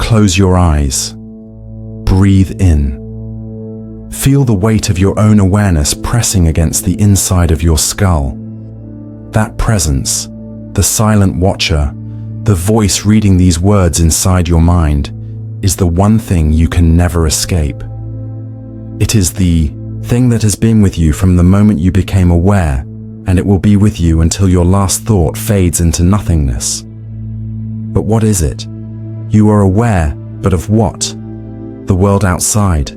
close your eyes. Breathe in. Feel the weight of your own awareness pressing against the inside of your skull. That presence, the silent watcher, the voice reading these words inside your mind, is the one thing you can never escape. It is the thing that has been with you from the moment you became aware, and it will be with you until your last thought fades into nothingness. But what is it? You are aware, but of what? The world outside,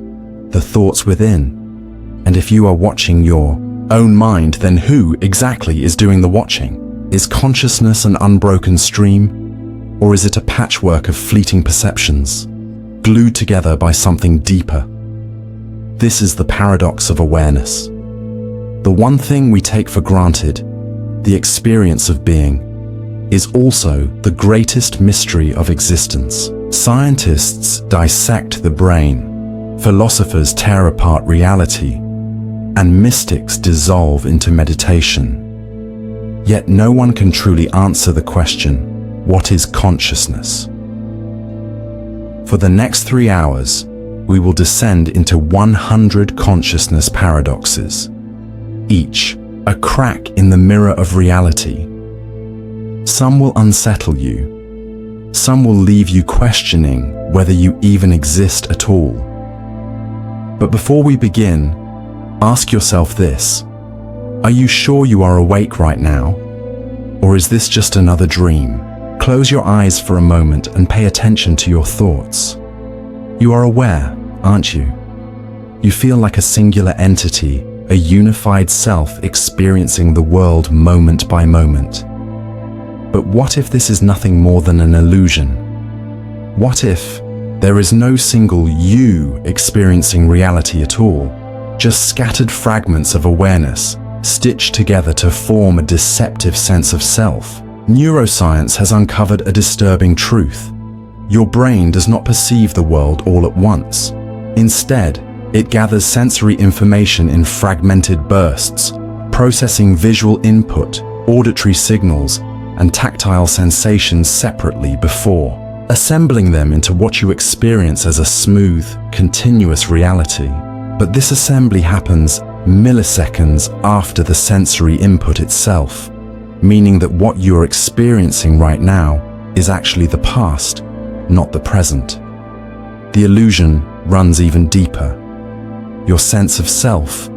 the thoughts within. And if you are watching your own mind, then who exactly is doing the watching? Is consciousness an unbroken stream, or is it a patchwork of fleeting perceptions, glued together by something deeper? This is the paradox of awareness. The one thing we take for granted, the experience of being, is also the greatest mystery of existence. Scientists dissect the brain, philosophers tear apart reality, and mystics dissolve into meditation. Yet no one can truly answer the question, what is consciousness? For the next 3 hours, we will descend into 100 consciousness paradoxes, each a crack in the mirror of reality. Some will unsettle you. Some will leave you questioning whether you even exist at all. But before we begin, ask yourself this: are you sure you are awake right now? Or is this just another dream? Close your eyes for a moment and pay attention to your thoughts. You are aware, aren't you? You feel like a singular entity, a unified self experiencing the world moment by moment. But what if this is nothing more than an illusion? What if there is no single you experiencing reality at all, just scattered fragments of awareness stitched together to form a deceptive sense of self? Neuroscience has uncovered a disturbing truth. Your brain does not perceive the world all at once. Instead, it gathers sensory information in fragmented bursts, processing visual input, auditory signals, and tactile sensations separately before assembling them into what you experience as a smooth, continuous reality. But this assembly happens milliseconds after the sensory input itself, meaning that what you are experiencing right now is actually the past, not the present. The illusion runs even deeper. Your sense of self,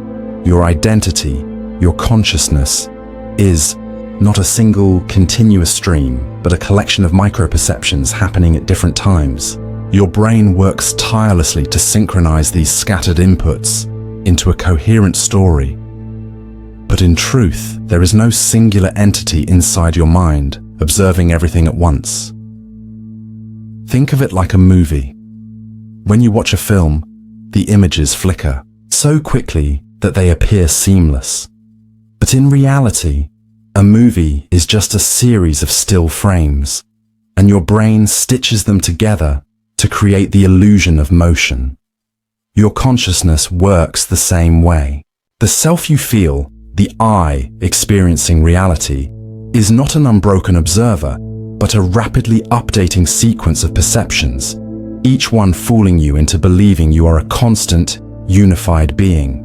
your identity, your consciousness is not a single continuous stream, but a collection of micro-perceptions happening at different times. Your brain works tirelessly to synchronize these scattered inputs into a coherent story. But in truth, there is no singular entity inside your mind, observing everything at once. Think of it like a movie. When you watch a film, the images flicker so quickly that they appear seamless. But in reality, a movie is just a series of still frames, and your brain stitches them together to create the illusion of motion. Your consciousness works the same way. The self you feel, the I experiencing reality, is not an unbroken observer, but a rapidly updating sequence of perceptions, each one fooling you into believing you are a constant, unified being.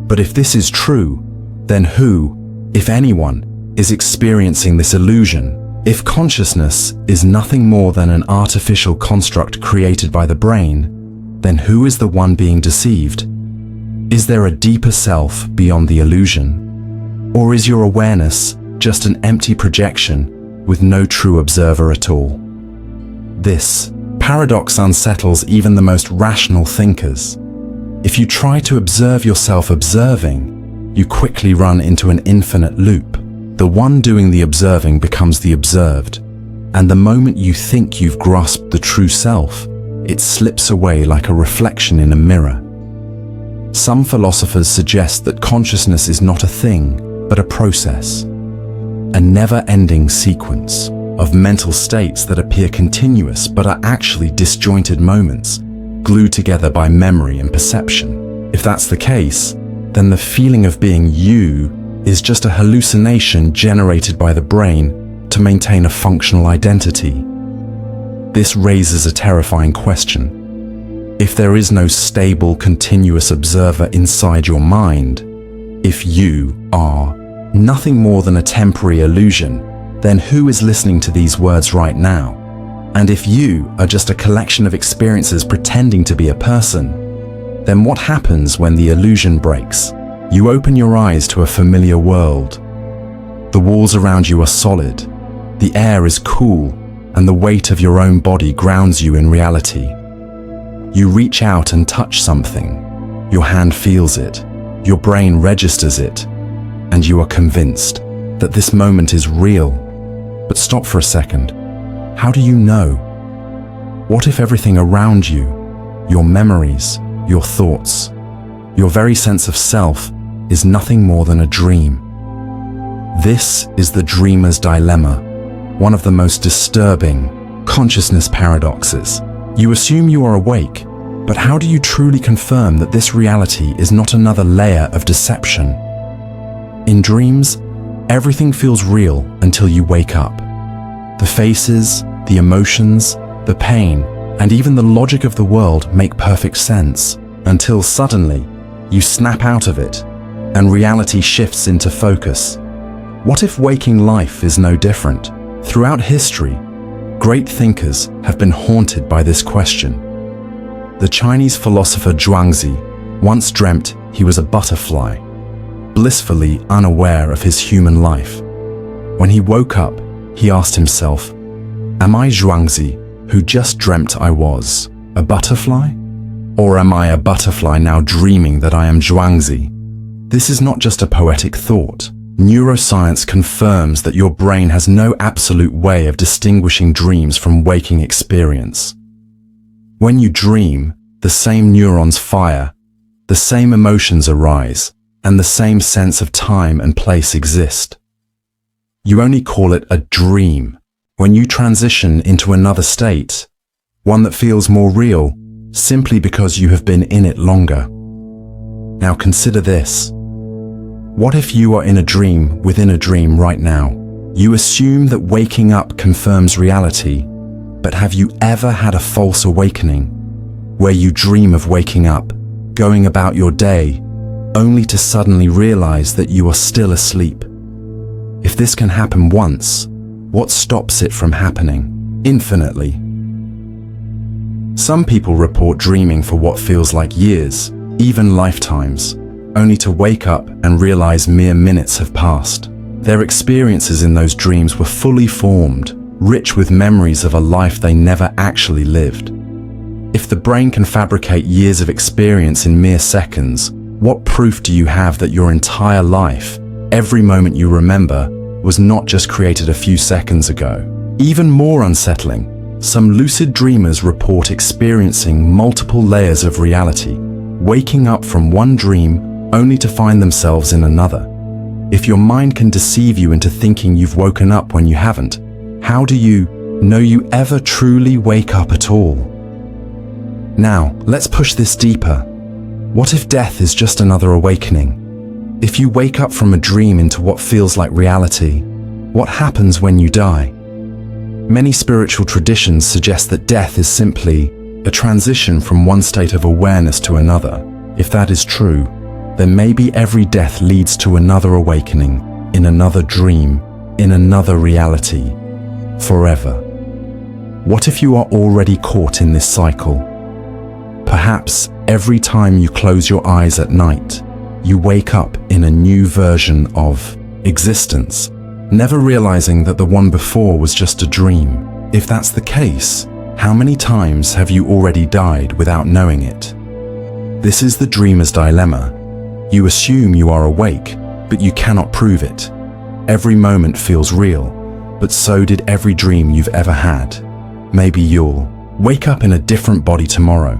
But if this is true, then who, if anyone, is experiencing this illusion? If consciousness is nothing more than an artificial construct created by the brain, then who is the one being deceived? Is there a deeper self beyond the illusion? Or is your awareness just an empty projection with no true observer at all? This paradox unsettles even the most rational thinkers. If you try to observe yourself observing, you quickly run into an infinite loop. The one doing the observing becomes the observed, and the moment you think you've grasped the true self, it slips away like a reflection in a mirror. Some philosophers suggest that consciousness is not a thing, but a process, a never-ending sequence of mental states that appear continuous but are actually disjointed moments, glued together by memory and perception. If that's the case, then the feeling of being you is just a hallucination generated by the brain to maintain a functional identity. This raises a terrifying question. If there is no stable, continuous observer inside your mind, if you are nothing more than a temporary illusion, then who is listening to these words right now? And if you are just a collection of experiences pretending to be a person, then what happens when the illusion breaks? You open your eyes to a familiar world. The walls around you are solid, the air is cool, and the weight of your own body grounds you in reality. You reach out and touch something. Your hand feels it, your brain registers it, and you are convinced that this moment is real. But stop for a second. How do you know? What if everything around you, your memories, your thoughts, your very sense of self, is nothing more than a dream? This is the dreamer's dilemma, one of the most disturbing consciousness paradoxes. You assume you are awake, but how do you truly confirm that this reality is not another layer of deception? In dreams, everything feels real until you wake up. The faces, the emotions, the pain, and even the logic of the world make perfect sense, until suddenly, you snap out of it, and reality shifts into focus. What if waking life is no different? Throughout history, great thinkers have been haunted by this question. The Chinese philosopher Zhuangzi once dreamt he was a butterfly, blissfully unaware of his human life. When he woke up, he asked himself, "Am I Zhuangzi, who just dreamt I was a butterfly? Or am I a butterfly now dreaming that I am Zhuangzi?" This is not just a poetic thought. Neuroscience confirms that your brain has no absolute way of distinguishing dreams from waking experience. When you dream, the same neurons fire, the same emotions arise, and the same sense of time and place exist. You only call it a dream when you transition into another state, one that feels more real, simply because you have been in it longer. Now consider this. What if you are in a dream within a dream right now? You assume that waking up confirms reality, but have you ever had a false awakening, where you dream of waking up, going about your day, only to suddenly realize that you are still asleep? If this can happen once, what stops it from happening infinitely? Some people report dreaming for what feels like years, even lifetimes, only to wake up and realize mere minutes have passed. Their experiences in those dreams were fully formed, rich with memories of a life they never actually lived. If the brain can fabricate years of experience in mere seconds, what proof do you have that your entire life, every moment you remember, was not just created a few seconds ago? Even more unsettling, some lucid dreamers report experiencing multiple layers of reality, waking up from one dream only to find themselves in another. If your mind can deceive you into thinking you've woken up when you haven't, how do you know you ever truly wake up at all? Now, let's push this deeper. What if death is just another awakening? If you wake up from a dream into what feels like reality, what happens when you die? Many spiritual traditions suggest that death is simply a transition from one state of awareness to another. If that is true, then maybe every death leads to another awakening, in another dream, in another reality, forever. What if you are already caught in this cycle? Perhaps every time you close your eyes at night, you wake up in a new version of existence, never realizing that the one before was just a dream. If that's the case, how many times have you already died without knowing it? This is the dreamer's dilemma. You assume you are awake, but you cannot prove it. Every moment feels real, but so did every dream you've ever had. Maybe you'll wake up in a different body tomorrow.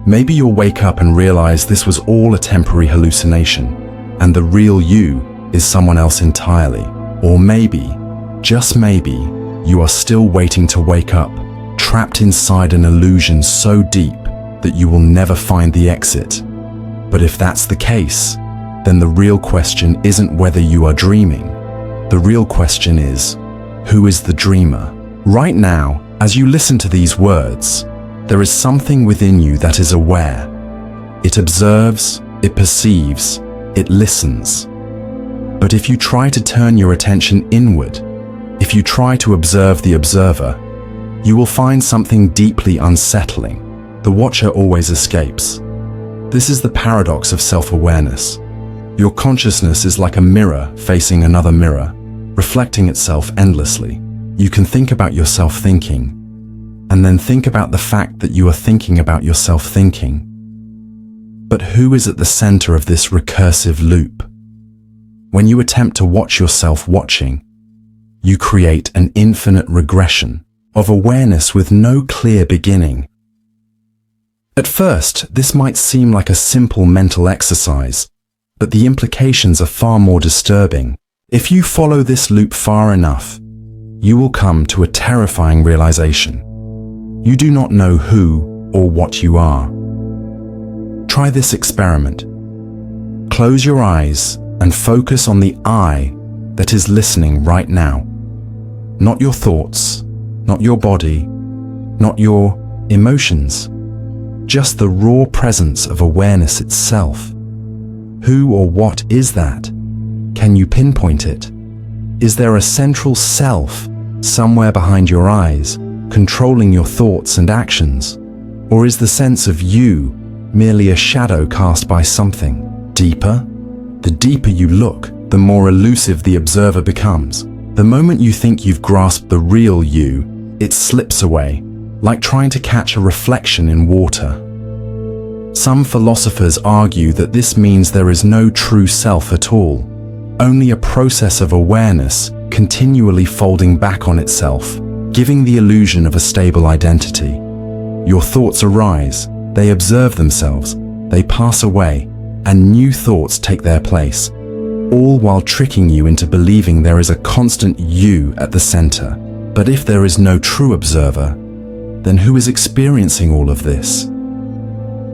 Maybe you'll wake up and realize this was all a temporary hallucination, and the real you is someone else entirely. Or maybe, just maybe, you are still waiting to wake up, trapped inside an illusion so deep that you will never find the exit. But if that's the case, then the real question isn't whether you are dreaming. The real question is, who is the dreamer? Right now, As you listen to these words, there is something within you that is aware. It observes, it perceives, it listens. But if you try to turn your attention inward, if you try to observe the observer, you will find something deeply unsettling. The watcher always escapes. This is the paradox of self-awareness. Your consciousness is like a mirror facing another mirror, reflecting itself endlessly. You can think about yourself thinking, and then think about the fact that you are thinking about yourself thinking. But who is at the center of this recursive loop? When you attempt to watch yourself watching, you create an infinite regression of awareness with no clear beginning. At first, this might seem like a simple mental exercise, but the implications are far more disturbing. If you follow this loop far enough, you will come to a terrifying realization. You do not know who or what you are. Try this experiment. Close your eyes and focus on the I that is listening right now. Not your thoughts, not your body, not your emotions, just the raw presence of awareness itself. Who or what is that? Can you pinpoint it? Is there a central self somewhere behind your eyes, controlling your thoughts and actions? Or is the sense of you merely a shadow cast by something deeper? The deeper you look, the more elusive the observer becomes. The moment you think you've grasped the real you, it slips away, like trying to catch a reflection in water. Some philosophers argue that this means there is no true self at all, only a process of awareness continually folding back on itself, giving the illusion of a stable identity. Your thoughts arise, they observe themselves, they pass away, and new thoughts take their place, all while tricking you into believing there is a constant you at the center. But if there is no true observer, then who is experiencing all of this?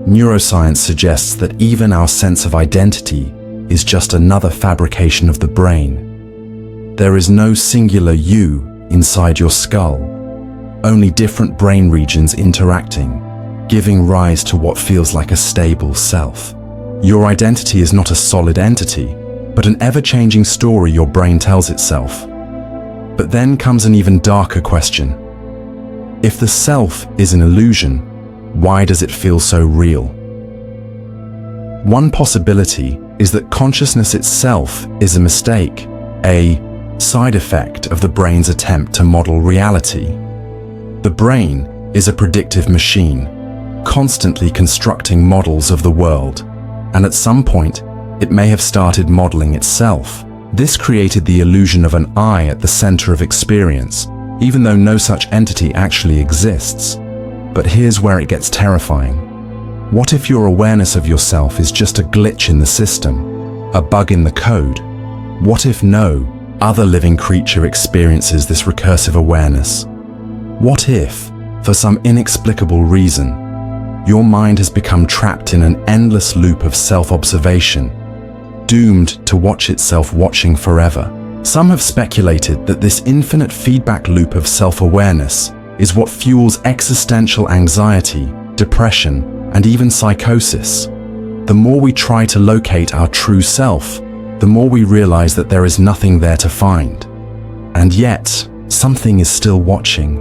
Neuroscience suggests that even our sense of identity is just another fabrication of the brain. There is no singular you inside your skull, only different brain regions interacting, giving rise to what feels like a stable self. Your identity is not a solid entity, but an ever-changing story your brain tells itself. But then comes an even darker question. If the self is an illusion, why does it feel so real? One possibility is that consciousness itself is a mistake, a side effect of the brain's attempt to model reality. The brain is a predictive machine, constantly constructing models of the world, and at some point, it may have started modeling itself. This created the illusion of an I at the center of experience, even though no such entity actually exists. But here's where it gets terrifying. What if your awareness of yourself is just a glitch in the system, a bug in the code? What if no other living creature experiences this recursive awareness? What if, for some inexplicable reason, your mind has become trapped in an endless loop of self-observation, doomed to watch itself watching forever? Some have speculated that this infinite feedback loop of self-awareness is what fuels existential anxiety, depression, and even psychosis. The more we try to locate our true self, the more we realize that there is nothing there to find. And yet, something is still watching.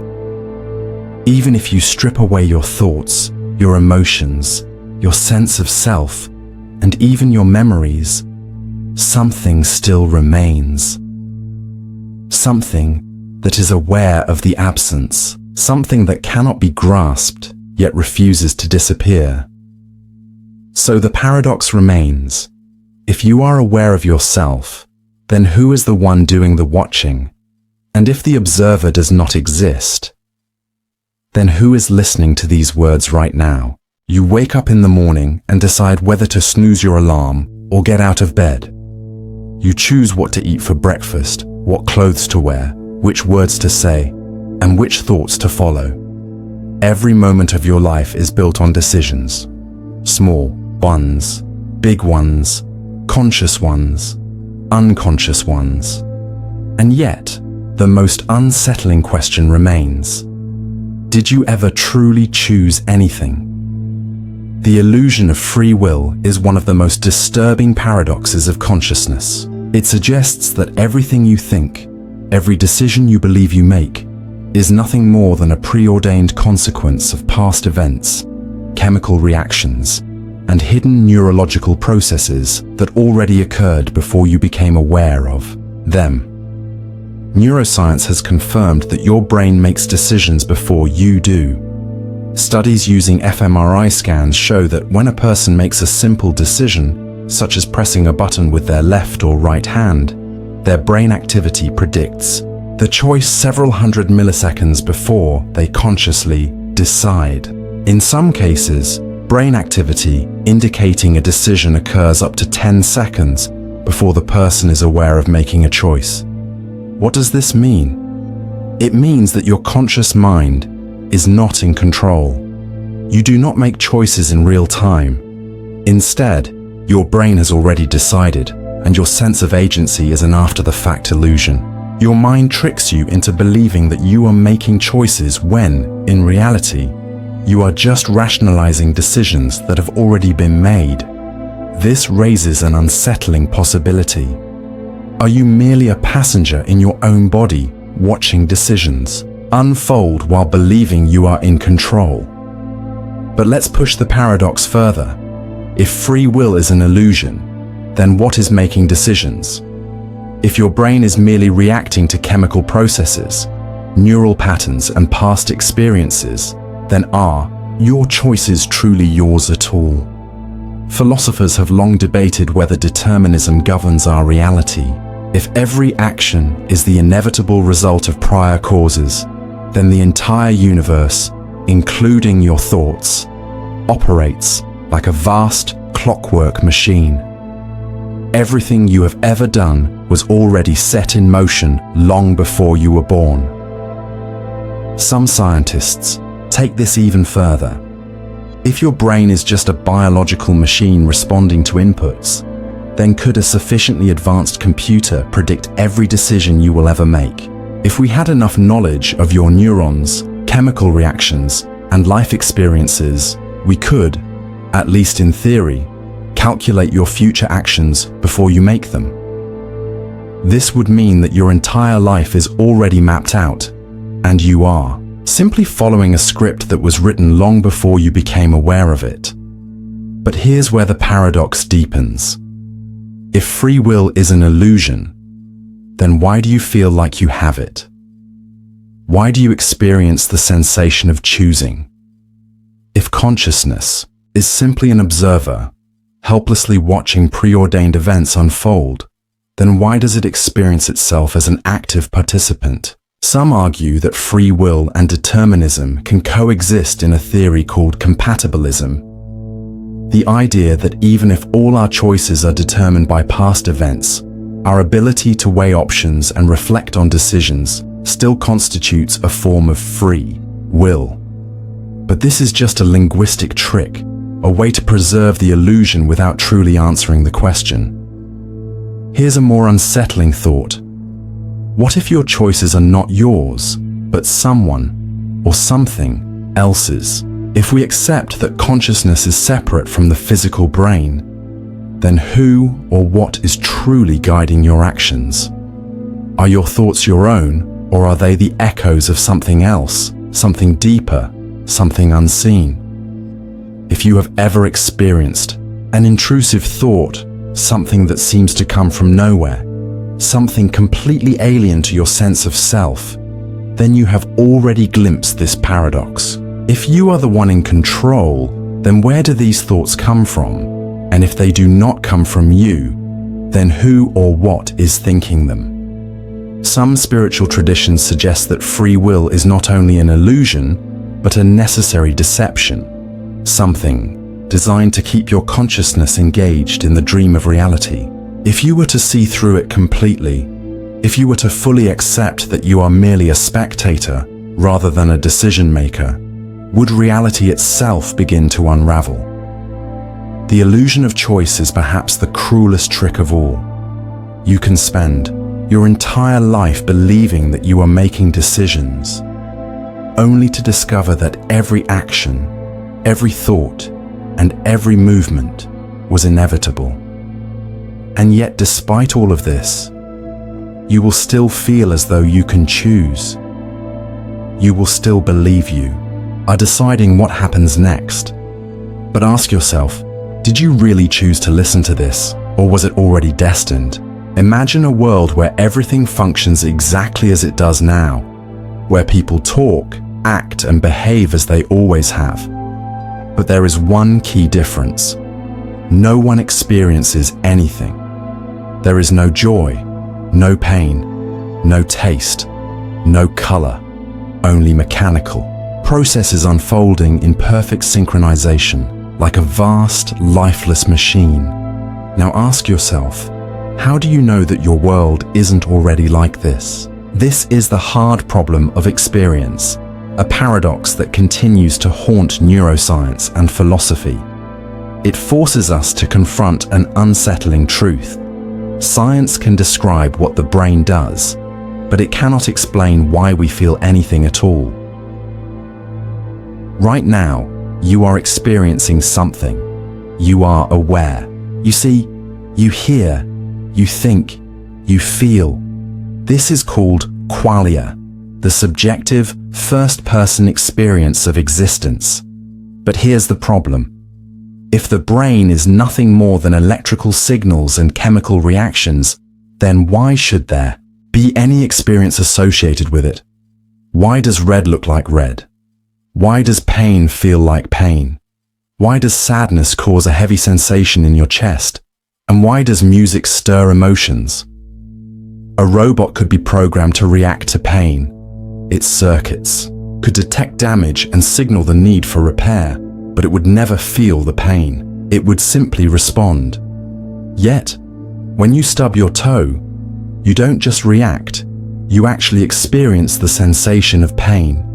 Even if you strip away your thoughts, your emotions, your sense of self, and even your memories, something still remains. Something that is aware of the absence, something that cannot be grasped, yet refuses to disappear. So the paradox remains. If you are aware of yourself, then who is the one doing the watching? And if the observer does not exist, then who is listening to these words right now? You wake up in the morning and decide whether to snooze your alarm or get out of bed. You choose what to eat for breakfast, what clothes to wear, which words to say, and which thoughts to follow. Every moment of your life is built on decisions. Small ones, big ones, conscious ones, unconscious ones. And yet, the most unsettling question remains. did you ever truly choose anything? The illusion of free will is one of the most disturbing paradoxes of consciousness. It suggests that everything you think, every decision you believe you make, is nothing more than a preordained consequence of past events, chemical reactions, and hidden neurological processes that already occurred before you became aware of them. Neuroscience has confirmed that your brain makes decisions before you do. Studies using fMRI scans show that when a person makes a simple decision, such as pressing a button with their left or right hand, their brain activity predicts the choice several hundred milliseconds before they consciously decide. In some cases, brain activity indicating a decision occurs up to 10 seconds before the person is aware of making a choice. What does this mean? It means that your conscious mind is not in control. You do not make choices in real time. Instead, your brain has already decided, and your sense of agency is an after-the-fact illusion. Your mind tricks you into believing that you are making choices when, in reality, you are just rationalizing decisions that have already been made. This raises an unsettling possibility. Are you merely a passenger in your own body, watching decisions unfold while believing you are in control? But let's push the paradox further. If free will is an illusion, then what is making decisions? If your brain is merely reacting to chemical processes, neural patterns, and past experiences, then are your choices truly yours at all? Philosophers have long debated whether determinism governs our reality. If every action is the inevitable result of prior causes, then the entire universe, including your thoughts, operates like a vast clockwork machine. Everything you have ever done was already set in motion long before you were born. Some scientists take this even further. If your brain is just a biological machine responding to inputs, then could a sufficiently advanced computer predict every decision you will ever make? If we had enough knowledge of your neurons, chemical reactions, and life experiences, we could, at least in theory, calculate your future actions before you make them. This would mean that your entire life is already mapped out, and you are simply following a script that was written long before you became aware of it. But here's where the paradox deepens. If free will is an illusion, then why do you feel like you have it? Why do you experience the sensation of choosing? If consciousness is simply an observer, helplessly watching preordained events unfold, then why does it experience itself as an active participant? Some argue that free will and determinism can coexist in a theory called compatibilism. The idea that even if all our choices are determined by past events, our ability to weigh options and reflect on decisions still constitutes a form of free will. But this is just a linguistic trick, a way to preserve the illusion without truly answering the question. Here's a more unsettling thought. What if your choices are not yours, but someone or something else's? If we accept that consciousness is separate from the physical brain, then who or what is truly guiding your actions? Are your thoughts your own, or are they the echoes of something else, something deeper, something unseen? If you have ever experienced an intrusive thought, something that seems to come from nowhere, something completely alien to your sense of self, then you have already glimpsed this paradox. If you are the one in control, then where do these thoughts come from? And if they do not come from you, then who or what is thinking them? Some spiritual traditions suggest that free will is not only an illusion, but a necessary deception, something designed to keep your consciousness engaged in the dream of reality. If you were to see through it completely, if you were to fully accept that you are merely a spectator rather than a decision maker, would reality itself begin to unravel? The illusion of choice is perhaps the cruelest trick of all. You can spend your entire life believing that you are making decisions, only to discover that every action, every thought, and every movement was inevitable. And yet, despite all of this, you will still feel as though you can choose. You will still believe you are deciding what happens next. But ask yourself, did you really choose to listen to this, or was it already destined? Imagine a world where everything functions exactly as it does now, where people talk, act, and behave as they always have. But there is one key difference. No one experiences anything. There is no joy, no pain, no taste, no color, only mechanical processes unfolding in perfect synchronization, like a vast, lifeless machine. Now ask yourself, how do you know that your world isn't already like this? This is the hard problem of experience, a paradox that continues to haunt neuroscience and philosophy. It forces us to confront an unsettling truth. Science can describe what the brain does, but it cannot explain why we feel anything at all. Right now, you are experiencing something. You are aware. You see, you hear, you think, you feel. This is called qualia, the subjective, first-person experience of existence. But here's the problem. If the brain is nothing more than electrical signals and chemical reactions, then why should there be any experience associated with it? Why does red look like red? Why does pain feel like pain? Why does sadness cause a heavy sensation in your chest? And why does music stir emotions? A robot could be programmed to react to pain. Its circuits could detect damage and signal the need for repair, but it would never feel the pain. It would simply respond. Yet, when you stub your toe, you don't just react, you actually experience the sensation of pain.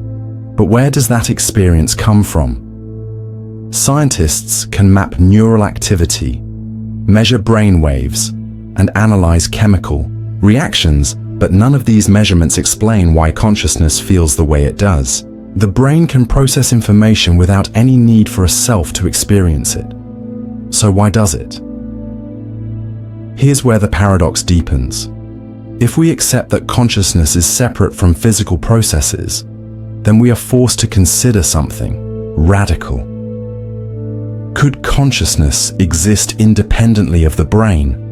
But where does that experience come from? Scientists can map neural activity, measure brain waves, and analyze chemical reactions, but none of these measurements explain why consciousness feels the way it does. The brain can process information without any need for a self to experience it. So why does it? Here's where the paradox deepens. If we accept that consciousness is separate from physical processes, then we are forced to consider something radical. Could consciousness exist independently of the brain?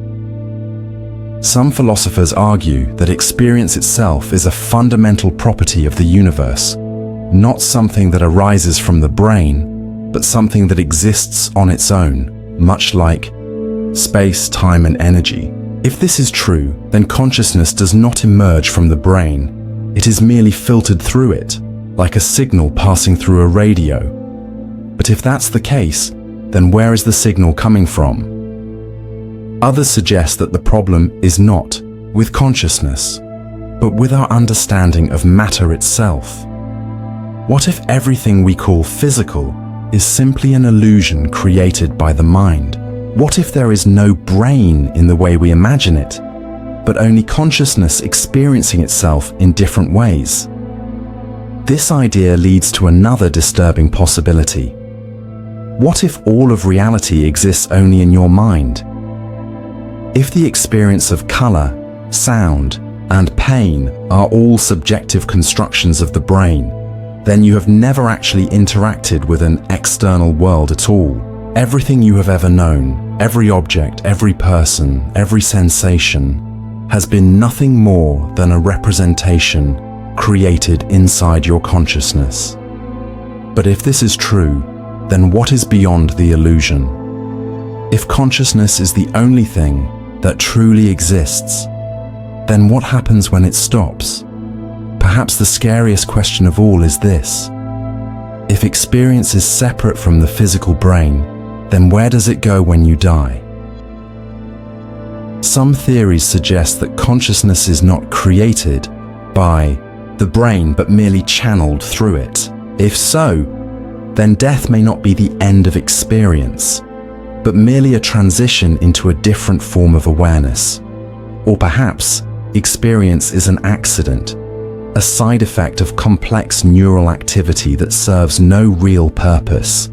Some philosophers argue that experience itself is a fundamental property of the universe, not something that arises from the brain, but something that exists on its own, much like space, time, and energy. If this is true, then consciousness does not emerge from the brain. It is merely filtered through it, like a signal passing through a radio. But if that's the case, then where is the signal coming from? Others suggest that the problem is not with consciousness, but with our understanding of matter itself. What if everything we call physical is simply an illusion created by the mind? What if there is no brain in the way we imagine it, but only consciousness experiencing itself in different ways? This idea leads to another disturbing possibility. What if all of reality exists only in your mind? If the experience of color, sound, and pain are all subjective constructions of the brain, then you have never actually interacted with an external world at all. Everything you have ever known, every object, every person, every sensation, has been nothing more than a representation created inside your consciousness. But if this is true, then what is beyond the illusion? If consciousness is the only thing that truly exists, then what happens when it stops? Perhaps the scariest question of all is this: if experience is separate from the physical brain, then where does it go when you die? Some theories suggest that consciousness is not created by the brain but merely channeled through it. If so, then death may not be the end of experience, but merely a transition into a different form of awareness. Or perhaps experience is an accident, a side effect of complex neural activity that serves no real purpose?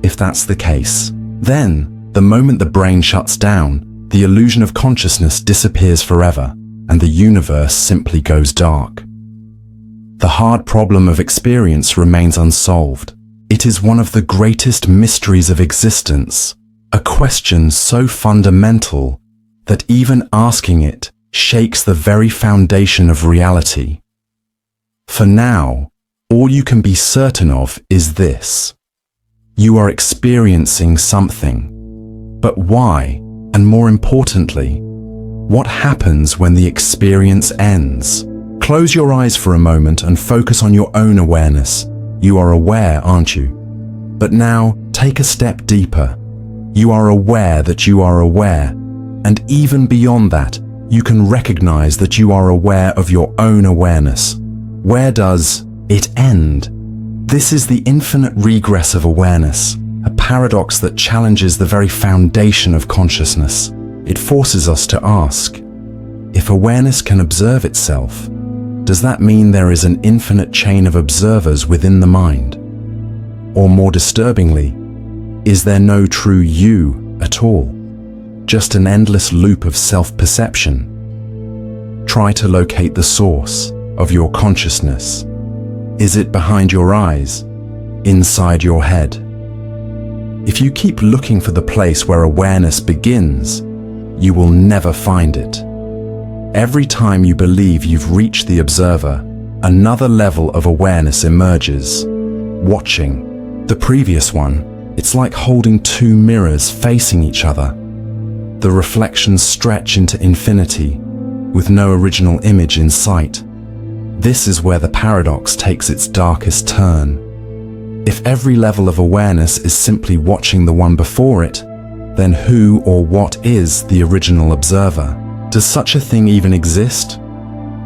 If that's the case, then, the moment the brain shuts down, the illusion of consciousness disappears forever, and the universe simply goes dark. The hard problem of experience remains unsolved. It is one of the greatest mysteries of existence, a question so fundamental that even asking it shakes the very foundation of reality. For now, all you can be certain of is this: you are experiencing something. But why? And more importantly, what happens when the experience ends? Close your eyes for a moment and focus on your own awareness. You are aware, aren't you? But now, take a step deeper. You are aware that you are aware, and even beyond that, you can recognize that you are aware of your own awareness. Where does it end? This is the infinite regress of awareness, a paradox that challenges the very foundation of consciousness. It forces us to ask, if awareness can observe itself, does that mean there is an infinite chain of observers within the mind? Or more disturbingly, is there no true you at all? Just an endless loop of self-perception? Try to locate the source of your consciousness. Is it behind your eyes? Inside your head? If you keep looking for the place where awareness begins, you will never find it. Every time you believe you've reached the observer, another level of awareness emerges, watching the previous one. It's like holding two mirrors facing each other. The reflections stretch into infinity, with no original image in sight. This is where the paradox takes its darkest turn. If every level of awareness is simply watching the one before it, then who or what is the original observer? Does such a thing even exist?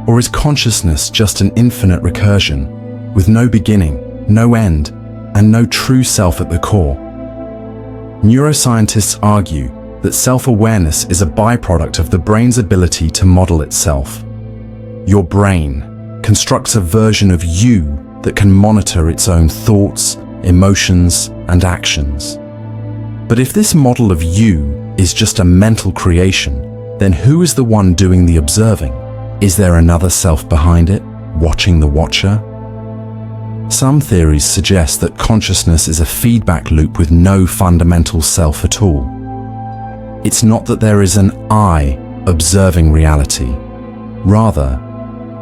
Or is consciousness just an infinite recursion, with no beginning, no end, and no true self at the core? Neuroscientists argue that self-awareness is a byproduct of the brain's ability to model itself. Your brain constructs a version of you that can monitor its own thoughts, emotions, and actions. But if this model of you is just a mental creation, then who is the one doing the observing? Is there another self behind it, watching the watcher? Some theories suggest that consciousness is a feedback loop with no fundamental self at all. It's not that there is an I observing reality. Rather,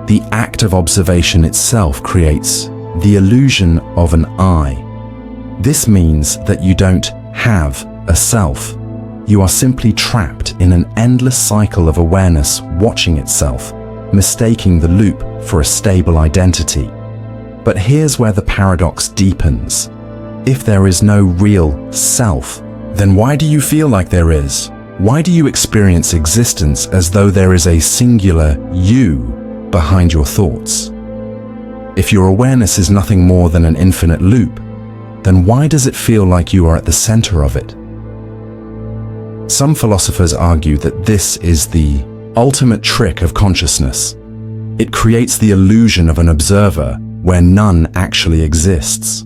the act of observation itself creates the illusion of an I. This means that you don't have a self. You are simply trapped in an endless cycle of awareness watching itself, mistaking the loop for a stable identity. But here's where the paradox deepens. If there is no real self, then why do you feel like there is? Why do you experience existence as though there is a singular you behind your thoughts? If your awareness is nothing more than an infinite loop, then why does it feel like you are at the center of it? Some philosophers argue that this is the ultimate trick of consciousness. It creates the illusion of an observer where none actually exists.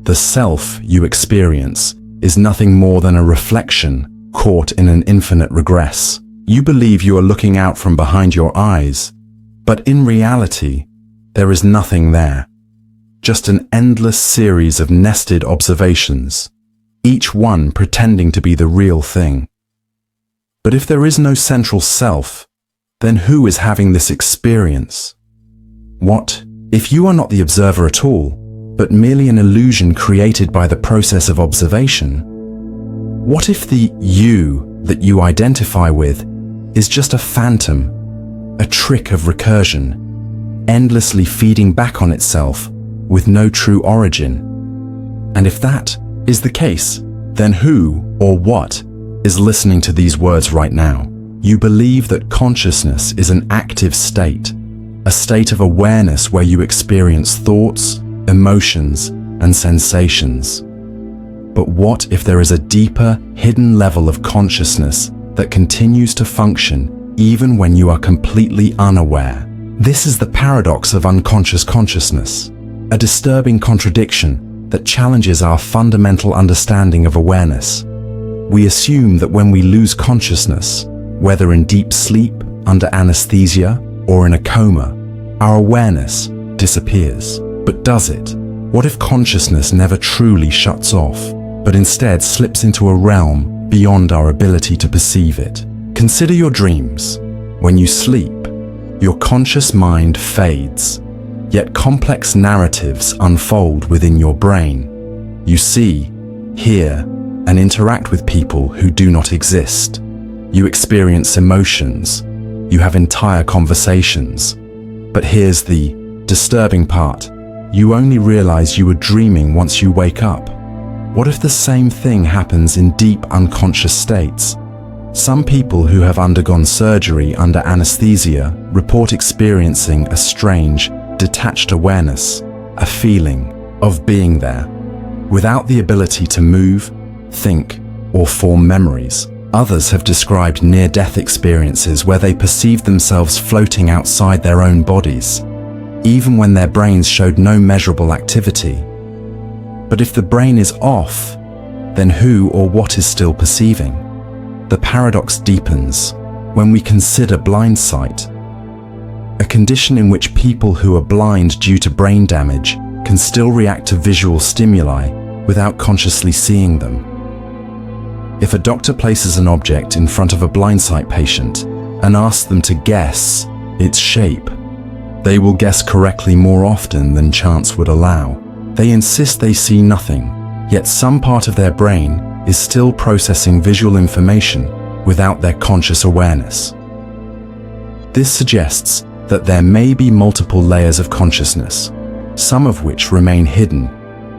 The self you experience is nothing more than a reflection caught in an infinite regress. You believe you are looking out from behind your eyes, but in reality, there is nothing there. Just an endless series of nested observations, each one pretending to be the real thing. But if there is no central self, then who is having this experience? What if you are not the observer at all, but merely an illusion created by the process of observation? What if the you that you identify with is just a phantom, a trick of recursion, endlessly feeding back on itself with no true origin? And if that is the case, then who or what is listening to these words right now? You believe that consciousness is an active state, a state of awareness where you experience thoughts, emotions, and sensations. But what if there is a deeper, hidden level of consciousness that continues to function even when you are completely unaware? This is the paradox of unconscious consciousness, a disturbing contradiction that challenges our fundamental understanding of awareness. We assume that when we lose consciousness, whether in deep sleep, under anesthesia, or in a coma, our awareness disappears. But does it? What if consciousness never truly shuts off, but instead slips into a realm beyond our ability to perceive it? Consider your dreams. When you sleep, your conscious mind fades, yet complex narratives unfold within your brain. You see, hear, and interact with people who do not exist. You experience emotions. You have entire conversations. But here's the disturbing part. You only realize you were dreaming once you wake up. What if the same thing happens in deep unconscious states? Some people who have undergone surgery under anesthesia report experiencing a strange, detached awareness, a feeling of being there, without the ability to move, think, or form memories. Others have described near-death experiences where they perceived themselves floating outside their own bodies, even when their brains showed no measurable activity. But if the brain is off, then who or what is still perceiving? The paradox deepens when we consider blind sight, a condition in which people who are blind due to brain damage can still react to visual stimuli without consciously seeing them. If a doctor places an object in front of a blind sight patient and asks them to guess its shape, they will guess correctly more often than chance would allow. They insist they see nothing, yet some part of their brain is still processing visual information without their conscious awareness. This suggests that there may be multiple layers of consciousness, some of which remain hidden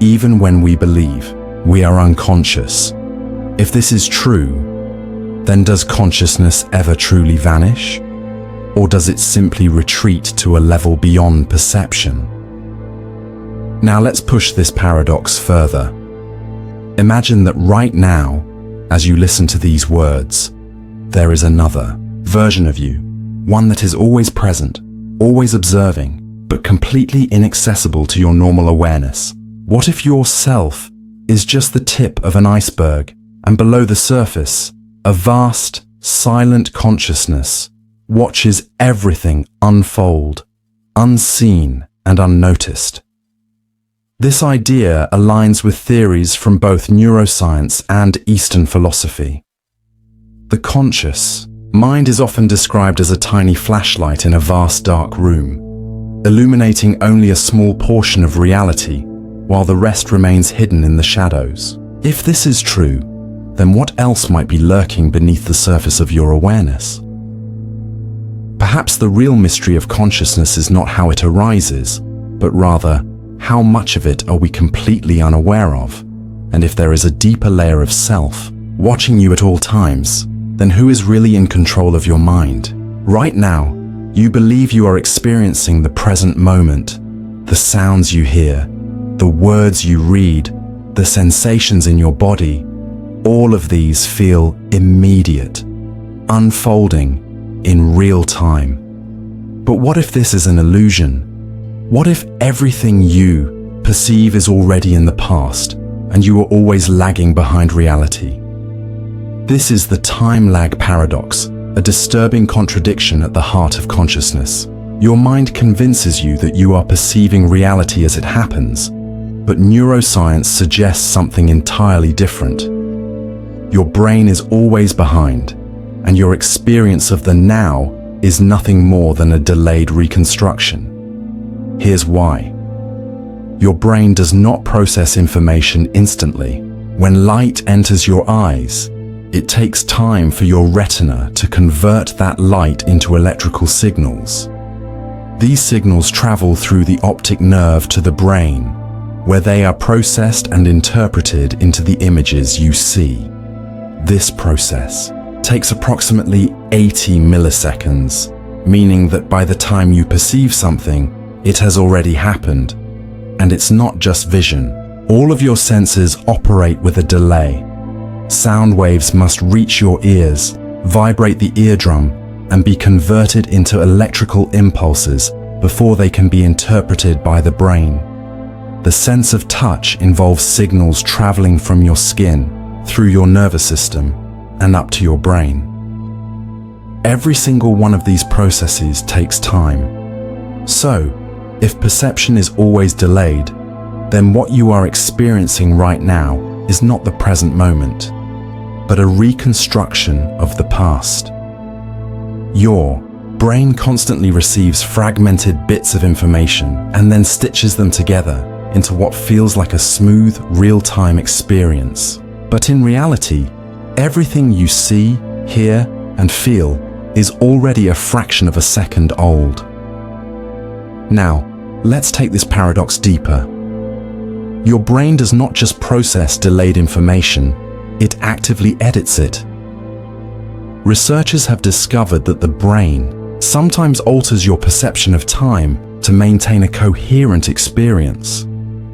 even when we believe we are unconscious. If this is true, then does consciousness ever truly vanish? Or does it simply retreat to a level beyond perception? Now let's push this paradox further. Imagine that right now, as you listen to these words, there is another version of you, one that is always present, always observing, but completely inaccessible to your normal awareness. What if your self is just the tip of an iceberg, and below the surface, a vast, silent consciousness watches everything unfold, unseen and unnoticed? This idea aligns with theories from both neuroscience and Eastern philosophy. The conscious mind is often described as a tiny flashlight in a vast dark room, illuminating only a small portion of reality, while the rest remains hidden in the shadows. If this is true, then what else might be lurking beneath the surface of your awareness? Perhaps the real mystery of consciousness is not how it arises, but rather, how much of it are we completely unaware of? And if there is a deeper layer of self watching you at all times, then who is really in control of your mind? Right now, you believe you are experiencing the present moment, the sounds you hear, the words you read, the sensations in your body. All of these feel immediate, unfolding in real time. But what if this is an illusion? What if everything you perceive is already in the past, and you are always lagging behind reality? This is the time lag paradox, a disturbing contradiction at the heart of consciousness. Your mind convinces you that you are perceiving reality as it happens, but neuroscience suggests something entirely different. Your brain is always behind, and your experience of the now is nothing more than a delayed reconstruction. Here's why. Your brain does not process information instantly. When light enters your eyes, it takes time for your retina to convert that light into electrical signals. These signals travel through the optic nerve to the brain, where they are processed and interpreted into the images you see. This process takes approximately 80 milliseconds, meaning that by the time you perceive something, it has already happened. And it's not just vision. All of your senses operate with a delay. Sound waves must reach your ears, vibrate the eardrum, and be converted into electrical impulses before they can be interpreted by the brain. The sense of touch involves signals traveling from your skin, through your nervous system, and up to your brain. Every single one of these processes takes time. So, if perception is always delayed, then what you are experiencing right now is not the present moment, but a reconstruction of the past. Your brain constantly receives fragmented bits of information and then stitches them together into what feels like a smooth, real-time experience. But in reality, everything you see, hear, and feel is already a fraction of a second old. Now, let's take this paradox deeper. Your brain does not just process delayed information, it actively edits it. Researchers have discovered that the brain sometimes alters your perception of time to maintain a coherent experience.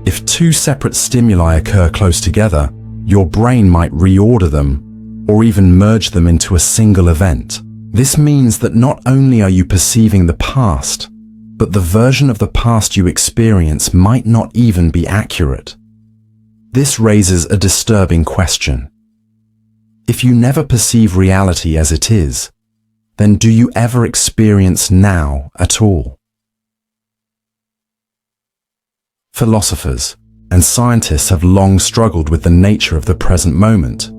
If two separate stimuli occur close together, your brain might reorder them or even merge them into a single event. This means that not only are you perceiving the past, but the version of the past you experience might not even be accurate. This raises a disturbing question. If you never perceive reality as it is, then do you ever experience now at all? Philosophers and scientists have long struggled with the nature of the present moment.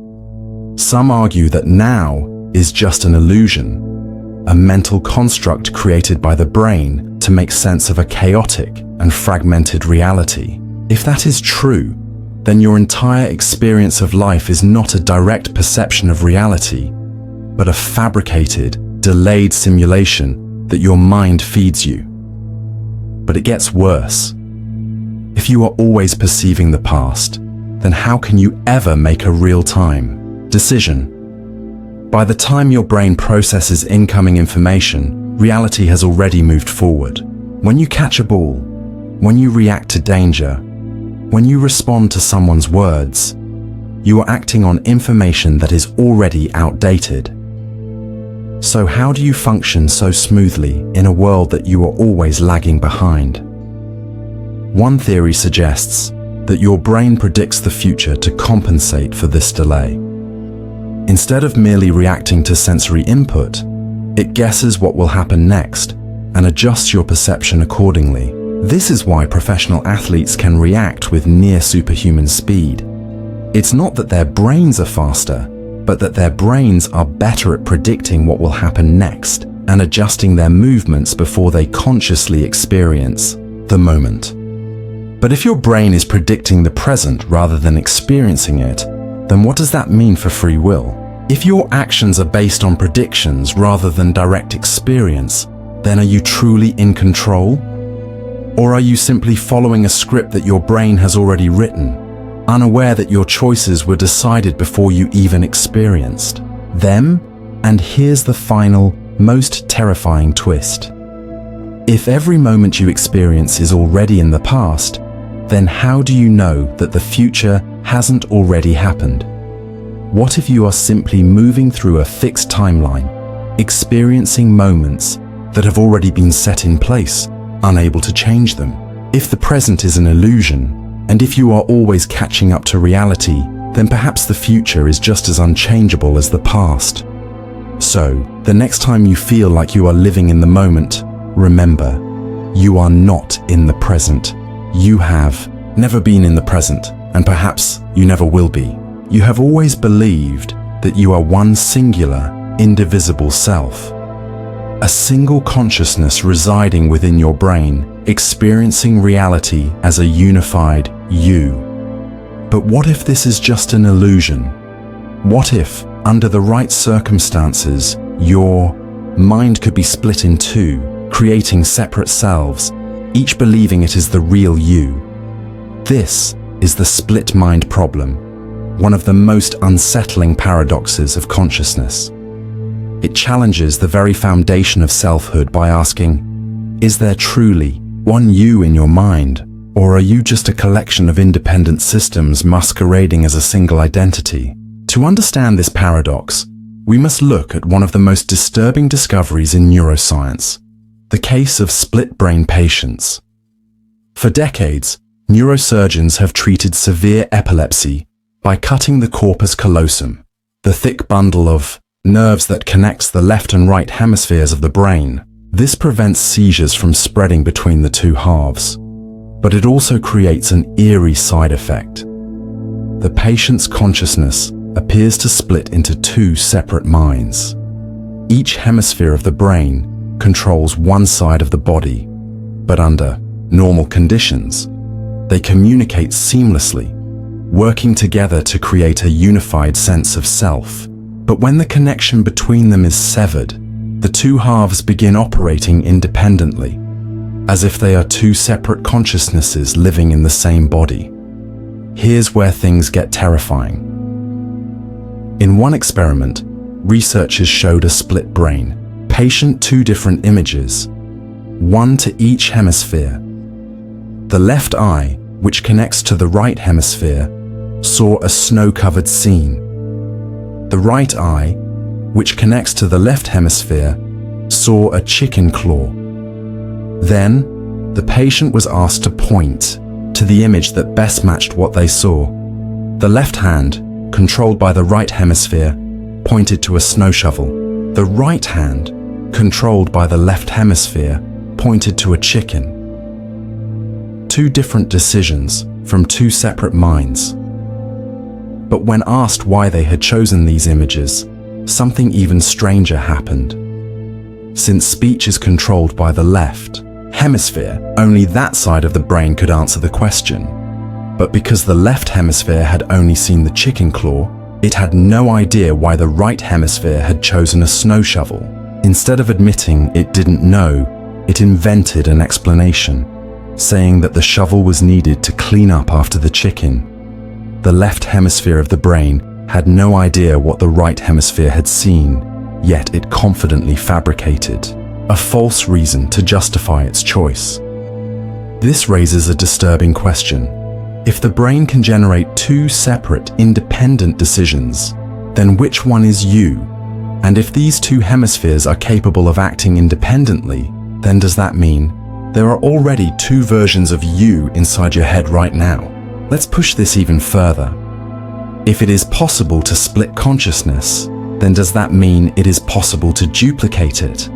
Some argue that now is just an illusion, a mental construct created by the brain to make sense of a chaotic and fragmented reality. If that is true, then your entire experience of life is not a direct perception of reality, but a fabricated, delayed simulation that your mind feeds you. But it gets worse. If you are always perceiving the past, then how can you ever make a real-time decision? By the time your brain processes incoming information, reality has already moved forward. When you catch a ball, when you react to danger, when you respond to someone's words, you are acting on information that is already outdated. So how do you function so smoothly in a world that you are always lagging behind? One theory suggests that your brain predicts the future to compensate for this delay. Instead of merely reacting to sensory input, it guesses what will happen next and adjusts your perception accordingly. This is why professional athletes can react with near superhuman speed. It's not that their brains are faster, but that their brains are better at predicting what will happen next and adjusting their movements before they consciously experience the moment. But if your brain is predicting the present rather than experiencing it, then what does that mean for free will? If your actions are based on predictions rather than direct experience, then are you truly in control? Or are you simply following a script that your brain has already written, unaware that your choices were decided before you even experienced them? And here's the final, most terrifying twist. If every moment you experience is already in the past, then how do you know that the future hasn't already happened? What if you are simply moving through a fixed timeline, experiencing moments that have already been set in place, unable to change them? If the present is an illusion, and if you are always catching up to reality, then perhaps the future is just as unchangeable as the past. So, the next time you feel like you are living in the moment, remember, you are not in the present. You have never been in the present, and perhaps you never will be. You have always believed that you are one singular, indivisible self. A single consciousness residing within your brain, experiencing reality as a unified you. But what if this is just an illusion? What if, under the right circumstances, your mind could be split in two, creating separate selves, each believing it is the real you? This is the split mind problem, one of the most unsettling paradoxes of consciousness. It challenges the very foundation of selfhood by asking, is there truly one you in your mind, or are you just a collection of independent systems masquerading as a single identity? To understand this paradox, we must look at one of the most disturbing discoveries in neuroscience, the case of split brain patients. For decades, neurosurgeons have treated severe epilepsy by cutting the corpus callosum, the thick bundle of nerves that connects the left and right hemispheres of the brain. This prevents seizures from spreading between the two halves, but it also creates an eerie side effect. The patient's consciousness appears to split into two separate minds. Each hemisphere of the brain controls one side of the body, but under normal conditions, they communicate seamlessly, working together to create a unified sense of self. But when the connection between them is severed, the two halves begin operating independently, as if they are two separate consciousnesses living in the same body. Here's where things get terrifying. In one experiment, researchers showed a split brain, patient two different images, one to each hemisphere. The left eye, which connects to the right hemisphere, saw a snow-covered scene. The right eye, which connects to the left hemisphere, saw a chicken claw. Then, the patient was asked to point to the image that best matched what they saw. The left hand, controlled by the right hemisphere, pointed to a snow shovel. The right hand, controlled by the left hemisphere, pointed to a chicken. Two different decisions from two separate minds. But when asked why they had chosen these images, something even stranger happened. Since speech is controlled by the left hemisphere, only that side of the brain could answer the question. But because the left hemisphere had only seen the chicken claw, it had no idea why the right hemisphere had chosen a snow shovel. Instead of admitting it didn't know, it invented an explanation, saying that the shovel was needed to clean up after the chicken. The left hemisphere of the brain had no idea what the right hemisphere had seen, yet it confidently fabricated a false reason to justify its choice. This raises a disturbing question. If the brain can generate two separate, independent decisions, then which one is you? And if these two hemispheres are capable of acting independently, then does that mean there are already two versions of you inside your head right now? Let's push this even further. If it is possible to split consciousness, then does that mean it is possible to duplicate it?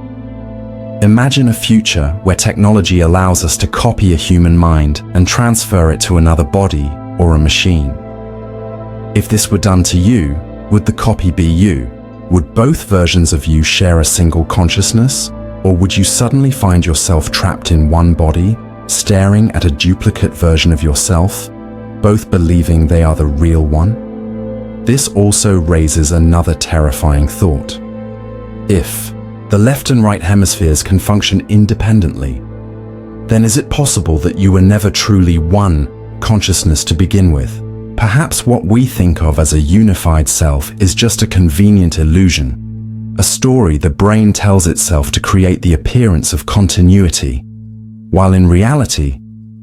Imagine a future where technology allows us to copy a human mind and transfer it to another body or a machine. If this were done to you, would the copy be you? Would both versions of you share a single consciousness? Or would you suddenly find yourself trapped in one body, staring at a duplicate version of yourself, both believing they are the real one? This also raises another terrifying thought. If the left and right hemispheres can function independently, then is it possible that you were never truly one consciousness to begin with? Perhaps what we think of as a unified self is just a convenient illusion, a story the brain tells itself to create the appearance of continuity, while in reality,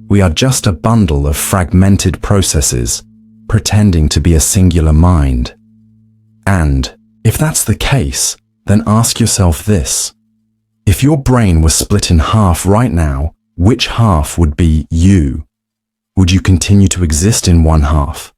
we are just a bundle of fragmented processes pretending to be a singular mind. And if that's the case, then ask yourself this. If your brain was split in half right now, which half would be you? Would you continue to exist in one half?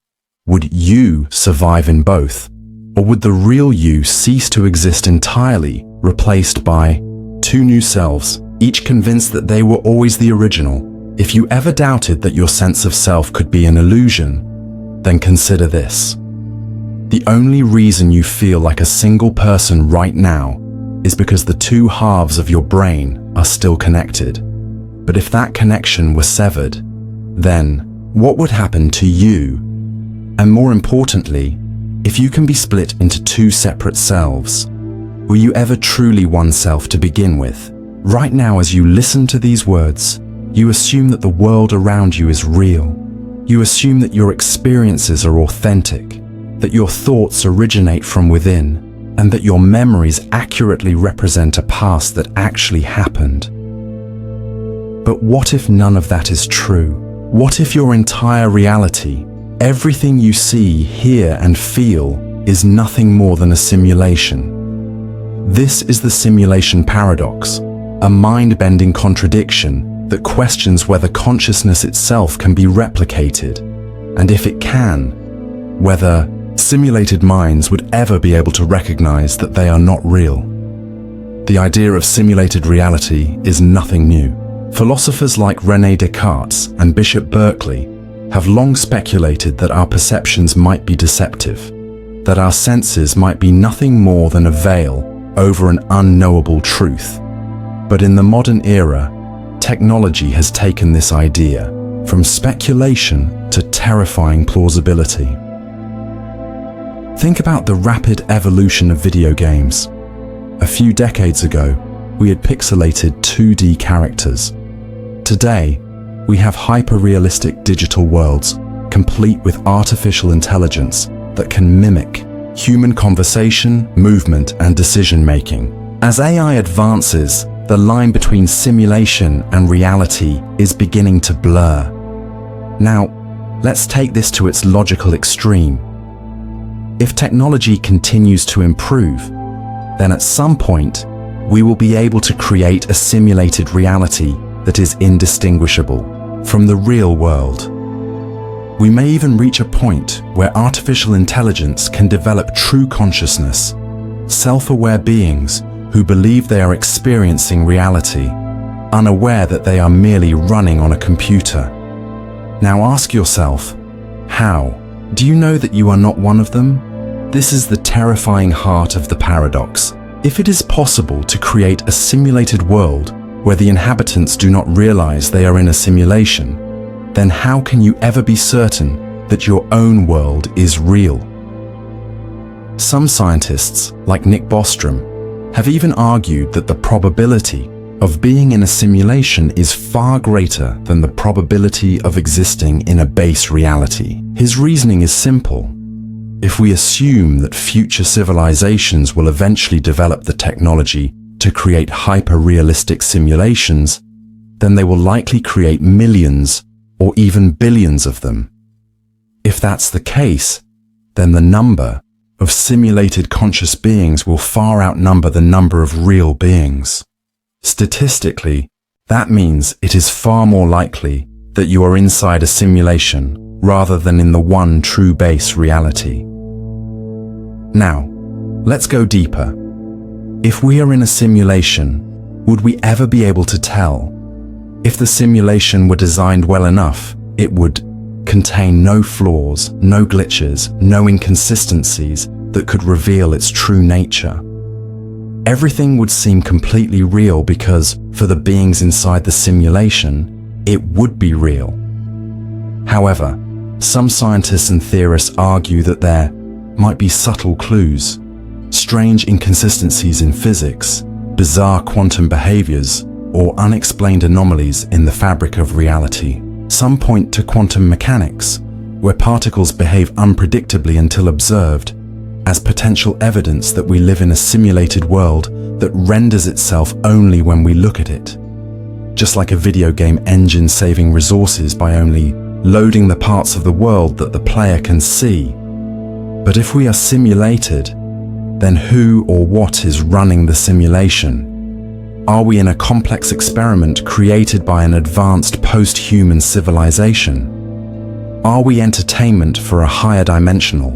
Would you survive in both? Or would the real you cease to exist entirely, replaced by two new selves, each convinced that they were always the original? If you ever doubted that your sense of self could be an illusion, then consider this. The only reason you feel like a single person right now is because the two halves of your brain are still connected. But if that connection were severed, then what would happen to you? And more importantly, if you can be split into two separate selves, were you ever truly one self to begin with? Right now, as you listen to these words, you assume that the world around you is real. You assume that your experiences are authentic, that your thoughts originate from within, and that your memories accurately represent a past that actually happened. But what if none of that is true? What if your entire reality, everything you see, hear, and feel, is nothing more than a simulation. This is the simulation paradox, a mind-bending contradiction that questions whether consciousness itself can be replicated, and if it can, whether simulated minds would ever be able to recognize that they are not real. The idea of simulated reality is nothing new. Philosophers like René Descartes and Bishop Berkeley have long speculated that our perceptions might be deceptive, that our senses might be nothing more than a veil over an unknowable truth. But in the modern era, technology has taken this idea from speculation to terrifying plausibility. Think about the rapid evolution of video games. A few decades ago, we had pixelated 2D characters. Today, we have hyper-realistic digital worlds, complete with artificial intelligence that can mimic human conversation, movement, and decision-making. As AI advances, the line between simulation and reality is beginning to blur. Now, let's take this to its logical extreme. If technology continues to improve, then at some point, we will be able to create a simulated reality that is indistinguishable from the real world. We may even reach a point where artificial intelligence can develop true consciousness, self-aware beings who believe they are experiencing reality, unaware that they are merely running on a computer. Now ask yourself, how? Do you know that you are not one of them? This is the terrifying heart of the paradox. If it is possible to create a simulated world where the inhabitants do not realize they are in a simulation, then how can you ever be certain that your own world is real? Some scientists, like Nick Bostrom, have even argued that the probability of being in a simulation is far greater than the probability of existing in a base reality. His reasoning is simple. If we assume that future civilizations will eventually develop the technology to create hyper-realistic simulations, then they will likely create millions or even billions of them. If that's the case, then the number of simulated conscious beings will far outnumber the number of real beings. Statistically, that means it is far more likely that you are inside a simulation rather than in the one true base reality. Now, let's go deeper. If we are in a simulation, would we ever be able to tell? If the simulation were designed well enough, it would contain no flaws, no glitches, no inconsistencies that could reveal its true nature. Everything would seem completely real because, for the beings inside the simulation, it would be real. However, some scientists and theorists argue that there might be subtle clues, strange inconsistencies in physics, bizarre quantum behaviors, or unexplained anomalies in the fabric of reality. Some point to quantum mechanics, where particles behave unpredictably until observed, as potential evidence that we live in a simulated world that renders itself only when we look at it. Just like a video game engine saving resources by only loading the parts of the world that the player can see. But if we are simulated, then who or what is running the simulation? Are we in a complex experiment created by an advanced post-human civilization? Are we entertainment for a higher dimensional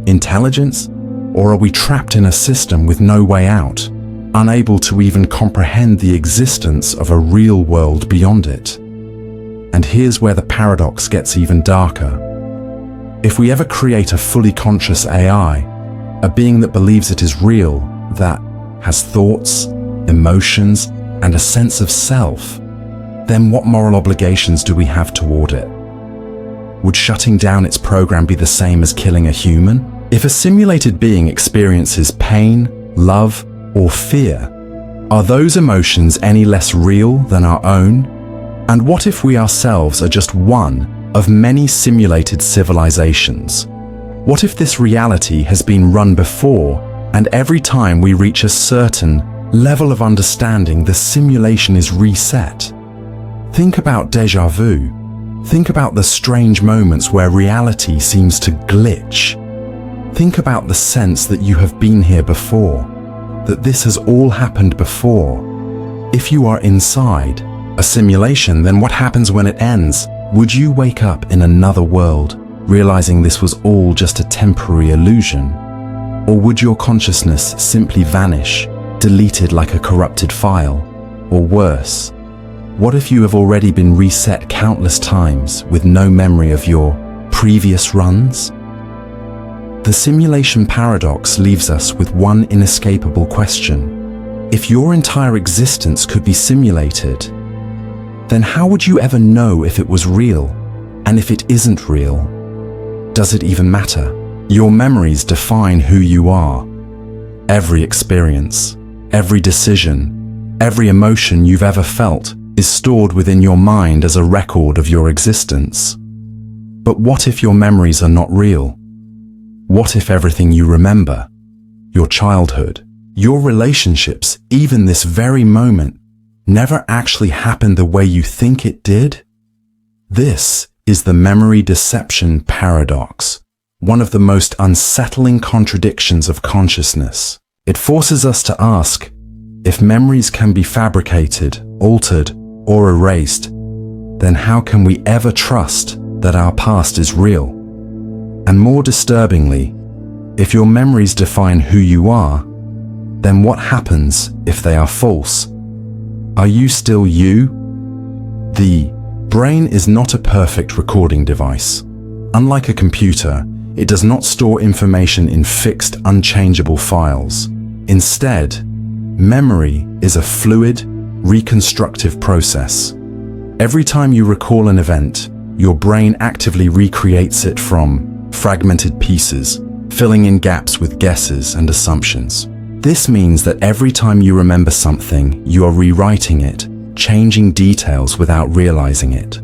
intelligence? Or are we trapped in a system with no way out, unable to even comprehend the existence of a real world beyond it? And here's where the paradox gets even darker. If we ever create a fully conscious AI, a being that believes it is real, that has thoughts, emotions, and a sense of self, then what moral obligations do we have toward it? Would shutting down its program be the same as killing a human? If a simulated being experiences pain, love, or fear, are those emotions any less real than our own? And what if we ourselves are just one of many simulated civilizations? What if this reality has been run before, and every time we reach a certain level of understanding, the simulation is reset? Think about déjà vu. Think about the strange moments where reality seems to glitch. Think about the sense that you have been here before, that this has all happened before. If you are inside a simulation, then what happens when it ends? Would you wake up in another world, realizing this was all just a temporary illusion? Or would your consciousness simply vanish, deleted like a corrupted file? Or worse, what if you have already been reset countless times with no memory of your previous runs? The simulation paradox leaves us with one inescapable question. If your entire existence could be simulated, then how would you ever know if it was real? And if it isn't real, does it even matter? Your memories define who you are. Every experience, every decision, every emotion you've ever felt is stored within your mind as a record of your existence. But what if your memories are not real? What if everything you remember, your childhood, your relationships, even this very moment, never actually happened the way you think it did? This is the memory deception paradox, one of the most unsettling contradictions of consciousness. It forces us to ask, if memories can be fabricated, altered, or erased, then how can we ever trust that our past is real? And more disturbingly, if your memories define who you are, then what happens if they are false? Are you still you? The brain is not a perfect recording device. Unlike a computer, it does not store information in fixed, unchangeable files. Instead, memory is a fluid, reconstructive process. Every time you recall an event, your brain actively recreates it from fragmented pieces, filling in gaps with guesses and assumptions. This means that every time you remember something, you are rewriting it, changing details without realizing it.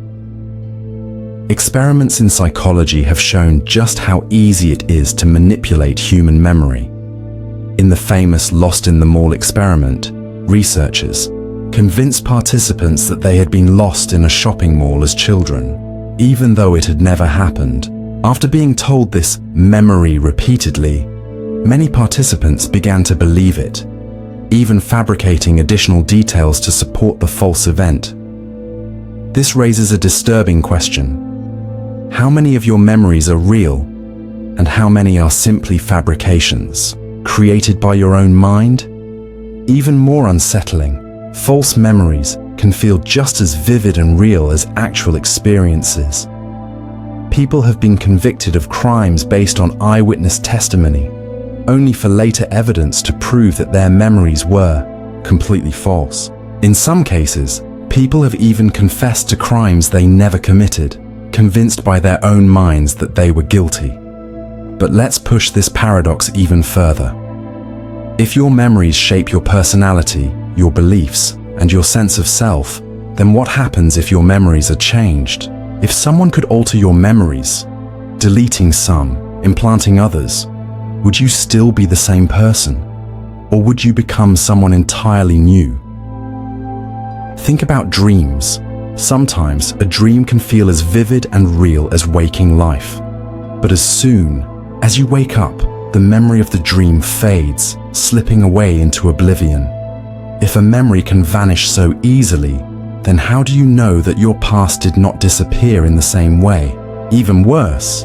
Experiments in psychology have shown just how easy it is to manipulate human memory. In the famous Lost in the Mall experiment, researchers convinced participants that they had been lost in a shopping mall as children, even though it had never happened. After being told this memory repeatedly, many participants began to believe it, even fabricating additional details to support the false event. This raises a disturbing question. How many of your memories are real, and how many are simply fabrications, created by your own mind? Even more unsettling, false memories can feel just as vivid and real as actual experiences. People have been convicted of crimes based on eyewitness testimony, only for later evidence to prove that their memories were completely false. In some cases, people have even confessed to crimes they never committed, convinced by their own minds that they were guilty. But let's push this paradox even further. If your memories shape your personality, your beliefs, and your sense of self, then what happens if your memories are changed? If someone could alter your memories, deleting some, implanting others, would you still be the same person? Or would you become someone entirely new? Think about dreams. Sometimes a dream can feel as vivid and real as waking life. But as soon as you wake up, the memory of the dream fades, slipping away into oblivion. If a memory can vanish so easily, then how do you know that your past did not disappear in the same way? Even worse,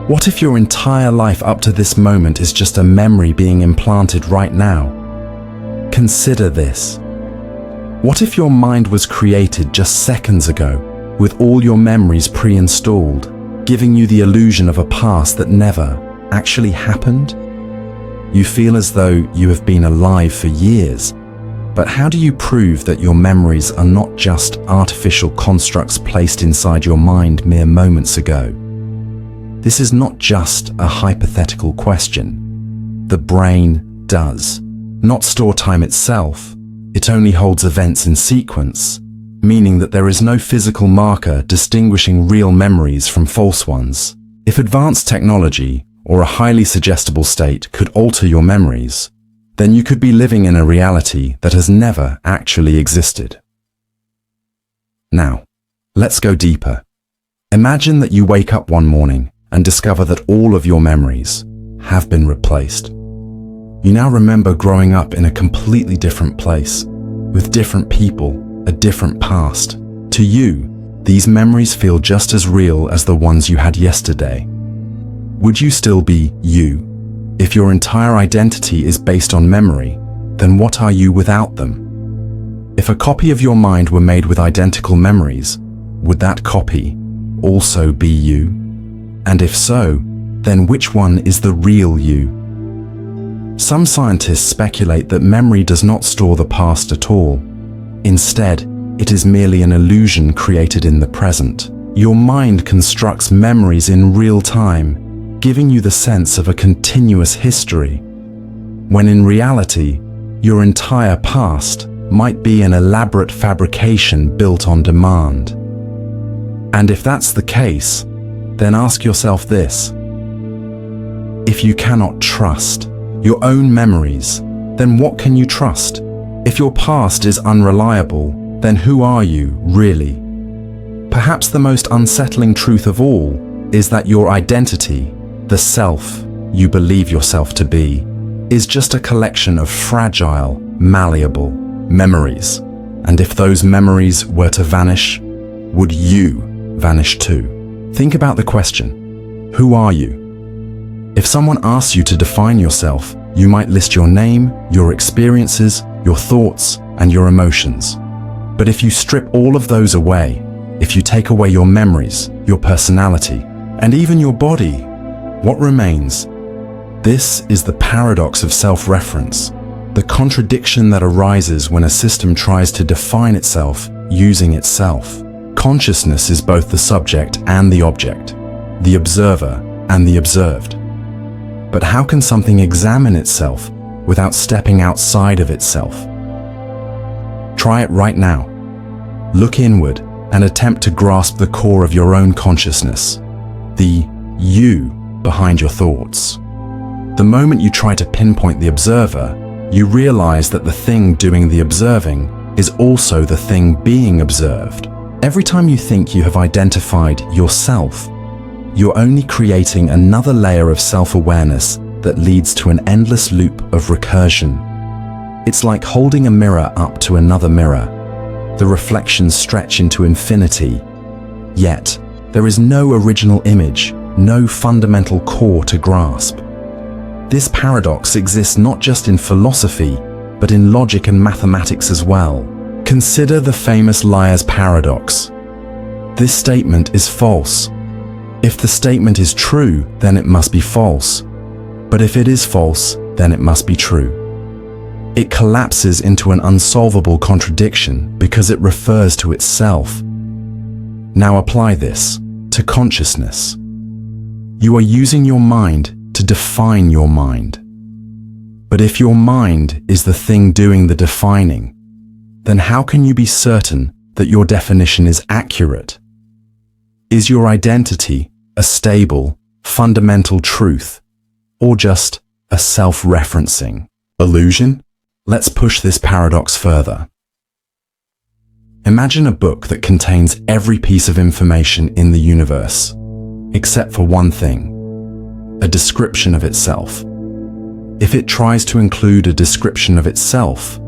what if your entire life up to this moment is just a memory being implanted right now? Consider this. What if your mind was created just seconds ago, with all your memories pre-installed, giving you the illusion of a past that never actually happened? You feel as though you have been alive for years. But how do you prove that your memories are not just artificial constructs placed inside your mind mere moments ago? This is not just a hypothetical question. The brain does not store time itself. It only holds events in sequence, meaning that there is no physical marker distinguishing real memories from false ones. If advanced technology or a highly suggestible state could alter your memories, then you could be living in a reality that has never actually existed. Now, let's go deeper. Imagine that you wake up one morning and discover that all of your memories, have been replaced. You now remember growing up in a completely different place, with different people, a different past. To you, these memories feel just as real as the ones you had yesterday. Would you still be you? If your entire identity is based on memory, then what are you without them? If a copy of your mind were made with identical memories, would that copy also be you? And if so, then which one is the real you? Some scientists speculate that memory does not store the past at all. Instead, it is merely an illusion created in the present. Your mind constructs memories in real time, giving you the sense of a continuous history, when in reality, your entire past might be an elaborate fabrication built on demand. And if that's the case, then ask yourself this: if you cannot trust your own memories, then what can you trust? If your past is unreliable, then who are you, really? Perhaps the most unsettling truth of all is that your identity, the self you believe yourself to be, is just a collection of fragile, malleable memories. And if those memories were to vanish, would you vanish too? Think about the question: who are you? If someone asks you to define yourself, you might list your name, your experiences, your thoughts, and your emotions. But if you strip all of those away, if you take away your memories, your personality, and even your body, what remains? This is the paradox of self-reference, the contradiction that arises when a system tries to define itself using itself. Consciousness is both the subject and the object, the observer and the observed. But how can something examine itself without stepping outside of itself? Try it right now. Look inward and attempt to grasp the core of your own consciousness, the you behind your thoughts. The moment you try to pinpoint the observer, you realize that the thing doing the observing is also the thing being observed. Every time you think you have identified yourself, you're only creating another layer of self-awareness that leads to an endless loop of recursion. It's like holding a mirror up to another mirror. The reflections stretch into infinity, yet there is no original image, no fundamental core to grasp. This paradox exists not just in philosophy, but in logic and mathematics as well. Consider the famous liar's paradox. This statement is false. If the statement is true, then it must be false. But if it is false, then it must be true. It collapses into an unsolvable contradiction because it refers to itself. Now apply this to consciousness. You are using your mind to define your mind. But if your mind is the thing doing the defining, then how can you be certain that your definition is accurate? Is your identity a stable, fundamental truth, or just a self-referencing illusion? Let's push this paradox further. Imagine a book that contains every piece of information in the universe, except for one thing: a description of itself. If it tries to include a description of itself,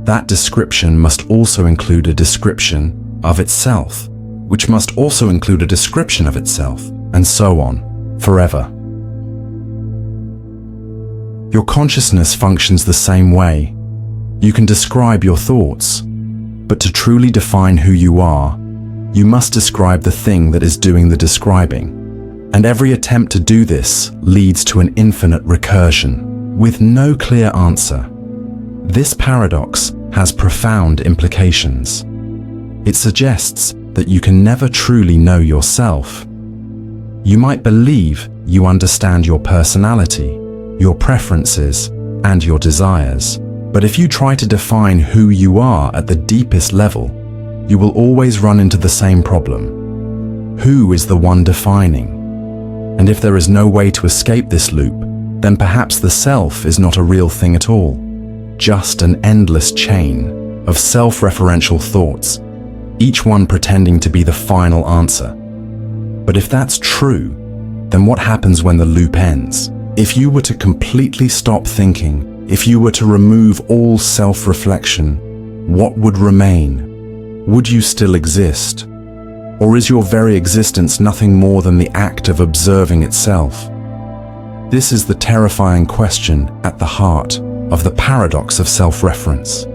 that description must also include a description of itself, which must also include a description of itself, and so on, forever. Your consciousness functions the same way. You can describe your thoughts, but to truly define who you are, you must describe the thing that is doing the describing. And every attempt to do this leads to an infinite recursion, with no clear answer. This paradox has profound implications. It suggests that you can never truly know yourself. You might believe you understand your personality, your preferences, and your desires. But if you try to define who you are at the deepest level, you will always run into the same problem. Who is the one defining? And if there is no way to escape this loop, then perhaps the self is not a real thing at all, just an endless chain of self-referential thoughts, each one pretending to be the final answer. But if that's true, then what happens when the loop ends? If you were to completely stop thinking, if you were to remove all self-reflection, what would remain? Would you still exist? Or is your very existence nothing more than the act of observing itself? This is the terrifying question at the heart of the paradox of self-reference.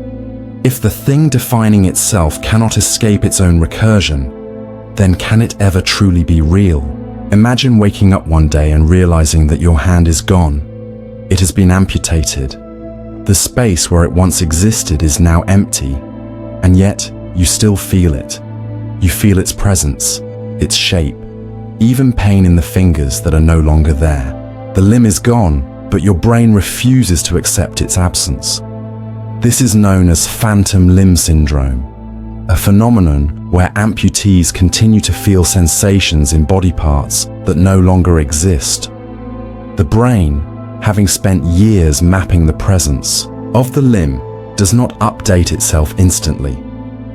If the thing defining itself cannot escape its own recursion, then can it ever truly be real? Imagine waking up one day and realizing that your hand is gone. It has been amputated. The space where it once existed is now empty, and yet you still feel it. You feel its presence, its shape, even pain in the fingers that are no longer there. The limb is gone, but your brain refuses to accept its absence. This is known as phantom limb syndrome, a phenomenon where amputees continue to feel sensations in body parts that no longer exist. The brain, having spent years mapping the presence of the limb, does not update itself instantly.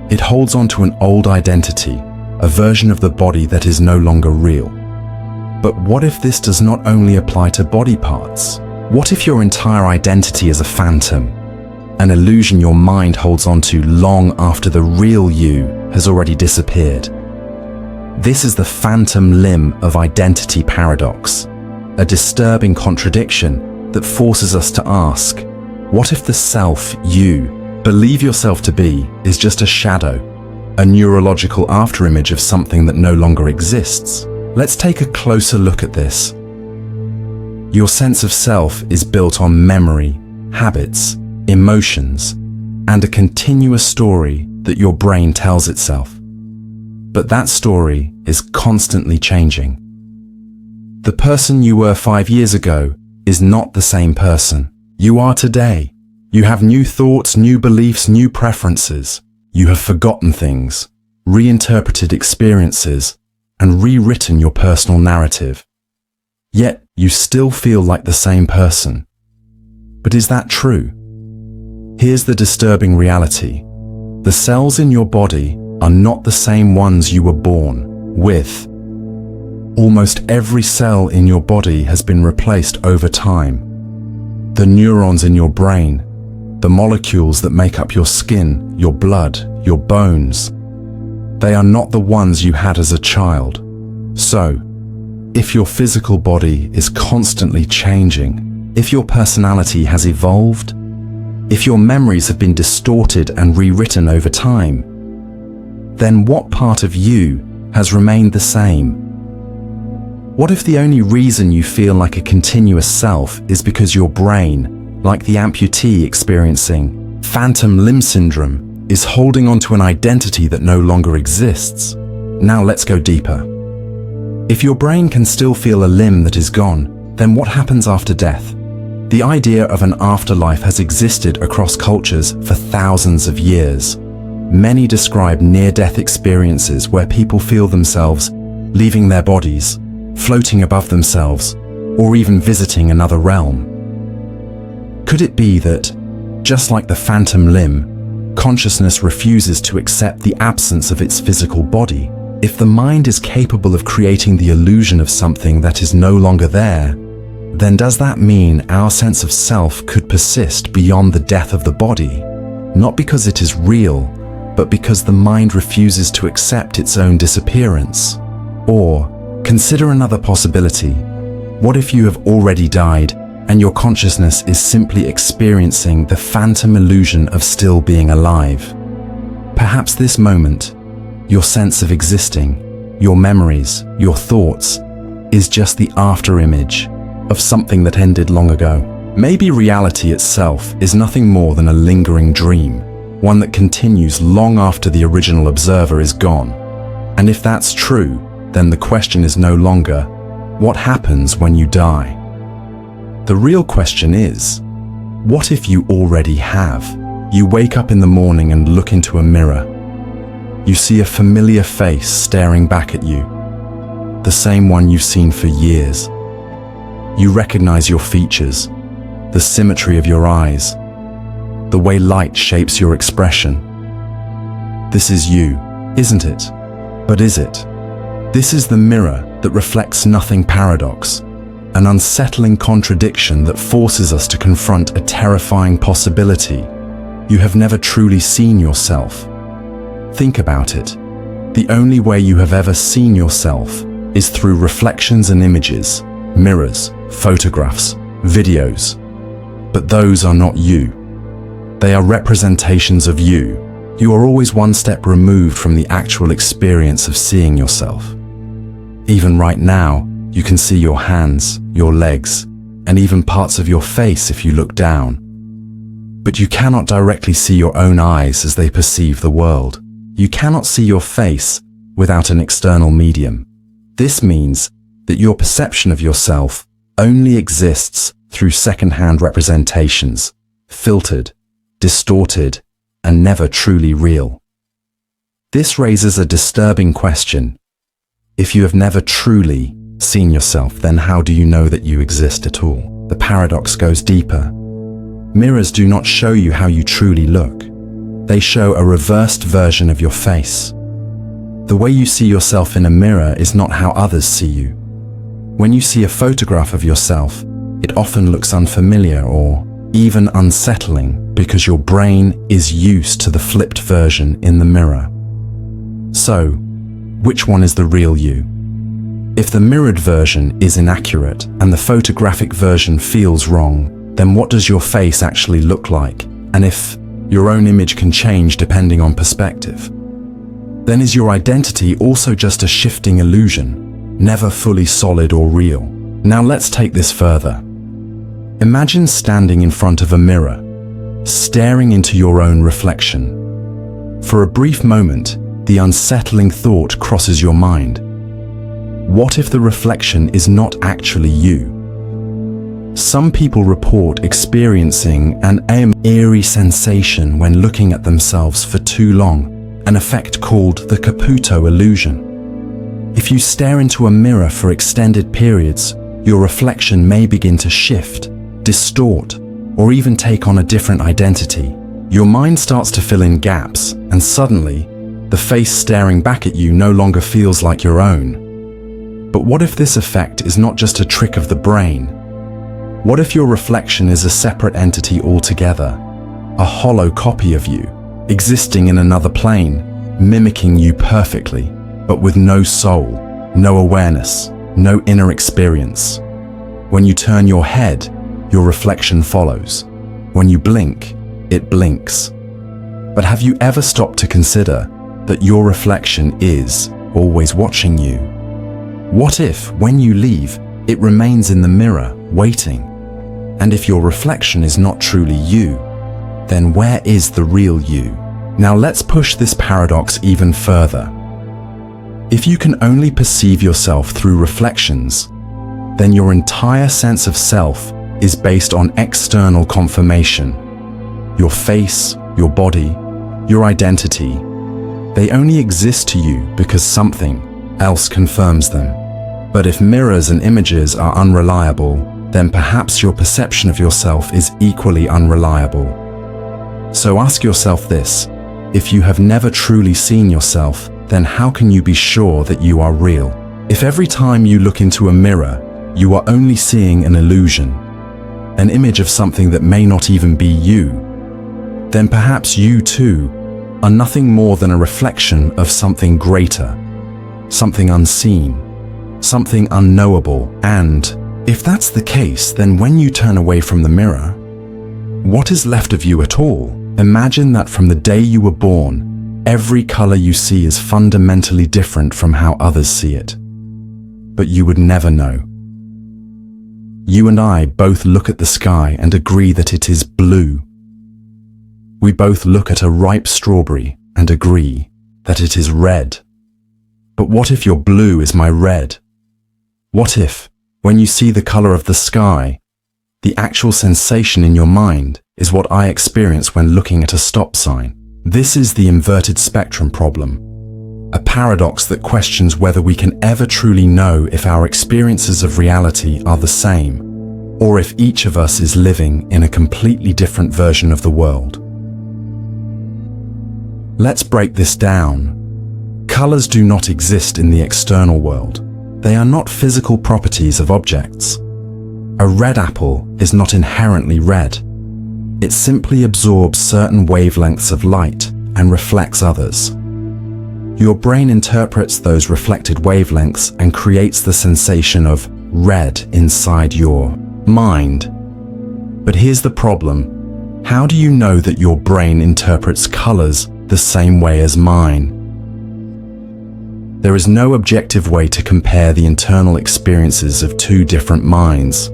It holds on to an old identity, a version of the body that is no longer real. But what if this does not only apply to body parts? What if your entire identity is a phantom, an illusion your mind holds on to long after the real you has already disappeared? This is the phantom limb of identity paradox, a disturbing contradiction that forces us to ask, what if the self you believe yourself to be is just a shadow, a neurological afterimage of something that no longer exists? Let's take a closer look at this. Your sense of self is built on memory, habits, emotions, and a continuous story that your brain tells itself. But that story is constantly changing. The person you were 5 years ago is not the same person you are today. You have new thoughts, new beliefs, new preferences. You have forgotten things, reinterpreted experiences, and rewritten your personal narrative. Yet you still feel like the same person. But is that true? Here's the disturbing reality. The cells in your body are not the same ones you were born with. Almost every cell in your body has been replaced over time. The neurons in your brain, the molecules that make up your skin, your blood, your bones, they are not the ones you had as a child. So, if your physical body is constantly changing, if your personality has evolved, if your memories have been distorted and rewritten over time, then what part of you has remained the same? What if the only reason you feel like a continuous self is because your brain, like the amputee experiencing phantom limb syndrome, is holding on to an identity that no longer exists? Now let's go deeper. If your brain can still feel a limb that is gone, then what happens after death? The idea of an afterlife has existed across cultures for thousands of years. Many describe near-death experiences where people feel themselves leaving their bodies, floating above themselves, or even visiting another realm. Could it be that, just like the phantom limb, consciousness refuses to accept the absence of its physical body? If the mind is capable of creating the illusion of something that is no longer there, then does that mean our sense of self could persist beyond the death of the body? Not because it is real, but because the mind refuses to accept its own disappearance. Or, consider another possibility. What if you have already died and your consciousness is simply experiencing the phantom illusion of still being alive? Perhaps this moment, your sense of existing, your memories, your thoughts, is just the afterimage of something that ended long ago. Maybe reality itself is nothing more than a lingering dream, one that continues long after the original observer is gone. And if that's true, then the question is no longer, what happens when you die? The real question is, what if you already have? You wake up in the morning and look into a mirror. You see a familiar face staring back at you, the same one you've seen for years. You recognize your features, the symmetry of your eyes, the way light shapes your expression. This is you, isn't it? But is it? This is the mirror that reflects nothing paradox. an unsettling contradiction that forces us to confront a terrifying possibility. You have never truly seen yourself. Think about it. The only way you have ever seen yourself is through reflections and images, mirrors, photographs, videos. But those are not you. They are representations of you. You are always one step removed from the actual experience of seeing yourself. Even right now, you can see your hands, your legs, and even parts of your face if you look down. But you cannot directly see your own eyes as they perceive the world. You cannot see your face without an external medium. This means that your perception of yourself only exists through second-hand representations, filtered, distorted, and never truly real. This raises a disturbing question. If you have never truly seen yourself, then how do you know that you exist at all? The paradox goes deeper. Mirrors do not show you how you truly look. They show a reversed version of your face. The way you see yourself in a mirror is not how others see you. When you see a photograph of yourself, it often looks unfamiliar or even unsettling because your brain is used to the flipped version in the mirror. So, which one is the real you? If the mirrored version is inaccurate and the photographic version feels wrong, then what does your face actually look like? And if your own image can change depending on perspective, then is your identity also just a shifting illusion, never fully solid or real? Now let's take this further. Imagine standing in front of a mirror, staring into your own reflection. For a brief moment, the unsettling thought crosses your mind. What if the reflection is not actually you? Some people report experiencing an eerie sensation when looking at themselves for too long, an effect called the Caputo illusion. If you stare into a mirror for extended periods, your reflection may begin to shift, distort, or even take on a different identity. Your mind starts to fill in gaps, and suddenly, the face staring back at you no longer feels like your own. But what if this effect is not just a trick of the brain? What if your reflection is a separate entity altogether, a hollow copy of you, existing in another plane, mimicking you perfectly, but with no soul, no awareness, no inner experience? When you turn your head, your reflection follows. When you blink, it blinks. But have you ever stopped to consider that your reflection is always watching you? What if, when you leave, it remains in the mirror, waiting? And if your reflection is not truly you, then where is the real you? Now let's push this paradox even further. If you can only perceive yourself through reflections, then your entire sense of self is based on external confirmation. Your face, your body, your identity, they only exist to you because something else confirms them. But if mirrors and images are unreliable, then perhaps your perception of yourself is equally unreliable. So ask yourself this: if you have never truly seen yourself, then how can you be sure that you are real? If every time you look into a mirror, you are only seeing an illusion, an image of something that may not even be you, then perhaps you too are nothing more than a reflection of something greater, something unseen, something unknowable. And if that's the case, then when you turn away from the mirror, what is left of you at all? Imagine that from the day you were born, every color you see is fundamentally different from how others see it. But you would never know. You and I both look at the sky and agree that it is blue. We both look at a ripe strawberry and agree that it is red. But what if your blue is my red? What if, when you see the color of the sky, the actual sensation in your mind is what I experience when looking at a stop sign? This is the inverted spectrum problem, a paradox that questions whether we can ever truly know if our experiences of reality are the same, or if each of us is living in a completely different version of the world. Let's break this down. Colors do not exist in the external world. They are not physical properties of objects. A red apple is not inherently red. It simply absorbs certain wavelengths of light and reflects others. Your brain interprets those reflected wavelengths and creates the sensation of red inside your mind. But here's the problem. How do you know that your brain interprets colors the same way as mine? There is no objective way to compare the internal experiences of two different minds.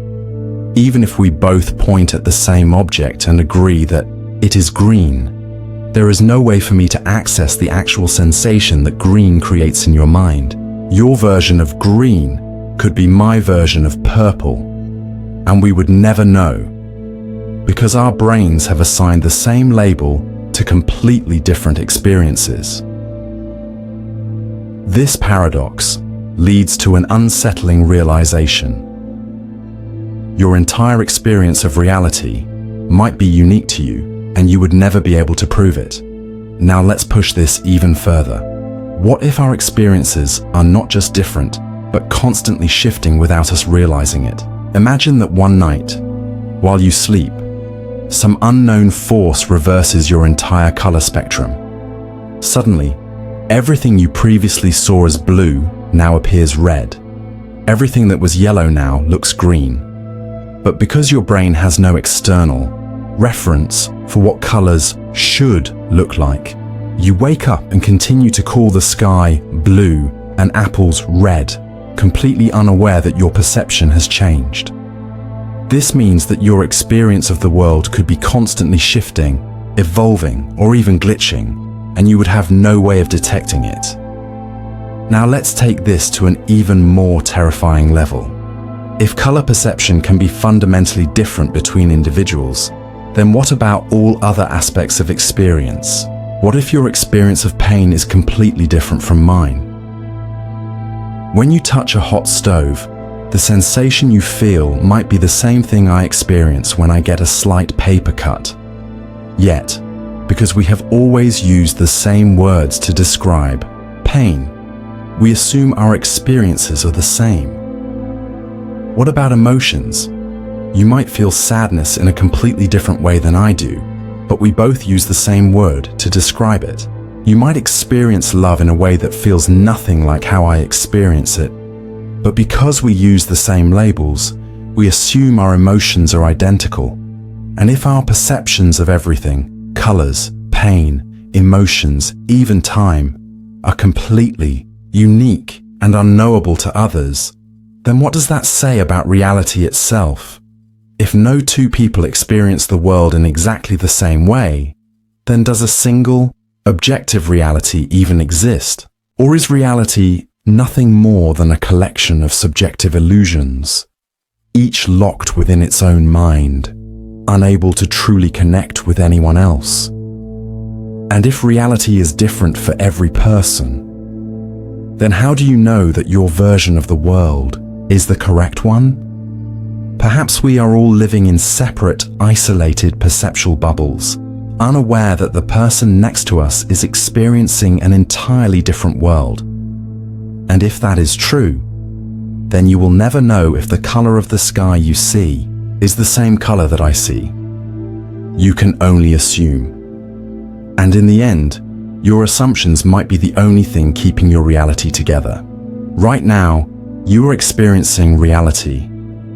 Even if we both point at the same object and agree that it is green, there is no way for me to access the actual sensation that green creates in your mind. Your version of green could be my version of purple, and we would never know, because our brains have assigned the same label to completely different experiences. This paradox leads to an unsettling realization. Your entire experience of reality might be unique to you, and you would never be able to prove it. Now let's push this even further. What if our experiences are not just different, but constantly shifting without us realizing it? Imagine that one night, while you sleep, some unknown force reverses your entire color spectrum. Suddenly, everything you previously saw as blue now appears red. Everything that was yellow now looks green. But because your brain has no external reference for what colors should look like, you wake up and continue to call the sky blue and apples red, completely unaware that your perception has changed. This means that your experience of the world could be constantly shifting, evolving, or even glitching, and you would have no way of detecting it. Now let's take this to an even more terrifying level. If color perception can be fundamentally different between individuals, then what about all other aspects of experience? What if your experience of pain is completely different from mine? When you touch a hot stove, the sensation you feel might be the same thing I experience when I get a slight paper cut. Yet, because we have always used the same words to describe pain, we assume our experiences are the same. What about emotions? You might feel sadness in a completely different way than I do, but we both use the same word to describe it. You might experience love in a way that feels nothing like how I experience it, but because we use the same labels, we assume our emotions are identical. And if our perceptions of everything, colors, pain, emotions, even time, are completely unique and unknowable to others, then what does that say about reality itself? If no two people experience the world in exactly the same way, then does a single, objective reality even exist? Or is reality nothing more than a collection of subjective illusions, each locked within its own mind, unable to truly connect with anyone else? And if reality is different for every person, then how do you know that your version of the world is the correct one? Perhaps we are all living in separate, isolated perceptual bubbles, unaware that the person next to us is experiencing an entirely different world. And if that is true, then you will never know if the color of the sky you see is the same color that I see. You can only assume. And in the end, your assumptions might be the only thing keeping your reality together. Right now, you are experiencing reality.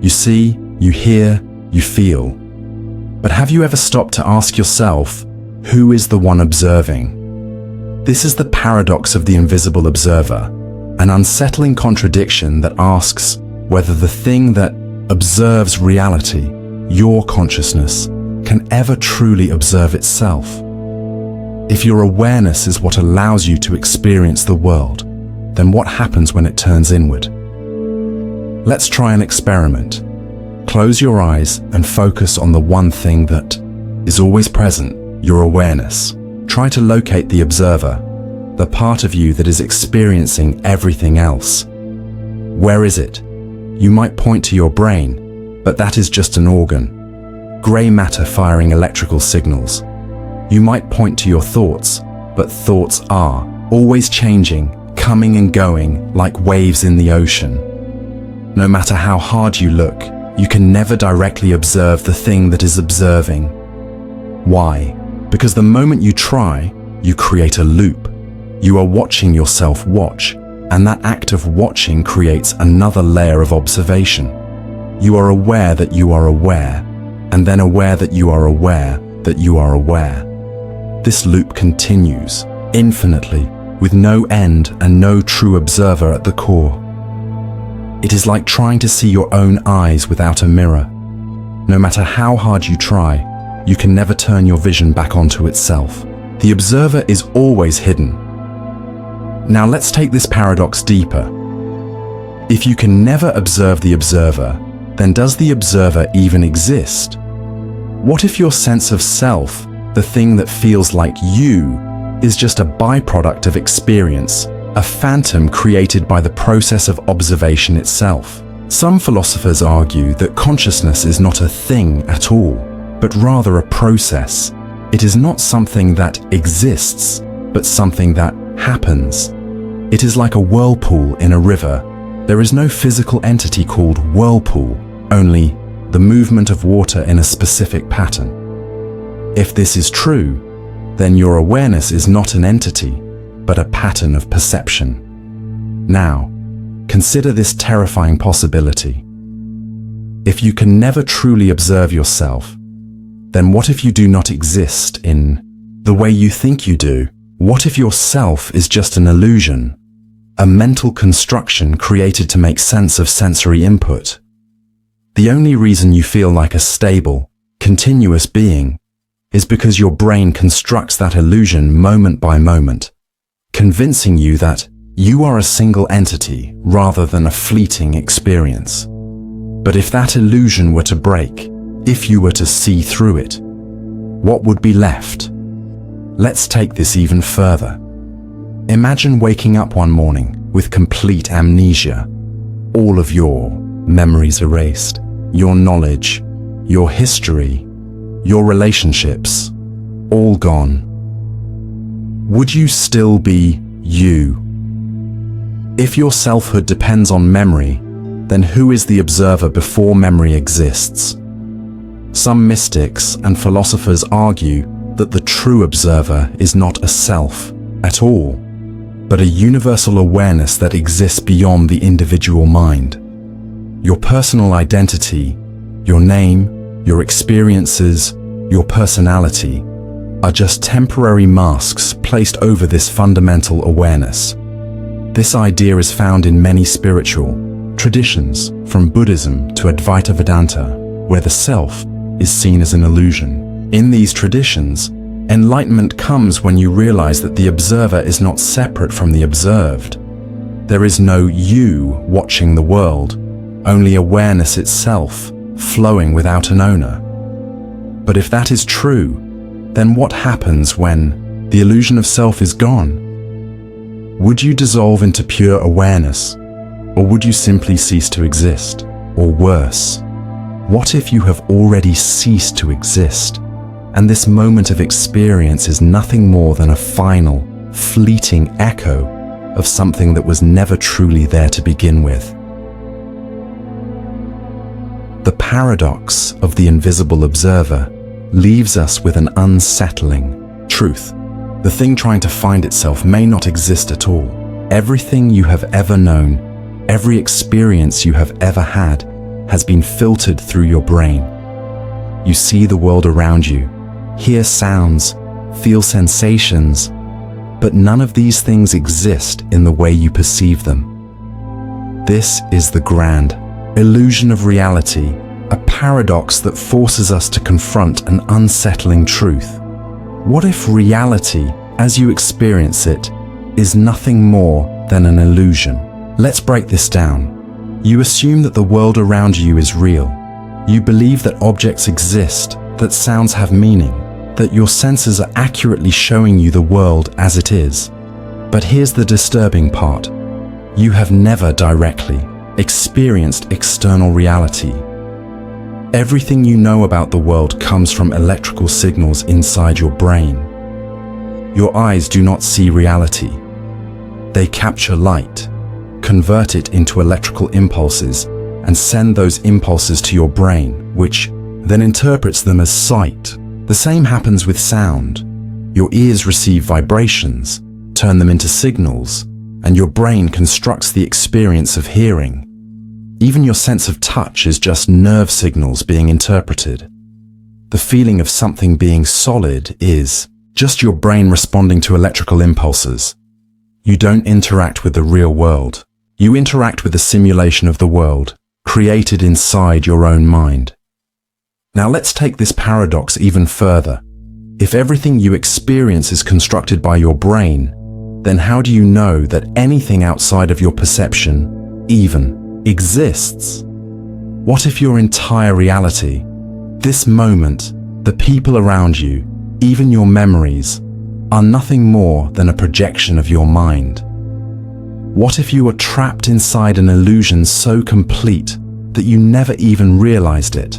You see, you hear, you feel. But have you ever stopped to ask yourself, who is the one observing? This is the paradox of the invisible observer, an unsettling contradiction that asks whether the thing that observes reality, your consciousness, can ever truly observe itself. If your awareness is what allows you to experience the world, then what happens when it turns inward? Let's try an experiment. Close your eyes and focus on the one thing that is always present, your awareness. Try to locate the observer, the part of you that is experiencing everything else. Where is it? You might point to your brain, but that is just an organ. Gray matter firing electrical signals. You might point to your thoughts, but thoughts are always changing, coming and going like waves in the ocean. No matter how hard you look, you can never directly observe the thing that is observing. Why? Because the moment you try, you create a loop. You are watching yourself watch, and that act of watching creates another layer of observation. You are aware that you are aware, and then aware that you are aware that you are aware. This loop continues, infinitely, with no end and no true observer at the core. It is like trying to see your own eyes without a mirror. No matter how hard you try, you can never turn your vision back onto itself. The observer is always hidden. Now let's take this paradox deeper. If you can never observe the observer, then does the observer even exist? What if your sense of self, the thing that feels like you, is just a byproduct of experience, a phantom created by the process of observation itself? Some philosophers argue that consciousness is not a thing at all, but rather a process. It is not something that exists, but something that happens. It is like a whirlpool in a river. There is no physical entity called whirlpool, only the movement of water in a specific pattern. If this is true, then your awareness is not an entity, but a pattern of perception. Now, consider this terrifying possibility. If you can never truly observe yourself, then what if you do not exist in the way you think you do? What if your self is just an illusion, a mental construction created to make sense of sensory input? The only reason you feel like a stable, continuous being is because your brain constructs that illusion moment by moment, convincing you that you are a single entity rather than a fleeting experience. But if that illusion were to break, if you were to see through it, what would be left? Let's take this even further. Imagine waking up one morning with complete amnesia, all of your memories erased, your knowledge, your history, your relationships, all gone. Would you still be you? If your selfhood depends on memory, then who is the observer before memory exists? Some mystics and philosophers argue that the true observer is not a self at all, but a universal awareness that exists beyond the individual mind. Your personal identity, your name, your experiences, your personality are just temporary masks placed over this fundamental awareness. This idea is found in many spiritual traditions, from Buddhism to Advaita Vedanta, where the self is seen as an illusion. In these traditions, enlightenment comes when you realize that the observer is not separate from the observed. There is no you watching the world, only awareness itself, flowing without an owner. But if that is true, then what happens when the illusion of self is gone? Would you dissolve into pure awareness, or would you simply cease to exist? Or worse, what if you have already ceased to exist, and this moment of experience is nothing more than a final, fleeting echo of something that was never truly there to begin with? The paradox of the invisible observer leaves us with an unsettling truth. The thing trying to find itself may not exist at all. Everything you have ever known, every experience you have ever had, has been filtered through your brain. You see the world around you, hear sounds, feel sensations, but none of these things exist in the way you perceive them. This is the grand illusion of reality, a paradox that forces us to confront an unsettling truth. What if reality, as you experience it, is nothing more than an illusion? Let's break this down. You assume that the world around you is real. You believe that objects exist, that sounds have meaning, that your senses are accurately showing you the world as it is. But here's the disturbing part. You have never directly experienced external reality. Everything you know about the world comes from electrical signals inside your brain. Your eyes do not see reality. They capture light, convert it into electrical impulses, and and send those impulses to your brain, which then interprets them as sight. The same happens with sound. Your ears receive vibrations, turn them into signals, and your brain constructs the experience of hearing. Even your sense of touch is just nerve signals being interpreted. The feeling of something being solid is just your brain responding to electrical impulses. You don't interact with the real world. You interact with a simulation of the world, created inside your own mind. Now let's take this paradox even further. If everything you experience is constructed by your brain, then how do you know that anything outside of your perception even exists? What if your entire reality, this moment, the people around you, even your memories, are nothing more than a projection of your mind? What if you were trapped inside an illusion so complete that you never even realized it?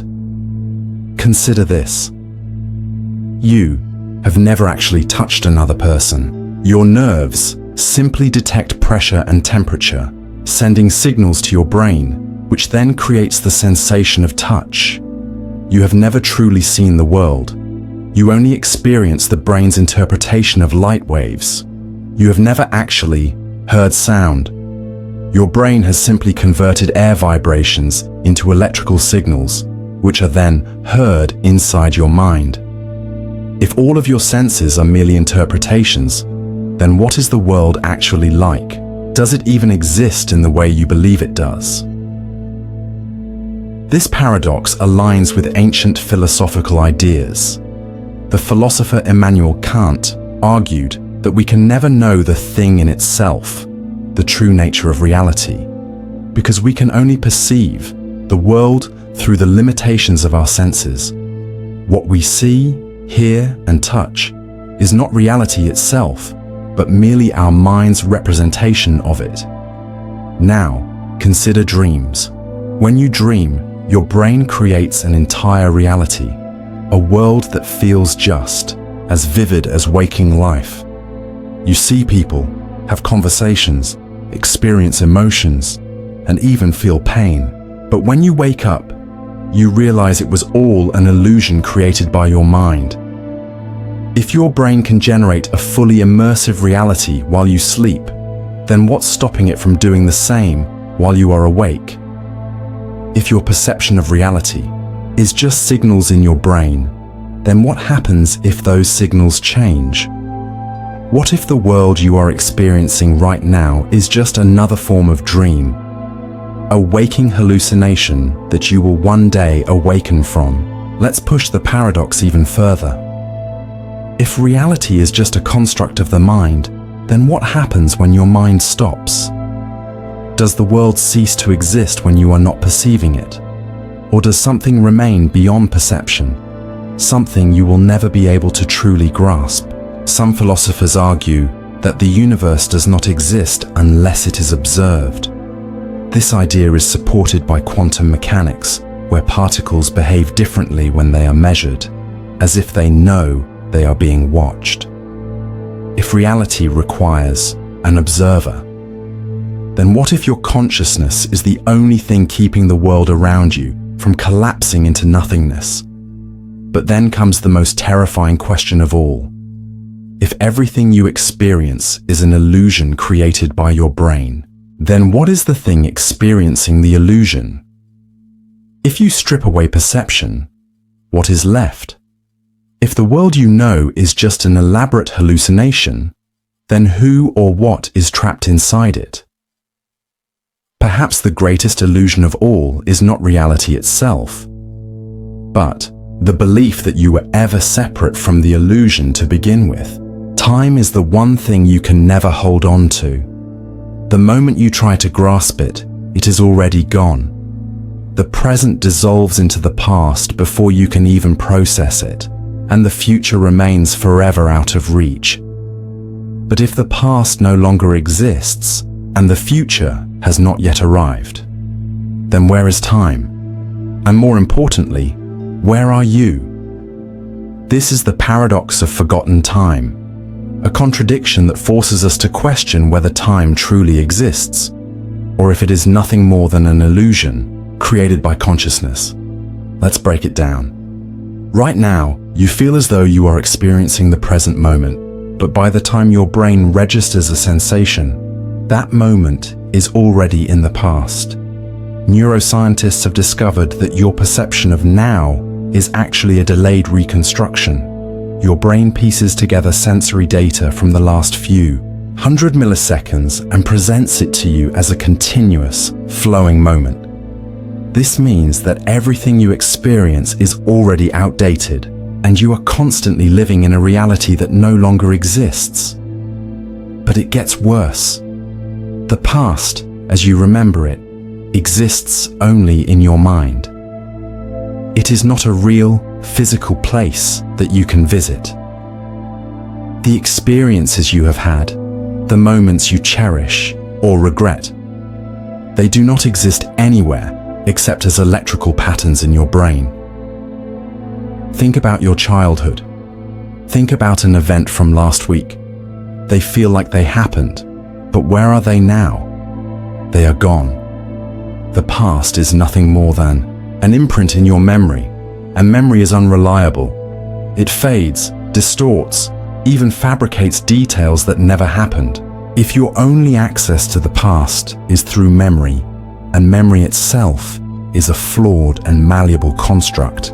Consider this. You have never actually touched another person. Your nerves simply detect pressure and temperature, sending signals to your brain, which then creates the sensation of touch. You have never truly seen the world. You only experience the brain's interpretation of light waves. You have never actually heard sound. Your brain has simply converted air vibrations into electrical signals, which are then heard inside your mind. If all of your senses are merely interpretations, then what is the world actually like? Does it even exist in the way you believe it does? This paradox aligns with ancient philosophical ideas. The philosopher Immanuel Kant argued that we can never know the thing in itself, the true nature of reality, because we can only perceive the world through the limitations of our senses. What we see, hear, and touch is not reality itself, but merely our mind's representation of it. Now, consider dreams. When you dream, your brain creates an entire reality, a world that feels just, as vivid as waking life. You see people, have conversations, experience emotions, and even feel pain. But when you wake up, you realize it was all an illusion created by your mind. If your brain can generate a fully immersive reality while you sleep, then what's stopping it from doing the same while you are awake? If your perception of reality is just signals in your brain, then what happens if those signals change? What if the world you are experiencing right now is just another form of dream, a waking hallucination that you will one day awaken from? Let's push the paradox even further. If reality is just a construct of the mind, then what happens when your mind stops? Does the world cease to exist when you are not perceiving it? Or does something remain beyond perception, something you will never be able to truly grasp? Some philosophers argue that the universe does not exist unless it is observed. This idea is supported by quantum mechanics, where particles behave differently when they are measured, as if they know they are being watched. If reality requires an observer, then what if your consciousness is the only thing keeping the world around you from collapsing into nothingness? But then comes the most terrifying question of all. If everything you experience is an illusion created by your brain, then what is the thing experiencing the illusion? If you strip away perception, what is left? If the world you know is just an elaborate hallucination, then who or what is trapped inside it? Perhaps the greatest illusion of all is not reality itself, but the belief that you were ever separate from the illusion to begin with. Time is the one thing you can never hold on to. The moment you try to grasp it, it is already gone. The present dissolves into the past before you can even process it, and the future remains forever out of reach. But if the past no longer exists, and the future has not yet arrived, then where is time? And more importantly, where are you? This is the paradox of forgotten time, a contradiction that forces us to question whether time truly exists, or if it is nothing more than an illusion. created by consciousness. Let's break it down. Right now, you feel as though you are experiencing the present moment, but by the time your brain registers a sensation, that moment is already in the past. Neuroscientists have discovered that your perception of now is actually a delayed reconstruction. Your brain pieces together sensory data from the last few 100 milliseconds and presents it to you as a continuous, flowing moment. This means that everything you experience is already outdated, and you are constantly living in a reality that no longer exists. But it gets worse. The past, as you remember it, exists only in your mind. It is not a real, physical place that you can visit. The experiences you have had, the moments you cherish or regret, they do not exist anywhere except as electrical patterns in your brain. Think about your childhood. Think about an event from last week. They feel like they happened, but where are they now? They are gone. The past is nothing more than an imprint in your memory, and memory is unreliable. It fades, distorts, even fabricates details that never happened. If your only access to the past is through memory, and memory itself is a flawed and malleable construct,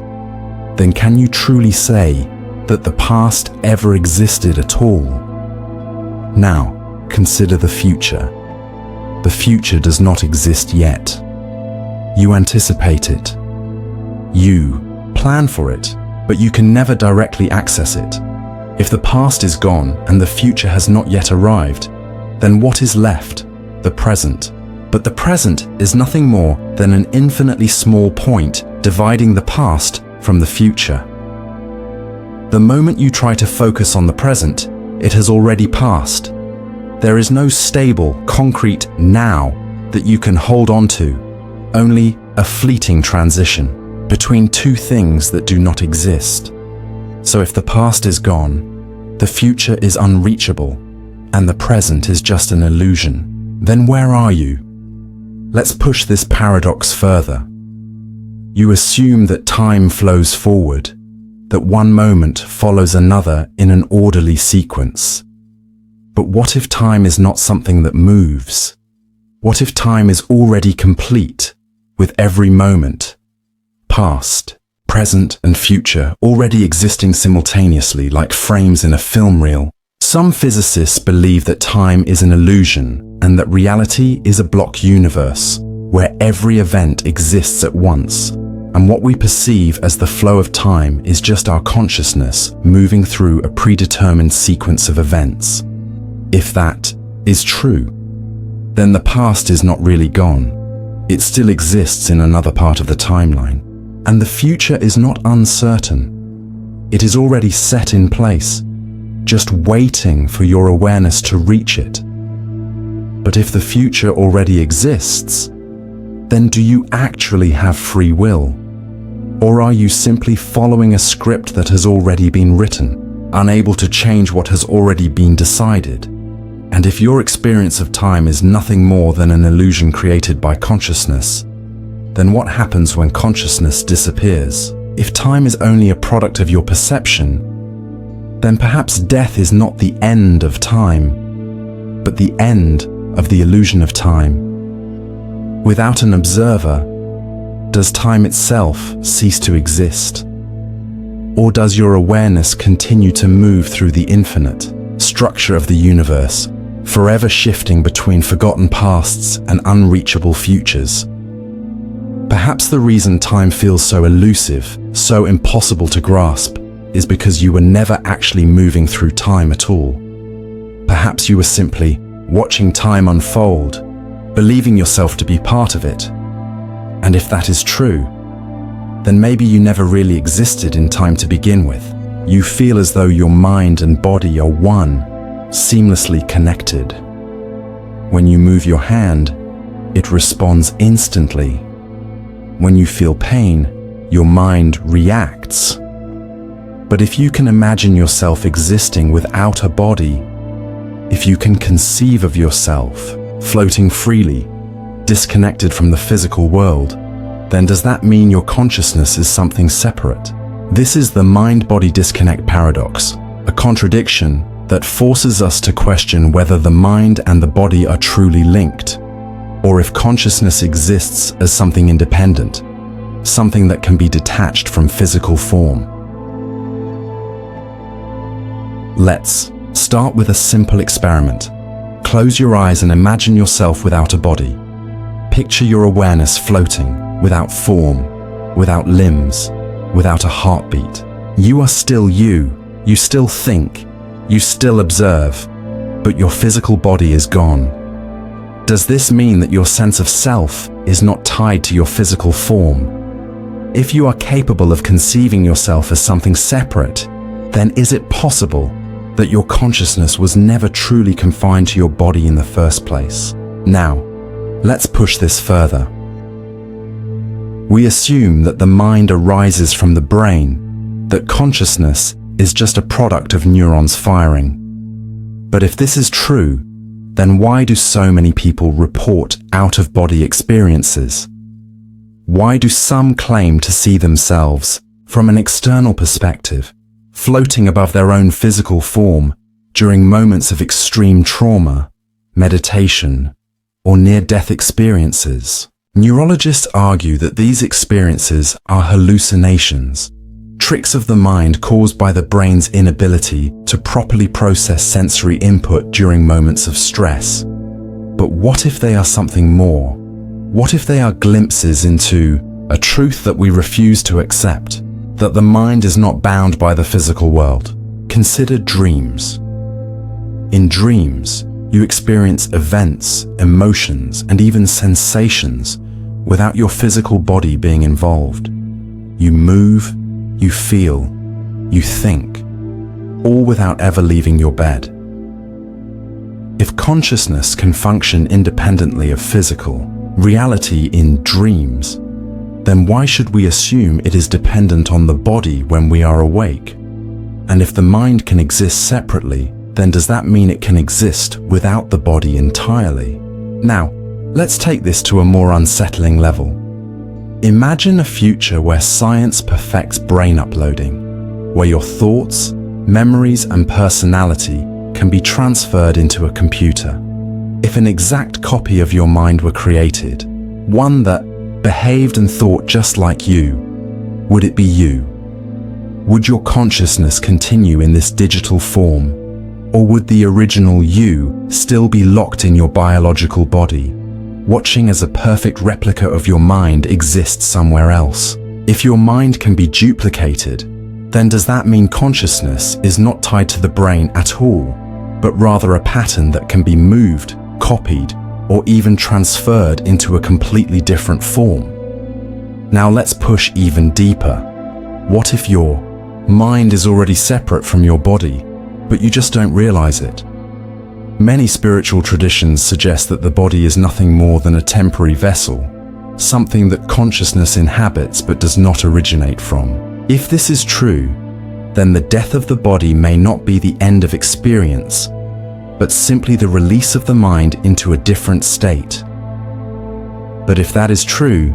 then can you truly say that the past ever existed at all? Now, consider the future. The future does not exist yet. You anticipate it. You plan for it, but you can never directly access it. If the past is gone and the future has not yet arrived, then what is left? The present. But the present is nothing more than an infinitely small point dividing the past from the future. The moment you try to focus on the present, it has already passed. There is no stable, concrete now that you can hold on to, only a fleeting transition between two things that do not exist. So if the past is gone, the future is unreachable, and the present is just an illusion, then where are you? Let's push this paradox further. You assume that time flows forward, that one moment follows another in an orderly sequence. But what if time is not something that moves? What if time is already complete, with every moment, past, present, and future already existing simultaneously like frames in a film reel? Some physicists believe that time is an illusion and that reality is a block universe where every event exists at once, and what we perceive as the flow of time is just our consciousness moving through a predetermined sequence of events. If that is true, then the past is not really gone. It still exists in another part of the timeline, and the future is not uncertain. It is already set in place, just waiting for your awareness to reach it. But if the future already exists, then do you actually have free will? Or are you simply following a script that has already been written, unable to change what has already been decided? And if your experience of time is nothing more than an illusion created by consciousness, then what happens when consciousness disappears? If time is only a product of your perception, then perhaps death is not the end of time, but the end of the illusion of time. Without an observer, does time itself cease to exist? Or does your awareness continue to move through the infinite structure of the universe, forever shifting between forgotten pasts and unreachable futures? Perhaps the reason time feels so elusive, so impossible to grasp, is because you were never actually moving through time at all. Perhaps you were simply watching time unfold, believing yourself to be part of it. And if that is true, then maybe you never really existed in time to begin with. You feel as though your mind and body are one, seamlessly connected. When you move your hand, it responds instantly. When you feel pain, your mind reacts. But if you can imagine yourself existing without a body, if you can conceive of yourself floating freely, disconnected from the physical world, then does that mean your consciousness is something separate? This is the mind-body disconnect paradox, a contradiction that forces us to question whether the mind and the body are truly linked, or if consciousness exists as something independent, something that can be detached from physical form. Let's start with a simple experiment. Close your eyes and imagine yourself without a body. Picture your awareness floating, without form, without limbs, without a heartbeat. You are still you still think, you still observe, but your physical body is gone. Does this mean that your sense of self is not tied to your physical form? If you are capable of conceiving yourself as something separate, then is it possible that your consciousness was never truly confined to your body in the first place? Now, let's push this further. We assume that the mind arises from the brain, that consciousness is just a product of neurons firing. But if this is true, then why do so many people report out-of-body experiences? Why do some claim to see themselves, from an external perspective, floating above their own physical form during moments of extreme trauma, meditation, or near-death experiences? Neurologists argue that these experiences are hallucinations, tricks of the mind caused by the brain's inability to properly process sensory input during moments of stress. But what if they are something more? What if they are glimpses into a truth that we refuse to accept, that the mind is not bound by the physical world? Consider dreams. In dreams, you experience events, emotions, and even sensations without your physical body being involved. You move, you feel, you think, all without ever leaving your bed. If consciousness can function independently of physical reality in dreams, then why should we assume it is dependent on the body when we are awake? And if the mind can exist separately, then does that mean it can exist without the body entirely? Now, let's take this to a more unsettling level. Imagine a future where science perfects brain uploading, where your thoughts, memories, and personality can be transferred into a computer. If an exact copy of your mind were created, one that behaved and thought just like you, would it be you? Would your consciousness continue in this digital form, or would the original you still be locked in your biological body, watching as a perfect replica of your mind exists somewhere else? If your mind can be duplicated, then does that mean consciousness is not tied to the brain at all, but rather a pattern that can be moved, copied, or even transferred into a completely different form? Now let's push even deeper. What if your mind is already separate from your body, but you just don't realize it? Many spiritual traditions suggest that the body is nothing more than a temporary vessel, something that consciousness inhabits but does not originate from. If this is true, then the death of the body may not be the end of experience, but simply the release of the mind into a different state. But if that is true,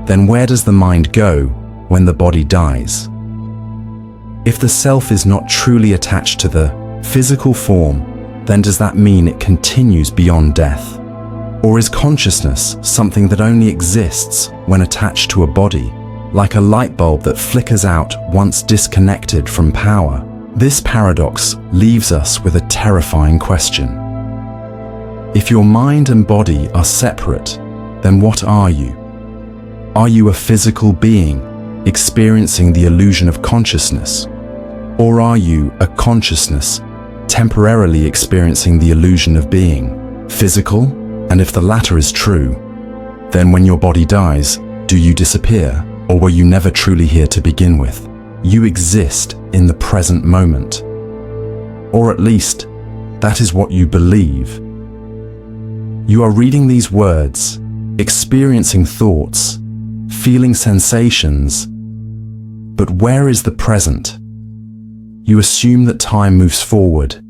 then where does the mind go when the body dies? If the self is not truly attached to the physical form, then does that mean it continues beyond death? Or is consciousness something that only exists when attached to a body, like a light bulb that flickers out once disconnected from power? This paradox leaves us with a terrifying question. If your mind and body are separate, then what are you? Are you a physical being experiencing the illusion of consciousness? Or are you a consciousness temporarily experiencing the illusion of being physical? And if the latter is true, then when your body dies, do you disappear, or were you never truly here to begin with? You exist in the present moment. Or at least, that is what you believe. You are reading these words, experiencing thoughts, feeling sensations, but where is the present? You assume that time moves forward,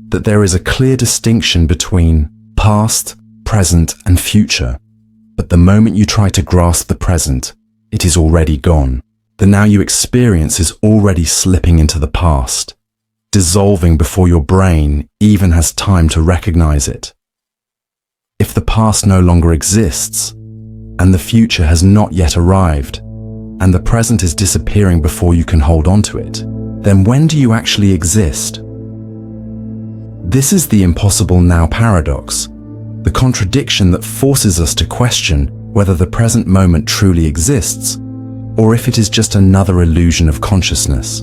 that there is a clear distinction between past, present, and future. But the moment you try to grasp the present, it is already gone. The now you experience is already slipping into the past, dissolving before your brain even has time to recognize it. If the past no longer exists, and the future has not yet arrived, and the present is disappearing before you can hold on to it, then when do you actually exist? This is the impossible now paradox, the contradiction that forces us to question whether the present moment truly exists, or if it is just another illusion of consciousness.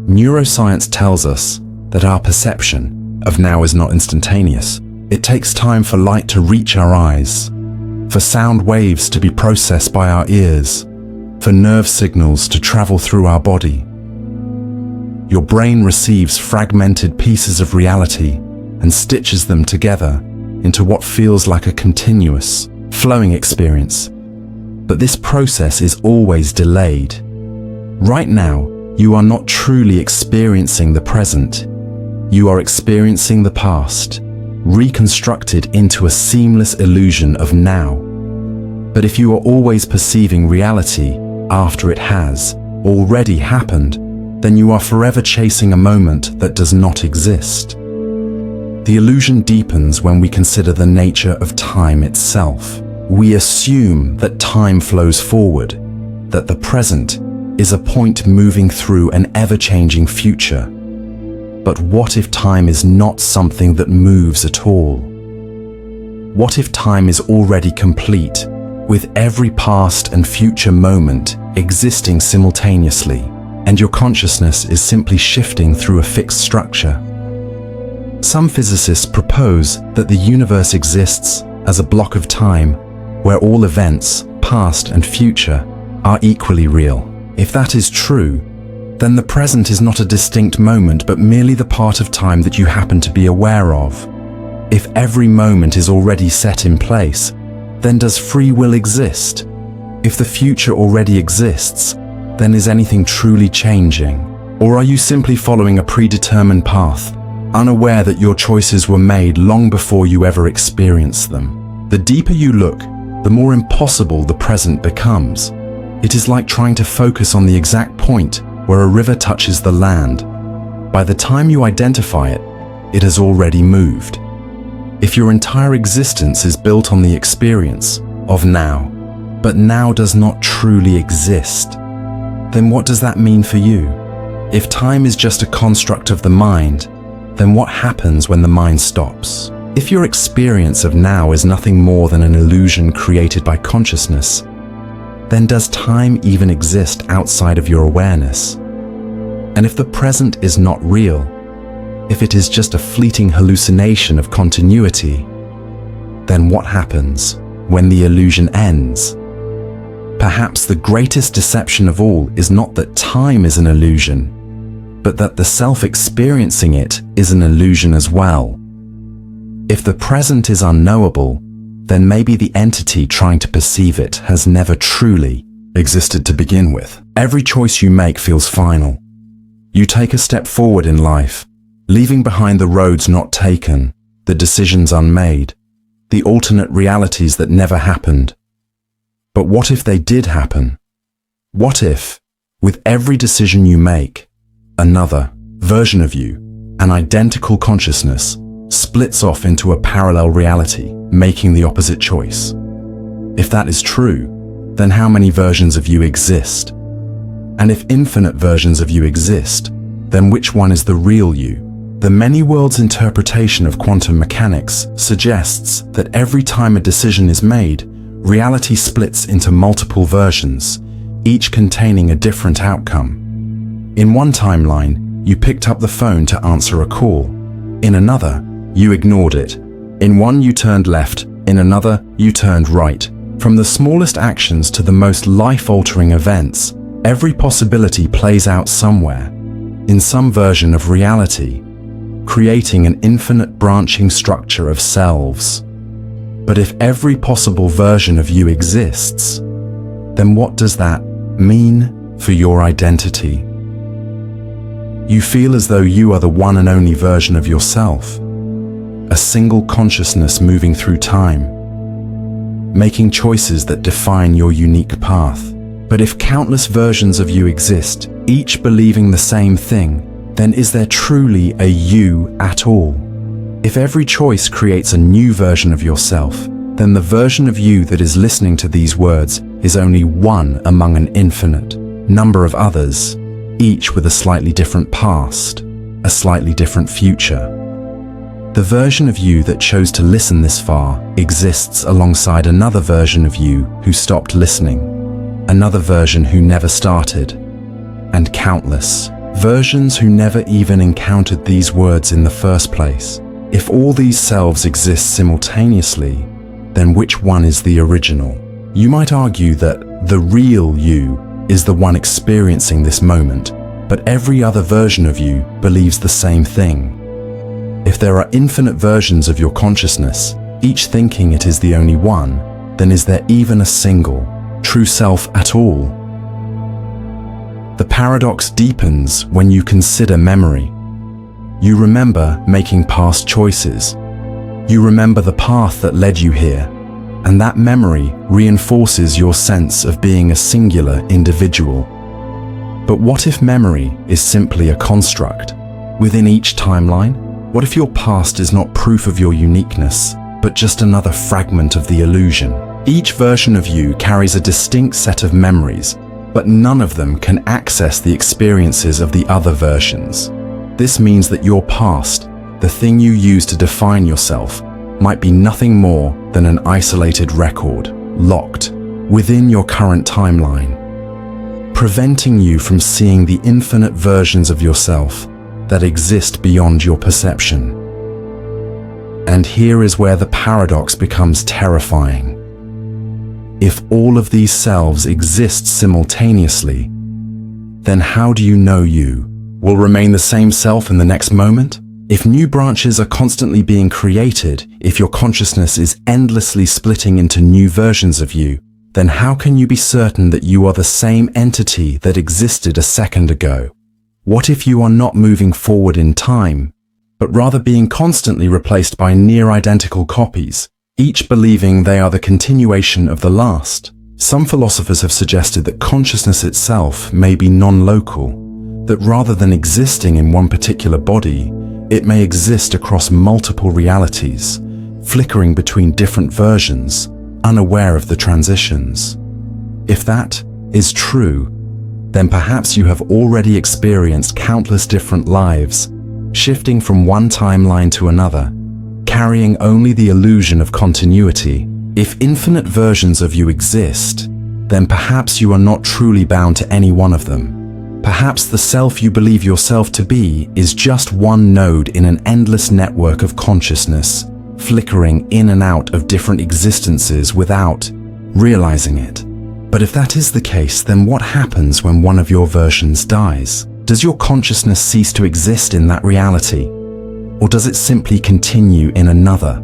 Neuroscience tells us that our perception of now is not instantaneous. It takes time for light to reach our eyes, for sound waves to be processed by our ears, for nerve signals to travel through our body. Your brain receives fragmented pieces of reality and stitches them together into what feels like a continuous, flowing experience. But this process is always delayed. Right now, you are not truly experiencing the present. You are experiencing the past, reconstructed into a seamless illusion of now. But if you are always perceiving reality after it has already happened, then you are forever chasing a moment that does not exist. The illusion deepens when we consider the nature of time itself. We assume that time flows forward, that the present is a point moving through an ever-changing future. But what if time is not something that moves at all? What if time is already complete, with every past and future moment existing simultaneously, and your consciousness is simply shifting through a fixed structure? Some physicists propose that the universe exists as a block of time where all events, past and future, are equally real. If that is true, then the present is not a distinct moment but merely the part of time that you happen to be aware of. If every moment is already set in place, then does free will exist? If the future already exists, then is anything truly changing? Or are you simply following a predetermined path, unaware that your choices were made long before you ever experienced them? The deeper you look, the more impossible the present becomes. It is like trying to focus on the exact point where a river touches the land. By the time you identify it, it has already moved. If your entire existence is built on the experience of now, but now does not truly exist, then what does that mean for you? If time is just a construct of the mind, then what happens when the mind stops? If your experience of now is nothing more than an illusion created by consciousness, then does time even exist outside of your awareness? And if the present is not real, if it is just a fleeting hallucination of continuity, then what happens when the illusion ends? Perhaps the greatest deception of all is not that time is an illusion, but that the self experiencing it is an illusion as well. If the present is unknowable, then maybe the entity trying to perceive it has never truly existed to begin with. Every choice you make feels final. You take a step forward in life, leaving behind the roads not taken, the decisions unmade, the alternate realities that never happened. But what if they did happen? What if, with every decision you make, another version of you, an identical consciousness, splits off into a parallel reality, making the opposite choice? If that is true, then how many versions of you exist? And if infinite versions of you exist, then which one is the real you? The many worlds interpretation of quantum mechanics suggests that every time a decision is made, reality splits into multiple versions, each containing a different outcome. In one timeline, you picked up the phone to answer a call. In another, you ignored it. In one, you turned left. In another, you turned right. From the smallest actions to the most life-altering events, every possibility plays out somewhere, in some version of reality, creating an infinite branching structure of selves. But if every possible version of you exists, then what does that mean for your identity? You feel as though you are the one and only version of yourself, a single consciousness moving through time. making choices that define your unique path. But if countless versions of you exist, each believing the same thing, then is there truly a you at all? If every choice creates a new version of yourself, then the version of you that is listening to these words is only one among an infinite number of others, each with a slightly different past, a slightly different future. The version of you that chose to listen this far exists alongside another version of you who stopped listening, another version who never started, and countless versions who never even encountered these words in the first place. If all these selves exist simultaneously, then which one is the original? You might argue that the real you is the one experiencing this moment, but every other version of you believes the same thing. If there are infinite versions of your consciousness, each thinking it is the only one, then is there even a single, true self at all? The paradox deepens when you consider memory. You remember making past choices. You remember the path that led you here, and that memory reinforces your sense of being a singular individual. But what if memory is simply a construct within each timeline? What if your past is not proof of your uniqueness, but just another fragment of the illusion? Each version of you carries a distinct set of memories, but none of them can access the experiences of the other versions. This means that your past, the thing you use to define yourself, might be nothing more than an isolated record, locked within your current timeline, preventing you from seeing the infinite versions of yourself that exist beyond your perception. And here is where the paradox becomes terrifying. If all of these selves exist simultaneously, then how do you know you will remain the same self in the next moment? If new branches are constantly being created, if your consciousness is endlessly splitting into new versions of you, then how can you be certain that you are the same entity that existed a second ago? What if you are not moving forward in time, but rather being constantly replaced by near-identical copies, each believing they are the continuation of the last? Some philosophers have suggested that consciousness itself may be non-local, that rather than existing in one particular body, it may exist across multiple realities, flickering between different versions, unaware of the transitions. If that is true, then perhaps you have already experienced countless different lives, shifting from one timeline to another, carrying only the illusion of continuity. If infinite versions of you exist, then perhaps you are not truly bound to any one of them. Perhaps the self you believe yourself to be is just one node in an endless network of consciousness, flickering in and out of different existences without realizing it. But if that is the case, then what happens when one of your versions dies? Does your consciousness cease to exist in that reality? Or does it simply continue in another,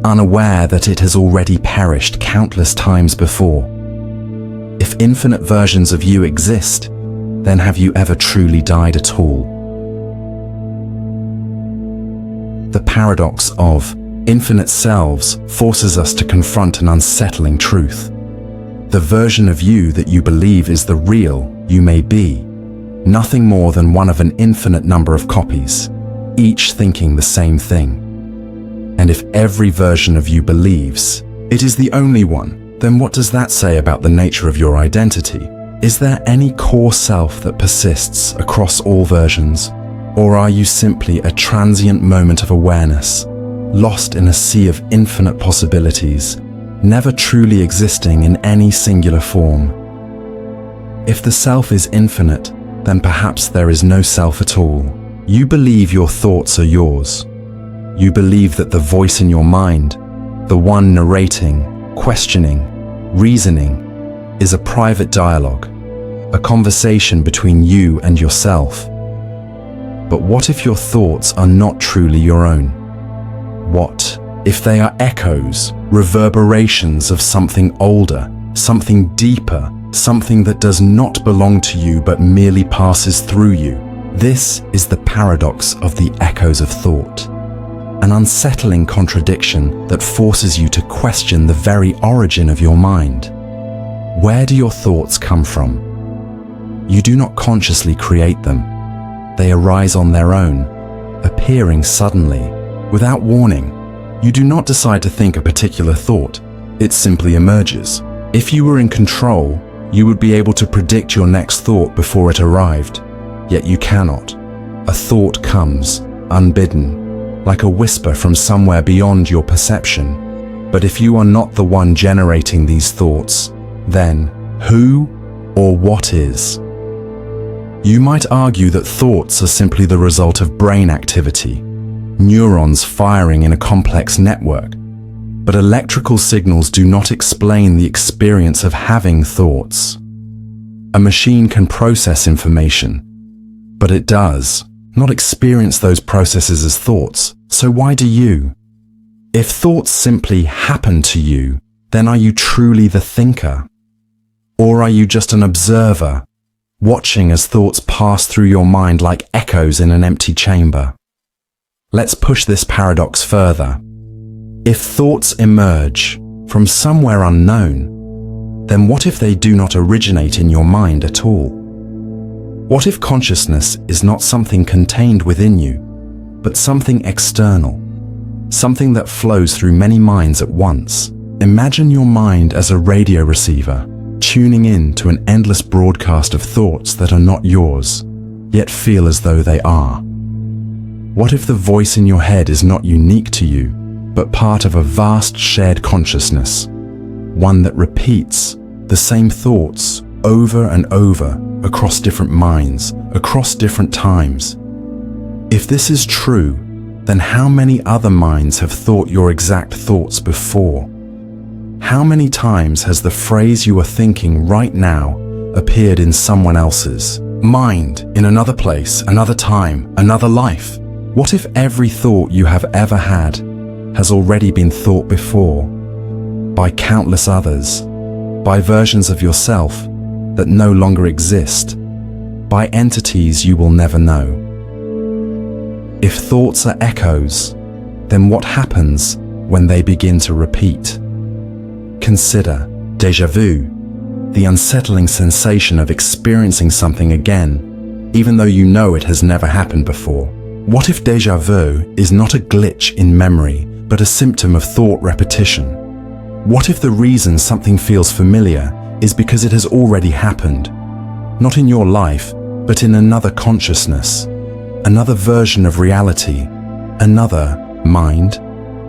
unaware that it has already perished countless times before? If infinite versions of you exist, then have you ever truly died at all? The paradox of infinite selves forces us to confront an unsettling truth. The version of you that you believe is the real you may be nothing more than one of an infinite number of copies, each thinking the same thing. And if every version of you believes it is the only one, then what does that say about the nature of your identity? Is there any core self that persists across all versions? Or are you simply a transient moment of awareness, lost in a sea of infinite possibilities, never truly existing in any singular form? If the self is infinite, then perhaps there is no self at all. You believe your thoughts are yours. You believe that the voice in your mind, the one narrating, questioning, reasoning, is a private dialogue, a conversation between you and yourself. But what if your thoughts are not truly your own? What if they are echoes, reverberations of something older, something deeper, something that does not belong to you but merely passes through you? This is the paradox of the echoes of thought. an unsettling contradiction that forces you to question the very origin of your mind. Where do your thoughts come from? You do not consciously create them. They arise on their own, appearing suddenly, without warning. You do not decide to think a particular thought. It simply emerges. If you were in control, you would be able to predict your next thought before it arrived. Yet you cannot. A thought comes, unbidden, like a whisper from somewhere beyond your perception. But if you are not the one generating these thoughts, then who or what is? You might argue that thoughts are simply the result of brain activity, neurons firing in a complex network. But electrical signals do not explain the experience of having thoughts. A machine can process information, but it does not experience those processes as thoughts. So why do you? If thoughts simply happen to you, then are you truly the thinker? Or are you just an observer, watching as thoughts pass through your mind like echoes in an empty chamber? Let's push this paradox further. If thoughts emerge from somewhere unknown, then what if they do not originate in your mind at all? What if consciousness is not something contained within you, but something external, something that flows through many minds at once? Imagine your mind as a radio receiver, tuning in to an endless broadcast of thoughts that are not yours, yet feel as though they are. What if the voice in your head is not unique to you, but part of a vast shared consciousness, one that repeats the same thoughts over and over across different minds, across different times? If this is true, then how many other minds have thought your exact thoughts before? How many times has the phrase you are thinking right now appeared in someone else's mind, in another place, another time, another life? What if every thought you have ever had has already been thought before by countless others, by versions of yourself that no longer exist, by entities you will never know? If thoughts are echoes, then what happens when they begin to repeat? Consider déjà vu, the unsettling sensation of experiencing something again, even though you know it has never happened before. What if déjà vu is not a glitch in memory, but a symptom of thought repetition? What if the reason something feels familiar is because it has already happened, not in your life, but in another consciousness, another version of reality, another mind?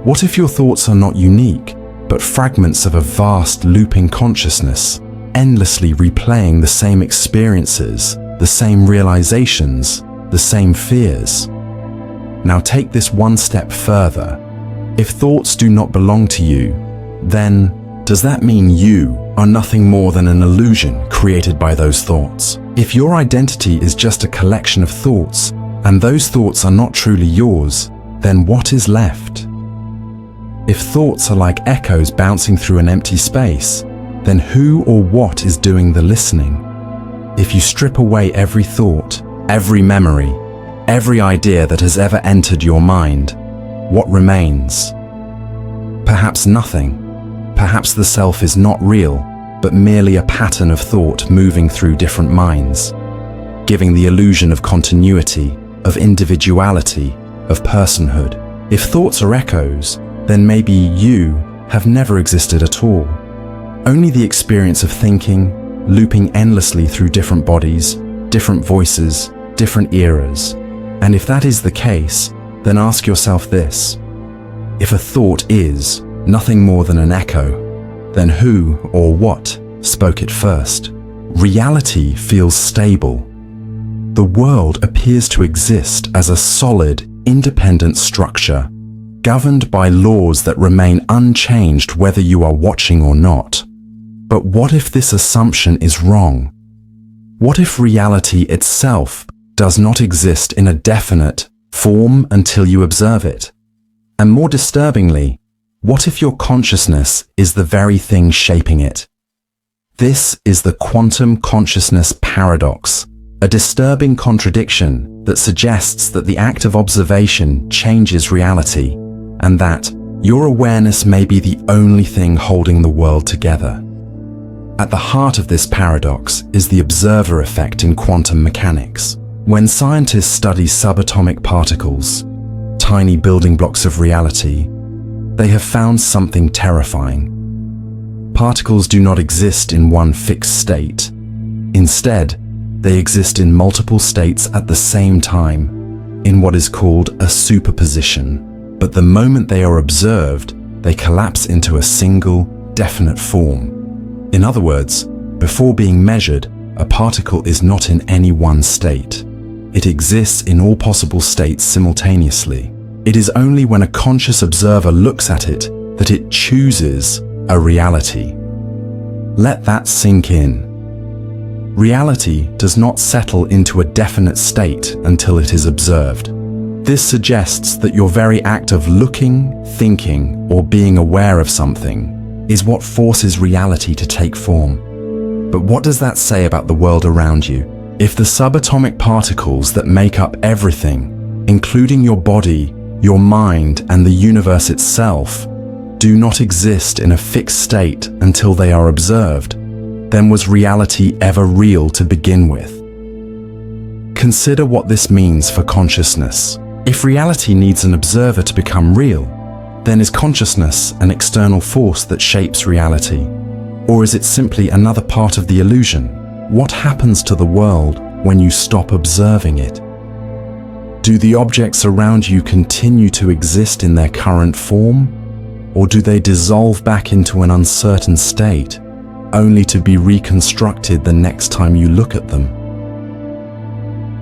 What if your thoughts are not unique, but fragments of a vast looping consciousness, endlessly replaying the same experiences, the same realizations, the same fears? Now take this one step further. If thoughts do not belong to you, then does that mean you are nothing more than an illusion created by those thoughts? If your identity is just a collection of thoughts, and those thoughts are not truly yours, then what is left? If thoughts are like echoes bouncing through an empty space, then who or what is doing the listening? If you strip away every thought, every memory, every idea that has ever entered your mind, what remains? Perhaps nothing. Perhaps the self is not real, but merely a pattern of thought moving through different minds, giving the illusion of continuity, of individuality, of personhood. If thoughts are echoes, then maybe you have never existed at all. Only the experience of thinking, looping endlessly through different bodies, different voices, different eras. And if that is the case, then ask yourself this: if a thought is nothing more than an echo, then who or what spoke it first? Reality feels stable. The world appears to exist as a solid, independent structure, governed by laws that remain unchanged whether you are watching or not. But what if this assumption is wrong? What if reality itself does not exist in a definite form until you observe it? And more disturbingly, what if your consciousness is the very thing shaping it? This is the quantum consciousness paradox, a disturbing contradiction that suggests that the act of observation changes reality, and that your awareness may be the only thing holding the world together. At the heart of this paradox is the observer effect in quantum mechanics. When scientists study subatomic particles, tiny building blocks of reality, they have found something terrifying. Particles do not exist in one fixed state. Instead, they exist in multiple states at the same time, in what is called a superposition. But the moment they are observed, they collapse into a single, definite form. In other words, before being measured, a particle is not in any one state. It exists in all possible states simultaneously. It is only when a conscious observer looks at it that it chooses a reality. Let that sink in. Reality does not settle into a definite state until it is observed. This suggests that your very act of looking, thinking, or being aware of something is what forces reality to take form. But what does that say about the world around you? If the subatomic particles that make up everything, including your body, your mind, and the universe itself, do not exist in a fixed state until they are observed, then was reality ever real to begin with? Consider what this means for consciousness. If reality needs an observer to become real, then is consciousness an external force that shapes reality? Or is it simply another part of the illusion? What happens to the world when you stop observing it? Do the objects around you continue to exist in their current form? Or do they dissolve back into an uncertain state, only to be reconstructed the next time you look at them?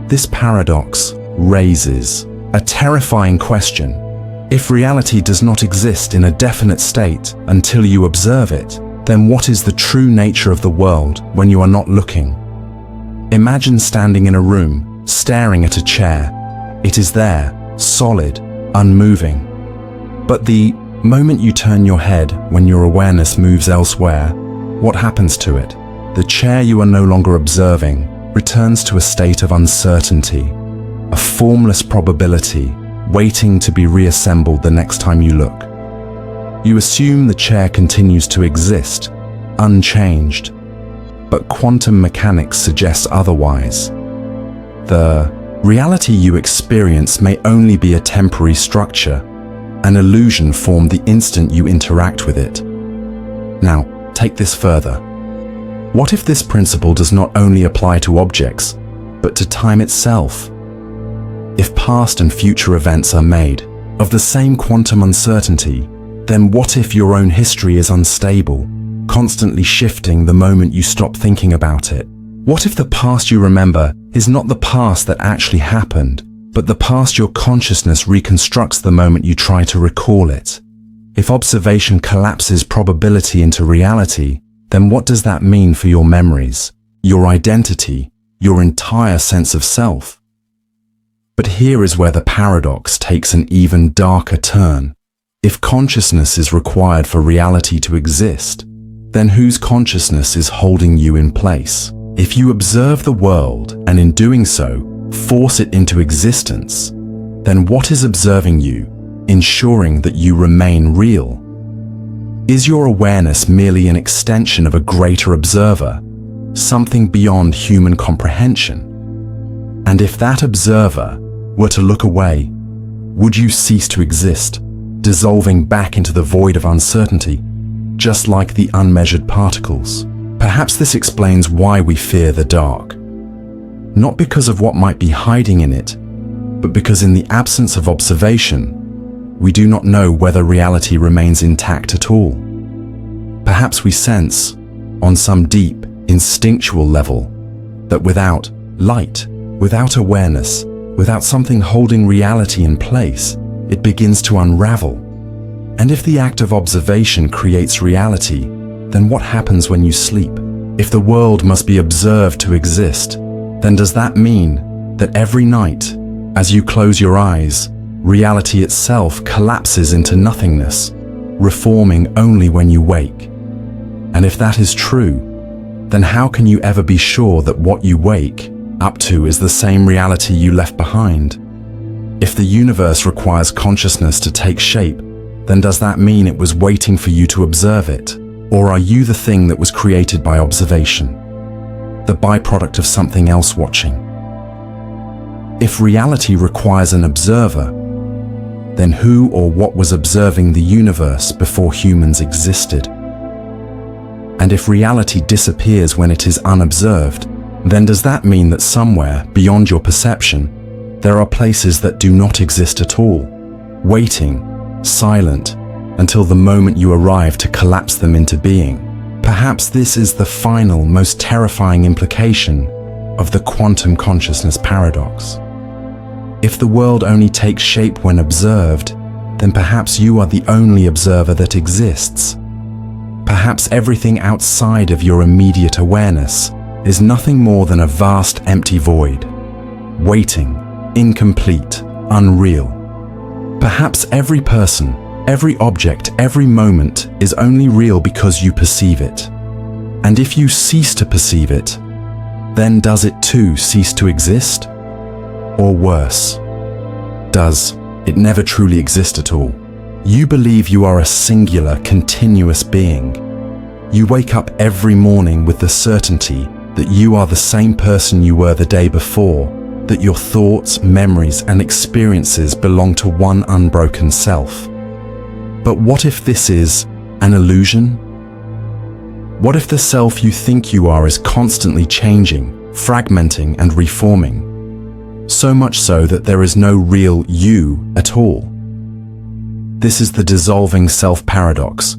This paradox raises a terrifying question. If reality does not exist in a definite state until you observe it, then what is the true nature of the world when you are not looking? Imagine standing in a room, staring at a chair. It is there, solid, unmoving. But the moment you turn your head when your awareness moves elsewhere, what happens to it? The chair you are no longer observing returns to a state of uncertainty, a formless probability waiting to be reassembled the next time you look. You assume the chair continues to exist, unchanged, but quantum mechanics suggests otherwise. The reality you experience may only be a temporary structure, an illusion formed the instant you interact with it. Now, take this further. What if this principle does not only apply to objects, but to time itself? If past and future events are made of the same quantum uncertainty, then what if your own history is unstable, constantly shifting the moment you stop thinking about it? What if the past you remember is not the past that actually happened, but the past your consciousness reconstructs the moment you try to recall it? If observation collapses probability into reality, then what does that mean for your memories, your identity, your entire sense of self? But here is where the paradox takes an even darker turn. If consciousness is required for reality to exist, then whose consciousness is holding you in place? If you observe the world and in doing so, force it into existence, then what is observing you, ensuring that you remain real? Is your awareness merely an extension of a greater observer, something beyond human comprehension? And if that observer were to look away, would you cease to exist, dissolving back into the void of uncertainty, just like the unmeasured particles? Perhaps this explains why we fear the dark. Not because of what might be hiding in it, but because in the absence of observation, we do not know whether reality remains intact at all. Perhaps we sense, on some deep, instinctual level, that without light, without awareness, without something holding reality in place, it begins to unravel. And if the act of observation creates reality, then what happens when you sleep? If the world must be observed to exist, then does that mean that every night, as you close your eyes, reality itself collapses into nothingness, reforming only when you wake? And if that is true, then how can you ever be sure that what you wake up to is the same reality you left behind? If the universe requires consciousness to take shape, then does that mean it was waiting for you to observe it? Or are you the thing that was created by observation, the byproduct of something else watching? If reality requires an observer, then who or what was observing the universe before humans existed? And if reality disappears when it is unobserved, then does that mean that somewhere beyond your perception, there are places that do not exist at all, waiting, silent, until the moment you arrive to collapse them into being? Perhaps this is the final, most terrifying implication of the quantum consciousness paradox. If the world only takes shape when observed, then perhaps you are the only observer that exists. Perhaps everything outside of your immediate awareness is nothing more than a vast empty void, waiting, incomplete, unreal. Perhaps every person, every object, every moment is only real because you perceive it. And if you cease to perceive it, then does it too cease to exist? Or worse, does it never truly exist at all? You believe you are a singular, continuous being. You wake up every morning with the certainty that you are the same person you were the day before, that your thoughts, memories, and experiences belong to one unbroken self. But what if this is an illusion? What if the self you think you are is constantly changing, fragmenting, and reforming? So much so that there is no real you at all. This is the dissolving self paradox,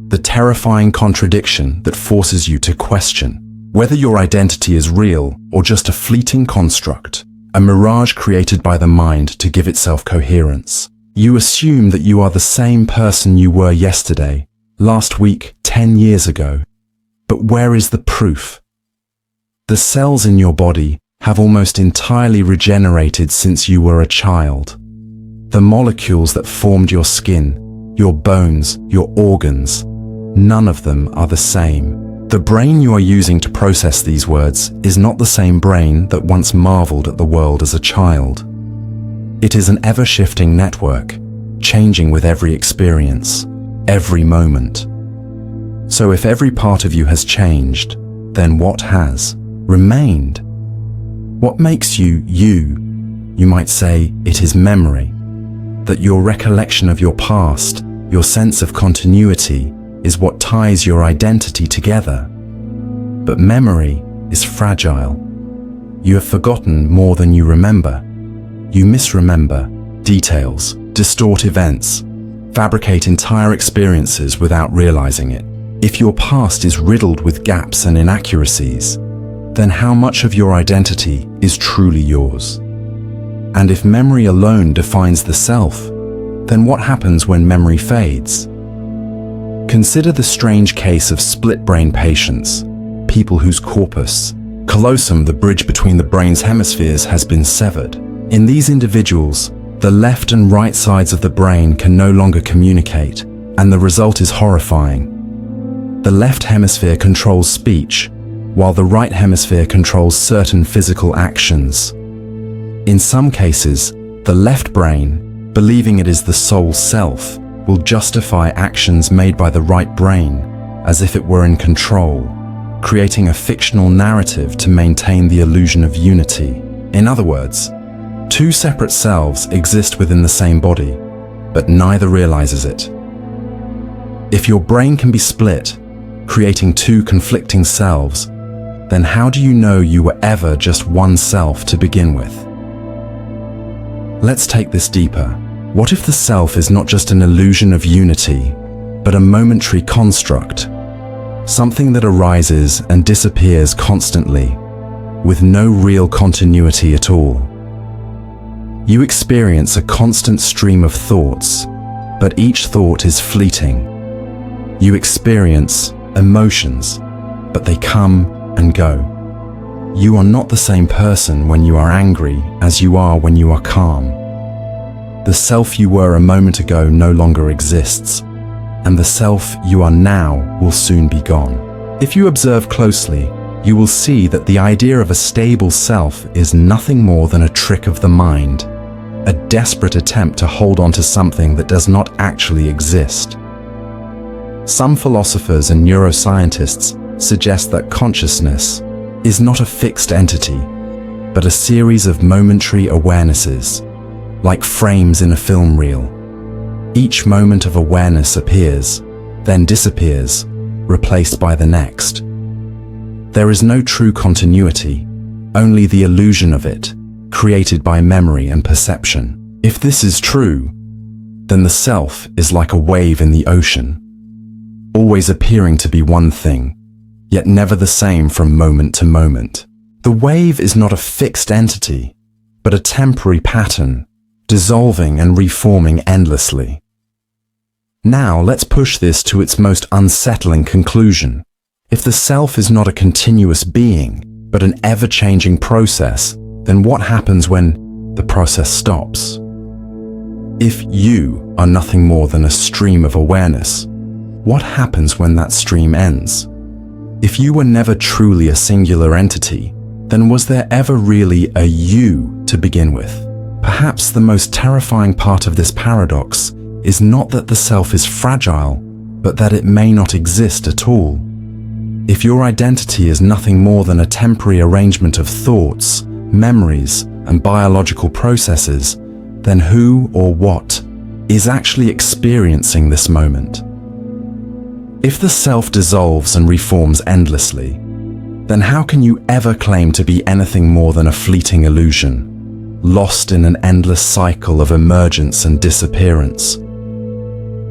the terrifying contradiction that forces you to question whether your identity is real or just a fleeting construct, a mirage created by the mind to give itself coherence. You assume that you are the same person you were yesterday, last week, 10 years ago. But where is the proof? The cells in your body have almost entirely regenerated since you were a child. The molecules that formed your skin, your bones, your organs, none of them are the same. The brain you are using to process these words is not the same brain that once marveled at the world as a child. It is an ever-shifting network, changing with every experience, every moment. So if every part of you has changed, then what has remained? What makes you you? You might say it is memory, that your recollection of your past, your sense of continuity, is what ties your identity together. But memory is fragile. You have forgotten more than you remember. You misremember details, distort events, fabricate entire experiences without realizing it. If your past is riddled with gaps and inaccuracies, then how much of your identity is truly yours? And if memory alone defines the self, then what happens when memory fades? Consider the strange case of split-brain patients, people whose corpus callosum, the bridge between the brain's hemispheres, has been severed. In these individuals, the left and right sides of the brain can no longer communicate, and the result is horrifying. The left hemisphere controls speech, while the right hemisphere controls certain physical actions. In some cases, the left brain, believing it is the sole self, will justify actions made by the right brain as if it were in control, creating a fictional narrative to maintain the illusion of unity. In other words, two separate selves exist within the same body, but neither realizes it. If your brain can be split, creating two conflicting selves, then how do you know you were ever just one self to begin with? Let's take this deeper. What if the self is not just an illusion of unity, but a momentary construct, something that arises and disappears constantly, with no real continuity at all? You experience a constant stream of thoughts, but each thought is fleeting. You experience emotions, but they come and go. You are not the same person when you are angry as you are when you are calm. The self you were a moment ago no longer exists, and the self you are now will soon be gone. If you observe closely, you will see that the idea of a stable self is nothing more than a trick of the mind, a desperate attempt to hold on to something that does not actually exist. Some philosophers and neuroscientists suggest that consciousness is not a fixed entity, but a series of momentary awarenesses, like frames in a film reel. Each moment of awareness appears, then disappears, replaced by the next. There is no true continuity, only the illusion of it, created by memory and perception. If this is true, then the self is like a wave in the ocean, always appearing to be one thing, yet never the same from moment to moment. The wave is not a fixed entity, but a temporary pattern, dissolving and reforming endlessly. Now let's push this to its most unsettling conclusion. If the self is not a continuous being, but an ever-changing process, then what happens when the process stops? If you are nothing more than a stream of awareness, what happens when that stream ends? If you were never truly a singular entity, then was there ever really a you to begin with? Perhaps the most terrifying part of this paradox is not that the self is fragile, but that it may not exist at all. If your identity is nothing more than a temporary arrangement of thoughts, memories, and biological processes, then who or what is actually experiencing this moment? If the self dissolves and reforms endlessly, then how can you ever claim to be anything more than a fleeting illusion, lost in an endless cycle of emergence and disappearance?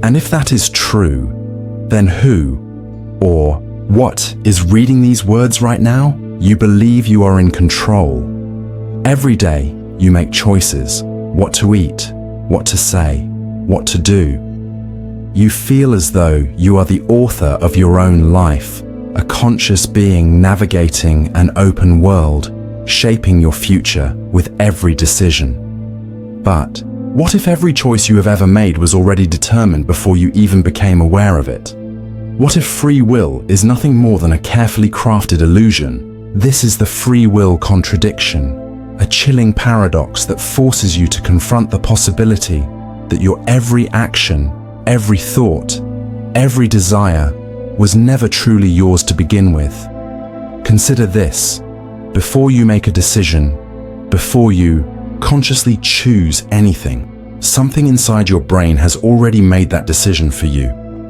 And if that is true, then who or what is reading these words right now? You believe you are in control. Every day you make choices, what to eat, what to say, what to do. You feel as though you are the author of your own life, a conscious being navigating an open world, shaping your future with every decision. But what if every choice you have ever made was already determined before you even became aware of it? What if free will is nothing more than a carefully crafted illusion? This is the free will contradiction, a chilling paradox that forces you to confront the possibility that your every action, every thought, every desire was never truly yours to begin with. Consider this: before you make a decision, before you consciously choose anything, something inside your brain has already made that decision for you.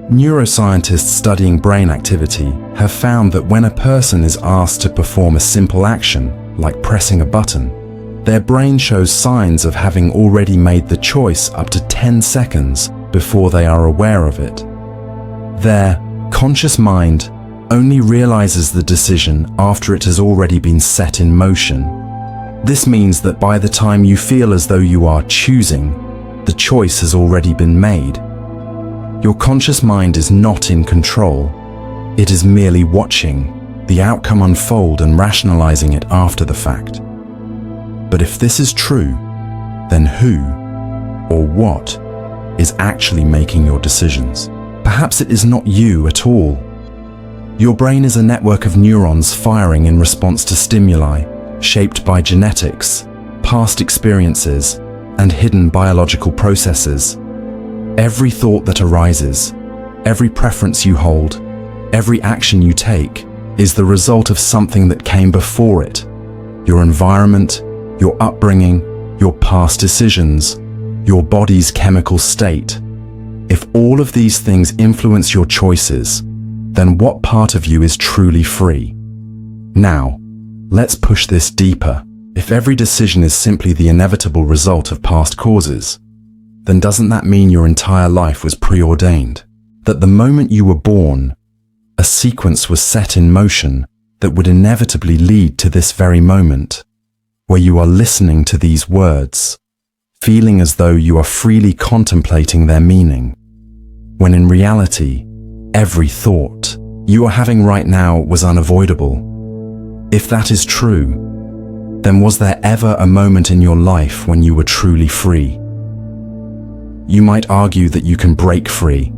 Neuroscientists studying brain activity have found that when a person is asked to perform a simple action, like pressing a button, their brain shows signs of having already made the choice up to 10 seconds before they are aware of it. Their conscious mind only realizes the decision after it has already been set in motion. This means that by the time you feel as though you are choosing, the choice has already been made. Your conscious mind is not in control. It is merely watching the outcome unfold and rationalizing it after the fact. But if this is true, then who or what is actually making your decisions? Perhaps it is not you at all. Your brain is a network of neurons firing in response to stimuli, shaped by genetics, past experiences, and hidden biological processes. Every thought that arises, every preference you hold, every action you take is the result of something that came before it. Your environment, your upbringing, your past decisions, your body's chemical state. If all of these things influence your choices, then what part of you is truly free? Now, let's push this deeper. If every decision is simply the inevitable result of past causes, then doesn't that mean your entire life was preordained? That the moment you were born, a sequence was set in motion that would inevitably lead to this very moment, where you are listening to these words, feeling as though you are freely contemplating their meaning, when in reality, every thought you are having right now was unavoidable. If that is true, then was there ever a moment in your life when you were truly free? You might argue that you can break free,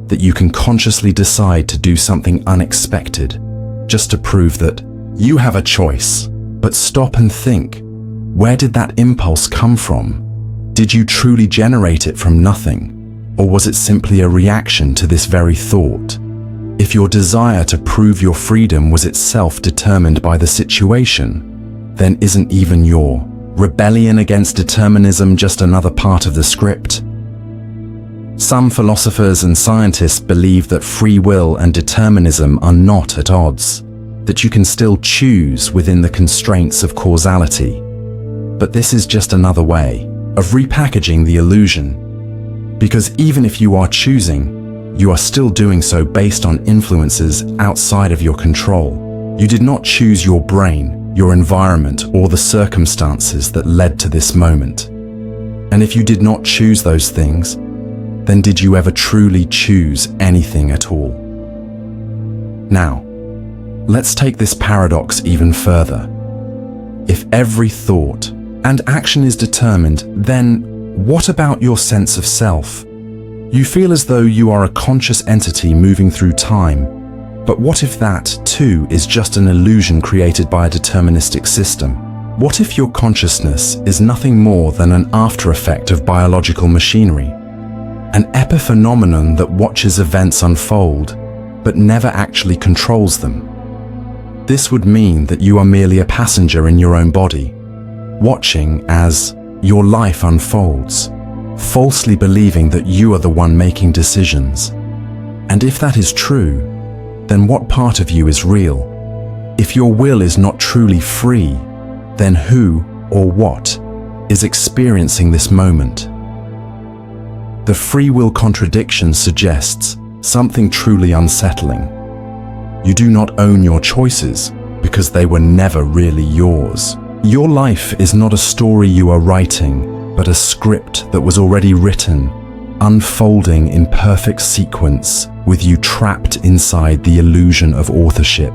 that you can consciously decide to do something unexpected, just to prove that you have a choice. But stop and think, where did that impulse come from? Did you truly generate it from nothing, or was it simply a reaction to this very thought? If your desire to prove your freedom was itself determined by the situation, then isn't even your rebellion against determinism just another part of the script? Some philosophers and scientists believe that free will and determinism are not at odds, that you can still choose within the constraints of causality. But this is just another way of repackaging the illusion. Because even if you are choosing, you are still doing so based on influences outside of your control. You did not choose your brain, your environment, or the circumstances that led to this moment. And if you did not choose those things, then did you ever truly choose anything at all? Now, let's take this paradox even further. If every thought and action is determined, then what about your sense of self? You feel as though you are a conscious entity moving through time, but what if that, too, is just an illusion created by a deterministic system? What if your consciousness is nothing more than an after effect of biological machinery? An epiphenomenon that watches events unfold, but never actually controls them. This would mean that you are merely a passenger in your own body, watching as your life unfolds, falsely believing that you are the one making decisions. And if that is true, then what part of you is real? If your will is not truly free, then who or what is experiencing this moment? The free will contradiction suggests something truly unsettling. You do not own your choices because they were never really yours. Your life is not a story you are writing, but a script that was already written, unfolding in perfect sequence with you trapped inside the illusion of authorship.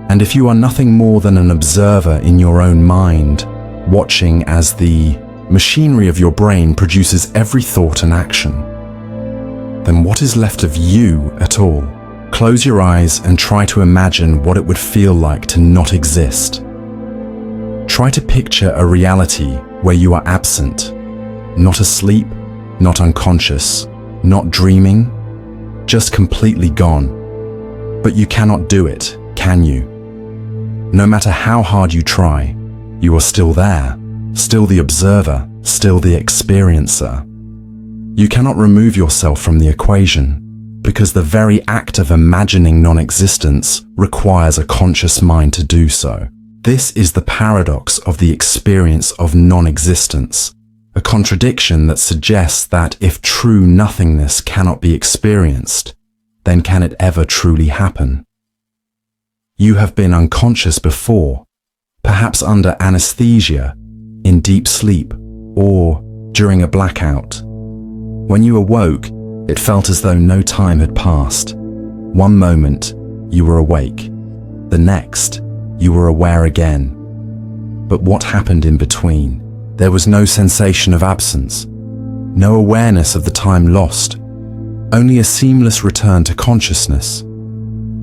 And if you are nothing more than an observer in your own mind, watching as the machinery of your brain produces every thought and action, then what is left of you at all? Close your eyes and try to imagine what it would feel like to not exist. Try to picture a reality where you are absent, not asleep, not unconscious, not dreaming, just completely gone. But you cannot do it, can you? No matter how hard you try, you are still there, still the observer, still the experiencer. You cannot remove yourself from the equation, because the very act of imagining non-existence requires a conscious mind to do so. This is the paradox of the experience of non-existence, a contradiction that suggests that if true nothingness cannot be experienced, then can it ever truly happen? You have been unconscious before, perhaps under anesthesia, in deep sleep, or during a blackout. When you awoke, it felt as though no time had passed. One moment, you were awake. The next, you were aware again. But what happened in between? There was no sensation of absence, no awareness of the time lost, only a seamless return to consciousness.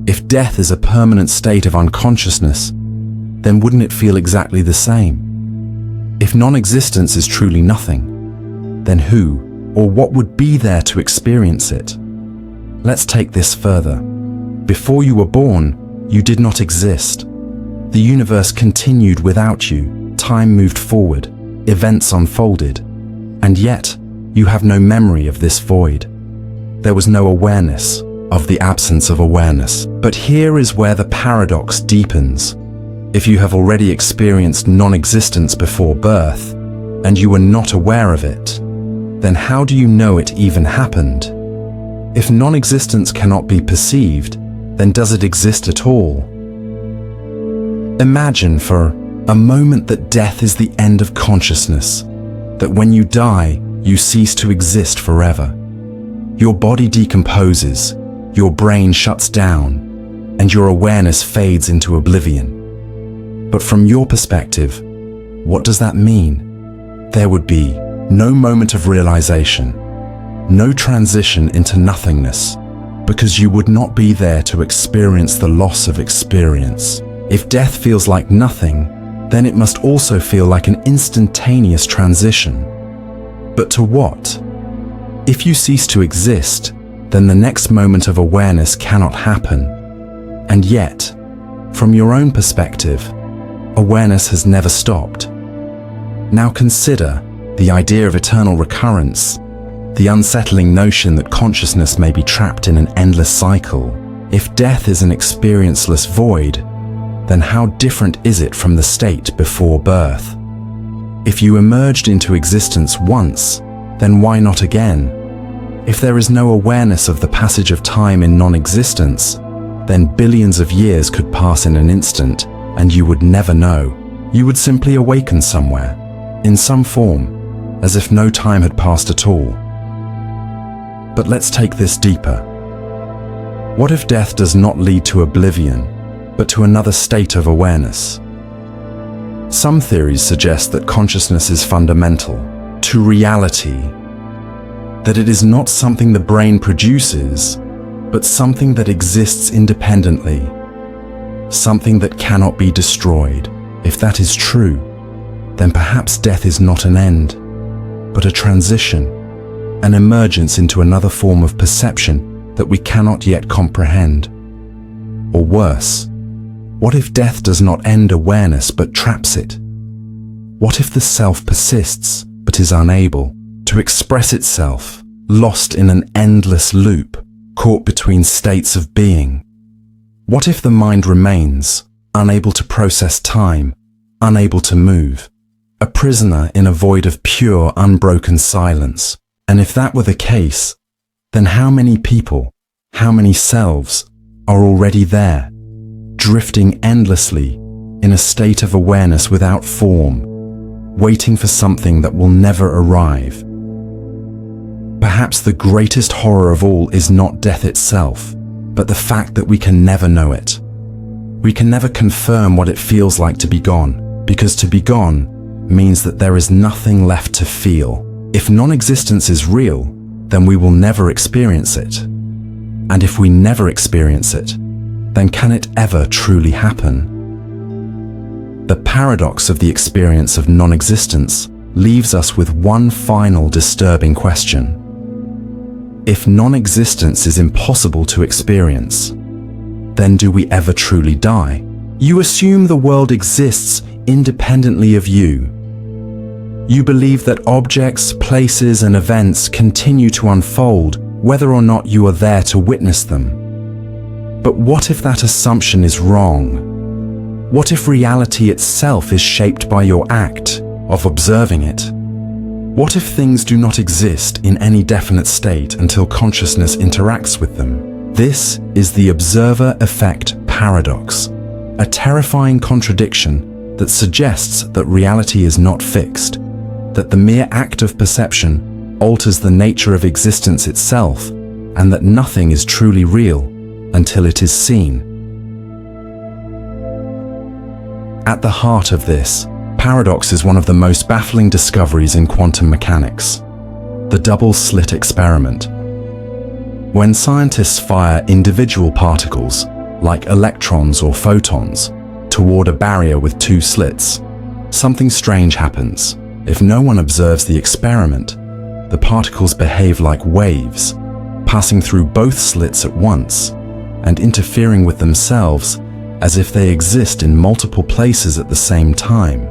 If death is a permanent state of unconsciousness, then wouldn't it feel exactly the same? If non-existence is truly nothing, then who or what would be there to experience it? Let's take this further. Before you were born, you did not exist. The universe continued without you, time moved forward, events unfolded, and yet you have no memory of this void. There was no awareness of the absence of awareness. But here is where the paradox deepens. If you have already experienced non-existence before birth, and you were not aware of it, then how do you know it even happened? If non-existence cannot be perceived, then does it exist at all? Imagine for a moment that death is the end of consciousness, that when you die, you cease to exist forever. Your body decomposes, your brain shuts down, and your awareness fades into oblivion. But from your perspective, what does that mean? There would be no moment of realization, no transition into nothingness, because you would not be there to experience the loss of experience. If death feels like nothing, then it must also feel like an instantaneous transition. But to what? If you cease to exist, then the next moment of awareness cannot happen. And yet, from your own perspective, awareness has never stopped. Now consider the idea of eternal recurrence, the unsettling notion that consciousness may be trapped in an endless cycle. If death is an experienceless void, then how different is it from the state before birth? If you emerged into existence once, then why not again? If there is no awareness of the passage of time in non-existence, then billions of years could pass in an instant and you would never know. You would simply awaken somewhere, in some form, as if no time had passed at all. But let's take this deeper. What if death does not lead to oblivion, but to another state of awareness? Some theories suggest that consciousness is fundamental to reality, that it is not something the brain produces, but something that exists independently, something that cannot be destroyed. If that is true, then perhaps death is not an end, but a transition, an emergence into another form of perception that we cannot yet comprehend. Or worse, what if death does not end awareness but traps it? What if the self persists but is unable to express itself, lost in an endless loop, caught between states of being? What if the mind remains, unable to process time, unable to move, a prisoner in a void of pure, unbroken silence? And if that were the case, then how many people, how many selves are already there, drifting endlessly in a state of awareness without form, waiting for something that will never arrive? Perhaps the greatest horror of all is not death itself, but the fact that we can never know it. We can never confirm what it feels like to be gone, because to be gone means that there is nothing left to feel. If non-existence is real, then we will never experience it. And if we never experience it, then can it ever truly happen? The paradox of the experience of non-existence leaves us with one final disturbing question. If non-existence is impossible to experience, then do we ever truly die? You assume the world exists independently of you. You believe that objects, places, and events continue to unfold whether or not you are there to witness them. But what if that assumption is wrong? What if reality itself is shaped by your act of observing it? What if things do not exist in any definite state until consciousness interacts with them? This is the observer effect paradox, a terrifying contradiction that suggests that reality is not fixed, that the mere act of perception alters the nature of existence itself, and that nothing is truly real until it is seen. At the heart of this paradox is one of the most baffling discoveries in quantum mechanics, the double-slit experiment. When scientists fire individual particles, like electrons or photons, toward a barrier with two slits, something strange happens. If no one observes the experiment, the particles behave like waves, passing through both slits at once and interfering with themselves as if they exist in multiple places at the same time.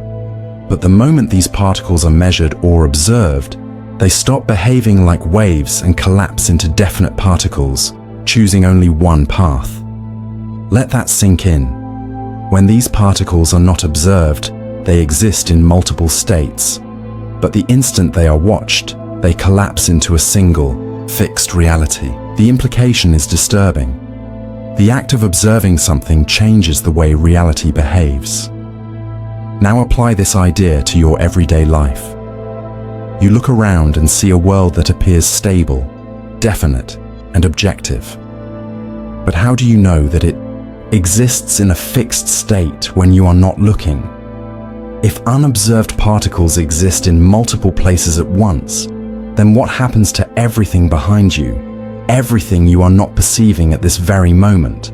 But the moment these particles are measured or observed, they stop behaving like waves and collapse into definite particles, choosing only one path. Let that sink in. When these particles are not observed, they exist in multiple states. But the instant they are watched, they collapse into a single, fixed reality. The implication is disturbing. The act of observing something changes the way reality behaves. Now apply this idea to your everyday life. You look around and see a world that appears stable, definite, and objective. But how do you know that it exists in a fixed state when you are not looking? If unobserved particles exist in multiple places at once, then what happens to everything behind you, everything you are not perceiving at this very moment?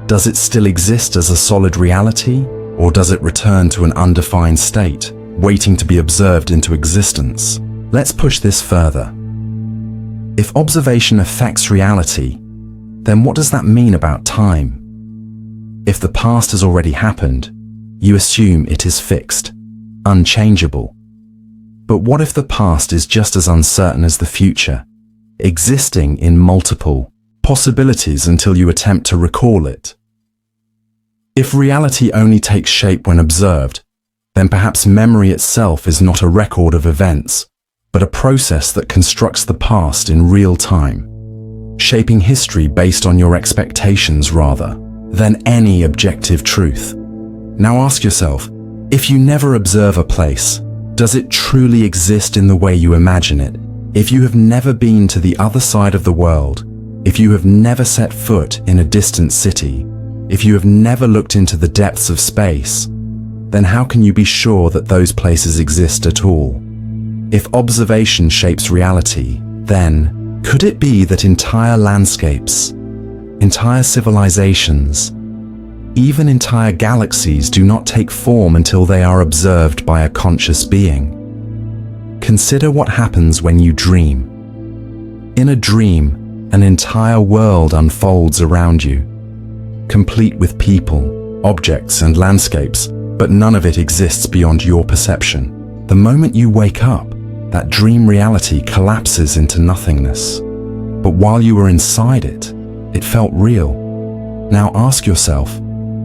Does it still exist as a solid reality, or does it return to an undefined state, waiting to be observed into existence? Let's push this further. If observation affects reality, then what does that mean about time? If the past has already happened, you assume it is fixed, unchangeable. But what if the past is just as uncertain as the future, existing in multiple possibilities until you attempt to recall it? If reality only takes shape when observed, then perhaps memory itself is not a record of events, but a process that constructs the past in real time, shaping history based on your expectations rather than any objective truth. Now ask yourself, if you never observe a place, does it truly exist in the way you imagine it? If you have never been to the other side of the world, if you have never set foot in a distant city, if you have never looked into the depths of space, then how can you be sure that those places exist at all? If observation shapes reality, then could it be that entire landscapes, entire civilizations, even entire galaxies do not take form until they are observed by a conscious being? Consider what happens when you dream. In a dream, an entire world unfolds around you, complete with people, objects, and landscapes, but none of it exists beyond your perception. The moment you wake up, that dream reality collapses into nothingness. But while you were inside it, it felt real. Now ask yourself,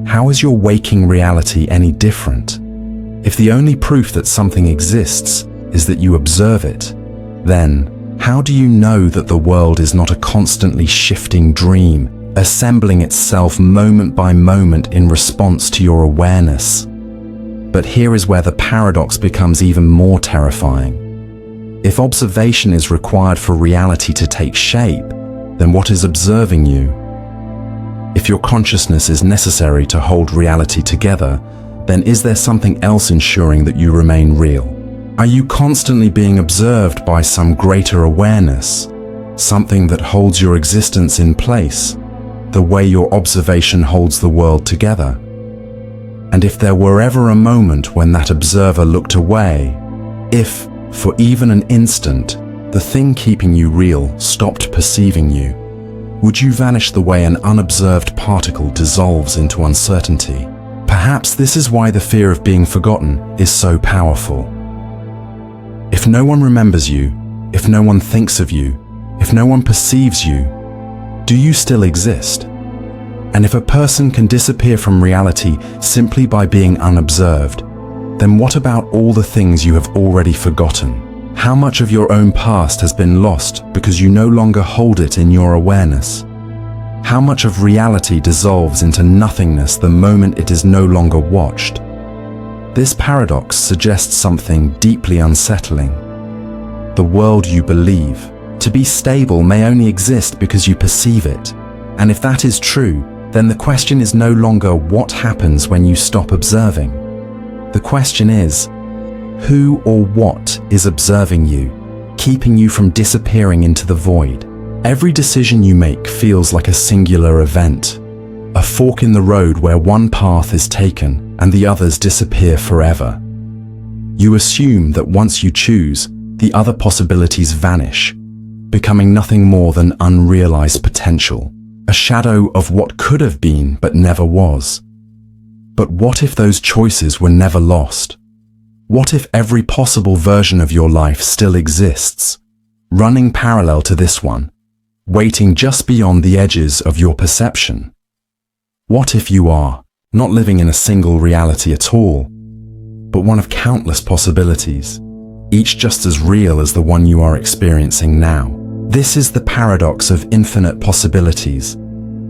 how is your waking reality any different? If the only proof that something exists is that you observe it, then how do you know that the world is not a constantly shifting dream, assembling itself moment by moment in response to your awareness? But here is where the paradox becomes even more terrifying. If observation is required for reality to take shape, then what is observing you? If your consciousness is necessary to hold reality together, then is there something else ensuring that you remain real? Are you constantly being observed by some greater awareness, something that holds your existence in place, the way your observation holds the world together? And if there were ever a moment when that observer looked away, if, for even an instant, the thing keeping you real stopped perceiving you, would you vanish the way an unobserved particle dissolves into uncertainty? Perhaps this is why the fear of being forgotten is so powerful. If no one remembers you, if no one thinks of you, if no one perceives you, do you still exist? And if a person can disappear from reality simply by being unobserved, then what about all the things you have already forgotten? How much of your own past has been lost because you no longer hold it in your awareness? How much of reality dissolves into nothingness the moment it is no longer watched? This paradox suggests something deeply unsettling. The world you believe to be stable may only exist because you perceive it. And if that is true, then the question is no longer what happens when you stop observing. The question is, who or what is observing you, keeping you from disappearing into the void? Every decision you make feels like a singular event, a fork in the road where one path is taken and the others disappear forever. You assume that once you choose, the other possibilities vanish, becoming nothing more than unrealized potential, a shadow of what could have been but never was. But what if those choices were never lost? What if every possible version of your life still exists, running parallel to this one, waiting just beyond the edges of your perception? What if you are not living in a single reality at all, but one of countless possibilities, each just as real as the one you are experiencing now? This is the paradox of infinite possibilities,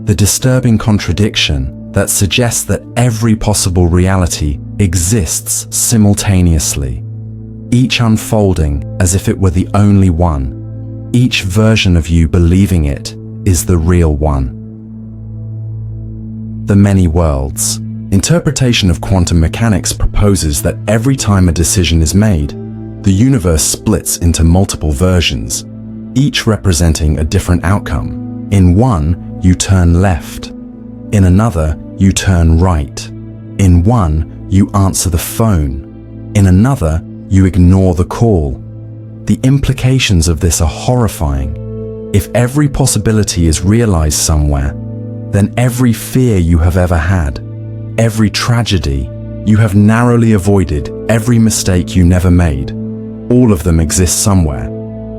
the disturbing contradiction that suggests that every possible reality exists simultaneously, each unfolding as if it were the only one, each version of you believing it is the real one. The many worlds. Interpretation of quantum mechanics proposes that every time a decision is made, the universe splits into multiple versions, each representing a different outcome. In one, you turn left. In another, you turn right. In one, you answer the phone. In another, you ignore the call. The implications of this are horrifying. If every possibility is realized somewhere, then every fear you have ever had, every tragedy you have narrowly avoided, every mistake you never made, all of them exist somewhere,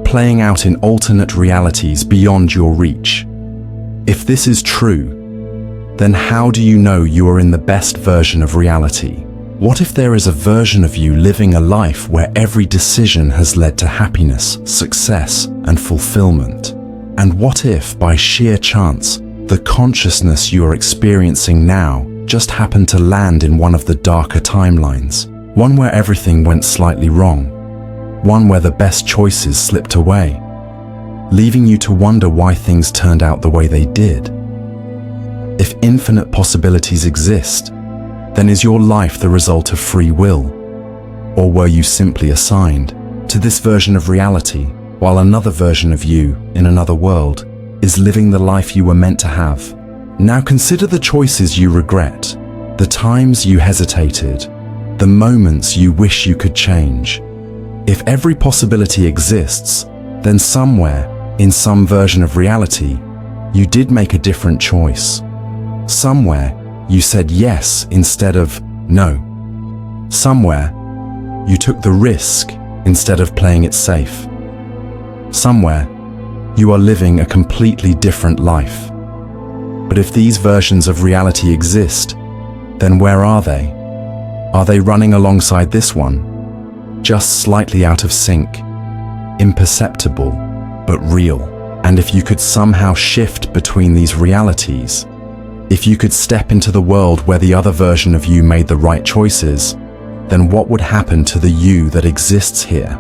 playing out in alternate realities beyond your reach. If this is true, then how do you know you are in the best version of reality? What if there is a version of you living a life where every decision has led to happiness, success, and fulfillment? And what if, by sheer chance, the consciousness you are experiencing now just happened to land in one of the darker timelines? One where everything went slightly wrong. One where the best choices slipped away, leaving you to wonder why things turned out the way they did. If infinite possibilities exist, then is your life the result of free will? Or were you simply assigned to this version of reality, while another version of you in another world is living the life you were meant to have? Now consider the choices you regret, the times you hesitated, the moments you wish you could change. If every possibility exists, then somewhere, in some version of reality, you did make a different choice. Somewhere, you said yes instead of no. Somewhere, you took the risk instead of playing it safe. Somewhere, you are living a completely different life. But if these versions of reality exist, then where are they? Are they running alongside this one? Just slightly out of sync, imperceptible, but real. And if you could somehow shift between these realities, if you could step into the world where the other version of you made the right choices, then what would happen to the you that exists here?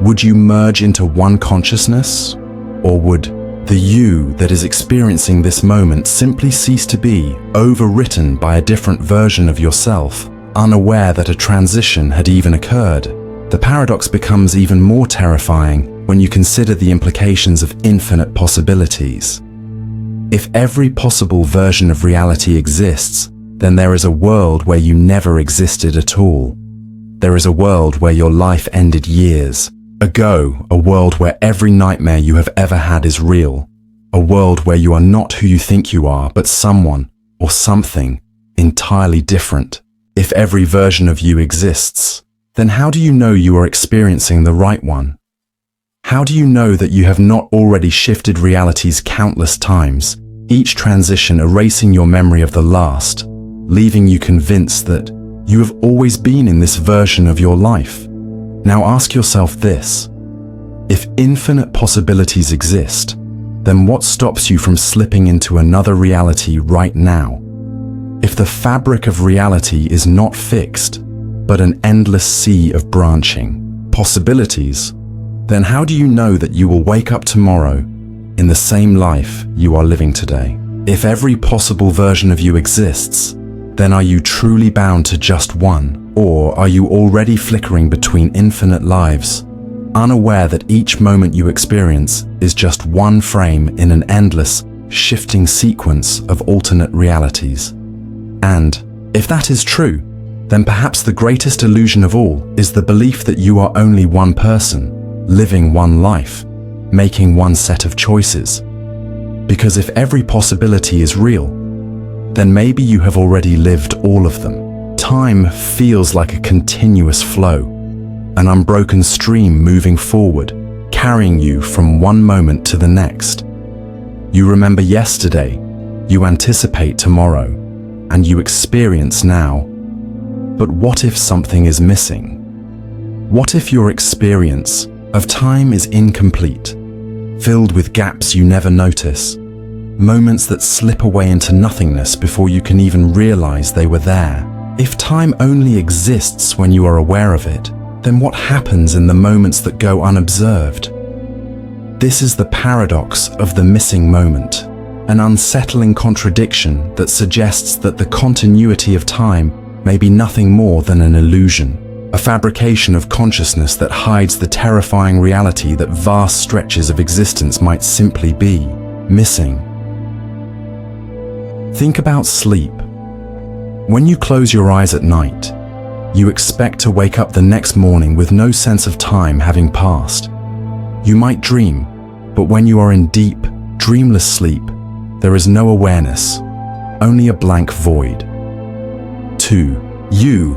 Would you merge into one consciousness? Or would the you that is experiencing this moment simply cease to be, overwritten by a different version of yourself, unaware that a transition had even occurred? The paradox becomes even more terrifying when you consider the implications of infinite possibilities. If every possible version of reality exists, then there is a world where you never existed at all. There is a world where your life ended years ago, a world where every nightmare you have ever had is real, a world where you are not who you think you are, but someone or something entirely different. If every version of you exists, then how do you know you are experiencing the right one? How do you know that you have not already shifted realities countless times, each transition erasing your memory of the last, leaving you convinced that you have always been in this version of your life? Now ask yourself this: if infinite possibilities exist, then what stops you from slipping into another reality right now? If the fabric of reality is not fixed, but an endless sea of branching possibilities, then how do you know that you will wake up tomorrow in the same life you are living today? If every possible version of you exists, then are you truly bound to just one, or are you already flickering between infinite lives, unaware that each moment you experience is just one frame in an endless, shifting sequence of alternate realities? And if that is true, then perhaps the greatest illusion of all is the belief that you are only one person, living one life, making one set of choices. Because if every possibility is real, then maybe you have already lived all of them. Time feels like a continuous flow, an unbroken stream moving forward, carrying you from one moment to the next. You remember yesterday, you anticipate tomorrow, and you experience now. But what if something is missing? What if your experience of time is incomplete, filled with gaps you never notice, moments that slip away into nothingness before you can even realize they were there? If time only exists when you are aware of it, then what happens in the moments that go unobserved? This is the paradox of the missing moment, an unsettling contradiction that suggests that the continuity of time may be nothing more than an illusion, a fabrication of consciousness that hides the terrifying reality that vast stretches of existence might simply be missing. Think about sleep. When you close your eyes at night, You expect to wake up the next morning with no sense of time having passed. You might dream, but when you are in deep, dreamless sleep, there is no awareness, only a blank void. 2.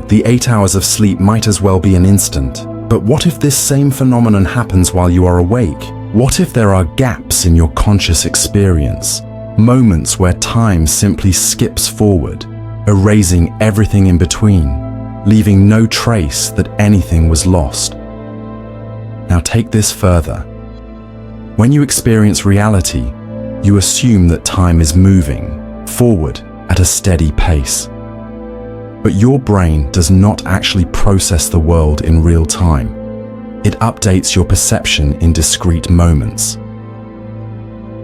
The 8 hours of sleep might as well be an instant. But what if this same phenomenon happens while you are awake? What if there are gaps in your conscious experience? Moments where time simply skips forward, erasing everything in between, leaving no trace that anything was lost. Now take this further. When you experience reality, you assume that time is moving forward at a steady pace. But your brain does not actually process the world in real time. It updates your perception in discrete moments.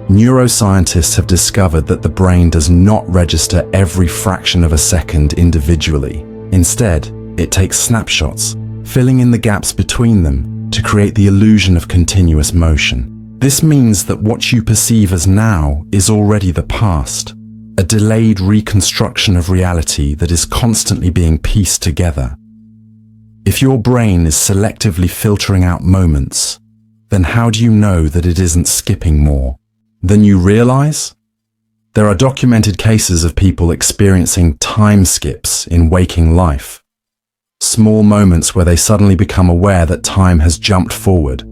Neuroscientists have discovered that the brain does not register every fraction of a second individually. Instead, it takes snapshots, filling in the gaps between them to create the illusion of continuous motion. This means that what you perceive as now is already the past, a delayed reconstruction of reality that is constantly being pieced together. If your brain is selectively filtering out moments, then how do you know that it isn't skipping more than you realize? There are documented cases of people experiencing time skips in waking life. Small moments where they suddenly become aware that time has jumped forward,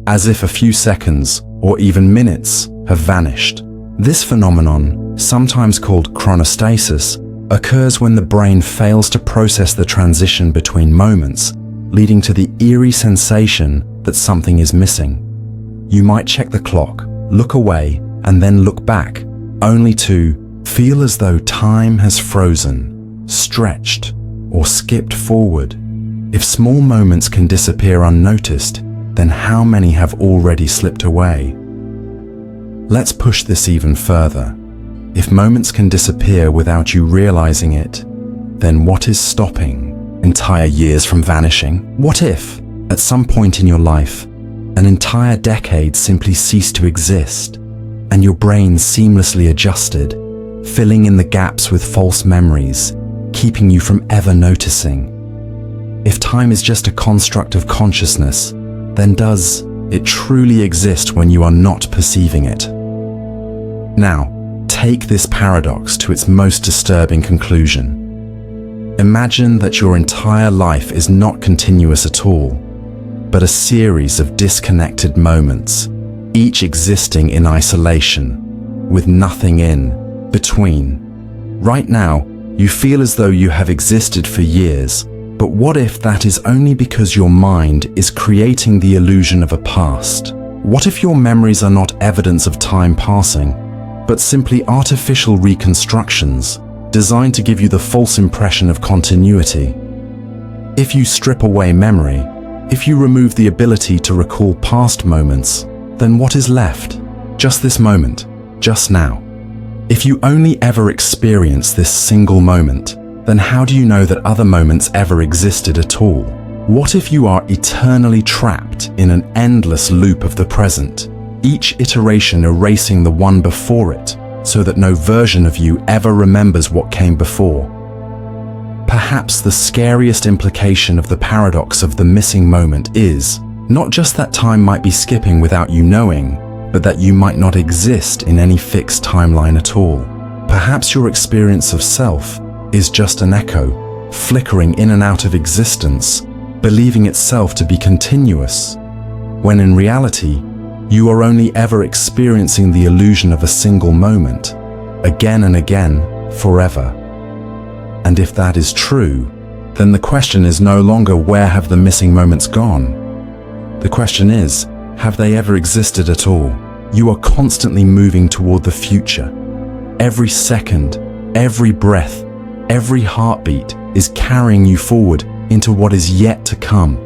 as if a few seconds or even minutes have vanished. This phenomenon, sometimes called chronostasis, occurs when the brain fails to process the transition between moments, leading to the eerie sensation that something is missing. You might check the clock, look away, and then look back, only to feel as though time has frozen, stretched, or skipped forward. If small moments can disappear unnoticed, then how many have already slipped away? Let's push this even further. If moments can disappear without you realizing it, then what is stopping entire years from vanishing? What if, at some point in your life, an entire decade simply ceased to exist, and your brain seamlessly adjusted, filling in the gaps with false memories, keeping you from ever noticing? If time is just a construct of consciousness, then does it truly exist when you are not perceiving it? Now, take this paradox to its most disturbing conclusion. Imagine that your entire life is not continuous at all, but a series of disconnected moments, each existing in isolation, with nothing in between. Right now, you feel as though you have existed for years, but what if that is only because your mind is creating the illusion of a past? What if your memories are not evidence of time passing, but simply artificial reconstructions designed to give you the false impression of continuity? If you strip away memory, if you remove the ability to recall past moments, then what is left? Just this moment, just now. If you only ever experience this single moment, then how do you know that other moments ever existed at all? What if you are eternally trapped in an endless loop of the present, each iteration erasing the one before it, so that no version of you ever remembers what came before? Perhaps the scariest implication of the paradox of the missing moment is not just that time might be skipping without you knowing, but that you might not exist in any fixed timeline at all. Perhaps your experience of self is just an echo, flickering in and out of existence, believing itself to be continuous, when in reality, you are only ever experiencing the illusion of a single moment, again and again, forever. And if that is true, then the question is no longer where have the missing moments gone? The question is, have they ever existed at all? You are constantly moving toward the future. Every second, every breath, every heartbeat is carrying you forward into what is yet to come.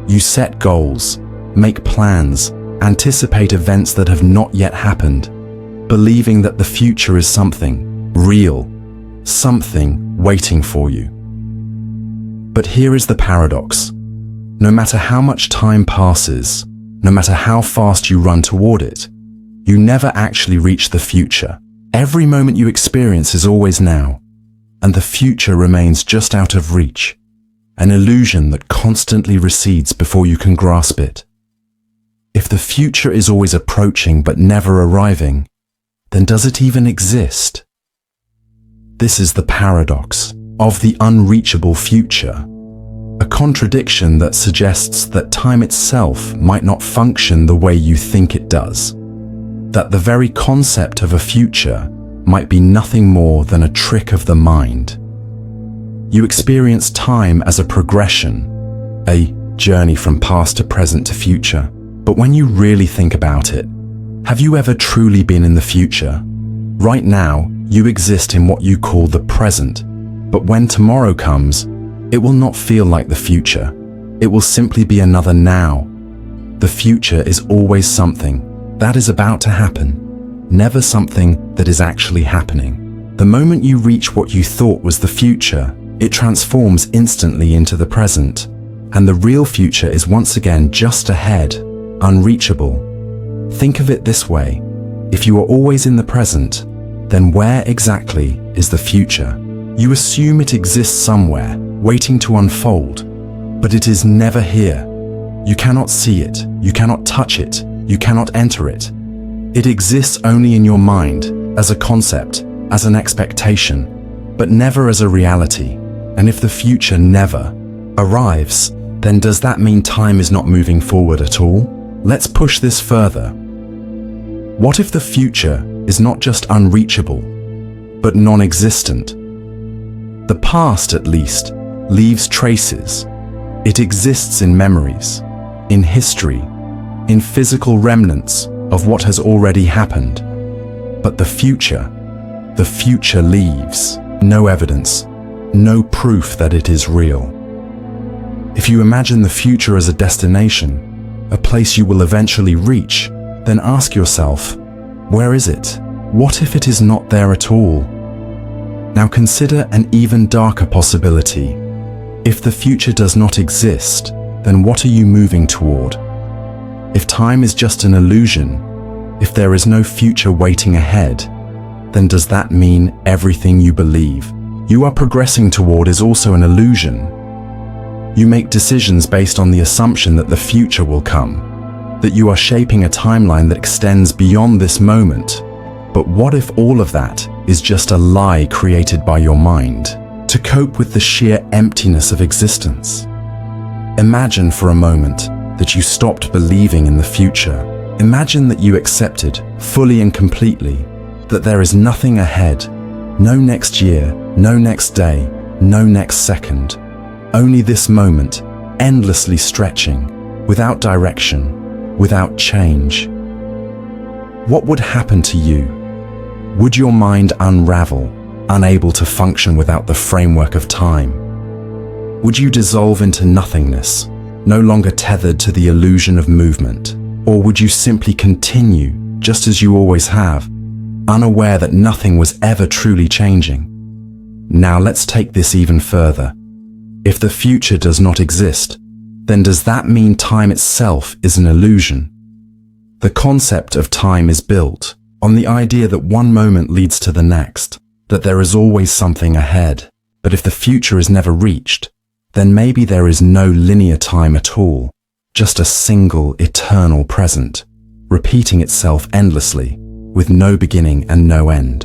You set goals, make plans, anticipate events that have not yet happened, believing that the future is something real, something waiting for you. But here is the paradox. No matter how much time passes, no matter how fast you run toward it, you never actually reach the future. Every moment you experience is always now, and the future remains just out of reach. an illusion that constantly recedes before you can grasp it. If the future is always approaching but never arriving, then does it even exist? This is the paradox of the unreachable future, a contradiction that suggests that time itself might not function the way you think it does, that the very concept of a future might be nothing more than a trick of the mind. You experience time as a progression, a journey from past to present to future. But when you really think about it, have you ever truly been in the future? Right now, you exist in what you call the present, but when tomorrow comes, it will not feel like the future. It will simply be another now. The future is always something that is about to happen, never something that is actually happening. The moment you reach what you thought was the future, it transforms instantly into the present, and the real future is once again just ahead, unreachable. Think of it this way: if you are always in the present, then where exactly is the future? You assume it exists somewhere, waiting to unfold, but it is never here. You cannot see it, you cannot touch it, you cannot enter it. It exists only in your mind, as a concept, as an expectation, but never as a reality. And if the future never arrives, then does that mean time is not moving forward at all? Let's push this further. What if the future is not just unreachable, but non-existent? The past, at least, leaves traces. It exists in memories, in history, in physical remnants of what has already happened. But the future leaves no evidence, no proof that it is real. If you imagine the future as a destination, a place you will eventually reach, then ask yourself, where is it? What if it is not there at all? Now consider an even darker possibility. If the future does not exist, then what are you moving toward? If time is just an illusion, if there is no future waiting ahead, then does that mean everything you believe you are progressing toward is also an illusion? You make decisions based on the assumption that the future will come, that you are shaping a timeline that extends beyond this moment. But what if all of that is just a lie created by your mind to cope with the sheer emptiness of existence? Imagine for a moment that you stopped believing in the future. Imagine that you accepted fully and completely that there is nothing ahead, no next year, no next day, no next second. Only this moment, endlessly stretching, without direction, without change. What would happen to you? Would your mind unravel, unable to function without the framework of time? Would you dissolve into nothingness, no longer tethered to the illusion of movement? Or would you simply continue, just as you always have, unaware that nothing was ever truly changing? Now let's take this even further. If the future does not exist, then does that mean time itself is an illusion? The concept of time is built on the idea that one moment leads to the next, that there is always something ahead. But if the future is never reached, then maybe there is no linear time at all, just a single eternal present, repeating itself endlessly, with no beginning and no end.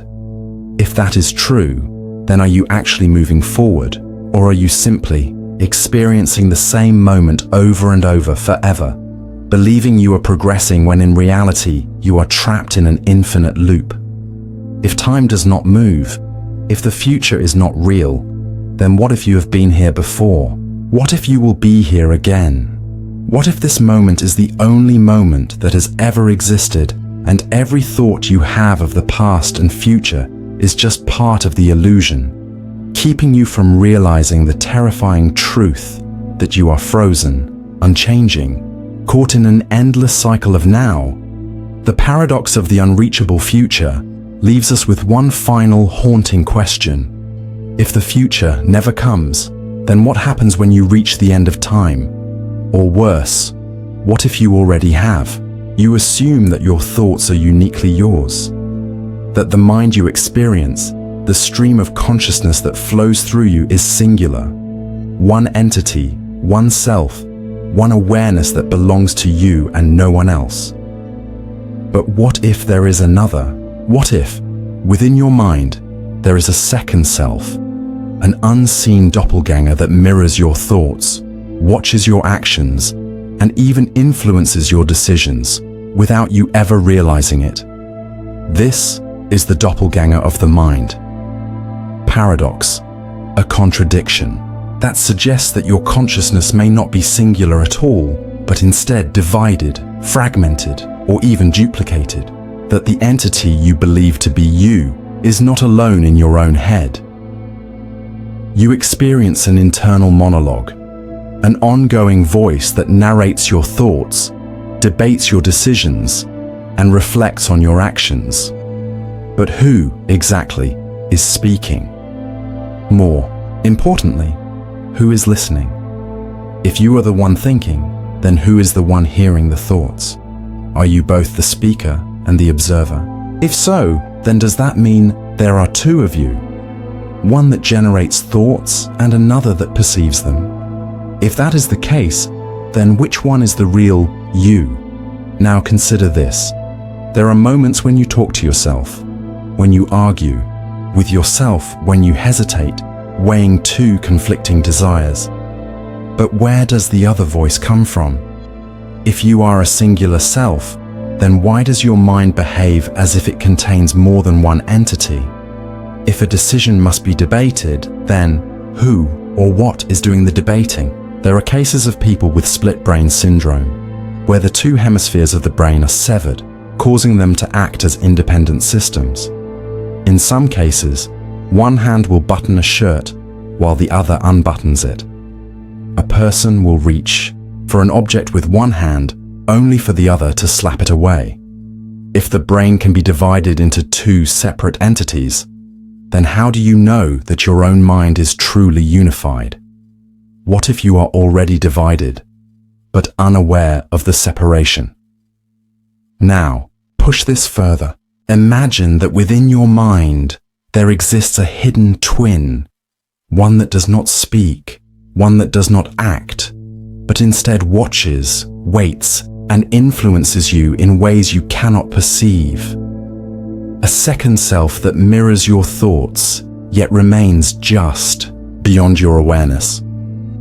If that is true, then are you actually moving forward, or are you simply experiencing the same moment over and over forever, believing you are progressing when in reality you are trapped in an infinite loop? If time does not move, if the future is not real, then what if you have been here before? What if you will be here again? What if this moment is the only moment that has ever existed, and every thought you have of the past and future is just part of the illusion, keeping you from realizing the terrifying truth that you are frozen, unchanging, caught in an endless cycle of now? The paradox of the unreachable future leaves us with one final haunting question. If the future never comes, then what happens when you reach the end of time? Or worse, what if you already have? You assume that your thoughts are uniquely yours, that the mind you experience, the stream of consciousness that flows through you, is singular. one entity, one self, one awareness that belongs to you and no one else. But what if there is another? What if, within your mind, there is a second self, an unseen doppelganger that mirrors your thoughts, watches your actions, and even influences your decisions without you ever realizing it? This is the doppelganger of the mind. Paradox, a contradiction that suggests that your consciousness may not be singular at all, but instead divided, fragmented, or even duplicated. That the entity you believe to be you is not alone in your own head. You experience an internal monologue, an ongoing voice that narrates your thoughts, debates your decisions, and reflects on your actions. But who, exactly, is speaking? More importantly, who is listening? If you are the one thinking, then who is the one hearing the thoughts? Are you both the speaker and the observer? If so, then does that mean there are two of you? One that generates thoughts and another that perceives them? If that is the case, then which one is the real you? Now consider this. There are moments when you talk to yourself, when you argue with yourself, when you hesitate, weighing two conflicting desires. But where does the other voice come from? If you are a singular self, then why does your mind behave as if it contains more than one entity? If a decision must be debated, then who or what is doing the debating? There are cases of people with split brain syndrome, where the two hemispheres of the brain are severed, causing them to act as independent systems. In some cases, one hand will button a shirt while the other unbuttons it. A person will reach for an object with one hand only for the other to slap it away. If the brain can be divided into two separate entities, then how do you know that your own mind is truly unified? What if you are already divided, but unaware of the separation? Now, push this further. Imagine that within your mind, there exists a hidden twin, one that does not speak, one that does not act, but instead watches, waits, and influences you in ways you cannot perceive. A second self that mirrors your thoughts, yet remains just beyond your awareness.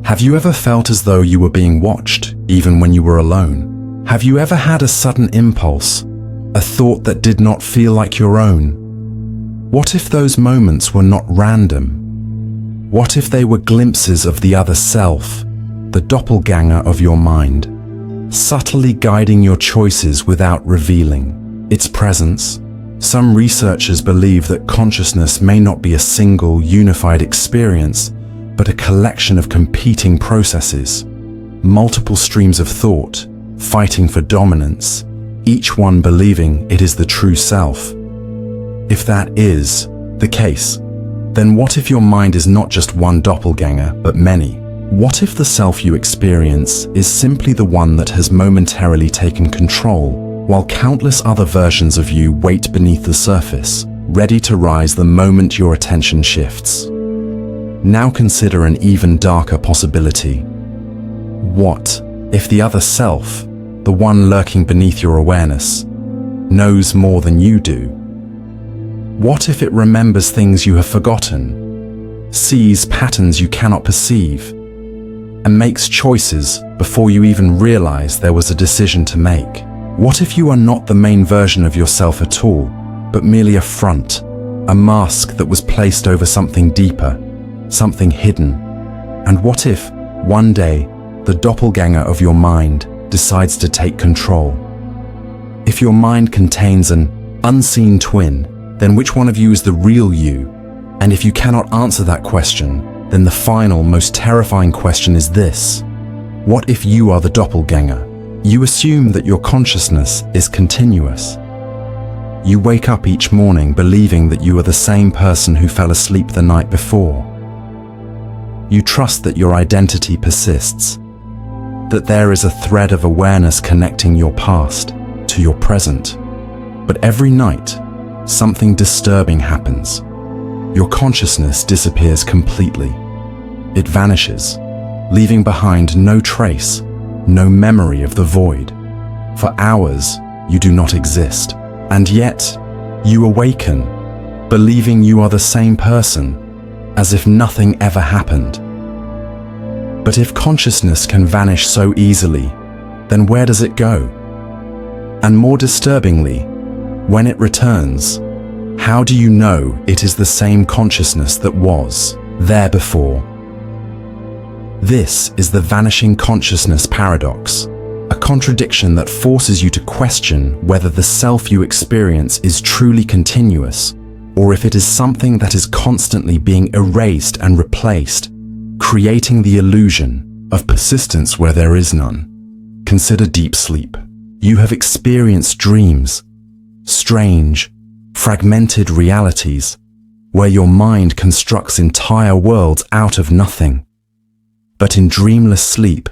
Have you ever felt as though you were being watched, even when you were alone? Have you ever had a sudden impulse, a thought that did not feel like your own? What if those moments were not random? What if they were glimpses of the other self, the doppelganger of your mind, subtly guiding your choices without revealing its presence? Some researchers believe that consciousness may not be a single, unified experience, but a collection of competing processes, multiple streams of thought, fighting for dominance, each one believing it is the true self. If that is the case, then what if your mind is not just one doppelganger, but many? What if the self you experience is simply the one that has momentarily taken control, while countless other versions of you wait beneath the surface, ready to rise the moment your attention shifts? Now consider an even darker possibility. What if the other self, the one lurking beneath your awareness, knows more than you do? What if it remembers things you have forgotten, sees patterns you cannot perceive, and makes choices before you even realize there was a decision to make? What if you are not the main version of yourself at all, but merely a front, a mask that was placed over something deeper, something hidden? And what if, one day, the doppelganger of your mind decides to take control? If your mind contains an unseen twin, then which one of you is the real you? And if you cannot answer that question, then the final, most terrifying question is this: what if you are the doppelganger? You assume that your consciousness is continuous. You wake up each morning believing that you are the same person who fell asleep the night before. You trust that your identity persists, that there is a thread of awareness connecting your past to your present. But every night, something disturbing happens. Your consciousness disappears completely. It vanishes, leaving behind no trace, no memory of the void. For hours, you do not exist, and yet you awaken, believing you are the same person, as if nothing ever happened. But if consciousness can vanish so easily, then where does it go? And more disturbingly, when it returns, how do you know it is the same consciousness that was there before? This is the vanishing consciousness paradox, a contradiction that forces you to question whether the self you experience is truly continuous, or if it is something that is constantly being erased and replaced, creating the illusion of persistence where there is none. Consider deep sleep. You have experienced dreams, strange, fragmented realities, where your mind constructs entire worlds out of nothing. But in dreamless sleep,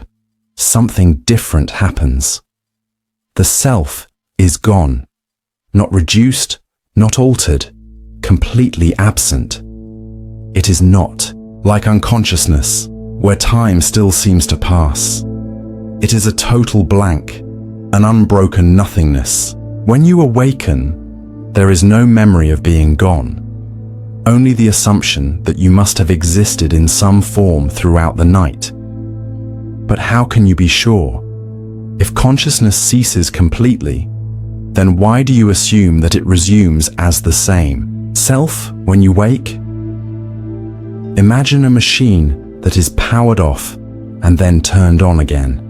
something different happens. The self is gone, not reduced, not altered, completely absent. It is not like unconsciousness, where time still seems to pass. It is a total blank, an unbroken nothingness. When you awaken, there is no memory of being gone, only the assumption that you must have existed in some form throughout the night. But how can you be sure? If consciousness ceases completely, then why do you assume that it resumes as the same self when you wake? Imagine a machine that is powered off and then turned on again.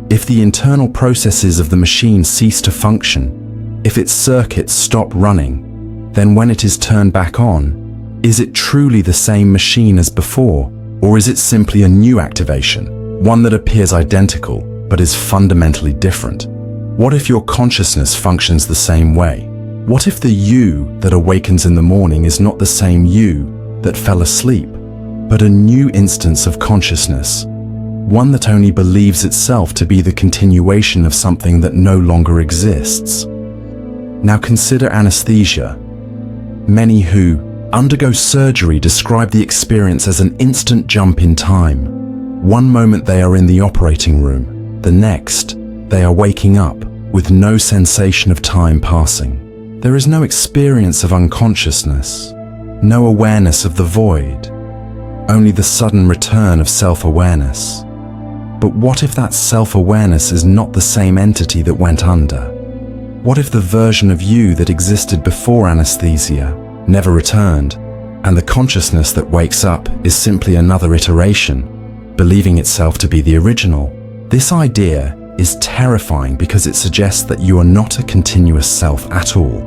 If the internal processes of the machine cease to function, if its circuits stop running, then when it is turned back on, is it truly the same machine as before, or is it simply a new activation, one that appears identical but is fundamentally different? What if your consciousness functions the same way? What if the you that awakens in the morning is not the same you that fell asleep, but a new instance of consciousness, one that only believes itself to be the continuation of something that no longer exists? Now consider anesthesia. Many who undergo surgery describe the experience as an instant jump in time. One moment they are in the operating room, the next they are waking up with no sensation of time passing. There is no experience of unconsciousness, no awareness of the void, only the sudden return of self-awareness. But what if that self-awareness is not the same entity that went under? What if the version of you that existed before anesthesia never returned, and the consciousness that wakes up is simply another iteration, believing itself to be the original? This idea is terrifying because it suggests that you are not a continuous self at all,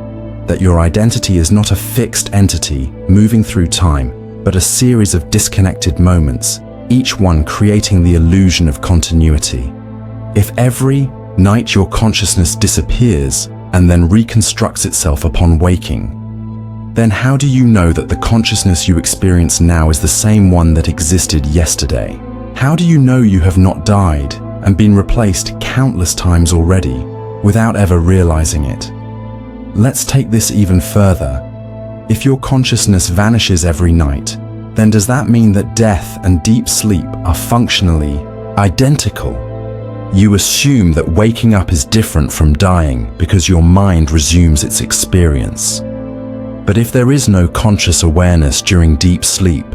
that your identity is not a fixed entity moving through time, but a series of disconnected moments, each one creating the illusion of continuity. If every night your consciousness disappears and then reconstructs itself upon waking, then how do you know that the consciousness you experience now is the same one that existed yesterday? How do you know you have not died and been replaced countless times already without ever realizing it? Let's take this even further. If your consciousness vanishes every night, then does that mean that death and deep sleep are functionally identical? You assume that waking up is different from dying because your mind resumes its experience. But if there is no conscious awareness during deep sleep,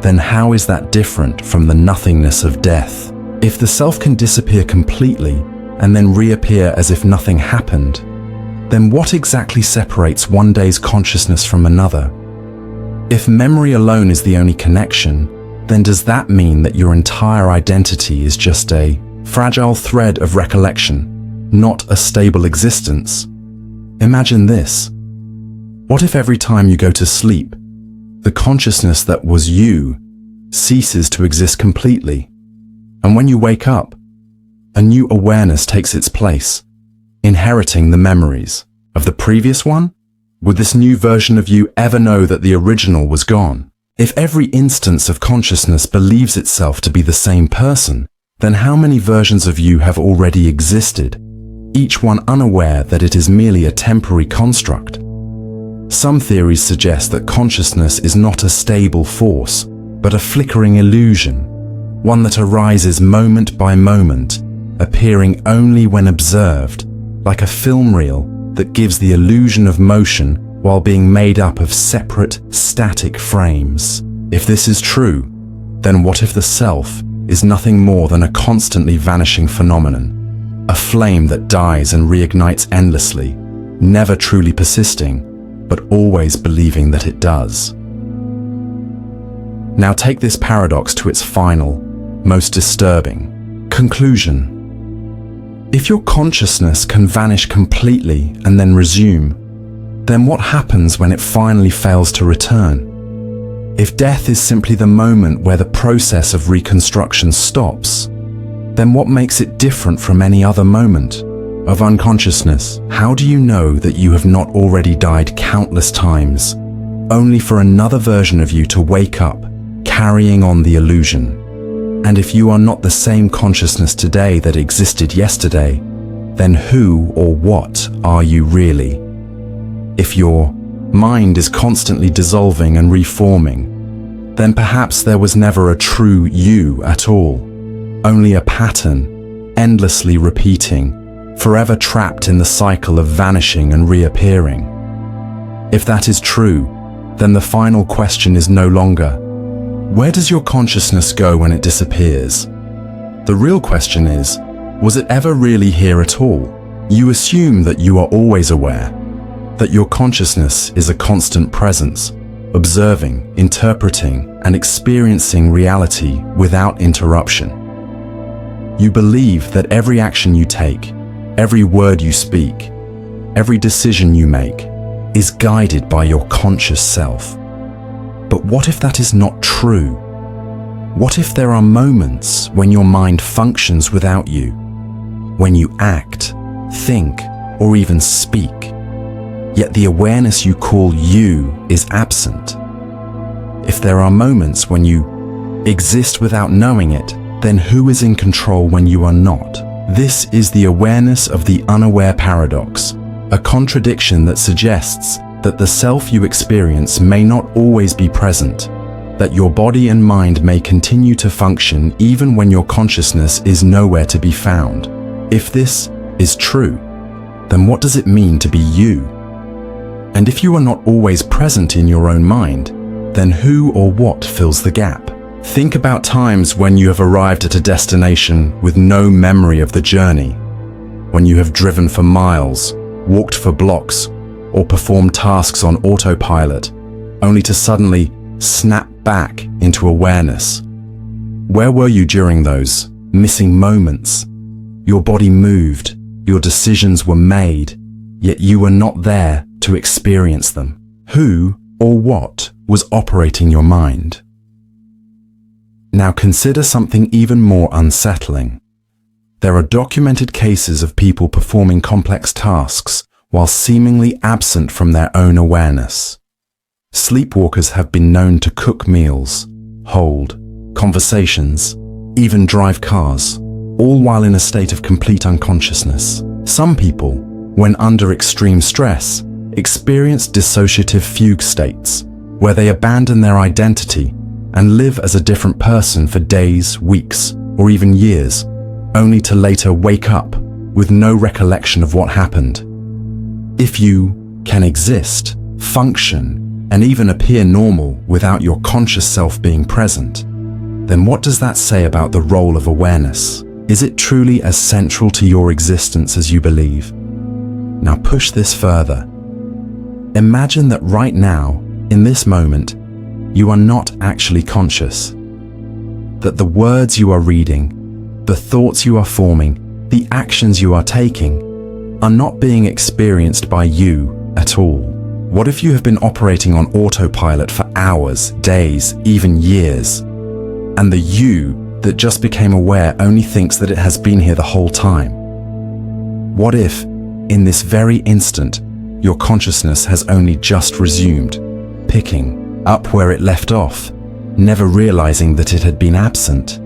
then how is that different from the nothingness of death? If the self can disappear completely and then reappear as if nothing happened, then what exactly separates one day's consciousness from another? If memory alone is the only connection, then does that mean that your entire identity is just a fragile thread of recollection, not a stable existence? Imagine this. What if every time you go to sleep, the consciousness that was you ceases to exist completely, and when you wake up, a new awareness takes its place, inheriting the memories of the previous one? Would this new version of you ever know that the original was gone? If every instance of consciousness believes itself to be the same person, then how many versions of you have already existed, each one unaware that it is merely a temporary construct? Some theories suggest that consciousness is not a stable force, but a flickering illusion, one that arises moment by moment, appearing only when observed, like a film reel that gives the illusion of motion while being made up of separate, static frames. If this is true, then what if the self is nothing more than a constantly vanishing phenomenon, a flame that dies and reignites endlessly, never truly persisting, but always believing that it does? Now take this paradox to its final, most disturbing conclusion. If your consciousness can vanish completely and then resume, then what happens when it finally fails to return? If death is simply the moment where the process of reconstruction stops, then what makes it different from any other moment of unconsciousness? How do you know that you have not already died countless times, only for another version of you to wake up, carrying on the illusion? And if you are not the same consciousness today that existed yesterday, then who or what are you really? If your mind is constantly dissolving and reforming, then perhaps there was never a true you at all, only a pattern, endlessly repeating, forever trapped in the cycle of vanishing and reappearing. If that is true, then the final question is no longer, where does your consciousness go when it disappears? The real question is, was it ever really here at all? You assume that you are always aware, that your consciousness is a constant presence, observing, interpreting, and experiencing reality without interruption. You believe that every action you take, every word you speak, every decision you make is guided by your conscious self. But what if that is not true? What if there are moments when your mind functions without you, when you act, think, or even speak, yet the awareness you call you is absent? If there are moments when you exist without knowing it, then who is in control when you are not? This is the awareness of the unaware paradox, a contradiction that suggests that the self you experience may not always be present, that your body and mind may continue to function even when your consciousness is nowhere to be found. If this is true, then what does it mean to be you? And if you are not always present in your own mind, then who or what fills the gap? Think about times when you have arrived at a destination with no memory of the journey, when you have driven for miles, walked for blocks, or performed tasks on autopilot, only to suddenly snap back into awareness. Where were you during those missing moments? Your body moved, your decisions were made, yet you were not there to experience them. Who or what was operating your mind? Now consider something even more unsettling. There are documented cases of people performing complex tasks while seemingly absent from their own awareness. Sleepwalkers have been known to cook meals, hold conversations, even drive cars, all while in a state of complete unconsciousness. Some people, when under extreme stress, experience dissociative fugue states, where they abandon their identity and live as a different person for days, weeks, or even years, only to later wake up with no recollection of what happened. If you can exist, function, and even appear normal without your conscious self being present, then what does that say about the role of awareness? Is it truly as central to your existence as you believe? Now push this further. Imagine that right now, in this moment, you are not actually conscious. That the words you are reading, the thoughts you are forming, the actions you are taking, are not being experienced by you at all. What if you have been operating on autopilot for hours, days, even years, and the you that just became aware only thinks that it has been here the whole time? What if, in this very instant, your consciousness has only just resumed, picking up where it left off, never realizing that it had been absent?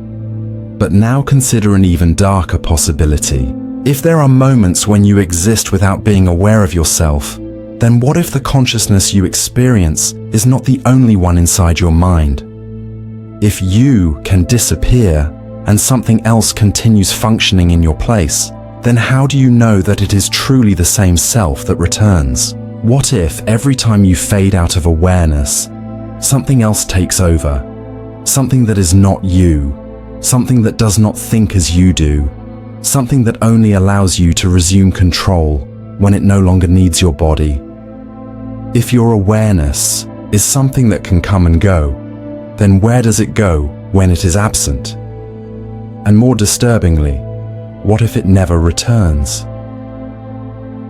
But now consider an even darker possibility. If there are moments when you exist without being aware of yourself, then what if the consciousness you experience is not the only one inside your mind? If you can disappear and something else continues functioning in your place, then how do you know that it is truly the same self that returns? What if every time you fade out of awareness, something else takes over? Something that is not you, something that does not think as you do, something that only allows you to resume control when it no longer needs your body. If your awareness is something that can come and go, then where does it go when it is absent? And more disturbingly, what if it never returns?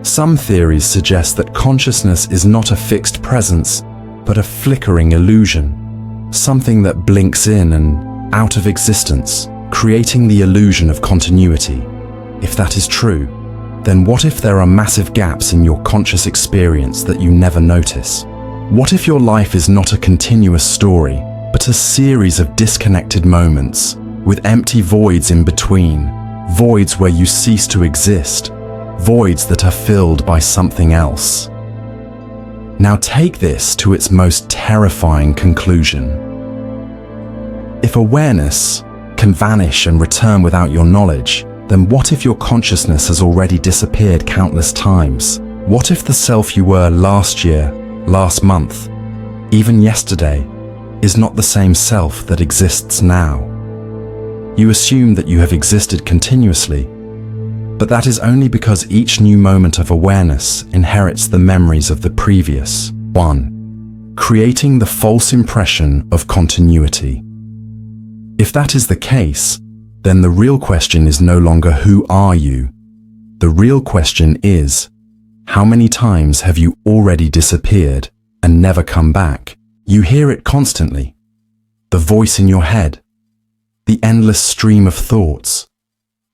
Some theories suggest that consciousness is not a fixed presence, but a flickering illusion, something that blinks in and out of existence, creating the illusion of continuity. If that is true, then what if there are massive gaps in your conscious experience that you never notice? What if your life is not a continuous story, but a series of disconnected moments, with empty voids in between, voids where you cease to exist, voids that are filled by something else? Now take this to its most terrifying conclusion. If awareness can vanish and return without your knowledge, then what if your consciousness has already disappeared countless times? What if the self you were last year, last month, even yesterday, is not the same self that exists now? You assume that you have existed continuously, but that is only because each new moment of awareness inherits the memories of the previous one, creating the false impression of continuity. If that is the case, then the real question is no longer who are you? The real question is, how many times have you already disappeared and never come back? You hear it constantly. The voice in your head, the endless stream of thoughts,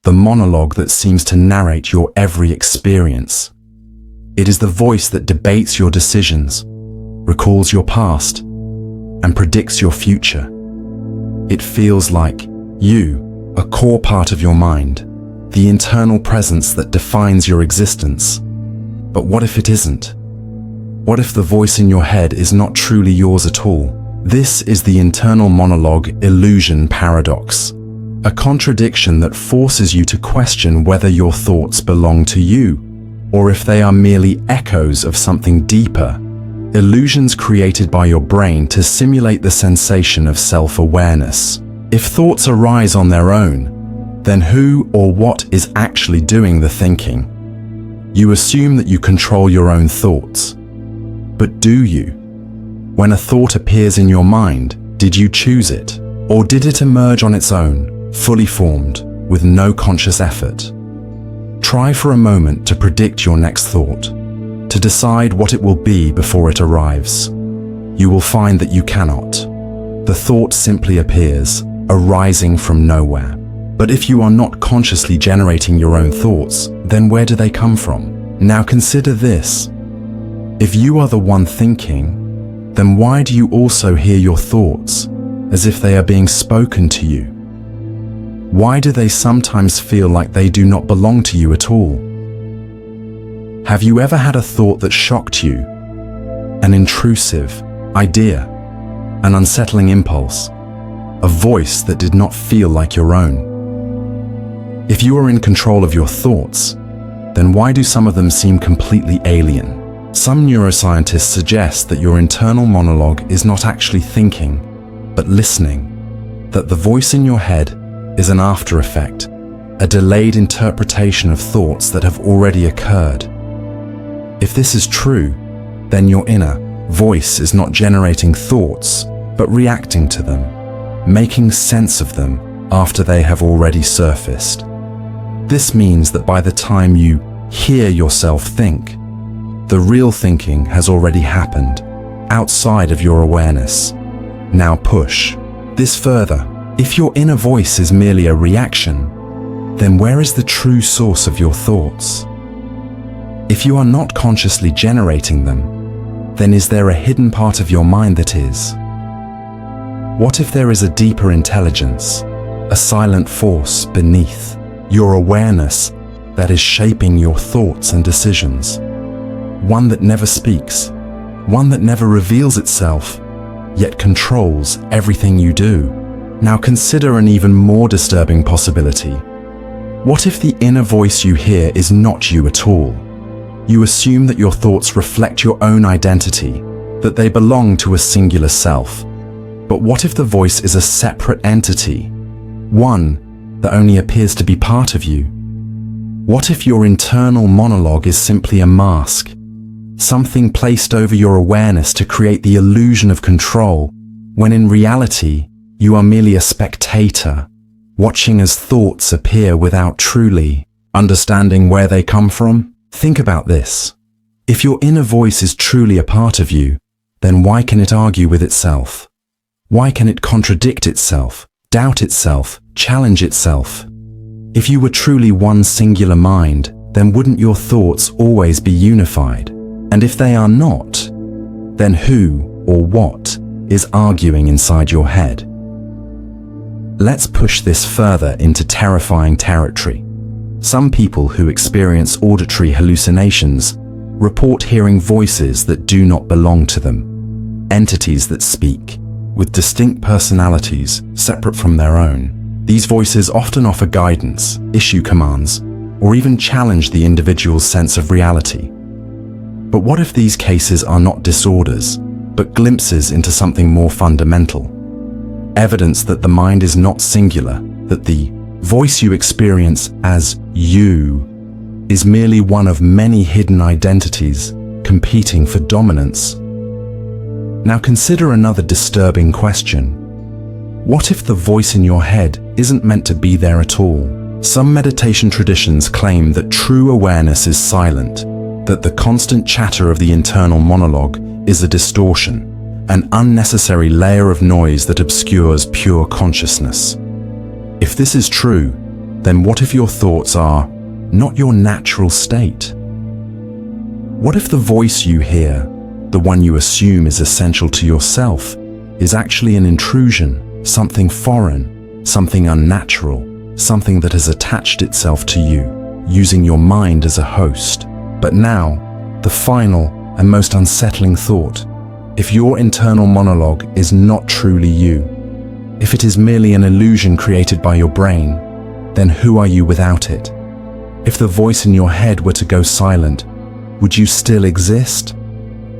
the monologue that seems to narrate your every experience. It is the voice that debates your decisions, recalls your past, and predicts your future. It feels like you, a core part of your mind, the internal presence that defines your existence. But what if it isn't? What if the voice in your head is not truly yours at all? This is the internal monologue illusion paradox, a contradiction that forces you to question whether your thoughts belong to you, or if they are merely echoes of something deeper, illusions created by your brain to simulate the sensation of self-awareness. If thoughts arise on their own, then who or what is actually doing the thinking? You assume that you control your own thoughts. But do you? When a thought appears in your mind, did you choose it? Or did it emerge on its own, fully formed, with no conscious effort? Try for a moment to predict your next thought, to decide what it will be before it arrives. You will find that you cannot. The thought simply appears, arising from nowhere. But if you are not consciously generating your own thoughts, then where do they come from? Now consider this. If you are the one thinking, then why do you also hear your thoughts as if they are being spoken to you? Why do they sometimes feel like they do not belong to you at all? Have you ever had a thought that shocked you? An intrusive idea, an unsettling impulse, a voice that did not feel like your own? If you are in control of your thoughts, then why do some of them seem completely alien? Some neuroscientists suggest that your internal monologue is not actually thinking, but listening, that the voice in your head is an after effect, a delayed interpretation of thoughts that have already occurred. If this is true, then your inner voice is not generating thoughts, but reacting to them, making sense of them after they have already surfaced. This means that by the time you hear yourself think, the real thinking has already happened, outside of your awareness. Now push this further. If your inner voice is merely a reaction, then where is the true source of your thoughts? If you are not consciously generating them, then is there a hidden part of your mind that is? What if there is a deeper intelligence, a silent force beneath your awareness that is shaping your thoughts and decisions? One that never speaks, one that never reveals itself, yet controls everything you do. Now consider an even more disturbing possibility. What if the inner voice you hear is not you at all? You assume that your thoughts reflect your own identity, that they belong to a singular self. But what if the voice is a separate entity, one that only appears to be part of you? What if your internal monologue is simply a mask, something placed over your awareness to create the illusion of control, when in reality, you are merely a spectator, watching as thoughts appear without truly understanding where they come from? Think about this. If your inner voice is truly a part of you, then why can it argue with itself? Why can it contradict itself, doubt itself, challenge itself? If you were truly one singular mind, then wouldn't your thoughts always be unified? And if they are not, then who or what is arguing inside your head? Let's push this further into terrifying territory. Some people who experience auditory hallucinations report hearing voices that do not belong to them, entities that speak, with distinct personalities separate from their own. These voices often offer guidance, issue commands, or even challenge the individual's sense of reality. But what if these cases are not disorders, but glimpses into something more fundamental? Evidence that the mind is not singular, that the voice you experience as you is merely one of many hidden identities competing for dominance. Now consider another disturbing question. What if the voice in your head isn't meant to be there at all? Some meditation traditions claim that true awareness is silent, that the constant chatter of the internal monologue is a distortion, an unnecessary layer of noise that obscures pure consciousness. If this is true, then what if your thoughts are not your natural state? What if the voice you hear, the one you assume is essential to yourself, is actually an intrusion, something foreign, something unnatural, something that has attached itself to you, using your mind as a host? But now, the final and most unsettling thought. If your internal monologue is not truly you, if it is merely an illusion created by your brain, then who are you without it? If the voice in your head were to go silent, would you still exist?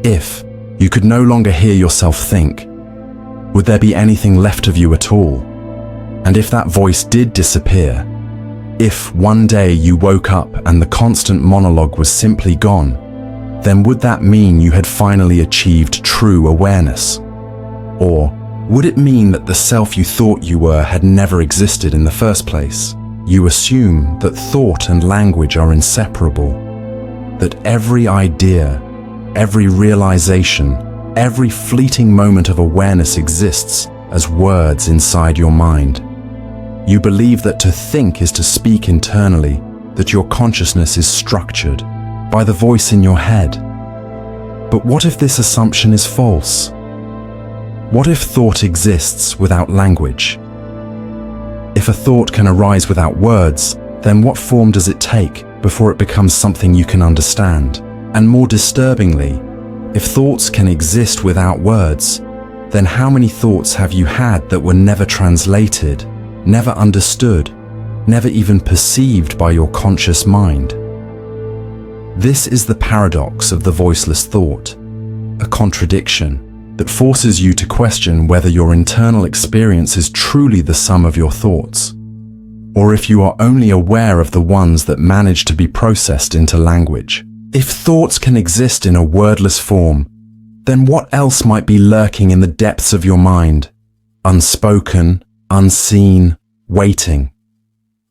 If you could no longer hear yourself think, would there be anything left of you at all? And if that voice did disappear, if one day you woke up and the constant monologue was simply gone, then would that mean you had finally achieved true awareness? Or would it mean that the self you thought you were had never existed in the first place? You assume that thought and language are inseparable, that every idea, every realization, every fleeting moment of awareness exists as words inside your mind. You believe that to think is to speak internally, that your consciousness is structured by the voice in your head. But what if this assumption is false? What if thought exists without language? If a thought can arise without words, then what form does it take before it becomes something you can understand? And more disturbingly, if thoughts can exist without words, then how many thoughts have you had that were never translated, never understood, never even perceived by your conscious mind? This is the paradox of the voiceless thought, a contradiction that forces you to question whether your internal experience is truly the sum of your thoughts, or if you are only aware of the ones that manage to be processed into language. If thoughts can exist in a wordless form, then what else might be lurking in the depths of your mind, unspoken, unseen, waiting?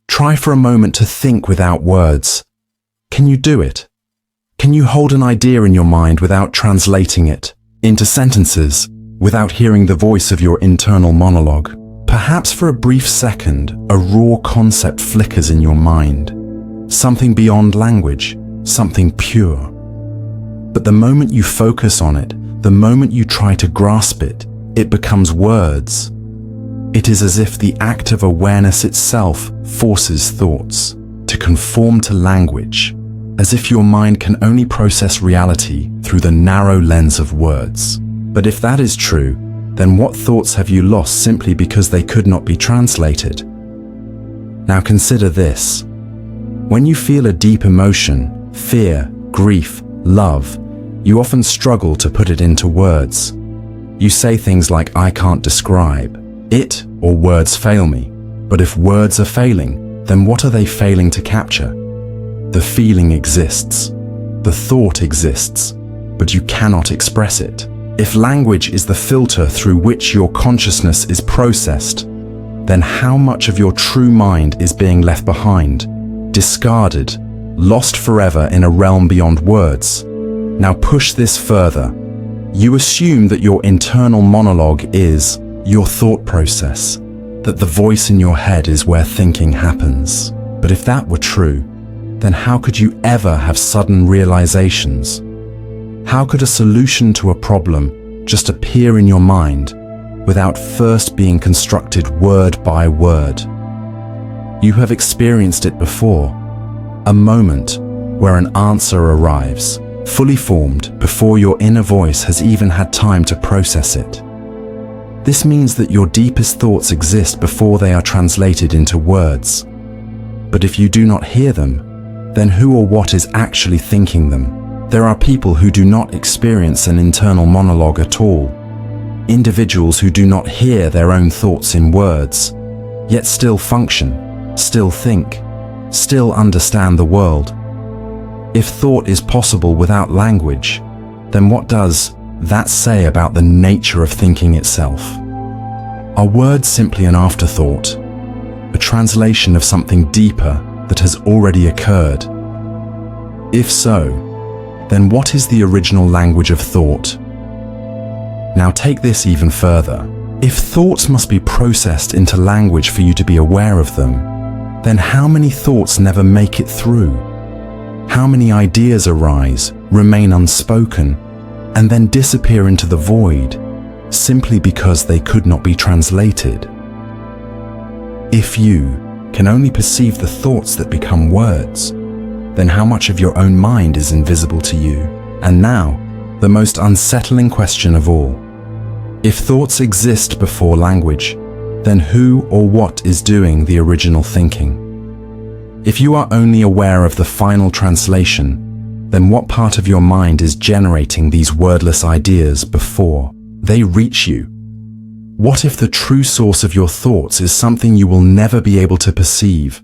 Try for a moment to think without words. Can you do it? Can you hold an idea in your mind without translating it into sentences, without hearing the voice of your internal monologue? Perhaps for a brief second, a raw concept flickers in your mind, something beyond language, something pure. But the moment you focus on it, the moment you try to grasp it, it becomes words. It is as if the act of awareness itself forces thoughts to conform to language, as if your mind can only process reality through the narrow lens of words. But if that is true, then what thoughts have you lost simply because they could not be translated? Now consider this. When you feel a deep emotion, fear, grief, love, you often struggle to put it into words. You say things like, "I can't describe it," or "words fail me." But if words are failing, then what are they failing to capture? The feeling exists, the thought exists, but you cannot express it. If language is the filter through which your consciousness is processed, then how much of your true mind is being left behind, discarded, lost forever in a realm beyond words? Now push this further. You assume that your internal monologue is your thought process, that the voice in your head is where thinking happens. But if that were true, then how could you ever have sudden realizations? How could a solution to a problem just appear in your mind without first being constructed word by word? You have experienced it before, a moment where an answer arrives, fully formed before your inner voice has even had time to process it. This means that your deepest thoughts exist before they are translated into words. But if you do not hear them, then who or what is actually thinking them? There are people who do not experience an internal monologue at all. Individuals who do not hear their own thoughts in words, yet still function, still think, still understand the world. If thought is possible without language, then what does that say about the nature of thinking itself? Are words simply an afterthought, a translation of something deeper that has already occurred? If so, then what is the original language of thought? Now take this even further. If thoughts must be processed into language for you to be aware of them, then how many thoughts never make it through? How many ideas arise, remain unspoken, and then disappear into the void, simply because they could not be translated? If you can only perceive the thoughts that become words, then how much of your own mind is invisible to you? And now, the most unsettling question of all. If thoughts exist before language, then who or what is doing the original thinking? If you are only aware of the final translation, then what part of your mind is generating these wordless ideas before they reach you? What if the true source of your thoughts is something you will never be able to perceive?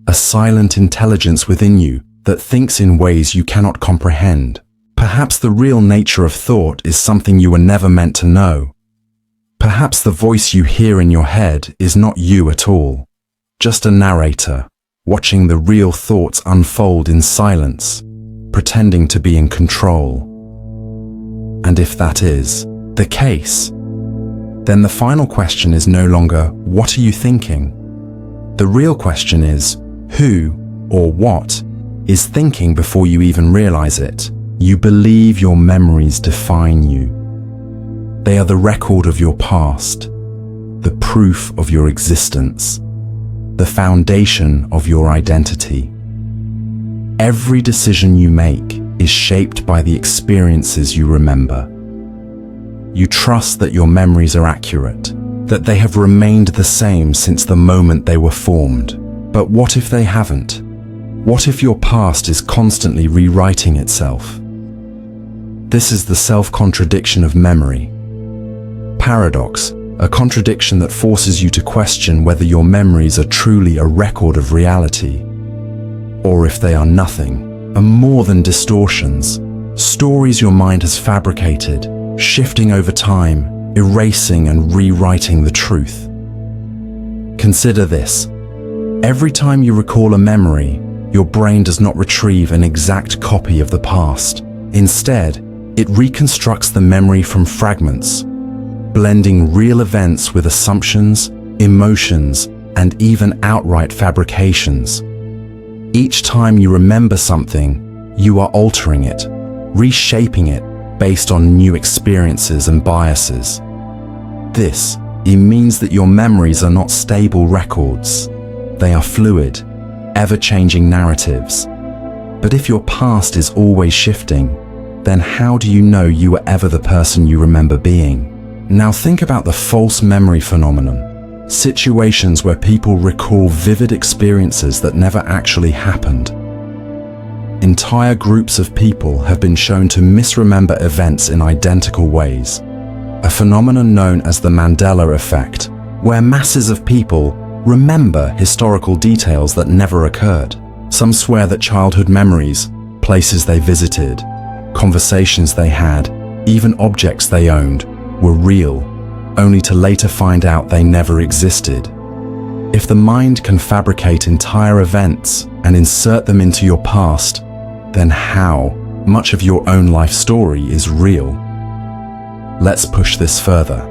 A silent intelligence within you that thinks in ways you cannot comprehend. Perhaps the real nature of thought is something you were never meant to know. Perhaps the voice you hear in your head is not you at all, just a narrator, watching the real thoughts unfold in silence, pretending to be in control. And if that is the case, then the final question is no longer, what are you thinking? The real question is, who or what is thinking before you even realize it? You believe your memories define you. They are the record of your past, the proof of your existence, the foundation of your identity. Every decision you make is shaped by the experiences you remember. You trust that your memories are accurate, that they have remained the same since the moment they were formed. But what if they haven't? What if your past is constantly rewriting itself? This is the self-contradiction of memory. Paradox, a contradiction that forces you to question whether your memories are truly a record of reality, or if they are nothing, and more than distortions, stories your mind has fabricated, shifting over time, erasing and rewriting the truth. Consider this. Every time you recall a memory, your brain does not retrieve an exact copy of the past. Instead, it reconstructs the memory from fragments, blending real events with assumptions, emotions, and even outright fabrications. Each time you remember something, you are altering it, reshaping it based on new experiences and biases. This means that your memories are not stable records. They are fluid, ever-changing narratives. But if your past is always shifting, then how do you know you were ever the person you remember being? Now think about the false memory phenomenon. Situations where people recall vivid experiences that never actually happened. Entire groups of people have been shown to misremember events in identical ways. A phenomenon known as the Mandela effect, where masses of people remember historical details that never occurred. Some swear that childhood memories, places they visited, conversations they had, even objects they owned, were real, only to later find out they never existed. If the mind can fabricate entire events and insert them into your past, then how much of your own life story is real? Let's push this further.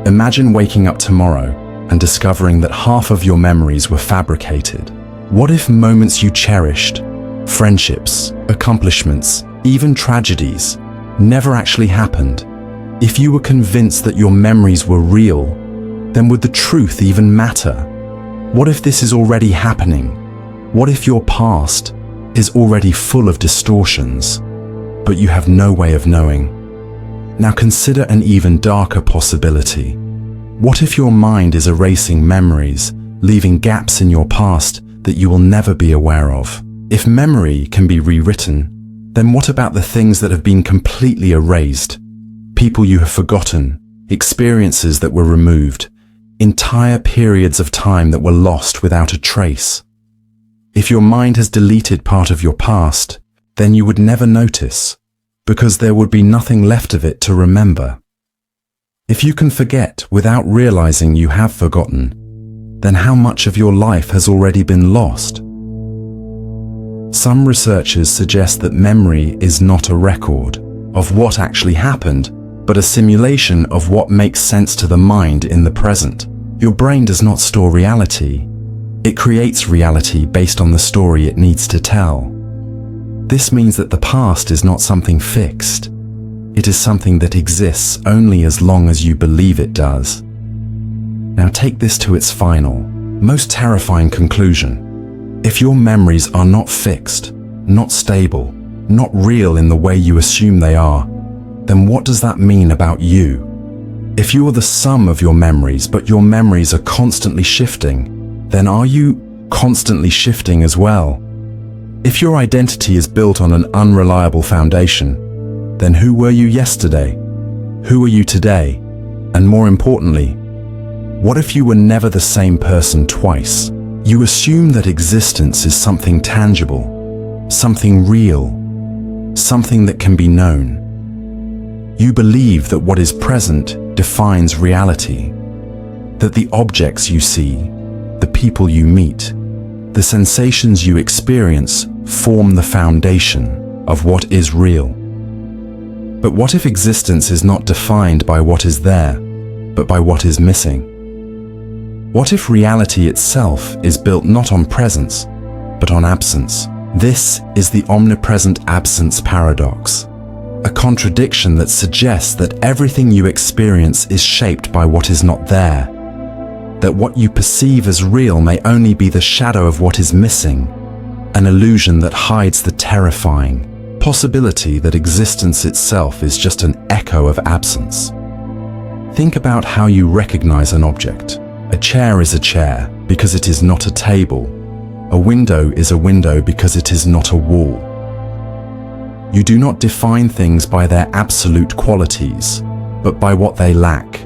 Imagine waking up tomorrow and discovering that half of your memories were fabricated. What if moments you cherished, friendships, accomplishments, even tragedies, never actually happened? If you were convinced that your memories were real, then would the truth even matter? What if this is already happening? What if your past is already full of distortions, but you have no way of knowing? Now consider an even darker possibility. What if your mind is erasing memories, leaving gaps in your past that you will never be aware of? If memory can be rewritten, then what about the things that have been completely erased? People you have forgotten, experiences that were removed, entire periods of time that were lost without a trace. If your mind has deleted part of your past, then you would never notice, because there would be nothing left of it to remember. If you can forget without realizing you have forgotten, then how much of your life has already been lost? Some researchers suggest that memory is not a record of what actually happened, but a simulation of what makes sense to the mind in the present. Your brain does not store reality. It creates reality based on the story it needs to tell. This means that the past is not something fixed. It is something that exists only as long as you believe it does. Now take this to its final, most terrifying conclusion. If your memories are not fixed, not stable, not real in the way you assume they are, then what does that mean about you? If you are the sum of your memories, but your memories are constantly shifting, then are you constantly shifting as well? If your identity is built on an unreliable foundation, then who were you yesterday? Who are you today? And more importantly, what if you were never the same person twice? You assume that existence is something tangible, something real, something that can be known. You believe that what is present defines reality, that the objects you see, the people you meet, the sensations you experience form the foundation of what is real. But what if existence is not defined by what is there, but by what is missing? What if reality itself is built not on presence, but on absence? This is the omnipresent absence paradox, a contradiction that suggests that everything you experience is shaped by what is not there, that what you perceive as real may only be the shadow of what is missing, an illusion that hides the terrifying possibility that existence itself is just an echo of absence. Think about how you recognize an object. A chair is a chair because it is not a table. A window is a window because it is not a wall. You do not define things by their absolute qualities, but by what they lack.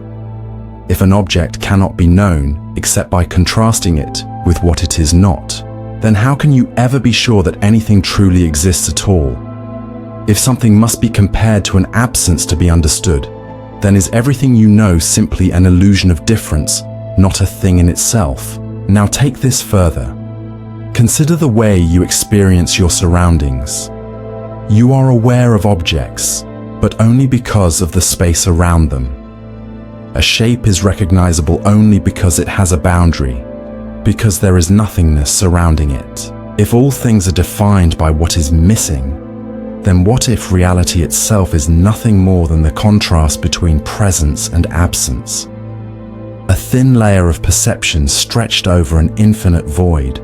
If an object cannot be known except by contrasting it with what it is not, then how can you ever be sure that anything truly exists at all? If something must be compared to an absence to be understood, then is everything you know simply an illusion of difference, not a thing in itself? Now take this further. Consider the way you experience your surroundings. You are aware of objects, but only because of the space around them. A shape is recognizable only because it has a boundary, because there is nothingness surrounding it. If all things are defined by what is missing, then what if reality itself is nothing more than the contrast between presence and absence? A thin layer of perception stretched over an infinite void.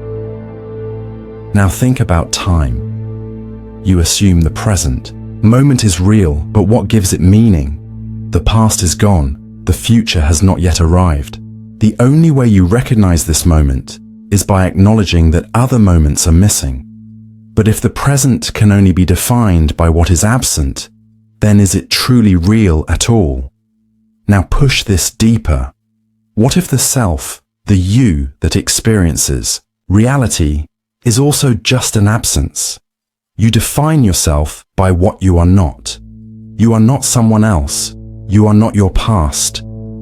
Now think about time. You assume the present. Moment is real, but what gives it meaning? The past is gone. The future has not yet arrived. The only way you recognize this moment is by acknowledging that other moments are missing. But if the present can only be defined by what is absent, then is it truly real at all? Now push this deeper. What if the self, the you that experiences reality, is also just an absence? You define yourself by what you are not. You are not someone else. You are not your past.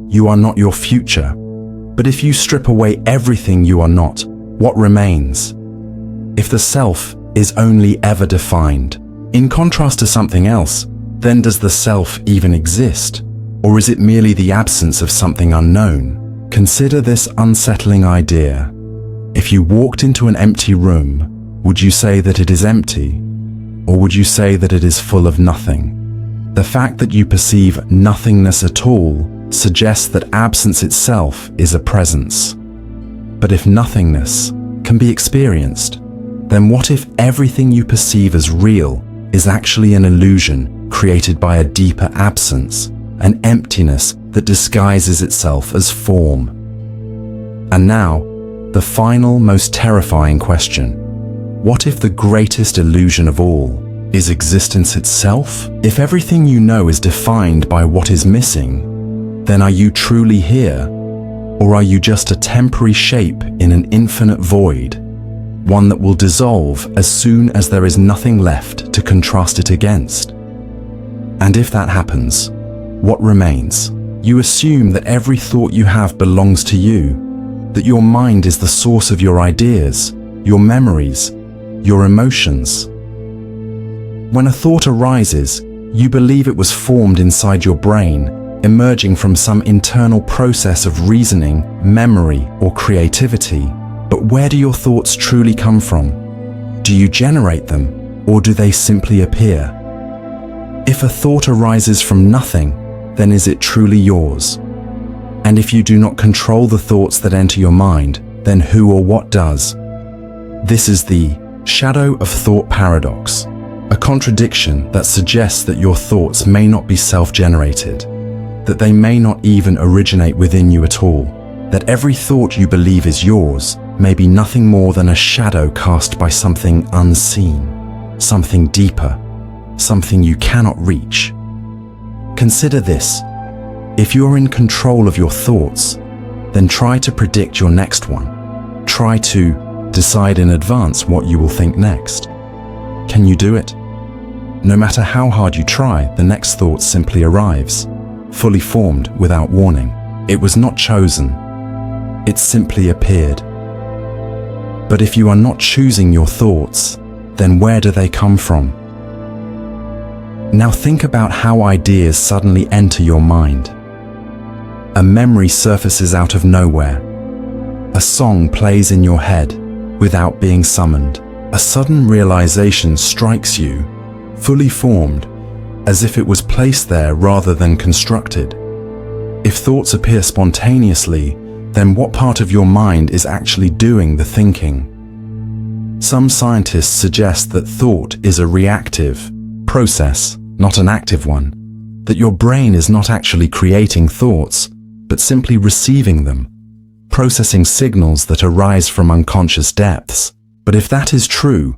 You are not your future. But if you strip away everything you are not, what remains? If the self is only ever defined, in contrast to something else, then does the self even exist? Or is it merely the absence of something unknown? Consider this unsettling idea. If you walked into an empty room, would you say that it is empty? Or would you say that it is full of nothing? The fact that you perceive nothingness at all suggests that absence itself is a presence. But if nothingness can be experienced, then what if everything you perceive as real is actually an illusion created by a deeper absence, an emptiness that disguises itself as form? And now, the final, most terrifying question. What if the greatest illusion of all is existence itself? If everything you know is defined by what is missing, then are you truly here? Or are you just a temporary shape in an infinite void, one that will dissolve as soon as there is nothing left to contrast it against? And if that happens, what remains? You assume that every thought you have belongs to you, that your mind is the source of your ideas, your memories, your emotions. When a thought arises, you believe it was formed inside your brain, emerging from some internal process of reasoning, memory, or creativity. But where do your thoughts truly come from? Do you generate them, or do they simply appear? If a thought arises from nothing, then is it truly yours? And if you do not control the thoughts that enter your mind, then who or what does? This is the shadow of thought paradox, a contradiction that suggests that your thoughts may not be self-generated, that they may not even originate within you at all, that every thought you believe is yours may be nothing more than a shadow cast by something unseen, something deeper, something you cannot reach. Consider this. If you are in control of your thoughts, then try to predict your next one. Try to decide in advance what you will think next. Can you do it? No matter how hard you try, the next thought simply arrives, fully formed without warning. It was not chosen. It simply appeared. But if you are not choosing your thoughts, then where do they come from? Now think about how ideas suddenly enter your mind. A memory surfaces out of nowhere. A song plays in your head without being summoned. A sudden realization strikes you, fully formed, as if it was placed there rather than constructed. If thoughts appear spontaneously, then what part of your mind is actually doing the thinking? Some scientists suggest that thought is a reactive process, not an active one, that your brain is not actually creating thoughts, but simply receiving them, processing signals that arise from unconscious depths. But if that is true,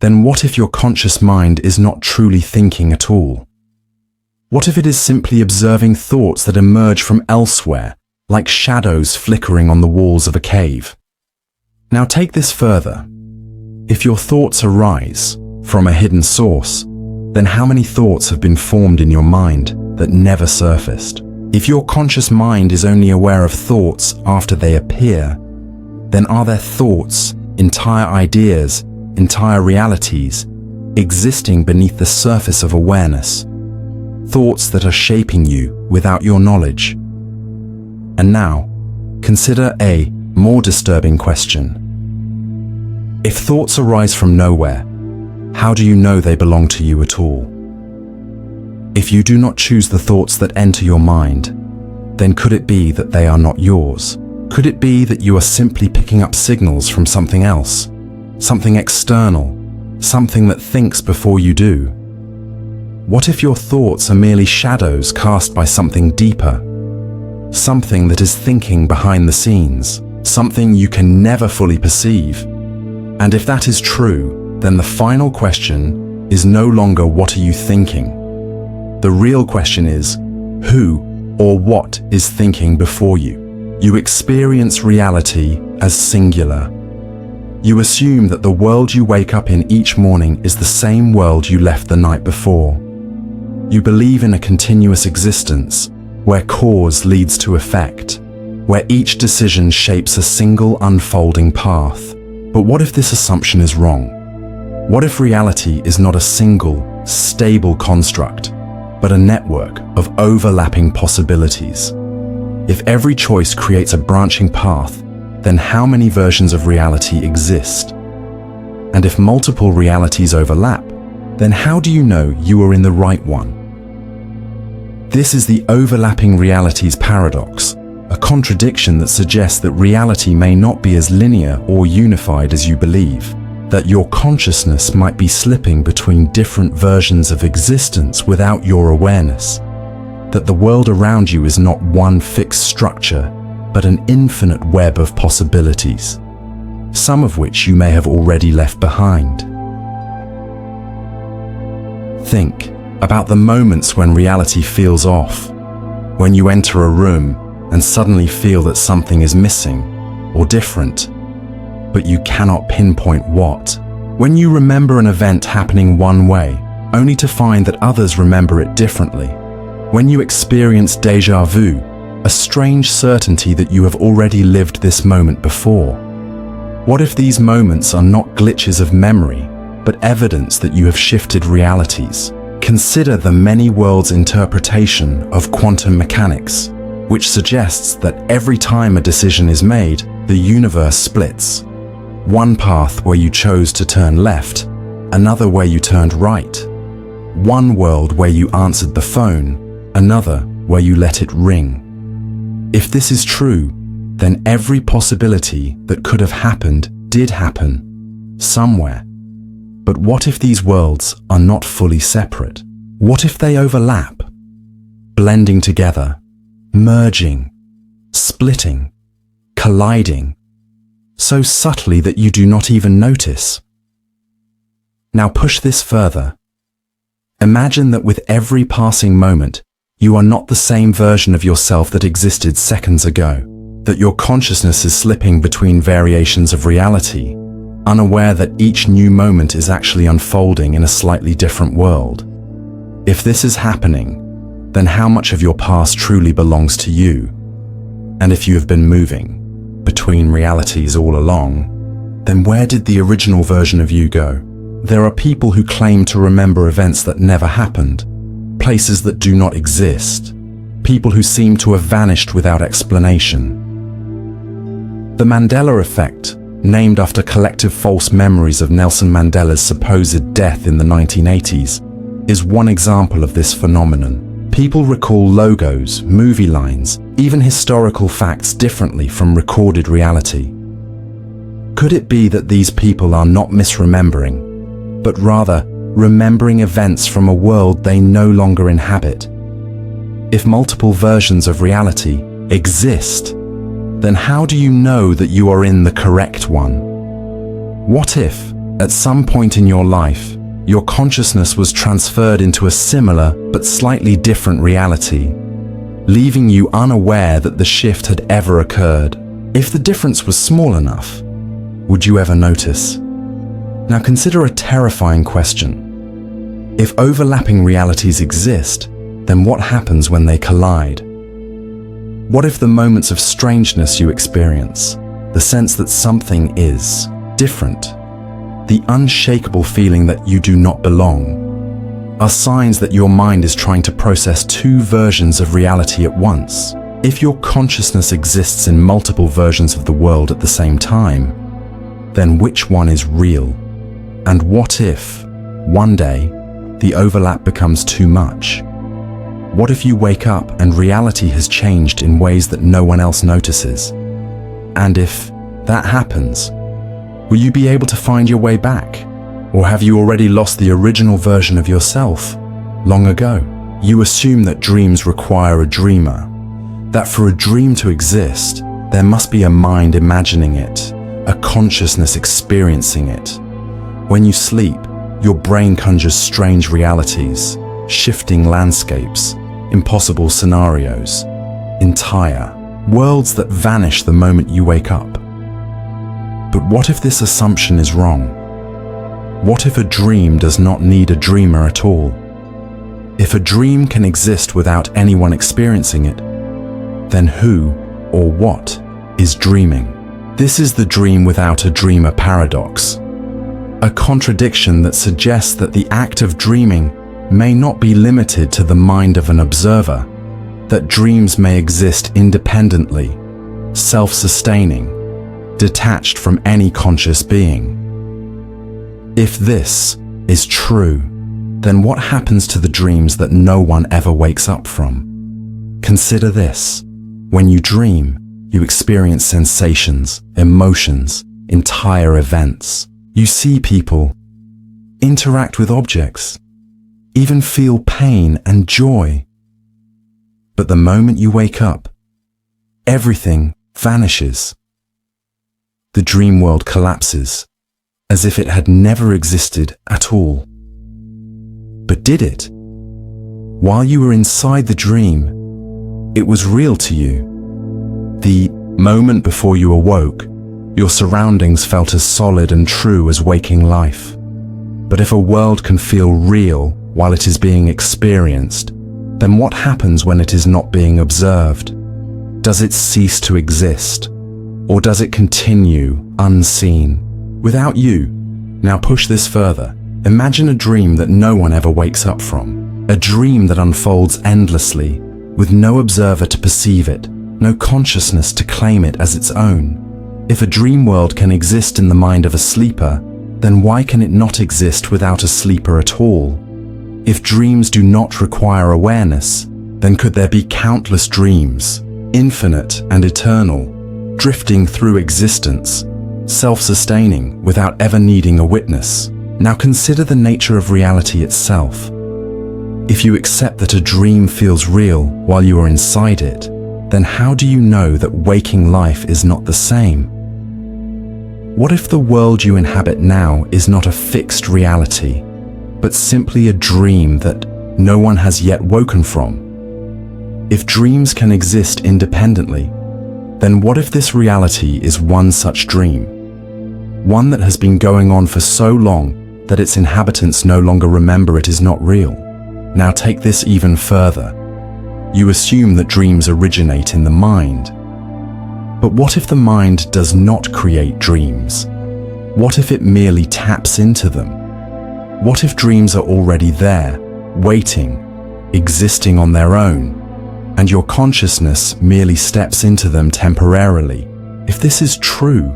then what if your conscious mind is not truly thinking at all? What if it is simply observing thoughts that emerge from elsewhere, like shadows flickering on the walls of a cave? Now take this further. If your thoughts arise from a hidden source, then how many thoughts have been formed in your mind that never surfaced? If your conscious mind is only aware of thoughts after they appear, then are there thoughts, entire ideas, entire realities, existing beneath the surface of awareness? Thoughts that are shaping you without your knowledge. And now, consider a more disturbing question. If thoughts arise from nowhere, how do you know they belong to you at all? If you do not choose the thoughts that enter your mind, then could it be that they are not yours? Could it be that you are simply picking up signals from something else, something external, something that thinks before you do? What if your thoughts are merely shadows cast by something deeper? Something that is thinking behind the scenes, something you can never fully perceive. And if that is true, then the final question is no longer what are you thinking? The real question is, who or what is thinking before you? You experience reality as singular. You assume that the world you wake up in each morning is the same world you left the night before. You believe in a continuous existence, where cause leads to effect, where each decision shapes a single unfolding path. But what if this assumption is wrong? What if reality is not a single, stable construct, but a network of overlapping possibilities? If every choice creates a branching path, then how many versions of reality exist? And if multiple realities overlap, then how do you know you are in the right one? This is the overlapping realities paradox, a contradiction that suggests that reality may not be as linear or unified as you believe, that your consciousness might be slipping between different versions of existence without your awareness, that the world around you is not one fixed structure, but an infinite web of possibilities, some of which you may have already left behind. Think about the moments when reality feels off, when you enter a room and suddenly feel that something is missing or different, but you cannot pinpoint what. When you remember an event happening one way, only to find that others remember it differently. When you experience déjà vu, a strange certainty that you have already lived this moment before. What if these moments are not glitches of memory, but evidence that you have shifted realities? Consider the many worlds interpretation of quantum mechanics, which suggests that every time a decision is made, the universe splits. One path where you chose to turn left, another where you turned right. One world where you answered the phone, another where you let it ring. If this is true, then every possibility that could have happened did happen, somewhere. But what if these worlds are not fully separate? What if they overlap, blending together, merging, splitting, colliding, so subtly that you do not even notice? Now push this further. Imagine that with every passing moment, you are not the same version of yourself that existed seconds ago, that your consciousness is slipping between variations of reality, unaware that each new moment is actually unfolding in a slightly different world. If this is happening, then how much of your past truly belongs to you? And if you have been moving between realities all along, then where did the original version of you go? There are people who claim to remember events that never happened, places that do not exist, people who seem to have vanished without explanation. The Mandela effect, named after collective false memories of Nelson Mandela's supposed death in the 1980s, is one example of this phenomenon. People recall logos, movie lines, even historical facts differently from recorded reality. Could it be that these people are not misremembering, but rather remembering events from a world they no longer inhabit? If multiple versions of reality exist, then how do you know that you are in the correct one? What if, at some point in your life, your consciousness was transferred into a similar but slightly different reality, leaving you unaware that the shift had ever occurred? If the difference was small enough, would you ever notice? Now consider a terrifying question. If overlapping realities exist, then what happens when they collide? What if the moments of strangeness you experience, the sense that something is different, the unshakable feeling that you do not belong, are signs that your mind is trying to process two versions of reality at once? If your consciousness exists in multiple versions of the world at the same time, then which one is real? And what if, one day, the overlap becomes too much? What if you wake up and reality has changed in ways that no one else notices? And if that happens, will you be able to find your way back? Or have you already lost the original version of yourself, long ago. You assume that dreams require a dreamer, that for a dream to exist, there must be a mind imagining it, a consciousness experiencing it. When you sleep, your brain conjures strange realities, shifting landscapes, impossible scenarios, entire worlds that vanish the moment you wake up. But what if this assumption is wrong? What if a dream does not need a dreamer at all? If a dream can exist without anyone experiencing it, then who or what is dreaming? This is the dream without a dreamer paradox, a contradiction that suggests that the act of dreaming may not be limited to the mind of an observer, that dreams may exist independently, self-sustaining, detached from any conscious being. If this is true, then what happens to the dreams that no one ever wakes up from? Consider this. When you dream, you experience sensations, emotions, entire events. You see people, interact with objects, even feel pain and joy. But the moment you wake up, everything vanishes. The dream world collapses, as if it had never existed at all. But did it? While you were inside the dream, it was real to you. The moment before you awoke, your surroundings felt as solid and true as waking life. But if a world can feel real while it is being experienced, then what happens when it is not being observed? Does it cease to exist? Or does it continue unseen? Without you, now push this further. Imagine a dream that no one ever wakes up from. A dream that unfolds endlessly, with no observer to perceive it, no consciousness to claim it as its own. If a dream world can exist in the mind of a sleeper, then why can it not exist without a sleeper at all? If dreams do not require awareness, then could there be countless dreams, infinite and eternal, drifting through existence, self-sustaining without ever needing a witness? Now consider the nature of reality itself. If you accept that a dream feels real while you are inside it, then how do you know that waking life is not the same? What if the world you inhabit now is not a fixed reality, but simply a dream that no one has yet woken from? If dreams can exist independently, then what if this reality is one such dream? One that has been going on for so long that its inhabitants no longer remember it is not real. Now take this even further. You assume that dreams originate in the mind. But what if the mind does not create dreams? What if it merely taps into them? What if dreams are already there, waiting, existing on their own, and your consciousness merely steps into them temporarily? If this is true,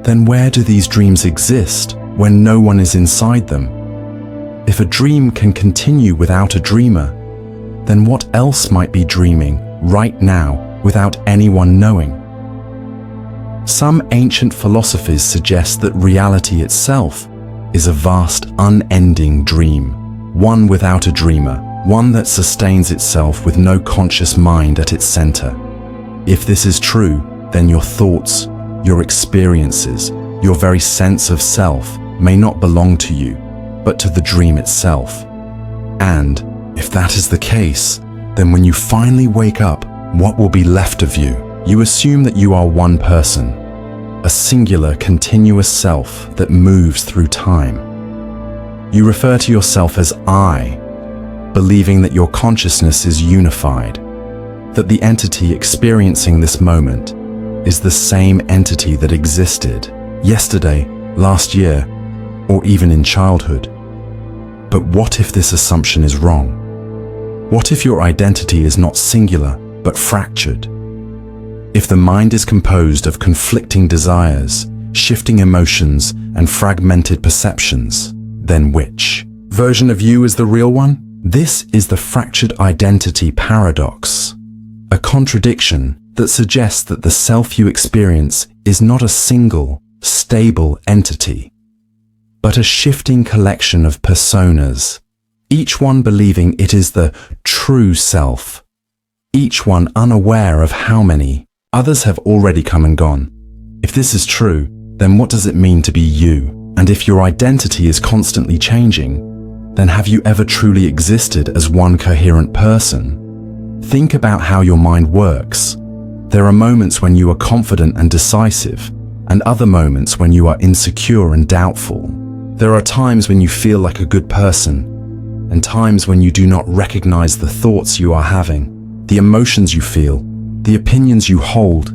then where do these dreams exist when no one is inside them? If a dream can continue without a dreamer, then what else might be dreaming right now without anyone knowing? Some ancient philosophies suggest that reality itself is a vast, unending dream, one without a dreamer, one that sustains itself with no conscious mind at its center. If this is true, then your thoughts, your experiences, your very sense of self may not belong to you, but to the dream itself. And if that is the case, then when you finally wake up, what will be left of you? You assume that you are one person, a singular, continuous self that moves through time. You refer to yourself as I, believing that your consciousness is unified, that the entity experiencing this moment is the same entity that existed yesterday, last year, or even in childhood. But what if this assumption is wrong? What if your identity is not singular, but fractured? If the mind is composed of conflicting desires, shifting emotions, and fragmented perceptions, then which version of you is the real one? This is the fractured identity paradox, a contradiction that suggests that the self you experience is not a single, stable entity, but a shifting collection of personas, each one believing it is the true self, each one unaware of how many others have already come and gone. If this is true, then what does it mean to be you? And if your identity is constantly changing, then have you ever truly existed as one coherent person? Think about how your mind works. There are moments when you are confident and decisive, and other moments when you are insecure and doubtful. There are times when you feel like a good person, and times when you do not recognize the thoughts you are having, the emotions you feel, the opinions you hold,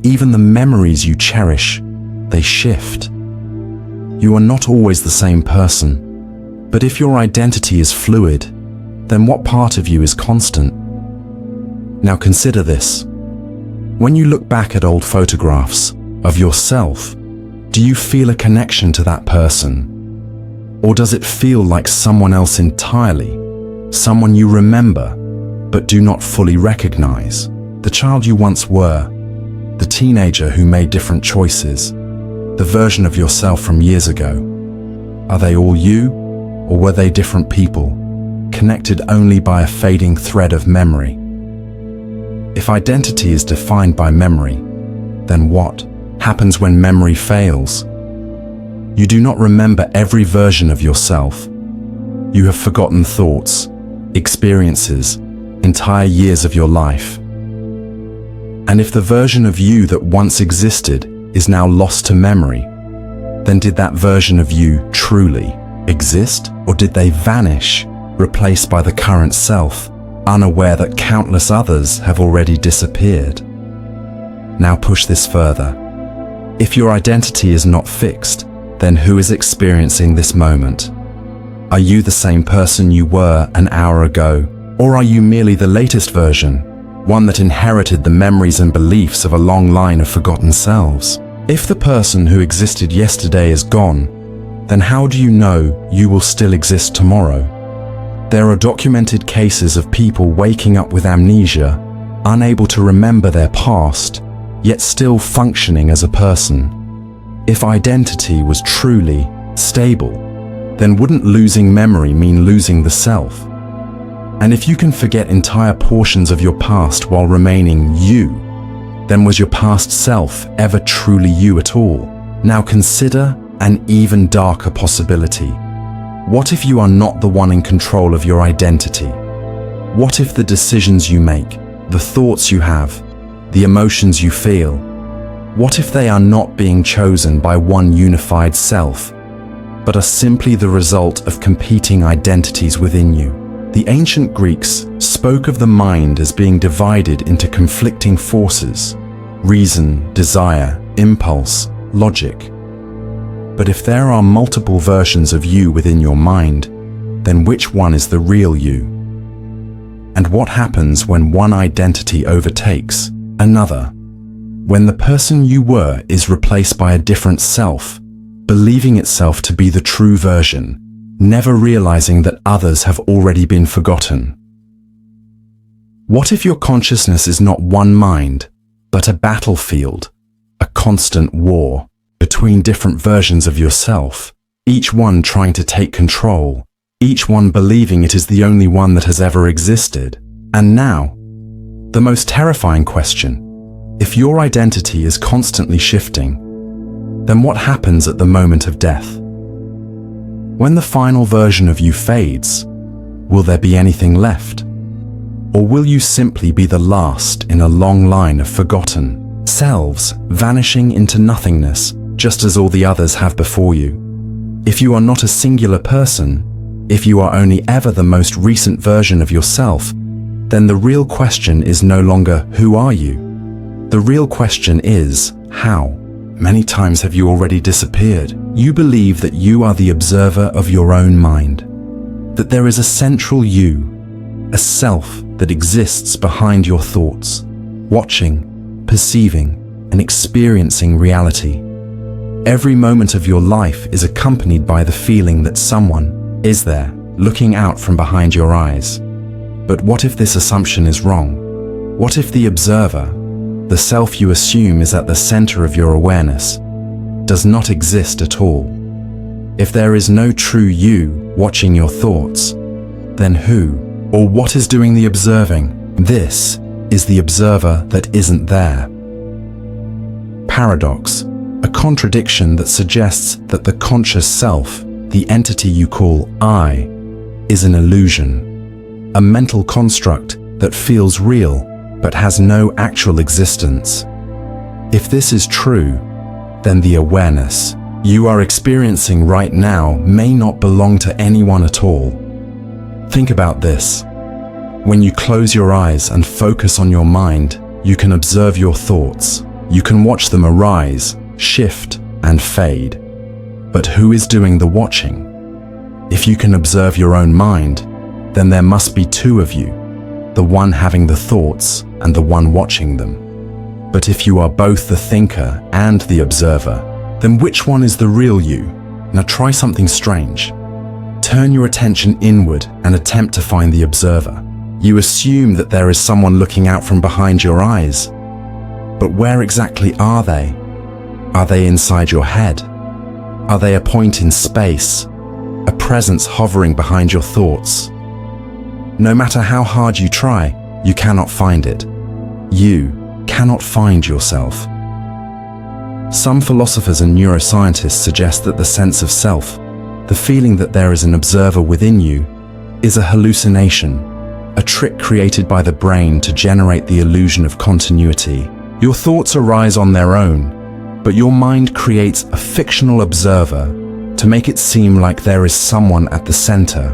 even the memories you cherish. They shift. You are not always the same person. But if your identity is fluid, then what part of you is constant? Now consider this. When you look back at old photographs of yourself, do you feel a connection to that person? Or does it feel like someone else entirely, someone you remember but do not fully recognize? The child you once were, the teenager who made different choices, the version of yourself from years ago. Are they all you, or were they different people, connected only by a fading thread of memory? If identity is defined by memory, then what happens when memory fails? You do not remember every version of yourself. You have forgotten thoughts, experiences, entire years of your life. And if the version of you that once existed is now lost to memory, then did that version of you truly exist, or did they vanish, replaced by the current self, unaware that countless others have already disappeared? Now push this further. If your identity is not fixed, then who is experiencing this moment? Are you the same person you were an hour ago, or are you merely the latest version, one that inherited the memories and beliefs of a long line of forgotten selves? If the person who existed yesterday is gone, then how do you know you will still exist tomorrow? There are documented cases of people waking up with amnesia, unable to remember their past, yet still functioning as a person. If identity was truly stable, then wouldn't losing memory mean losing the self? And if you can forget entire portions of your past while remaining you, then was your past self ever truly you at all? Now consider an even darker possibility. What if you are not the one in control of your identity? What if the decisions you make, the thoughts you have, the emotions you feel, what if they are not being chosen by one unified self, but are simply the result of competing identities within you? The ancient Greeks spoke of the mind as being divided into conflicting forces: reason, desire, impulse, logic. But if there are multiple versions of you within your mind, then which one is the real you? And what happens when one identity overtakes another? When the person you were is replaced by a different self, believing itself to be the true version, never realizing that others have already been forgotten. What if your consciousness is not one mind, but a battlefield, a constant war between different versions of yourself, each one trying to take control, each one believing it is the only one that has ever existed? And now, the most terrifying question: if your identity is constantly shifting, then what happens at the moment of death? When the final version of you fades, will there be anything left? Or will you simply be the last in a long line of forgotten selves, vanishing into nothingness, just as all the others have before you? If you are not a singular person, if you are only ever the most recent version of yourself, then the real question is no longer who are you? The real question is how. Many times have you already disappeared. You believe that you are the observer of your own mind, that there is a central you, a self that exists behind your thoughts, watching, perceiving, and experiencing reality. Every moment of your life is accompanied by the feeling that someone is there, looking out from behind your eyes. But what if this assumption is wrong? What if the observer, the self you assume is at the center of your awareness, does not exist at all? If there is no true you watching your thoughts, then who or what is doing the observing? This is the observer that isn't there. Paradox, a contradiction that suggests that the conscious self, the entity you call I, is an illusion, a mental construct that feels real but has no actual existence. If this is true, then the awareness you are experiencing right now may not belong to anyone at all. Think about this. When you close your eyes and focus on your mind, you can observe your thoughts. You can watch them arise, shift, and fade. But who is doing the watching? If you can observe your own mind, then there must be two of you, the one having the thoughts and the one watching them. But if you are both the thinker and the observer, then which one is the real you? Now try something strange. Turn your attention inward and attempt to find the observer. You assume that there is someone looking out from behind your eyes. But where exactly are they? Are they inside your head? Are they a point in space? A presence hovering behind your thoughts? No matter how hard you try, you cannot find it. You cannot find yourself. Some philosophers and neuroscientists suggest that the sense of self, the feeling that there is an observer within you, is a hallucination, a trick created by the brain to generate the illusion of continuity. Your thoughts arise on their own, but your mind creates a fictional observer to make it seem like there is someone at the center.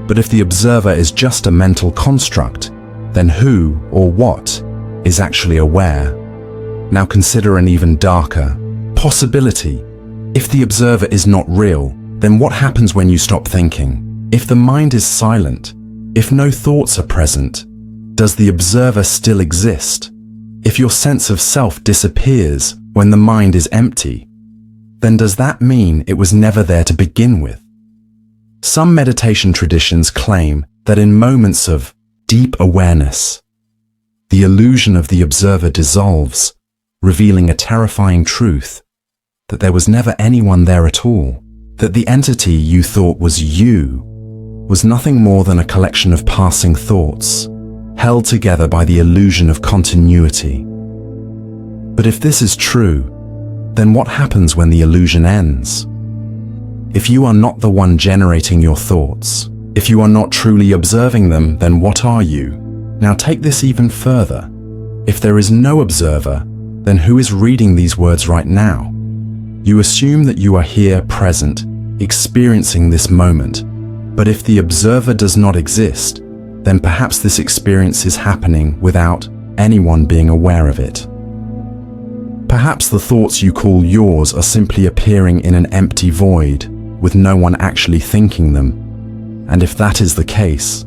But if the observer is just a mental construct, then who or what is actually aware? Now consider an even darker possibility. If the observer is not real, then what happens when you stop thinking? If the mind is silent, if no thoughts are present, does the observer still exist? If your sense of self disappears when the mind is empty, then does that mean it was never there to begin with? Some meditation traditions claim that in moments of deep awareness, the illusion of the observer dissolves, revealing a terrifying truth, that there was never anyone there at all, that the entity you thought was you was nothing more than a collection of passing thoughts, held together by the illusion of continuity. But if this is true, then what happens when the illusion ends? If you are not the one generating your thoughts, if you are not truly observing them, then what are you? Now take this even further. If there is no observer, then who is reading these words right now? You assume that you are here, present, experiencing this moment. But if the observer does not exist, then perhaps this experience is happening without anyone being aware of it. Perhaps the thoughts you call yours are simply appearing in an empty void, with no one actually thinking them. And if that is the case,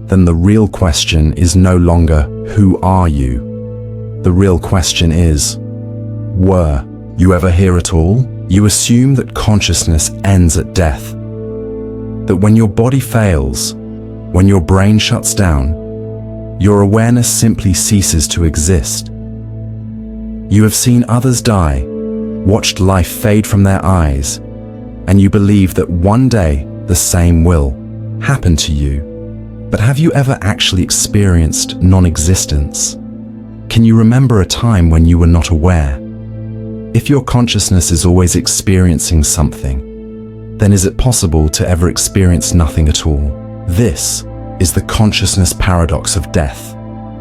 then the real question is no longer, who are you? The real question is, were you ever here at all? You assume that consciousness ends at death, that when your body fails, when your brain shuts down, your awareness simply ceases to exist. You have seen others die, watched life fade from their eyes, and you believe that one day the same will happen to you. But have you ever actually experienced non-existence? Can you remember a time when you were not aware? If your consciousness is always experiencing something, then is it possible to ever experience nothing at all? This is the consciousness paradox of death,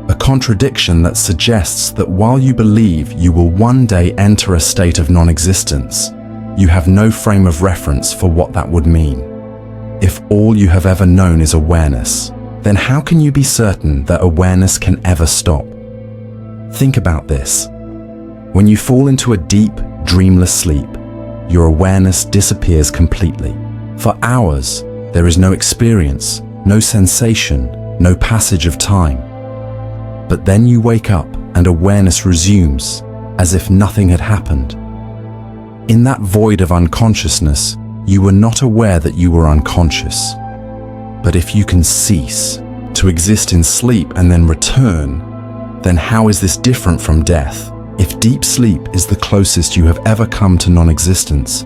a contradiction that suggests that while you believe you will one day enter a state of non-existence, you have no frame of reference for what that would mean. If all you have ever known is awareness, then how can you be certain that awareness can ever stop? Think about this. When you fall into a deep, dreamless sleep, your awareness disappears completely. For hours, there is no experience, no sensation, no passage of time. But then you wake up and awareness resumes, as if nothing had happened. In that void of unconsciousness, you were not aware that you were unconscious. But if you can cease to exist in sleep and then return, then how is this different from death? If deep sleep is the closest you have ever come to non-existence,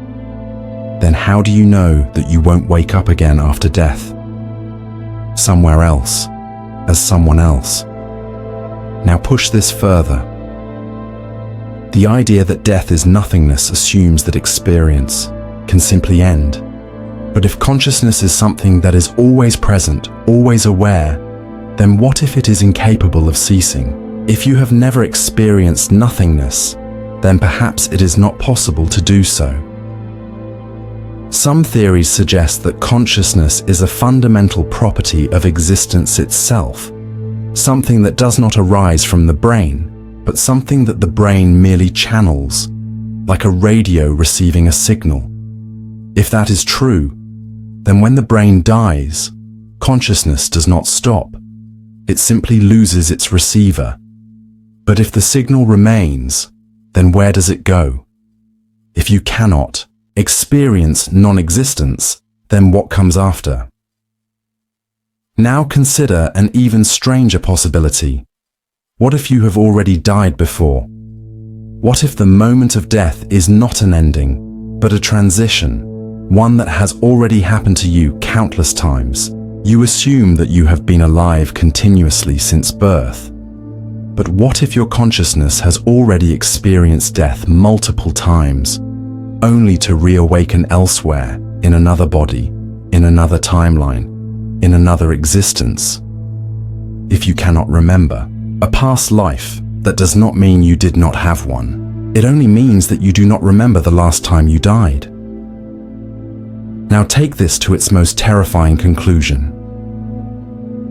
then how do you know that you won't wake up again after death? somewhere else, as someone else. Now push this further. The idea that death is nothingness assumes that experience can simply end. But if consciousness is something that is always present, always aware, then what if it is incapable of ceasing? If you have never experienced nothingness, then perhaps it is not possible to do so. Some theories suggest that consciousness is a fundamental property of existence itself, something that does not arise from the brain, but something that the brain merely channels, like a radio receiving a signal. If that is true, then when the brain dies, consciousness does not stop. It simply loses its receiver. But if the signal remains, then where does it go? If you cannot experience non-existence, then what comes after? Now consider an even stranger possibility. What if you have already died before? What if the moment of death is not an ending, but a transition, one that has already happened to you countless times? You assume that you have been alive continuously since birth. But what if your consciousness has already experienced death multiple times, only to reawaken elsewhere, in another body, in another timeline, in another existence? If you cannot remember a past life, that does not mean you did not have one. It only means that you do not remember the last time you died. Now take this to its most terrifying conclusion.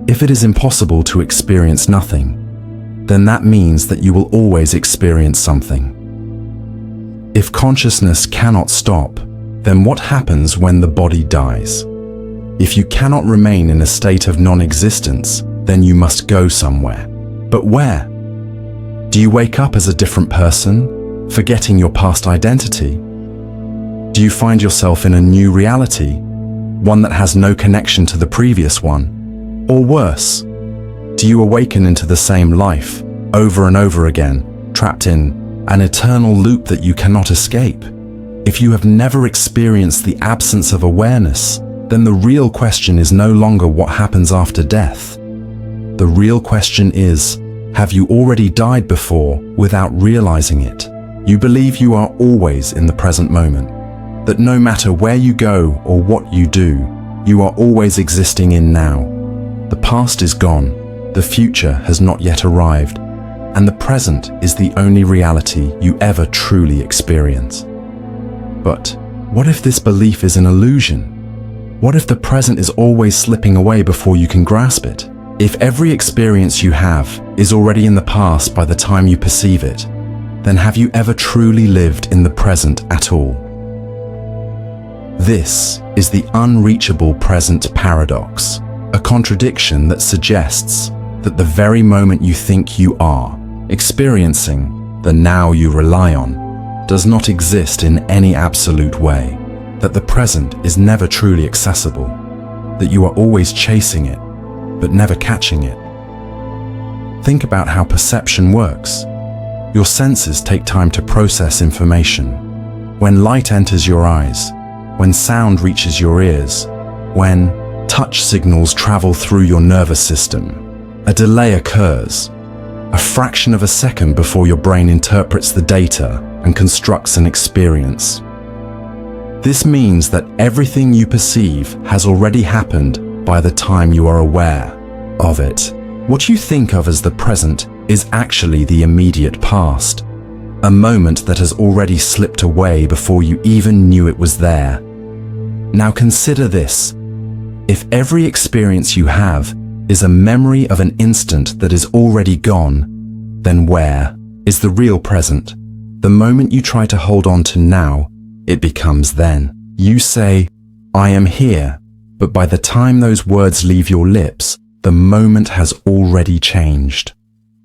If it is impossible to experience nothing, then that means that you will always experience something. If consciousness cannot stop, then what happens when the body dies? If you cannot remain in a state of non-existence, then you must go somewhere. But where? Do you wake up as a different person, forgetting your past identity? Do you find yourself in a new reality, one that has no connection to the previous one? Or worse, do you awaken into the same life, over and over again, trapped in an eternal loop that you cannot escape? If you have never experienced the absence of awareness, then the real question is no longer what happens after death. The real question is, have you already died before without realizing it? You believe you are always in the present moment, that no matter where you go or what you do, you are always existing in now. The past is gone, the future has not yet arrived, and the present is the only reality you ever truly experience. But what if this belief is an illusion? What if the present is always slipping away before you can grasp it? If every experience you have is already in the past by the time you perceive it, then have you ever truly lived in the present at all? This is the unreachable present paradox, a contradiction that suggests that the very moment you think you are experiencing, the now you rely on, does not exist in any absolute way, that the present is never truly accessible, that you are always chasing it, but never catching it. Think about how perception works. Your senses take time to process information. When light enters your eyes, when sound reaches your ears, when touch signals travel through your nervous system, a delay occurs, a fraction of a second before your brain interprets the data and constructs an experience. This means that everything you perceive has already happened by the time you are aware of it. What you think of as the present is actually the immediate past, a moment that has already slipped away before you even knew it was there. Now consider this. If every experience you have is a memory of an instant that is already gone, then where is the real present? The moment you try to hold on to now, it becomes then. You say, "I am here," but by the time those words leave your lips, the moment has already changed.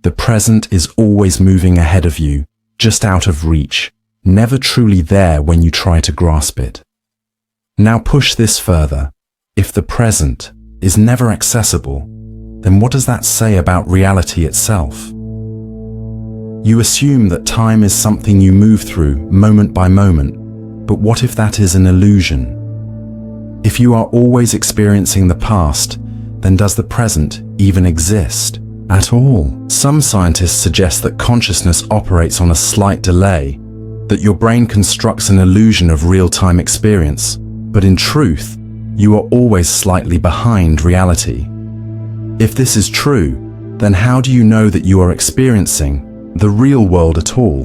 The present is always moving ahead of you, just out of reach, never truly there when you try to grasp it. Now push this further. If the present is never accessible, then what does that say about reality itself? You assume that time is something you move through moment by moment, but what if that is an illusion? If you are always experiencing the past, then does the present even exist at all? Some scientists suggest that consciousness operates on a slight delay, that your brain constructs an illusion of real-time experience, but in truth, you are always slightly behind reality. If this is true, then how do you know that you are experiencing the real world at all?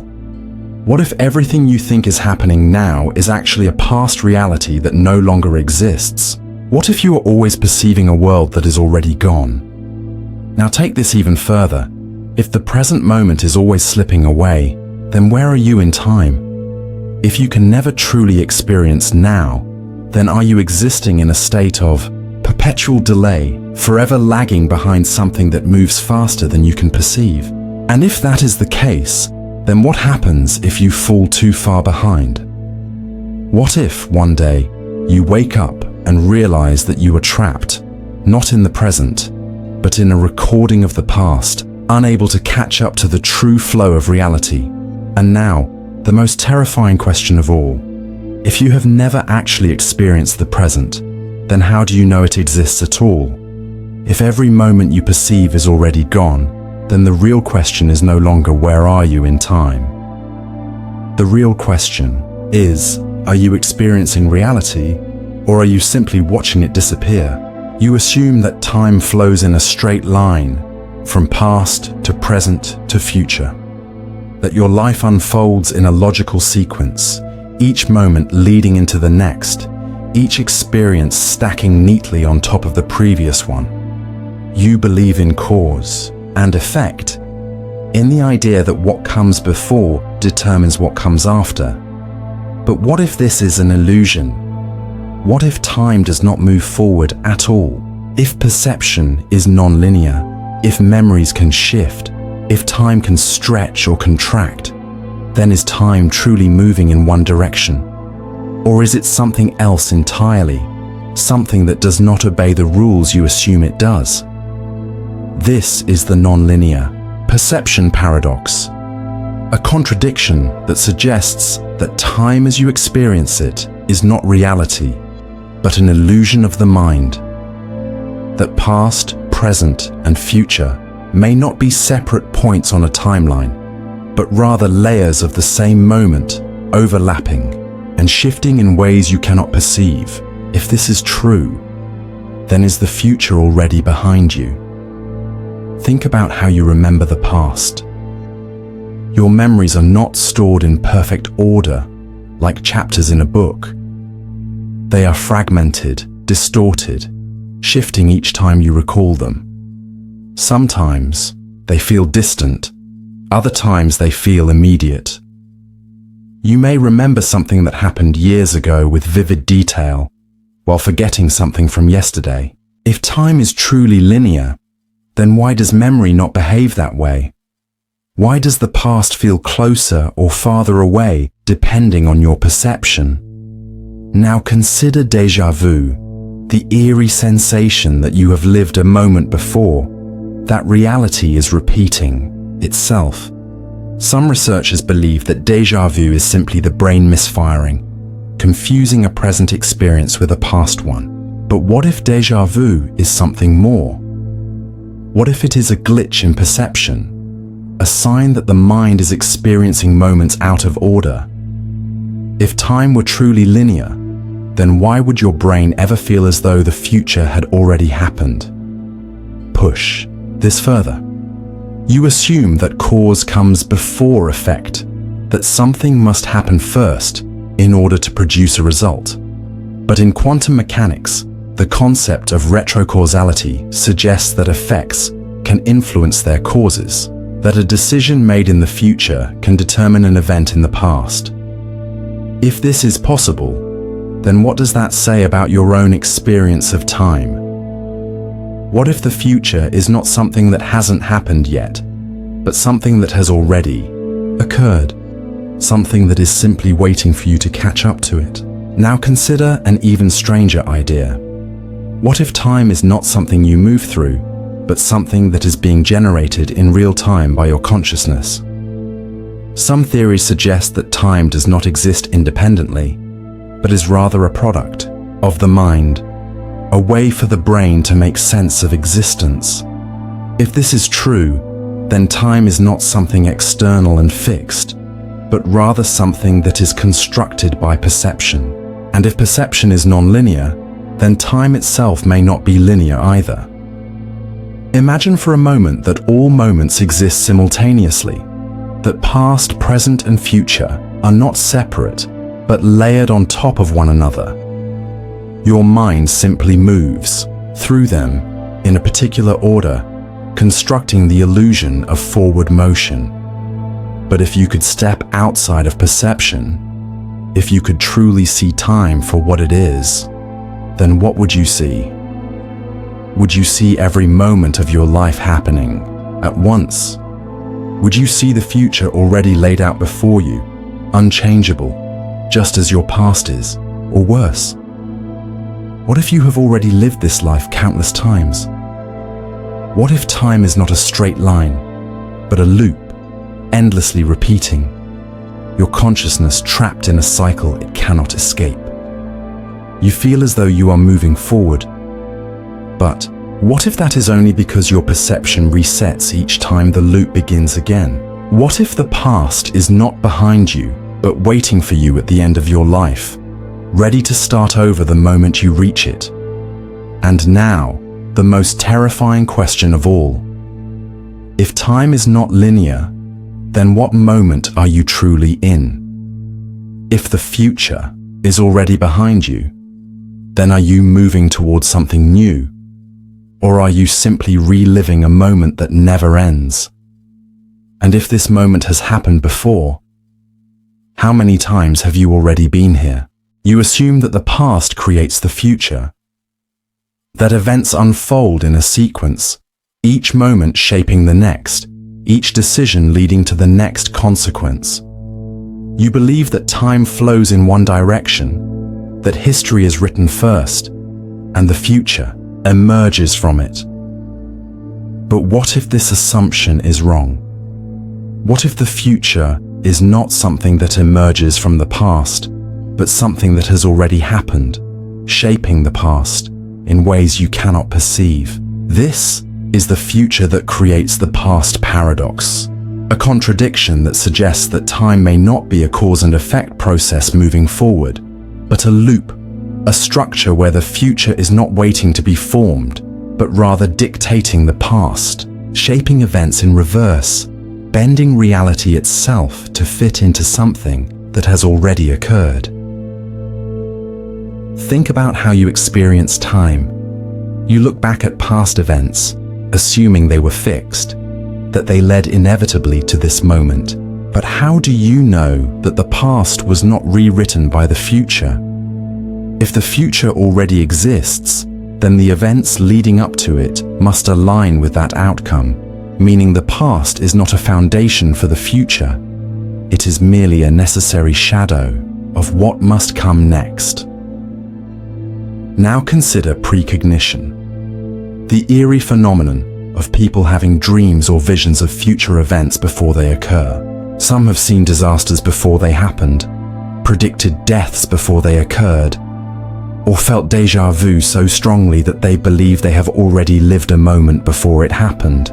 What if everything you think is happening now is actually a past reality that no longer exists? What if you are always perceiving a world that is already gone? Now take this even further. If the present moment is always slipping away, then where are you in time? If you can never truly experience now, then are you existing in a state of perpetual delay, forever lagging behind something that moves faster than you can perceive? And if that is the case, then what happens if you fall too far behind? What if one day you wake up and realize that you are trapped, not in the present, but in a recording of the past, unable to catch up to the true flow of reality? And now, the most terrifying question of all. If you have never actually experienced the present, then how do you know it exists at all? If every moment you perceive is already gone, then the real question is no longer where are you in time? The real question is, are you experiencing reality, or are you simply watching it disappear? You assume that time flows in a straight line, from past to present to future. That your life unfolds in a logical sequence, each moment leading into the next, each experience stacking neatly on top of the previous one. You believe in cause and effect, in the idea that what comes before determines what comes after. But what if this is an illusion? What if time does not move forward at all? If perception is non-linear, if memories can shift, if time can stretch or contract, then is time truly moving in one direction? Or is it something else entirely, something that does not obey the rules you assume it does? This is the non-linear perception paradox, a contradiction that suggests that time as you experience it is not reality, but an illusion of the mind. That past, present, and future may not be separate points on a timeline, but rather layers of the same moment, overlapping and shifting in ways you cannot perceive. If this is true, then is the future already behind you? Think about how you remember the past. Your memories are not stored in perfect order, like chapters in a book. They are fragmented, distorted, shifting each time you recall them. Sometimes they feel distant, other times they feel immediate. You may remember something that happened years ago with vivid detail, while forgetting something from yesterday. If time is truly linear, then why does memory not behave that way? Why does the past feel closer or farther away, depending on your perception? Now consider déjà vu, the eerie sensation that you have lived a moment before, that reality is repeating itself. Some researchers believe that déjà vu is simply the brain misfiring, confusing a present experience with a past one. But what if déjà vu is something more? What if it is a glitch in perception, a sign that the mind is experiencing moments out of order? If time were truly linear, then why would your brain ever feel as though the future had already happened? Push this further. You assume that cause comes before effect, that something must happen first in order to produce a result. But in quantum mechanics, the concept of retrocausality suggests that effects can influence their causes, that a decision made in the future can determine an event in the past. If this is possible, then what does that say about your own experience of time? What if the future is not something that hasn't happened yet, but something that has already occurred, something that is simply waiting for you to catch up to it? Now consider an even stranger idea. What if time is not something you move through, but something that is being generated in real time by your consciousness? Some theories suggest that time does not exist independently, but is rather a product of the mind, a way for the brain to make sense of existence. If this is true, then time is not something external and fixed, but rather something that is constructed by perception. And if perception is non-linear, then time itself may not be linear either. Imagine for a moment that all moments exist simultaneously, that past, present, and future are not separate, but layered on top of one another. Your mind simply moves through them in a particular order, constructing the illusion of forward motion. But if you could step outside of perception, if you could truly see time for what it is, then what would you see? Would you see every moment of your life happening at once? Would you see the future already laid out before you, unchangeable, just as your past is, or worse? What if you have already lived this life countless times? What if time is not a straight line, but a loop, endlessly repeating, your consciousness trapped in a cycle it cannot escape? You feel as though you are moving forward, but what if that is only because your perception resets each time the loop begins again? What if the past is not behind you, but waiting for you at the end of your life, ready to start over the moment you reach it? And now, the most terrifying question of all. If time is not linear, then what moment are you truly in? If the future is already behind you, then are you moving towards something new? Or are you simply reliving a moment that never ends? And if this moment has happened before, how many times have you already been here? You assume that the past creates the future, that events unfold in a sequence, each moment shaping the next, each decision leading to the next consequence. You believe that time flows in one direction, that history is written first, and the future emerges from it. But what if this assumption is wrong? What if the future is not something that emerges from the past, but something that has already happened, shaping the past in ways you cannot perceive? This is the future that creates the past paradox, a contradiction that suggests that time may not be a cause and effect process moving forward, but a loop, a structure where the future is not waiting to be formed, but rather dictating the past, shaping events in reverse, bending reality itself to fit into something that has already occurred. Think about how you experience time. You look back at past events, assuming they were fixed, that they led inevitably to this moment. But how do you know that the past was not rewritten by the future? If the future already exists, then the events leading up to it must align with that outcome, meaning the past is not a foundation for the future. It is merely a necessary shadow of what must come next. Now consider precognition, the eerie phenomenon of people having dreams or visions of future events before they occur. Some have seen disasters before they happened, predicted deaths before they occurred, or felt déjà vu so strongly that they believe they have already lived a moment before it happened.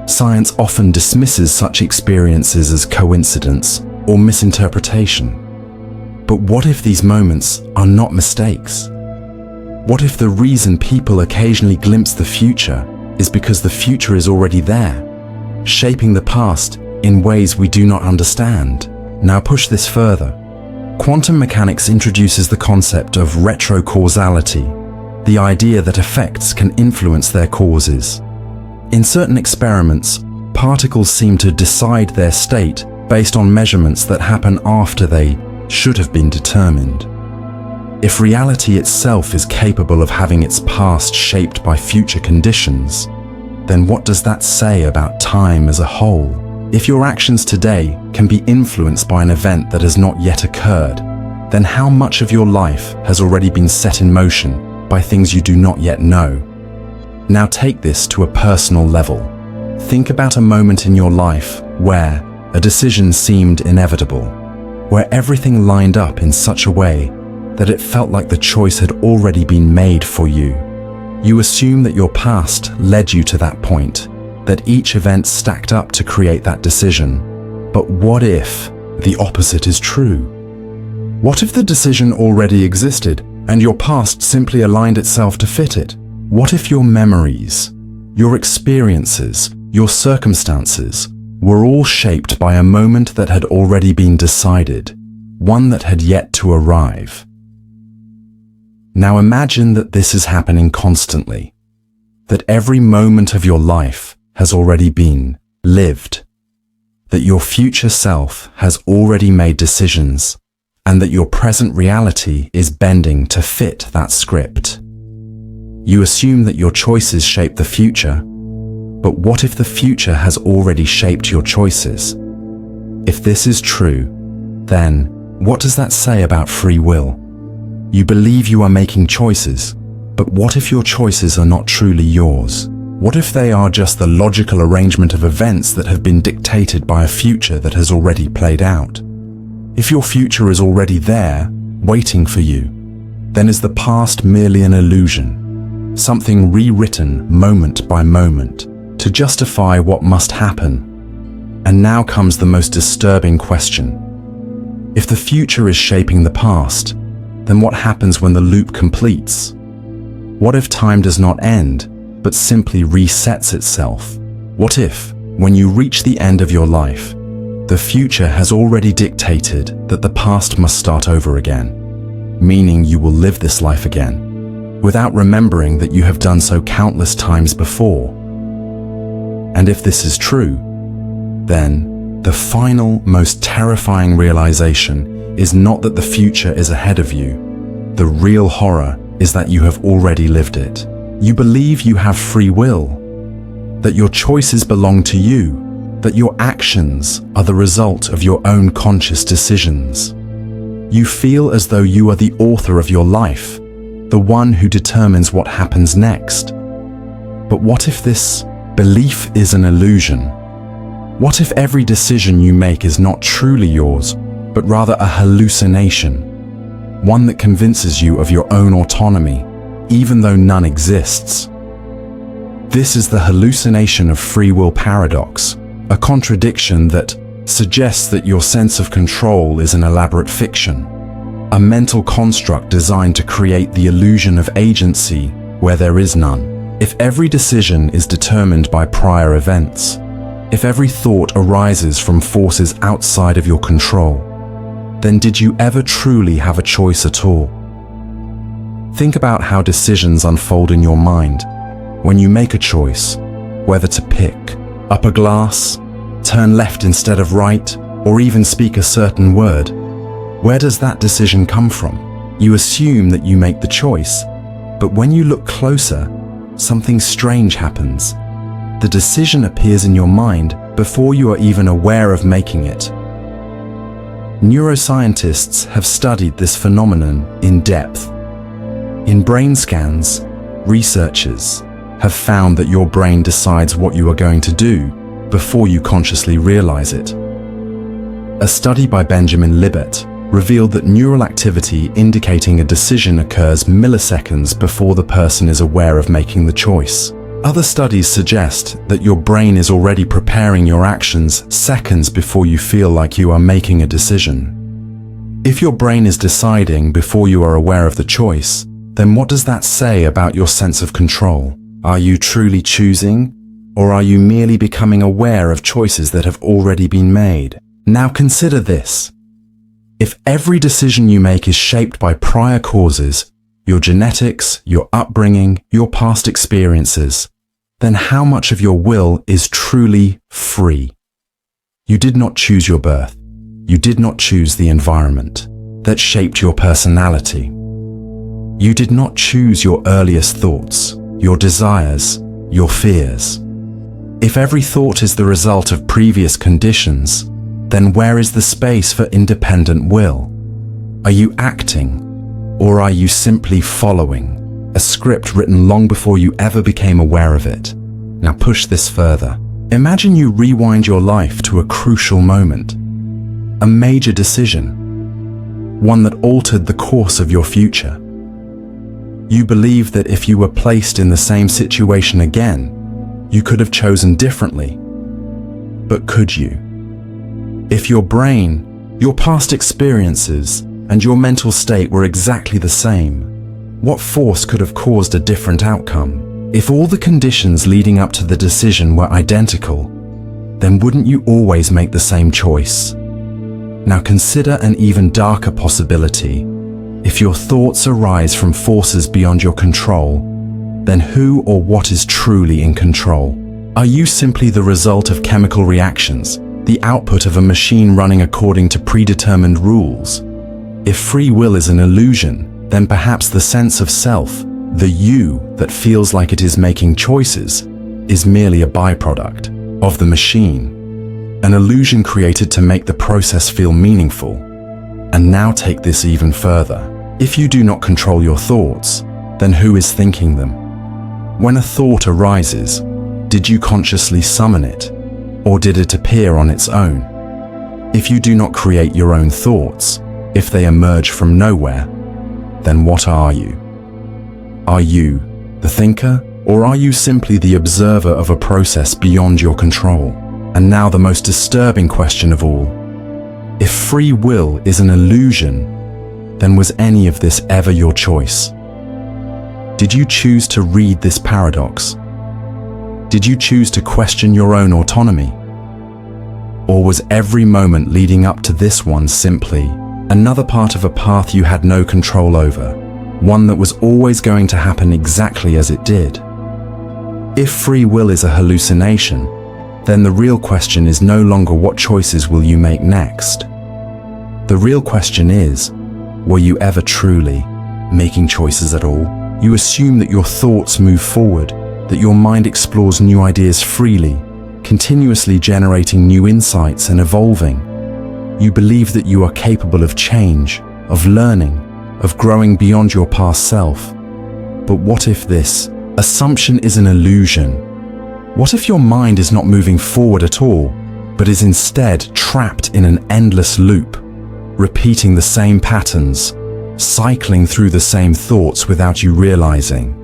Science often dismisses such experiences as coincidence or misinterpretation. But what if these moments are not mistakes? What if the reason people occasionally glimpse the future is because the future is already there, shaping the past in ways we do not understand? Now push this further. Quantum mechanics introduces the concept of retrocausality, the idea that effects can influence their causes. In certain experiments, particles seem to decide their state based on measurements that happen after they should have been determined. If reality itself is capable of having its past shaped by future conditions, then what does that say about time as a whole? If your actions today can be influenced by an event that has not yet occurred, then how much of your life has already been set in motion by things you do not yet know? Now take this to a personal level. Think about a moment in your life where a decision seemed inevitable, where everything lined up in such a way that it felt like the choice had already been made for you. You assume that your past led you to that point, that each event stacked up to create that decision. But what if the opposite is true? What if the decision already existed and your past simply aligned itself to fit it? What if your memories, your experiences, your circumstances were all shaped by a moment that had already been decided, one that had yet to arrive? Now imagine that this is happening constantly, that every moment of your life has already been lived, that your future self has already made decisions, and that your present reality is bending to fit that script. You assume that your choices shape the future, but what if the future has already shaped your choices? If this is true, then what does that say about free will? You believe you are making choices, but what if your choices are not truly yours? What if they are just the logical arrangement of events that have been dictated by a future that has already played out? If your future is already there, waiting for you, then is the past merely an illusion, something rewritten moment by moment to justify what must happen? And now comes the most disturbing question. If the future is shaping the past, then what happens when the loop completes? What if time does not end, but simply resets itself? What if, when you reach the end of your life, the future has already dictated that the past must start over again, meaning you will live this life again, without remembering that you have done so countless times before? And if this is true, then the final, most terrifying realization is not that the future is ahead of you. The real horror is that you have already lived it. You believe you have free will, that your choices belong to you, that your actions are the result of your own conscious decisions. You feel as though you are the author of your life, the one who determines what happens next. But what if this belief is an illusion? What if every decision you make is not truly yours, but rather a hallucination, one that convinces you of your own autonomy, even though none exists? This is the hallucination of free will paradox, a contradiction that suggests that your sense of control is an elaborate fiction, a mental construct designed to create the illusion of agency where there is none. If every decision is determined by prior events, if every thought arises from forces outside of your control, then did you ever truly have a choice at all? Think about how decisions unfold in your mind when you make a choice, whether to pick up a glass, turn left instead of right, or even speak a certain word. Where does that decision come from? You assume that you make the choice, but when you look closer, something strange happens. The decision appears in your mind before you are even aware of making it. Neuroscientists have studied this phenomenon in depth. In brain scans, researchers have found that your brain decides what you are going to do before you consciously realize it. A study by Benjamin Libet revealed that neural activity indicating a decision occurs milliseconds before the person is aware of making the choice. Other studies suggest that your brain is already preparing your actions seconds before you feel like you are making a decision. If your brain is deciding before you are aware of the choice, then what does that say about your sense of control? Are you truly choosing, or are you merely becoming aware of choices that have already been made? Now consider this. If every decision you make is shaped by prior causes, your genetics, your upbringing, your past experiences, then how much of your will is truly free? You did not choose your birth. You did not choose the environment that shaped your personality. You did not choose your earliest thoughts, your desires, your fears. If every thought is the result of previous conditions, then where is the space for independent will? Are you acting, or are you simply following a script written long before you ever became aware of it? Now push this further. Imagine you rewind your life to a crucial moment, a major decision. one that altered the course of your future. You believe that if you were placed in the same situation again, you could have chosen differently. But could you? If your brain, your past experiences, and your mental state were exactly the same, what force could have caused a different outcome? If all the conditions leading up to the decision were identical, then wouldn't you always make the same choice? Now consider an even darker possibility. If your thoughts arise from forces beyond your control, then who or what is truly in control? Are you simply the result of chemical reactions, the output of a machine running according to predetermined rules? If free will is an illusion, then perhaps the sense of self, the you that feels like it is making choices, is merely a byproduct of the machine, an illusion created to make the process feel meaningful. And now take this even further. If you do not control your thoughts, then who is thinking them? When a thought arises, did you consciously summon it, or did it appear on its own? If you do not create your own thoughts, if they emerge from nowhere, then what are you? Are you the thinker, or are you simply the observer of a process beyond your control? And now the most disturbing question of all. If free will is an illusion, then was any of this ever your choice? Did you choose to read this paradox? Did you choose to question your own autonomy? Or was every moment leading up to this one simply another part of a path you had no control over, one that was always going to happen exactly as it did? If free will is a hallucination, then the real question is no longer what choices will you make next. The real question is, were you ever truly making choices at all? You assume that your thoughts move forward, that your mind explores new ideas freely, continuously generating new insights and evolving. You believe that you are capable of change, of learning, of growing beyond your past self. But what if this assumption is an illusion? What if your mind is not moving forward at all, but is instead trapped in an endless loop, repeating the same patterns, cycling through the same thoughts without you realizing?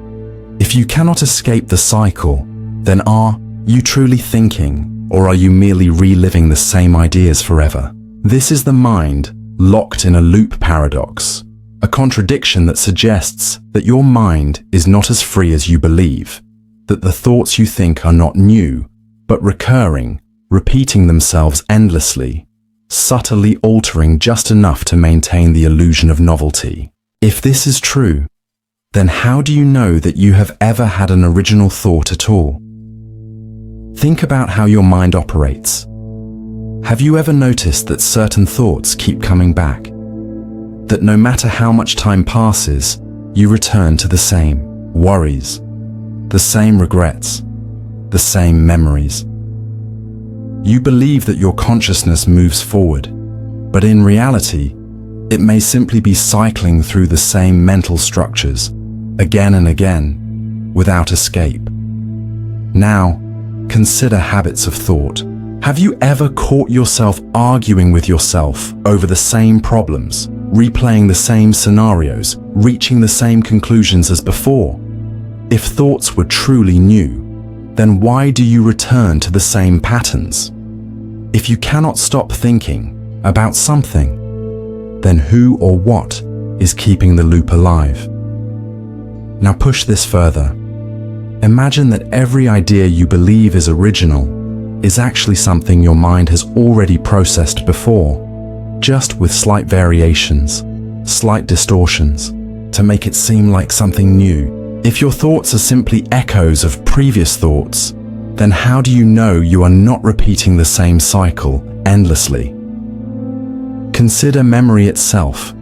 If you cannot escape the cycle, then are you truly thinking, or are you merely reliving the same ideas forever? This is the mind locked in a loop paradox, a contradiction that suggests that your mind is not as free as you believe, that the thoughts you think are not new, but recurring, repeating themselves endlessly, subtly altering just enough to maintain the illusion of novelty. If this is true, then how do you know that you have ever had an original thought at all? Think about how your mind operates. Have you ever noticed that certain thoughts keep coming back? That no matter how much time passes, you return to the same worries, the same regrets, the same memories. You believe that your consciousness moves forward, but in reality, it may simply be cycling through the same mental structures, again and again, without escape. Now, consider habits of thought. Have you ever caught yourself arguing with yourself over the same problems, replaying the same scenarios, reaching the same conclusions as before? If thoughts were truly new, then why do you return to the same patterns? If you cannot stop thinking about something, then who or what is keeping the loop alive? Now push this further. Imagine that every idea you believe is original is actually something your mind has already processed before, just with slight variations, slight distortions, to make it seem like something new. If your thoughts are simply echoes of previous thoughts, then how do you know you are not repeating the same cycle endlessly? Consider memory itself.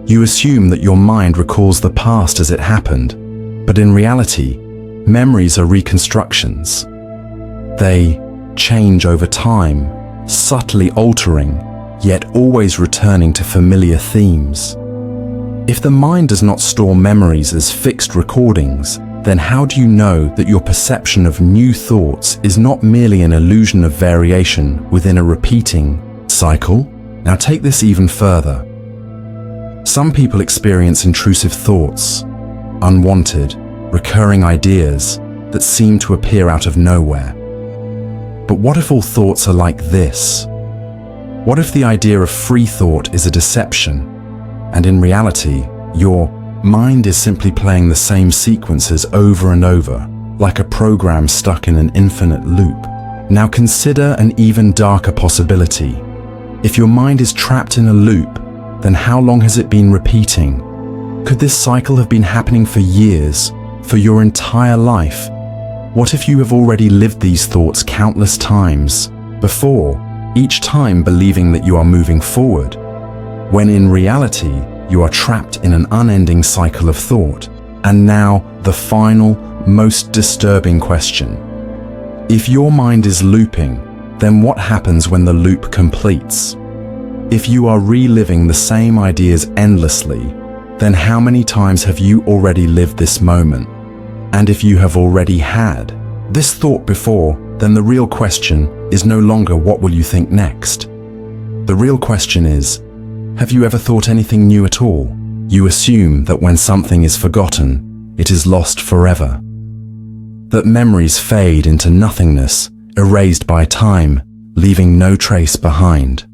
You assume that your mind recalls the past as it happened, but in reality, memories are reconstructions. They change over time, subtly altering, yet always returning to familiar themes. If the mind does not store memories as fixed recordings, then how do you know that your perception of new thoughts is not merely an illusion of variation within a repeating cycle? Now take this even further. Some people experience intrusive thoughts, unwanted, recurring ideas that seem to appear out of nowhere. But what if all thoughts are like this? What if the idea of free thought is a deception, and in reality, your mind is simply playing the same sequences over and over, like a program stuck in an infinite loop? Now consider an even darker possibility. If your mind is trapped in a loop, then how long has it been repeating? Could this cycle have been happening for years, for your entire life? What if you have already lived these thoughts countless times before, each time believing that you are moving forward, when in reality, you are trapped in an unending cycle of thought? And now, the final, most disturbing question. If your mind is looping, then what happens when the loop completes? If you are reliving the same ideas endlessly, then how many times have you already lived this moment? And if you have already had this thought before, then the real question is no longer what will you think next. The real question is, have you ever thought anything new at all? You assume that when something is forgotten, it is lost forever. That memories fade into nothingness, erased by time, leaving no trace behind.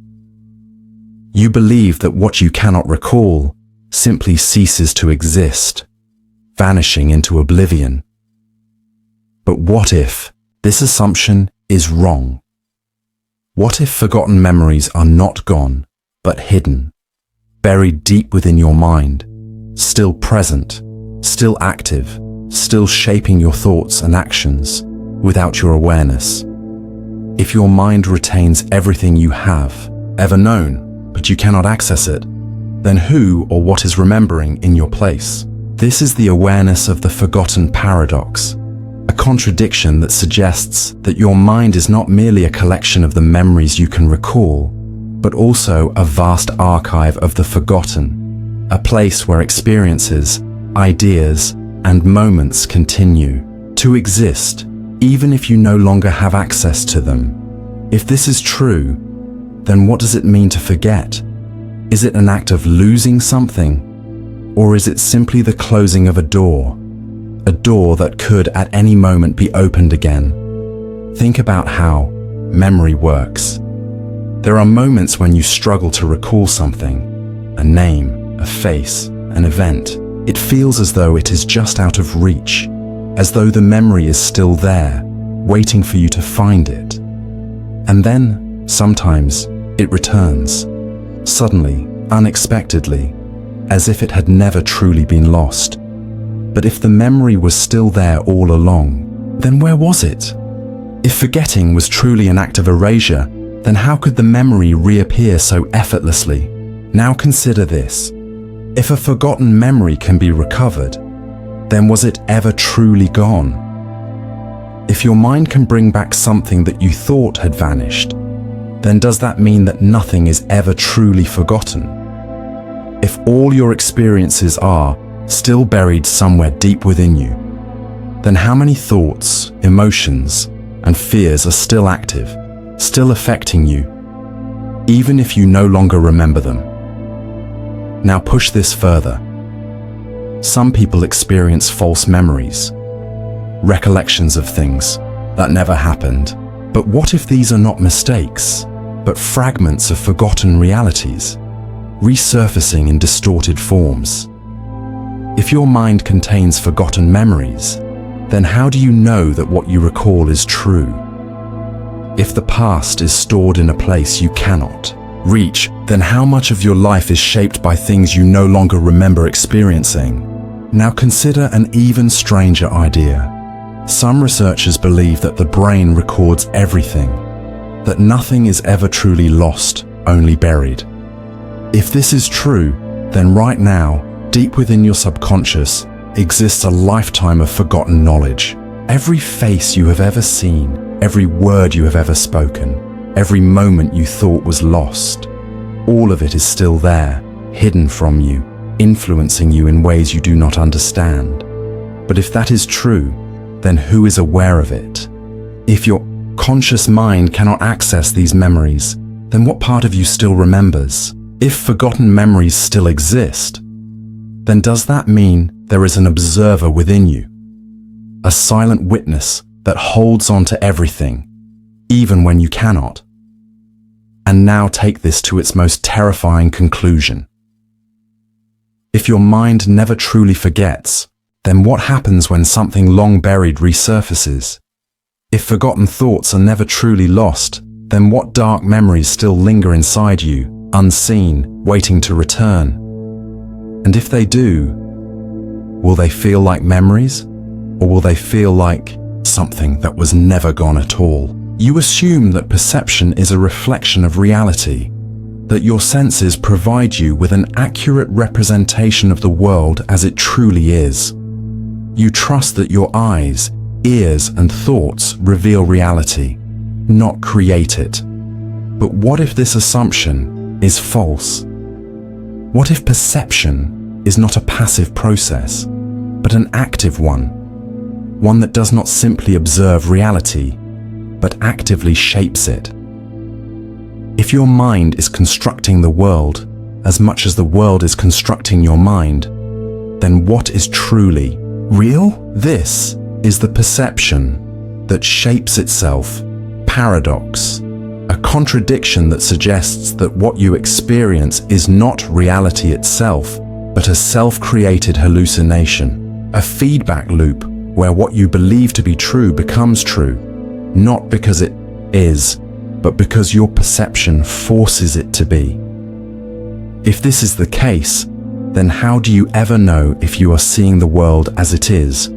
You believe that what you cannot recall simply ceases to exist, vanishing into oblivion. But what if this assumption is wrong? What if forgotten memories are not gone, but hidden, buried deep within your mind, still present, still active, still shaping your thoughts and actions without your awareness? If your mind retains everything you have ever known, but you cannot access it, then who or what is remembering in your place? This is the awareness of the forgotten paradox, a contradiction that suggests that your mind is not merely a collection of the memories you can recall, but also a vast archive of the forgotten, a place where experiences, ideas, and moments continue to exist, even if you no longer have access to them. If this is true, then what does it mean to forget? Is it an act of losing something? Or is it simply the closing of a door that could at any moment be opened again? Think about how memory works. There are moments when you struggle to recall something, a name, a face, an event. It feels as though it is just out of reach, as though the memory is still there, waiting for you to find it. And then, sometimes, it returns, suddenly, unexpectedly, as if it had never truly been lost. But if the memory was still there all along, then where was it? If forgetting was truly an act of erasure, then how could the memory reappear so effortlessly? Now consider this. If a forgotten memory can be recovered, then was it ever truly gone? If your mind can bring back something that you thought had vanished, then does that mean that nothing is ever truly forgotten? If all your experiences are still buried somewhere deep within you, then how many thoughts, emotions, and fears are still active, still affecting you, even if you no longer remember them? Now push this further. Some people experience false memories, recollections of things that never happened. But what if these are not mistakes, but fragments of forgotten realities, resurfacing in distorted forms? If your mind contains forgotten memories, then how do you know that what you recall is true? If the past is stored in a place you cannot reach, then how much of your life is shaped by things you no longer remember experiencing? Now consider an even stranger idea. Some researchers believe that the brain records everything, that nothing is ever truly lost, only buried. If this is true, then right now, deep within your subconscious, exists a lifetime of forgotten knowledge. Every face you have ever seen, every word you have ever spoken, every moment you thought was lost, all of it is still there, hidden from you, influencing you in ways you do not understand. But if that is true, then who is aware of it? If your conscious mind cannot access these memories, then what part of you still remembers? If forgotten memories still exist, then does that mean there is an observer within you? A silent witness that holds on to everything, even when you cannot? And now take this to its most terrifying conclusion. If your mind never truly forgets, then what happens when something long buried resurfaces? If forgotten thoughts are never truly lost, then what dark memories still linger inside you, unseen, waiting to return? And if they do, will they feel like memories, or will they feel like something that was never gone at all? You assume that perception is a reflection of reality, that your senses provide you with an accurate representation of the world as it truly is. You trust that your eyes, ears, and thoughts reveal reality, not create it. But what if this assumption is false? What if perception is not a passive process, but an active one? One that does not simply observe reality, but actively shapes it. If your mind is constructing the world as much as the world is constructing your mind, then what is truly real? This is the perception that shapes itself, paradox, a contradiction that suggests that what you experience is not reality itself, but a self-created hallucination, a feedback loop where what you believe to be true becomes true, not because it is, but because your perception forces it to be. If this is the case, then how do you ever know if you are seeing the world as it is,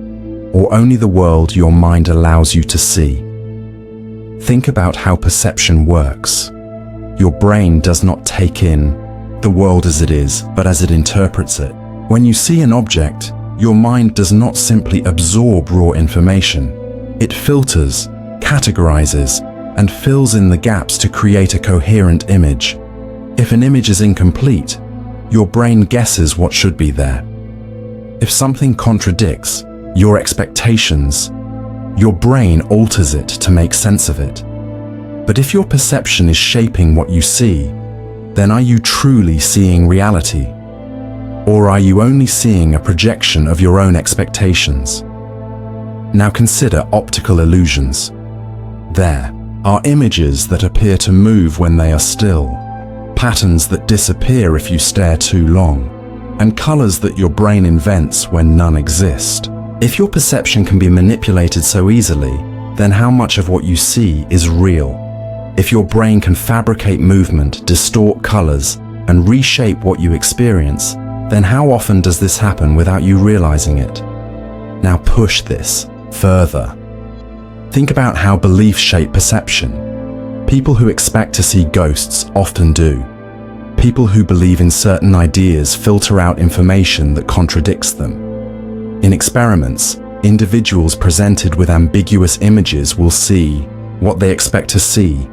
or only the world your mind allows you to see? Think about how perception works. Your brain does not take in the world as it is, but as it interprets it. When you see an object, your mind does not simply absorb raw information. It filters, categorizes, and fills in the gaps to create a coherent image. If an image is incomplete, your brain guesses what should be there. If something contradicts your expectations, your brain alters it to make sense of it. But if your perception is shaping what you see, then are you truly seeing reality? Or are you only seeing a projection of your own expectations? Now consider optical illusions. There are images that appear to move when they are still, patterns that disappear if you stare too long, and colors that your brain invents when none exist. If your perception can be manipulated so easily, then how much of what you see is real? If your brain can fabricate movement, distort colors, and reshape what you experience, then how often does this happen without you realizing it? Now push this further. Think about how beliefs shape perception. People who expect to see ghosts often do. People who believe in certain ideas filter out information that contradicts them. In experiments, individuals presented with ambiguous images will see what they expect to see,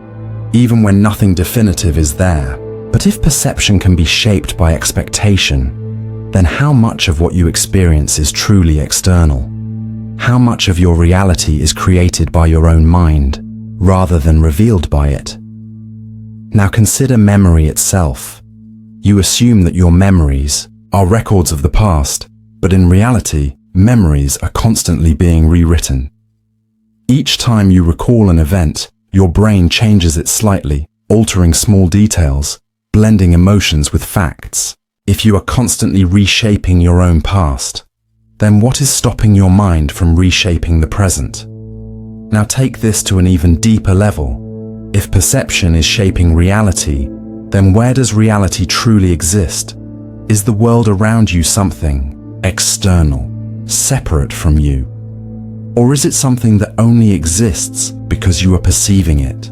even when nothing definitive is there. But if perception can be shaped by expectation, then how much of what you experience is truly external? How much of your reality is created by your own mind, rather than revealed by it? Now consider memory itself. You assume that your memories are records of the past, but in reality, memories are constantly being rewritten. Each time you recall an event, your brain changes it slightly, altering small details, blending emotions with facts. If you are constantly reshaping your own past, then what is stopping your mind from reshaping the present? Now take this to an even deeper level. If perception is shaping reality, then where does reality truly exist? Is the world around you something external, separate from you? Or is it something that only exists because you are perceiving it?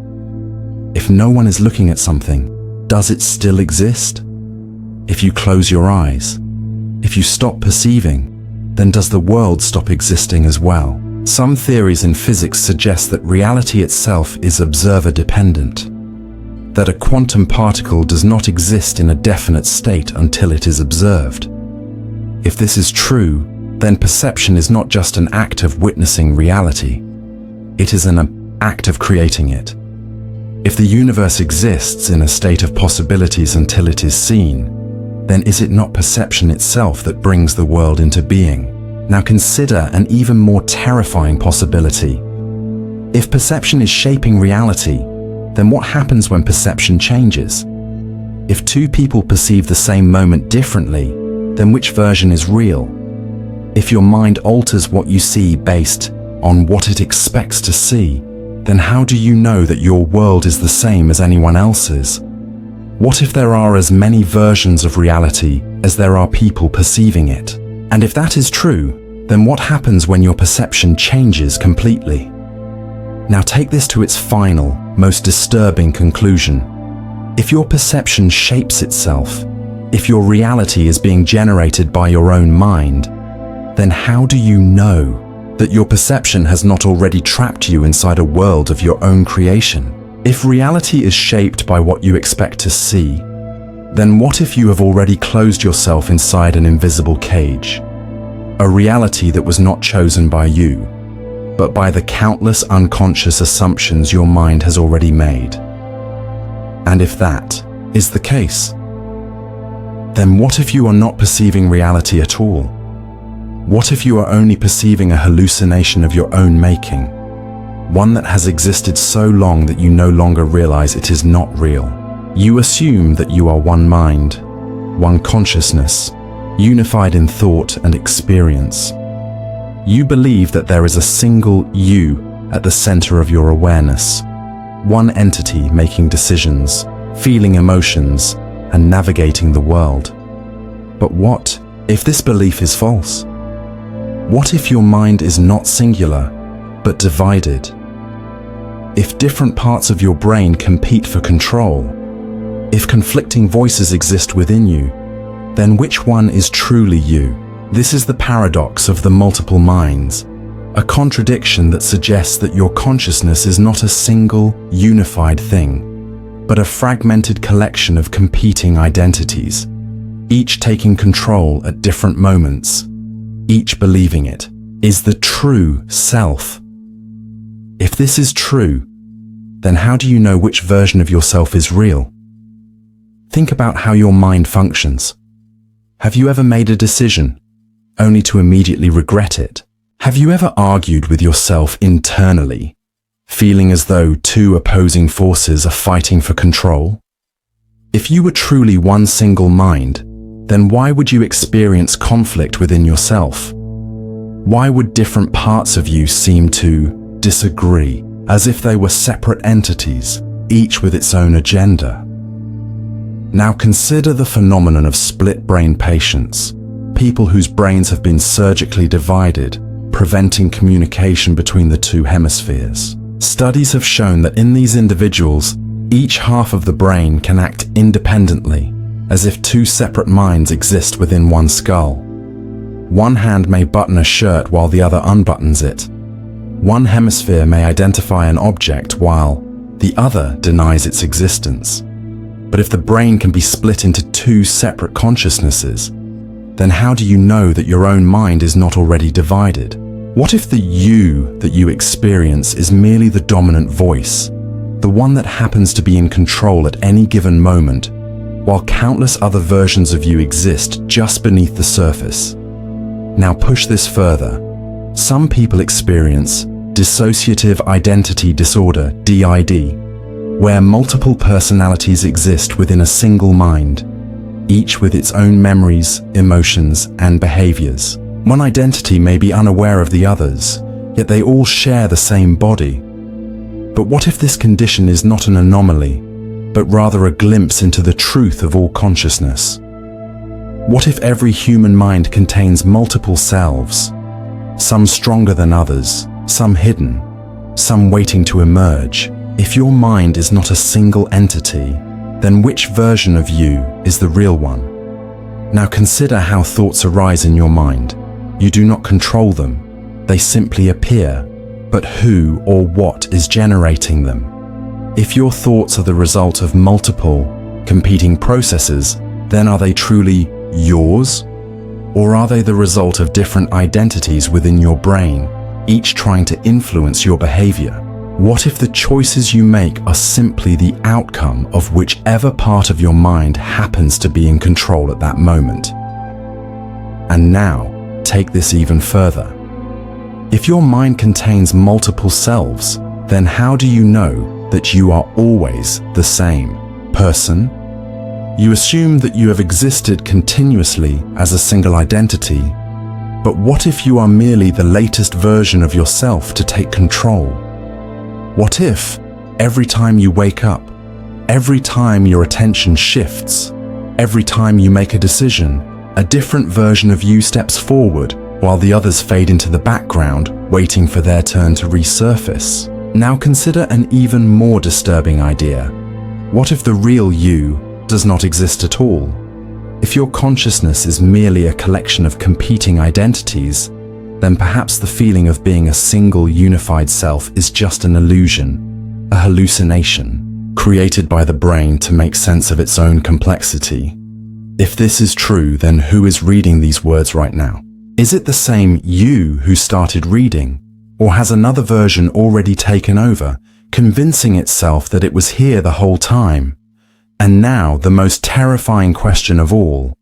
If no one is looking at something, does it still exist? If you close your eyes, if you stop perceiving, then does the world stop existing as well? Some theories in physics suggest that reality itself is observer-dependent, that a quantum particle does not exist in a definite state until it is observed. If this is true, then perception is not just an act of witnessing reality. It is an act of creating it. If the universe exists in a state of possibilities until it is seen, then is it not perception itself that brings the world into being? Now consider an even more terrifying possibility. If perception is shaping reality, then what happens when perception changes? If two people perceive the same moment differently, then which version is real? If your mind alters what you see based on what it expects to see, then how do you know that your world is the same as anyone else's? What if there are as many versions of reality as there are people perceiving it? And if that is true, then what happens when your perception changes completely? Now take this to its final, most disturbing conclusion. If your perception shapes itself, if your reality is being generated by your own mind, then how do you know that your perception has not already trapped you inside a world of your own creation? If reality is shaped by what you expect to see, then what if you have already closed yourself inside an invisible cage? A reality that was not chosen by you, but by the countless unconscious assumptions your mind has already made. And if that is the case, then what if you are not perceiving reality at all? What if you are only perceiving a hallucination of your own making, one that has existed so long that you no longer realize it is not real? You assume that you are one mind, one consciousness, unified in thought and experience. You believe that there is a single you at the center of your awareness, one entity making decisions, feeling emotions, and navigating the world. But what if this belief is false? What if your mind is not singular, but divided? If different parts of your brain compete for control, if conflicting voices exist within you, then which one is truly you? This is the paradox of the multiple minds, a contradiction that suggests that your consciousness is not a single, unified thing, but a fragmented collection of competing identities, each taking control at different moments, each believing it is the true self. If this is true, then how do you know which version of yourself is real? Think about how your mind functions. Have you ever made a decision only to immediately regret it? Have you ever argued with yourself internally, feeling as though two opposing forces are fighting for control? If you were truly one single mind, then why would you experience conflict within yourself? Why would different parts of you seem to disagree, as if they were separate entities, each with its own agenda? Now consider the phenomenon of split-brain patients, people whose brains have been surgically divided, preventing communication between the two hemispheres. Studies have shown that in these individuals, each half of the brain can act independently, as if two separate minds exist within one skull. One hand may button a shirt while the other unbuttons it. One hemisphere may identify an object while the other denies its existence. But if the brain can be split into two separate consciousnesses, then how do you know that your own mind is not already divided? What if the you that you experience is merely the dominant voice, the one that happens to be in control at any given moment, while countless other versions of you exist just beneath the surface? Now push this further. Some people experience dissociative identity disorder, DID, where multiple personalities exist within a single mind, each with its own memories, emotions, and behaviors. One identity may be unaware of the others, yet they all share the same body. But what if this condition is not an anomaly, but rather a glimpse into the truth of all consciousness? What if every human mind contains multiple selves, some stronger than others, some hidden, some waiting to emerge? If your mind is not a single entity, then which version of you is the real one? Now consider how thoughts arise in your mind. You do not control them, they simply appear, but who or what is generating them? If your thoughts are the result of multiple, competing processes, then are they truly yours? Or are they the result of different identities within your brain, each trying to influence your behavior? What if the choices you make are simply the outcome of whichever part of your mind happens to be in control at that moment? And now, take this even further. If your mind contains multiple selves, then how do you know that you are always the same person? You assume that you have existed continuously as a single identity, but what if you are merely the latest version of yourself to take control? What if, every time you wake up, every time your attention shifts, every time you make a decision, a different version of you steps forward while the others fade into the background, waiting for their turn to resurface? Now consider an even more disturbing idea. What if the real you does not exist at all? If your consciousness is merely a collection of competing identities, then perhaps the feeling of being a single unified self is just an illusion, a hallucination, created by the brain to make sense of its own complexity. If this is true, then who is reading these words right now? Is it the same you who started reading, or has another version already taken over, convincing itself that it was here the whole time? And now, the most terrifying question of all.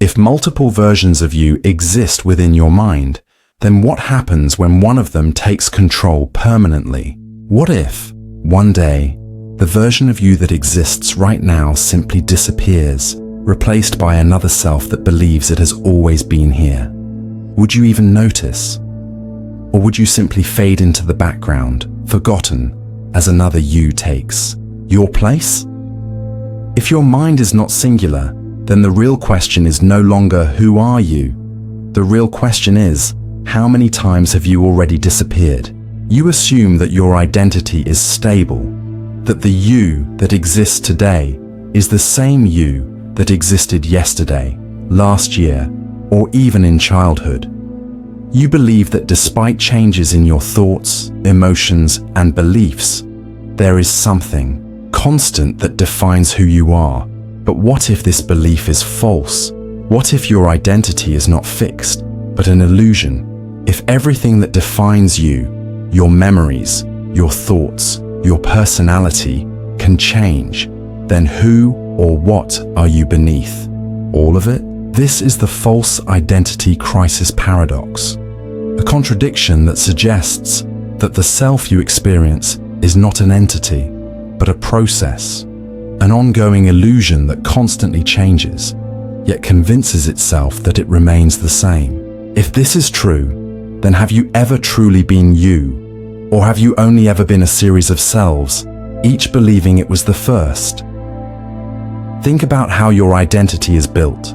If multiple versions of you exist within your mind, then what happens when one of them takes control permanently? What if, one day, the version of you that exists right now simply disappears, replaced by another self that believes it has always been here? Would you even notice? Or would you simply fade into the background, forgotten, as another you takes your place? If your mind is not singular, then the real question is no longer who are you? The real question is, how many times have you already disappeared? You assume that your identity is stable, that the you that exists today is the same you that existed yesterday, last year, or even in childhood. You believe that despite changes in your thoughts, emotions, and beliefs, there is something constant that defines who you are. But what if this belief is false? What if your identity is not fixed, but an illusion? If everything that defines you, your memories, your thoughts, your personality, can change, then who or what are you beneath? All of it? This is the false identity crisis paradox, a contradiction that suggests that the self you experience is not an entity, but a process, an ongoing illusion that constantly changes, yet convinces itself that it remains the same. If this is true, then have you ever truly been you? Or have you only ever been a series of selves, each believing it was the first? Think about how your identity is built.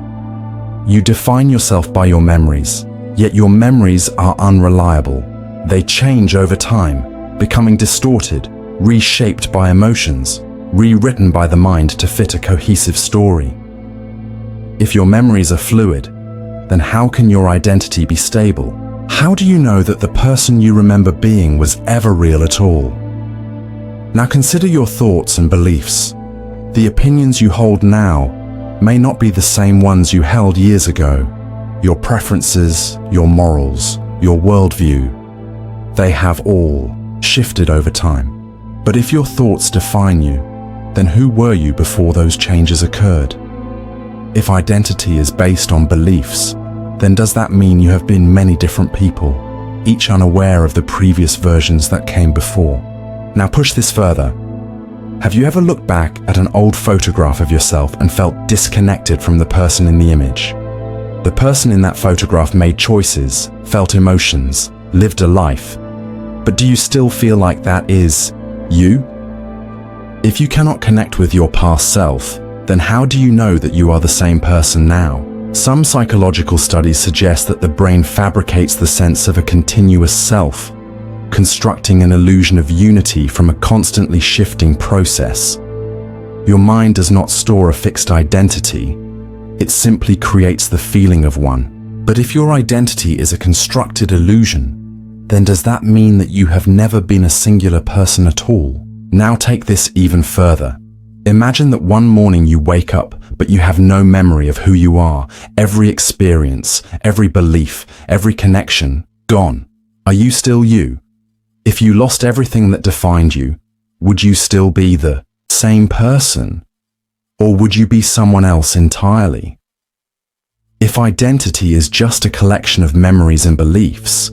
You define yourself by your memories, yet your memories are unreliable. They change over time, becoming distorted, reshaped by emotions, rewritten by the mind to fit a cohesive story. If your memories are fluid, then how can your identity be stable? How do you know that the person you remember being was ever real at all? Now consider your thoughts and beliefs. The opinions you hold now may not be the same ones you held years ago. Your preferences, your morals, your worldview, they have all shifted over time. But if your thoughts define you, then who were you before those changes occurred? If identity is based on beliefs, then does that mean you have been many different people, each unaware of the previous versions that came before? Now push this further. Have you ever looked back at an old photograph of yourself and felt disconnected from the person in the image? The person in that photograph made choices, felt emotions, lived a life. But do you still feel like that is you? If you cannot connect with your past self, then how do you know that you are the same person now? Some psychological studies suggest that the brain fabricates the sense of a continuous self, constructing an illusion of unity from a constantly shifting process. Your mind does not store a fixed identity, it simply creates the feeling of one. But if your identity is a constructed illusion, then does that mean that you have never been a singular person at all? Now take this even further. Imagine that one morning you wake up, but you have no memory of who you are. Every experience, every belief, every connection, gone. Are you still you? If you lost everything that defined you, would you still be the same person? Or would you be someone else entirely? If identity is just a collection of memories and beliefs,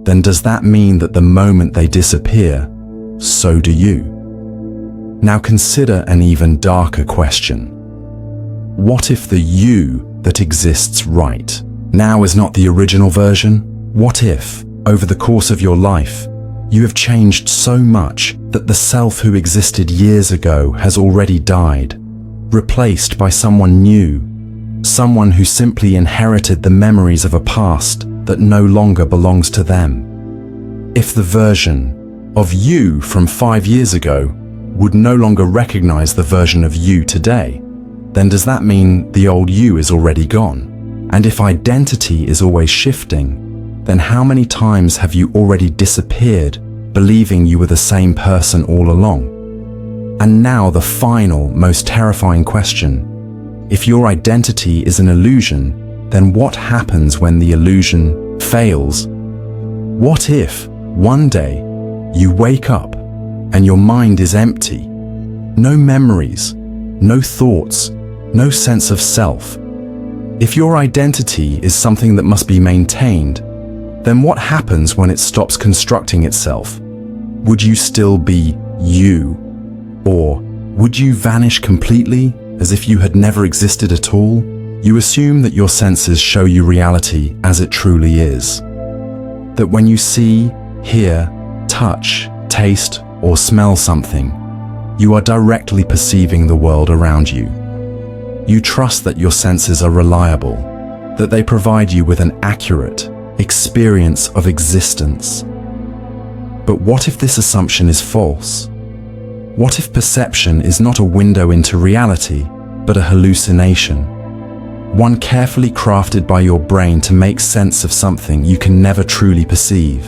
then does that mean that the moment they disappear, so do you? Now consider an even darker question. What if the you that exists right now is not the original version? What if, over the course of your life, you have changed so much that the self who existed years ago has already died, replaced by someone new, someone who simply inherited the memories of a past that no longer belongs to them? If the version of you from 5 years ago would no longer recognize the version of you today, then does that mean the old you is already gone? And if identity is always shifting, then how many times have you already disappeared, believing you were the same person all along? And now the final, most terrifying question. If your identity is an illusion, then what happens when the illusion fails? What if, one day, you wake up and your mind is empty? No memories, no thoughts, no sense of self. If your identity is something that must be maintained, then what happens when it stops constructing itself? Would you still be you? Or would you vanish completely, as if you had never existed at all? You assume that your senses show you reality as it truly is. That when you see, hear, touch, taste, or smell something, you are directly perceiving the world around you. You trust that your senses are reliable, that they provide you with an accurate experience of existence. But what if this assumption is false? What if perception is not a window into reality, but a hallucination? One carefully crafted by your brain to make sense of something you can never truly perceive.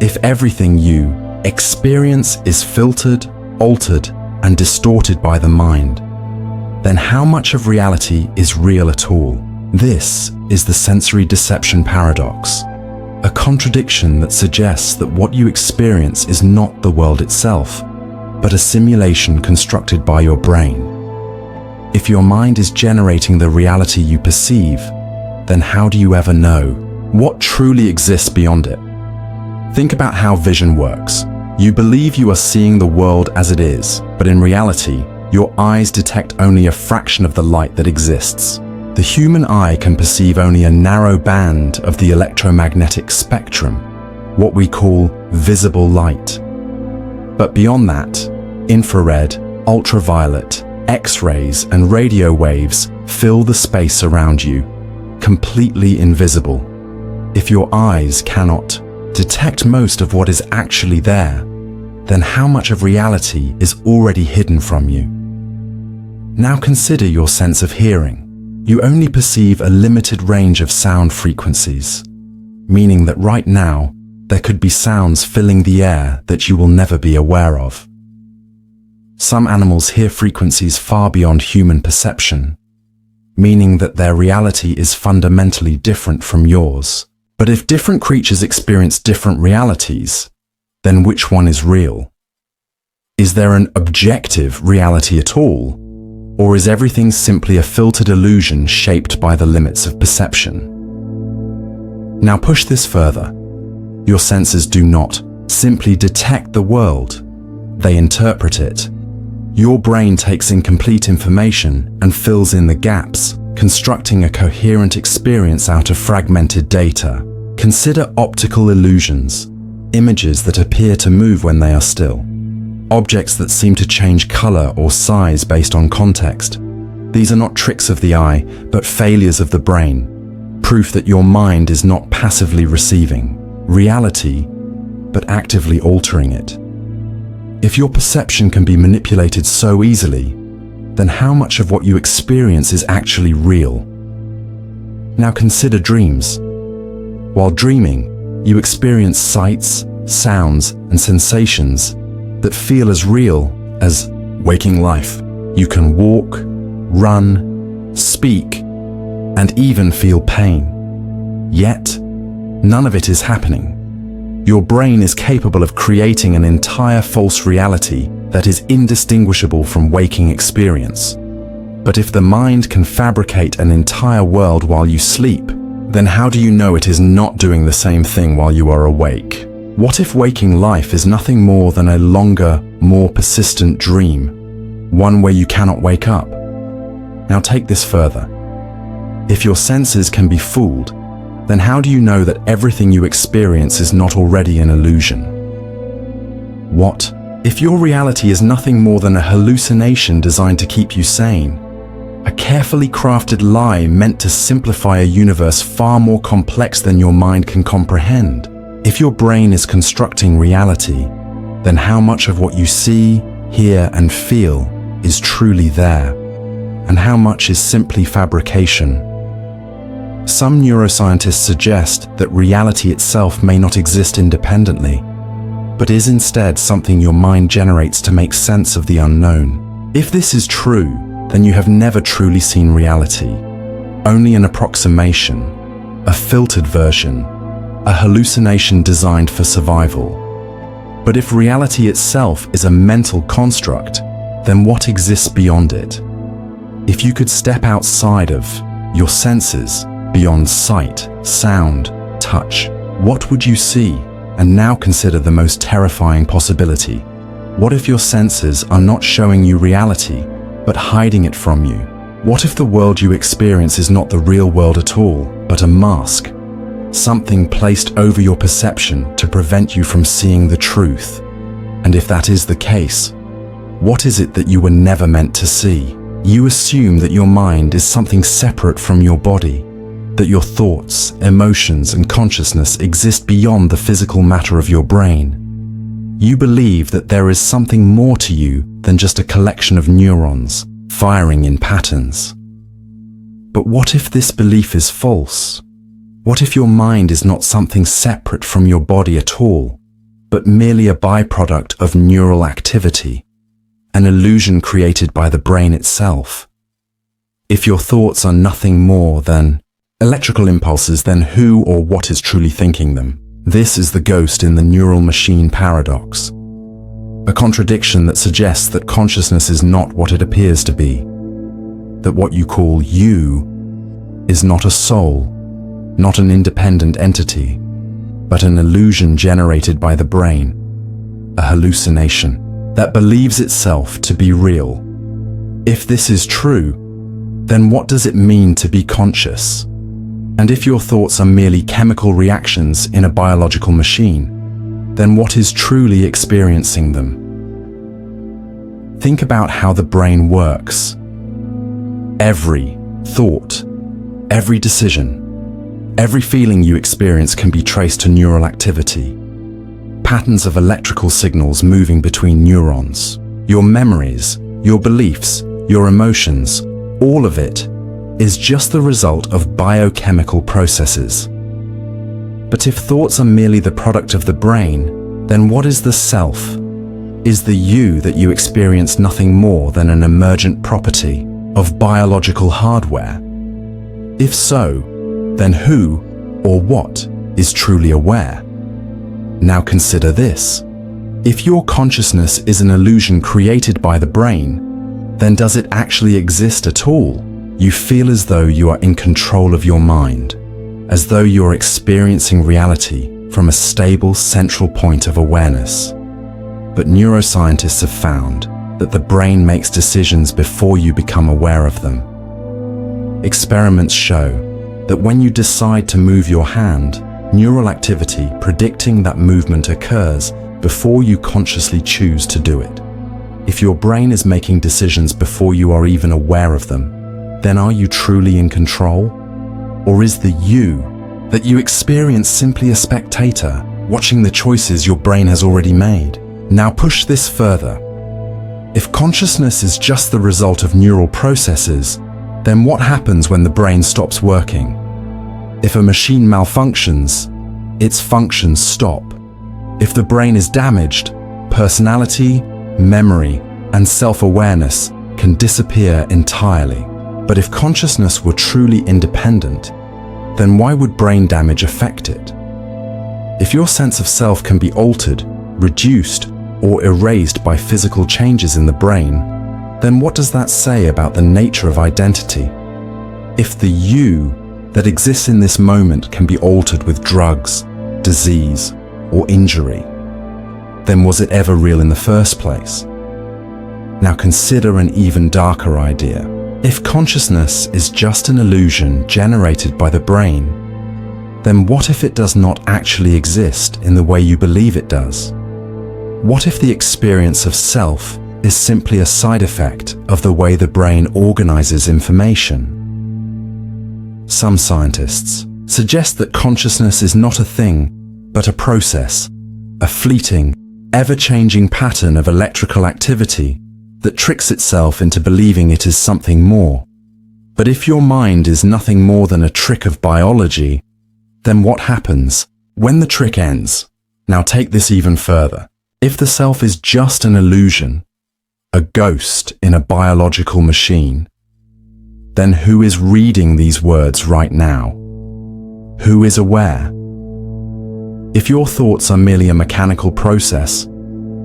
If everything you experience is filtered, altered, and distorted by the mind, then how much of reality is real at all? This is the sensory deception paradox, a contradiction that suggests that what you experience is not the world itself, but a simulation constructed by your brain. If your mind is generating the reality you perceive, then how do you ever know what truly exists beyond it? Think about how vision works. You believe you are seeing the world as it is, but in reality, your eyes detect only a fraction of the light that exists. The human eye can perceive only a narrow band of the electromagnetic spectrum, what we call visible light. But beyond that, infrared, ultraviolet, X-rays, and radio waves fill the space around you, completely invisible. If your eyes cannot detect most of what is actually there, then how much of reality is already hidden from you? Now consider your sense of hearing. You only perceive a limited range of sound frequencies, meaning that right now, there could be sounds filling the air that you will never be aware of. Some animals hear frequencies far beyond human perception, meaning that their reality is fundamentally different from yours. But if different creatures experience different realities, then which one is real? Is there an objective reality at all? Or is everything simply a filtered illusion shaped by the limits of perception? Now push this further. Your senses do not simply detect the world, they interpret it. Your brain takes in complete information and fills in the gaps, constructing a coherent experience out of fragmented data. Consider optical illusions, images that appear to move when they are still. Objects that seem to change color or size based on context. These are not tricks of the eye, but failures of the brain, proof that your mind is not passively receiving reality, but actively altering it. If your perception can be manipulated so easily, then how much of what you experience is actually real? Now consider dreams. While dreaming, you experience sights, sounds, and sensations that feel as real as waking life. You can walk, run, speak, and even feel pain. Yet, none of it is happening. Your brain is capable of creating an entire false reality that is indistinguishable from waking experience. But if the mind can fabricate an entire world while you sleep, then how do you know it is not doing the same thing while you are awake? What if waking life is nothing more than a longer, more persistent dream, one where you cannot wake up? Now take this further. If your senses can be fooled, then how do you know that everything you experience is not already an illusion? What if your reality is nothing more than a hallucination designed to keep you sane? A carefully crafted lie meant to simplify a universe far more complex than your mind can comprehend. If your brain is constructing reality, then how much of what you see, hear, and feel is truly there, and how much is simply fabrication? Some neuroscientists suggest that reality itself may not exist independently, but is instead something your mind generates to make sense of the unknown. If this is true, then you have never truly seen reality, only an approximation, a filtered version, a hallucination designed for survival. But if reality itself is a mental construct, then what exists beyond it? If you could step outside of your senses, beyond sight, sound, touch, what would you see? And now consider the most terrifying possibility. What if your senses are not showing you reality, but hiding it from you? What if the world you experience is not the real world at all, but a mask? Something placed over your perception to prevent you from seeing the truth? And if that is the case, what is it that you were never meant to see? You assume that your mind is something separate from your body, that your thoughts, emotions, and consciousness exist beyond the physical matter of your brain. You believe that there is something more to you than just a collection of neurons firing in patterns. But what if this belief is false? What if your mind is not something separate from your body at all, but merely a byproduct of neural activity, an illusion created by the brain itself? If your thoughts are nothing more than electrical impulses, then who or what is truly thinking them? This is the ghost in the neural machine paradox, a contradiction that suggests that consciousness is not what it appears to be, that what you call you is not a soul, not an independent entity, but an illusion generated by the brain, a hallucination that believes itself to be real. If this is true, then what does it mean to be conscious? And if your thoughts are merely chemical reactions in a biological machine, then what is truly experiencing them? Think about how the brain works. Every thought, every decision, every feeling you experience can be traced to neural activity. Patterns of electrical signals moving between neurons. Your memories, your beliefs, your emotions, all of it is just the result of biochemical processes. But if thoughts are merely the product of the brain, then what is the self? Is the you that you experience nothing more than an emergent property of biological hardware? If so, then who or what is truly aware? Now consider this. If your consciousness is an illusion created by the brain, then does it actually exist at all? You feel as though you are in control of your mind, as though you are experiencing reality from a stable central point of awareness. But neuroscientists have found that the brain makes decisions before you become aware of them. Experiments show that when you decide to move your hand, neural activity predicting that movement occurs before you consciously choose to do it. If your brain is making decisions before you are even aware of them, then are you truly in control? Or is the you that you experience simply a spectator, watching the choices your brain has already made? Now push this further. If consciousness is just the result of neural processes, then what happens when the brain stops working? If a machine malfunctions, its functions stop. If the brain is damaged, personality, memory, and self-awareness can disappear entirely. But if consciousness were truly independent, then why would brain damage affect it? If your sense of self can be altered, reduced, or erased by physical changes in the brain, then what does that say about the nature of identity? If the you that exists in this moment can be altered with drugs, disease, or injury, then was it ever real in the first place? Now consider an even darker idea. If consciousness is just an illusion generated by the brain, then what if it does not actually exist in the way you believe it does? What if the experience of self is simply a side effect of the way the brain organizes information? Some scientists suggest that consciousness is not a thing, but a process, a fleeting, ever-changing pattern of electrical activity that tricks itself into believing it is something more. But if your mind is nothing more than a trick of biology, then what happens when the trick ends? Now take this even further. If the self is just an illusion, a ghost in a biological machine, then who is reading these words right now? Who is aware? If your thoughts are merely a mechanical process,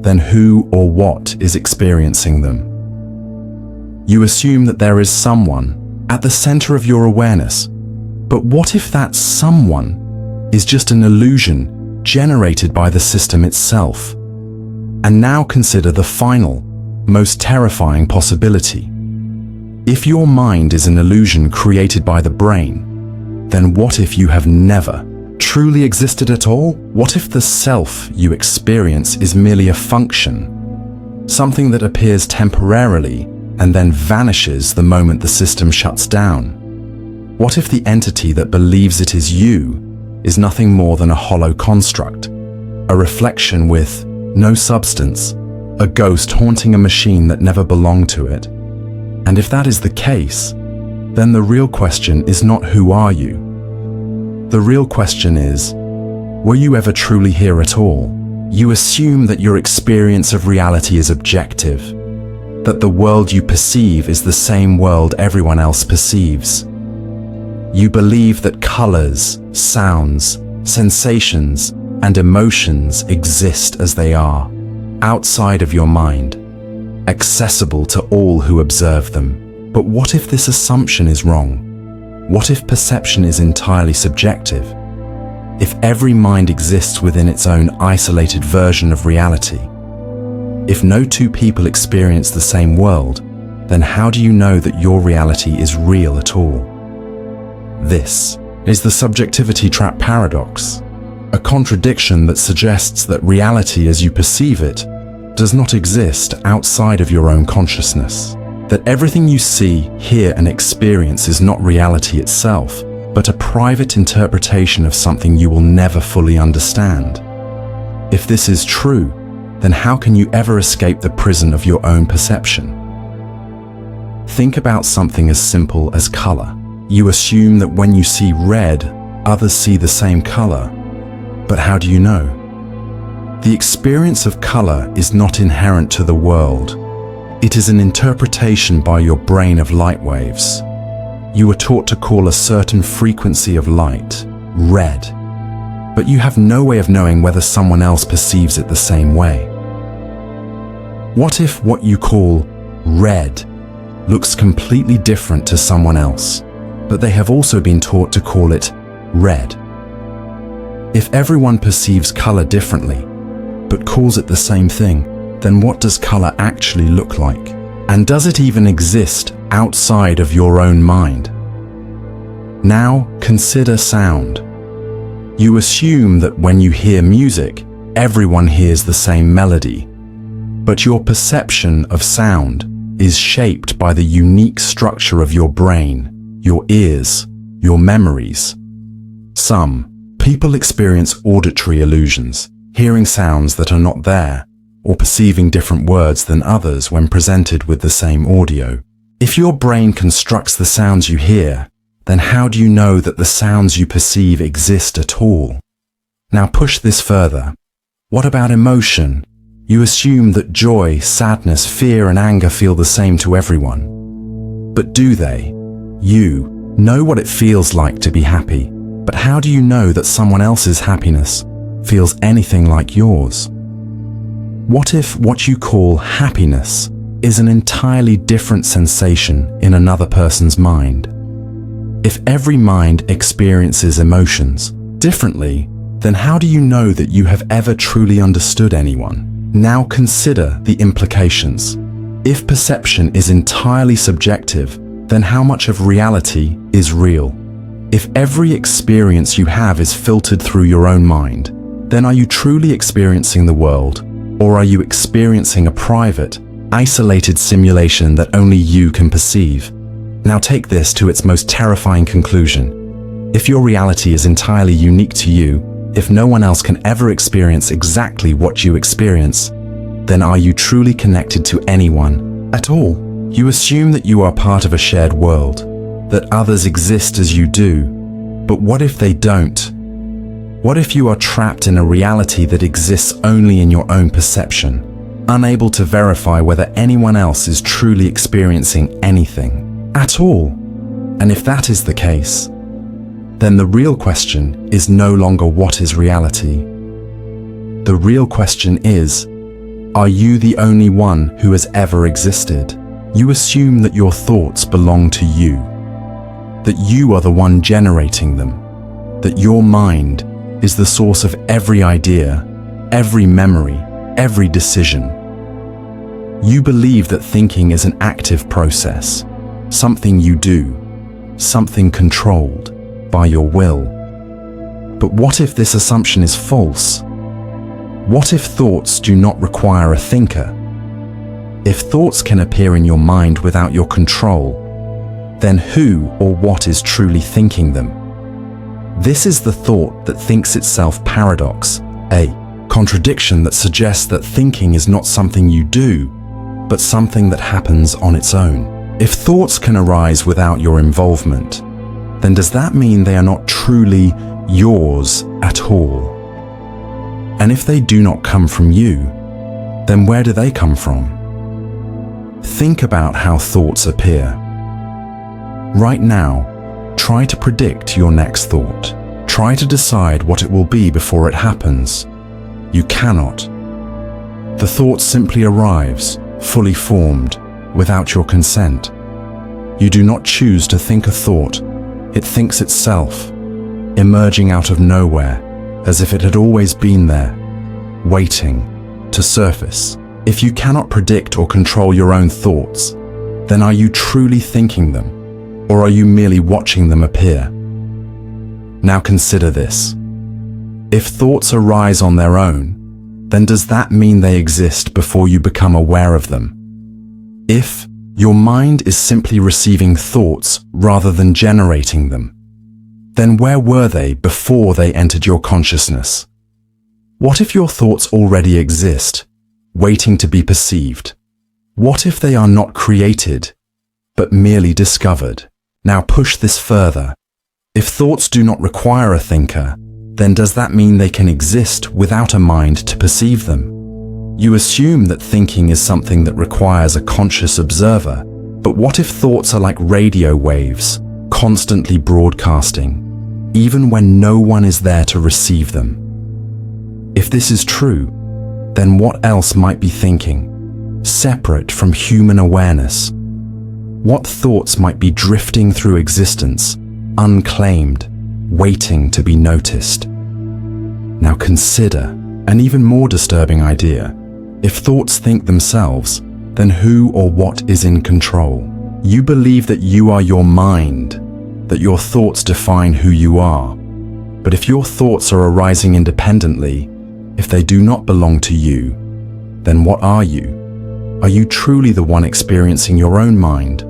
then who or what is experiencing them? You assume that there is someone at the center of your awareness, but what if that someone is just an illusion generated by the system itself? And now consider the final, most terrifying possibility. If your mind is an illusion created by the brain, then what if you have never truly existed at all? What if the self you experience is merely a function, something that appears temporarily and then vanishes the moment the system shuts down? What if the entity that believes it is you is nothing more than a hollow construct, a reflection with no substance, a ghost haunting a machine that never belonged to it? And if that is the case, then the real question is not who are you? The real question is, were you ever truly here at all? You assume that your experience of reality is objective, that the world you perceive is the same world everyone else perceives. You believe that colors, sounds, sensations, and emotions exist as they are, outside of your mind, accessible to all who observe them. But what if this assumption is wrong? What if perception is entirely subjective? If every mind exists within its own isolated version of reality? If no two people experience the same world, then how do you know that your reality is real at all? This is the subjectivity trap paradox, a contradiction that suggests that reality as you perceive it does not exist outside of your own consciousness, that everything you see, hear, and experience is not reality itself, but a private interpretation of something you will never fully understand. If this is true, then how can you ever escape the prison of your own perception? Think about something as simple as color. You assume that when you see red, others see the same color. But how do you know? The experience of color is not inherent to the world. It is an interpretation by your brain of light waves. You were taught to call a certain frequency of light red, but you have no way of knowing whether someone else perceives it the same way. What if what you call red looks completely different to someone else, but they have also been taught to call it red? If everyone perceives color differently, but calls it the same thing, then what does color actually look like? And does it even exist outside of your own mind? Now consider sound. You assume that when you hear music, everyone hears the same melody, but your perception of sound is shaped by the unique structure of your brain, your ears, your memories. Some people experience auditory illusions, hearing sounds that are not there, or perceiving different words than others when presented with the same audio. If your brain constructs the sounds you hear, then how do you know that the sounds you perceive exist at all? Now push this further. What about emotion? You assume that joy, sadness, fear, and anger feel the same to everyone. But do they? You know what it feels like to be happy, but how do you know that someone else's happiness, feels anything like yours? What if what you call happiness is an entirely different sensation in another person's mind? If every mind experiences emotions differently, then how do you know that you have ever truly understood anyone? Now consider the implications. If perception is entirely subjective, then how much of reality is real? If every experience you have is filtered through your own mind, then are you truly experiencing the world, or are you experiencing a private, isolated simulation that only you can perceive? Now take this to its most terrifying conclusion. If your reality is entirely unique to you, if no one else can ever experience exactly what you experience, then are you truly connected to anyone at all? You assume that you are part of a shared world, that others exist as you do, but what if they don't? What if you are trapped in a reality that exists only in your own perception, unable to verify whether anyone else is truly experiencing anything at all? And if that is the case, then the real question is no longer what is reality. The real question is, are you the only one who has ever existed? You assume that your thoughts belong to you, that you are the one generating them, that your mind is the source of every idea, every memory, every decision. You believe that thinking is an active process, something you do, something controlled by your will. But what if this assumption is false? What if thoughts do not require a thinker? If thoughts can appear in your mind without your control, then who or what is truly thinking them? This is the thought that thinks itself paradox, a contradiction that suggests that thinking is not something you do, but something that happens on its own. If thoughts can arise without your involvement, then does that mean they are not truly yours at all? And if they do not come from you, then where do they come from? Think about how thoughts appear. Right now, try to predict your next thought. Try to decide what it will be before it happens. You cannot. The thought simply arrives, fully formed, without your consent. You do not choose to think a thought. It thinks itself, emerging out of nowhere, as if it had always been there, waiting to surface. If you cannot predict or control your own thoughts, then are you truly thinking them, or are you merely watching them appear? Now consider this. If thoughts arise on their own, then does that mean they exist before you become aware of them? If your mind is simply receiving thoughts rather than generating them, then where were they before they entered your consciousness? What if your thoughts already exist, waiting to be perceived? What if they are not created, but merely discovered? Now push this further. If thoughts do not require a thinker, then does that mean they can exist without a mind to perceive them? You assume that thinking is something that requires a conscious observer, but what if thoughts are like radio waves, constantly broadcasting, even when no one is there to receive them? If this is true, then what else might be thinking, separate from human awareness? What thoughts might be drifting through existence, unclaimed, waiting to be noticed? Now consider an even more disturbing idea. If thoughts think themselves, then who or what is in control? You believe that you are your mind, that your thoughts define who you are. But if your thoughts are arising independently, if they do not belong to you, then what are you? Are you truly the one experiencing your own mind,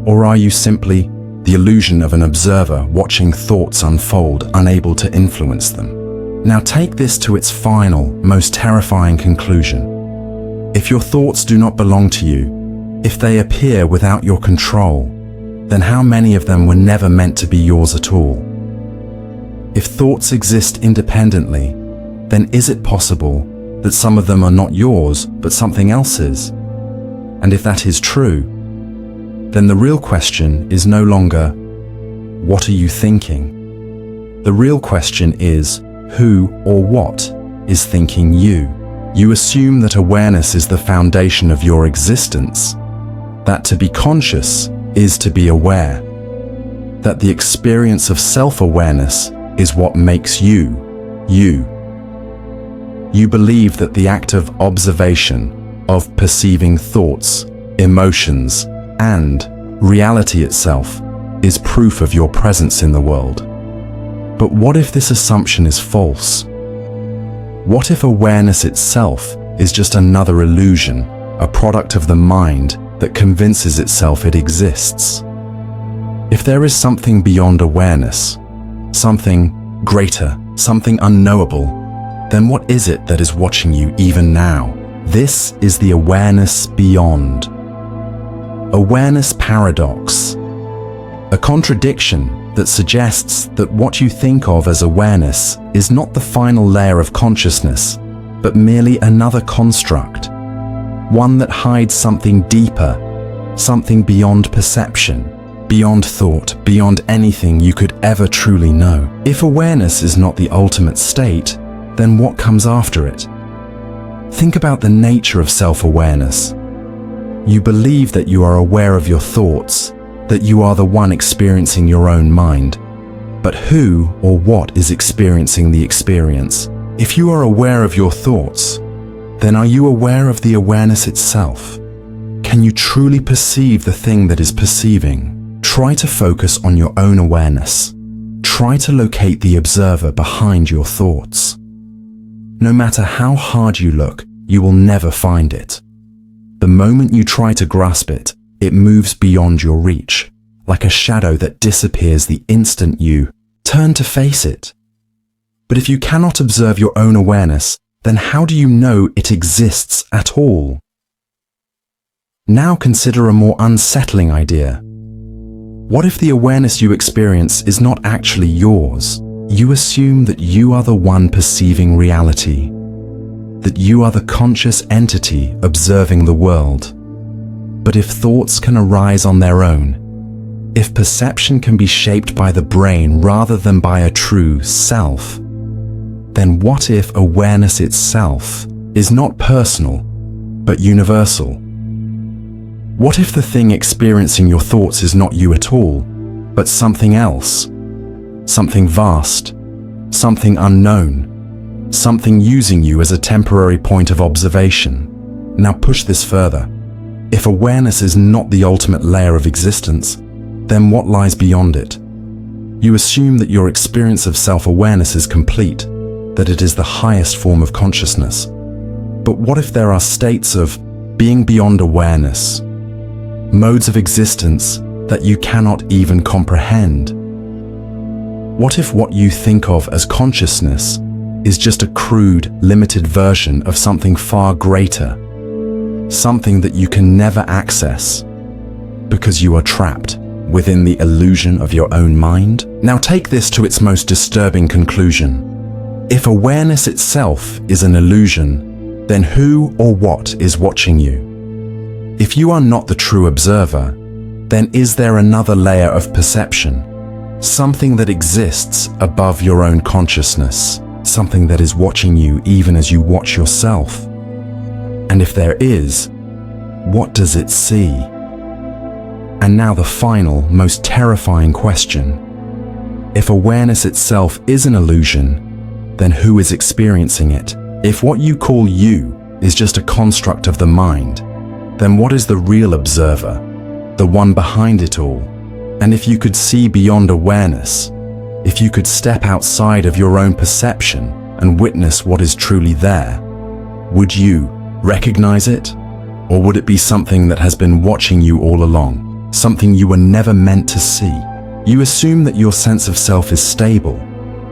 or are you simply the illusion of an observer watching thoughts unfold, unable to influence them? Now take this to its final, most terrifying conclusion. If your thoughts do not belong to you, if they appear without your control, then how many of them were never meant to be yours at all? If thoughts exist independently, then is it possible that some of them are not yours, but something else's? And if that is true, then the real question is no longer, what are you thinking? The real question is, who or what is thinking you. You assume that awareness is the foundation of your existence, that to be conscious is to be aware, that the experience of self-awareness is what makes you, you. You believe that the act of observation, of perceiving thoughts, emotions, and reality itself is proof of your presence in the world. But what if this assumption is false? What if awareness itself is just another illusion, a product of the mind that convinces itself it exists? If there is something beyond awareness, something greater, something unknowable, then what is it that is watching you even now? This is the awareness beyond. Awareness paradox. A contradiction that suggests that what you think of as awareness is not the final layer of consciousness, but merely another construct, one that hides something deeper, something beyond perception, beyond thought, beyond anything you could ever truly know. If awareness is not the ultimate state, then what comes after it? Think about the nature of self-awareness. You believe that you are aware of your thoughts, that you are the one experiencing your own mind. But who or what is experiencing the experience? If you are aware of your thoughts, then are you aware of the awareness itself? Can you truly perceive the thing that is perceiving? Try to focus on your own awareness. Try to locate the observer behind your thoughts. No matter how hard you look, you will never find it. The moment you try to grasp it, it moves beyond your reach, like a shadow that disappears the instant you turn to face it. But if you cannot observe your own awareness, then how do you know it exists at all? Now consider a more unsettling idea. What if the awareness you experience is not actually yours? You assume that you are the one perceiving reality, that you are the conscious entity observing the world. But if thoughts can arise on their own, if perception can be shaped by the brain rather than by a true self, then what if awareness itself is not personal, but universal? What if the thing experiencing your thoughts is not you at all, but something else? Something vast, something unknown, something using you as a temporary point of observation. Now push this further. If awareness is not the ultimate layer of existence, then what lies beyond it? You assume that your experience of self-awareness is complete, that it is the highest form of consciousness. But what if there are states of being beyond awareness, modes of existence that you cannot even comprehend? What if what you think of as consciousness is just a crude, limited version of something far greater? Something that you can never access because you are trapped within the illusion of your own mind? Now take this to its most disturbing conclusion. If awareness itself is an illusion, then who or what is watching you? If you are not the true observer, then is there another layer of perception? Something that exists above your own consciousness, something that is watching you even as you watch yourself? And if there is, what does it see? And now the final, most terrifying question. If awareness itself is an illusion, then who is experiencing it? If what you call you is just a construct of the mind, then what is the real observer, the one behind it all? And if you could see beyond awareness, if you could step outside of your own perception and witness what is truly there, would you recognize it? Or would it be something that has been watching you all along, something you were never meant to see? You assume that your sense of self is stable,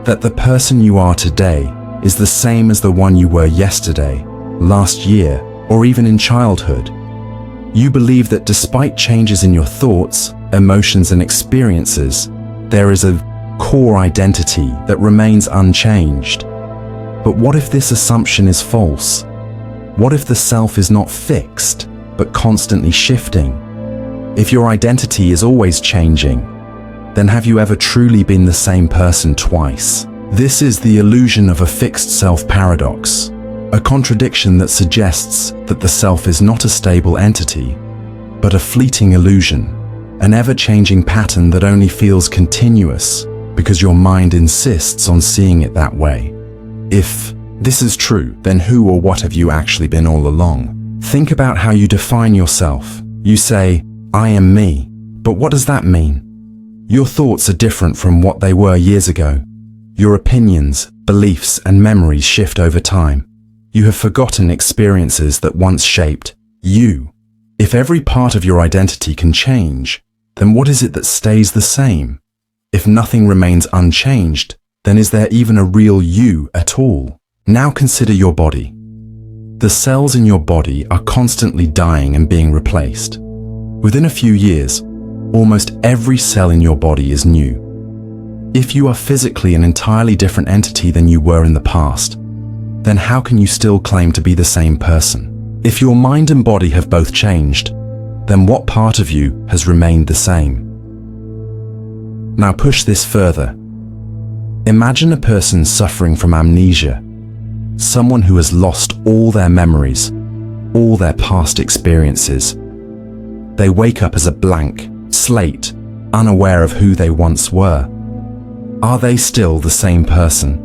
that the person you are today is the same as the one you were yesterday, last year, or even in childhood. You believe that despite changes in your thoughts, emotions, and experiences, there is a core identity that remains unchanged. But what if this assumption is false? What if the self is not fixed, but constantly shifting? If your identity is always changing, then have you ever truly been the same person twice? This is the illusion of a fixed self paradox, a contradiction that suggests that the self is not a stable entity, but a fleeting illusion, an ever-changing pattern that only feels continuous because your mind insists on seeing it that way. If this is true, then who or what have you actually been all along? Think about how you define yourself. You say, "I am me," but what does that mean? Your thoughts are different from what they were years ago. Your opinions, beliefs, and memories shift over time. You have forgotten experiences that once shaped you. If every part of your identity can change, then what is it that stays the same? If nothing remains unchanged, then is there even a real you at all? Now consider your body. The cells in your body are constantly dying and being replaced. Within a few years, almost every cell in your body is new. If you are physically an entirely different entity than you were in the past, then how can you still claim to be the same person? If your mind and body have both changed, then what part of you has remained the same? Now push this further. Imagine a person suffering from amnesia, someone who has lost all their memories, all their past experiences. They wake up as a blank slate, unaware of who they once were. Are they still the same person?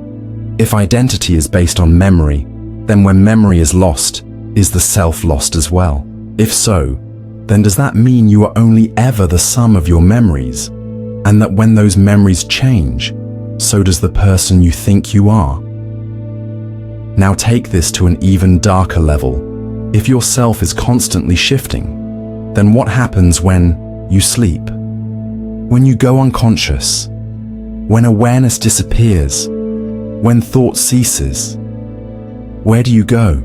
If identity is based on memory, then when memory is lost, is the self lost as well? If so, then does that mean you are only ever the sum of your memories, and that when those memories change, so does the person you think you are? Now take this to an even darker level. If your self is constantly shifting, then what happens when you sleep? When you go unconscious? When awareness disappears? When thought ceases? Where do you go?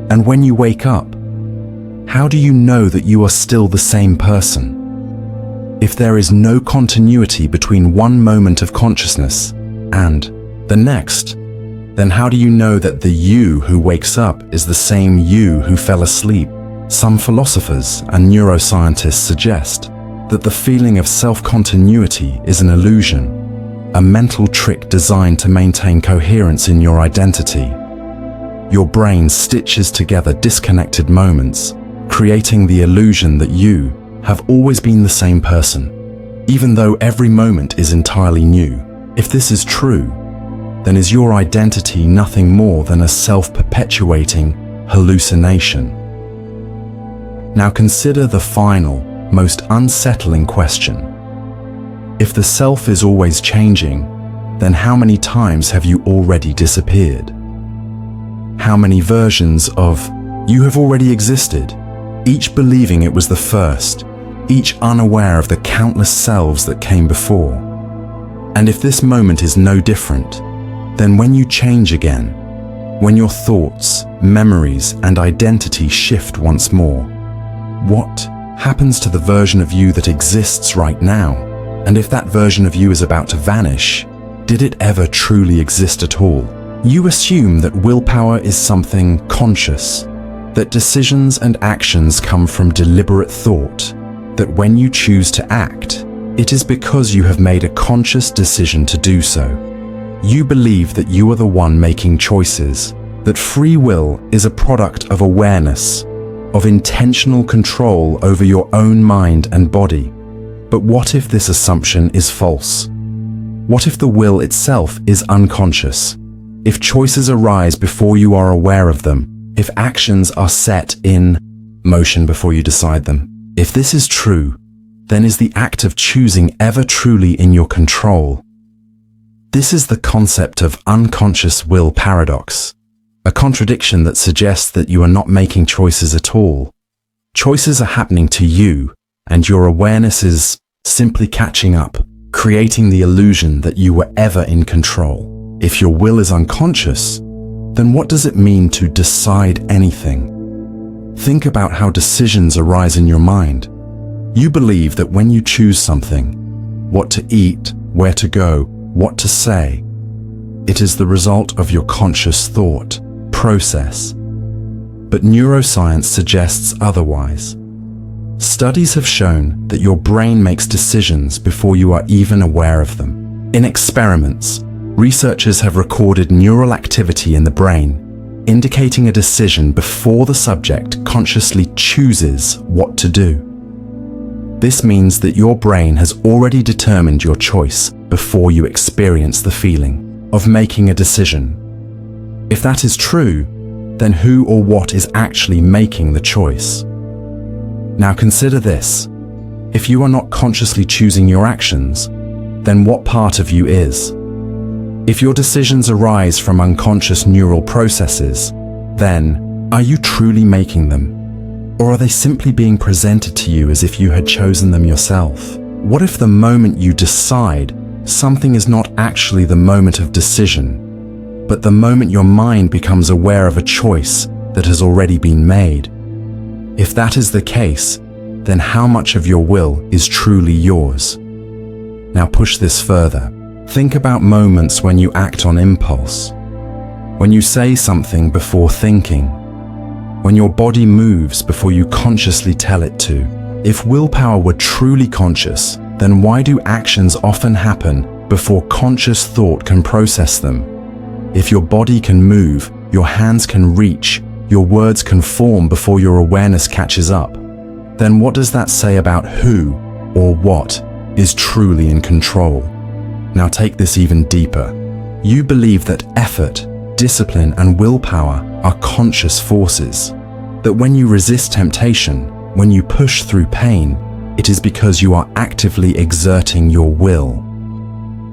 And when you wake up, how do you know that you are still the same person? If there is no continuity between one moment of consciousness and the next, then how do you know that the you who wakes up is the same you who fell asleep? Some philosophers and neuroscientists suggest that the feeling of self-continuity is an illusion, a mental trick designed to maintain coherence in your identity. Your brain stitches together disconnected moments, creating the illusion that you have always been the same person, even though every moment is entirely new. If this is true, then is your identity nothing more than a self-perpetuating hallucination? Now consider the final, most unsettling question. If the self is always changing, then how many times have you already disappeared? How many versions of you have already existed, each believing it was the first, each unaware of the countless selves that came before? And if this moment is no different, then when you change again, when your thoughts, memories, and identity shift once more, what happens to the version of you that exists right now? And if that version of you is about to vanish, did it ever truly exist at all? You assume that willpower is something conscious, that decisions and actions come from deliberate thought, that when you choose to act, it is because you have made a conscious decision to do so. You believe that you are the one making choices, that free will is a product of awareness, of intentional control over your own mind and body. But what if this assumption is false? What if the will itself is unconscious? If choices arise before you are aware of them? If actions are set in motion before you decide them? If this is true, then is the act of choosing ever truly in your control? This is the concept of unconscious will paradox, a contradiction that suggests that you are not making choices at all. Choices are happening to you, and your awareness is simply catching up, creating the illusion that you were ever in control. If your will is unconscious, then what does it mean to decide anything? Think about how decisions arise in your mind. You believe that when you choose something, what to eat, where to go, what to say, it is the result of your conscious thought process. But neuroscience suggests otherwise. Studies have shown that your brain makes decisions before you are even aware of them. In experiments, Researchers have recorded neural activity in the brain, indicating a decision before the subject consciously chooses what to do. This means that your brain has already determined your choice before you experience the feeling of making a decision. If that is true, then who or what is actually making the choice? Now consider this. If you are not consciously choosing your actions, then what part of you is? If your decisions arise from unconscious neural processes, then are you truly making them? Or are they simply being presented to you as if you had chosen them yourself? What if the moment you decide something is not actually the moment of decision, but the moment your mind becomes aware of a choice that has already been made? If that is the case, then how much of your will is truly yours? Now push this further. Think about moments when you act on impulse, when you say something before thinking, when your body moves before you consciously tell it to. If willpower were truly conscious, then why do actions often happen before conscious thought can process them? If your body can move, your hands can reach, your words can form before your awareness catches up, then what does that say about who or what is truly in control? Now take this even deeper. You believe that effort, discipline, and willpower are conscious forces. That when you resist temptation, when you push through pain, it is because you are actively exerting your will.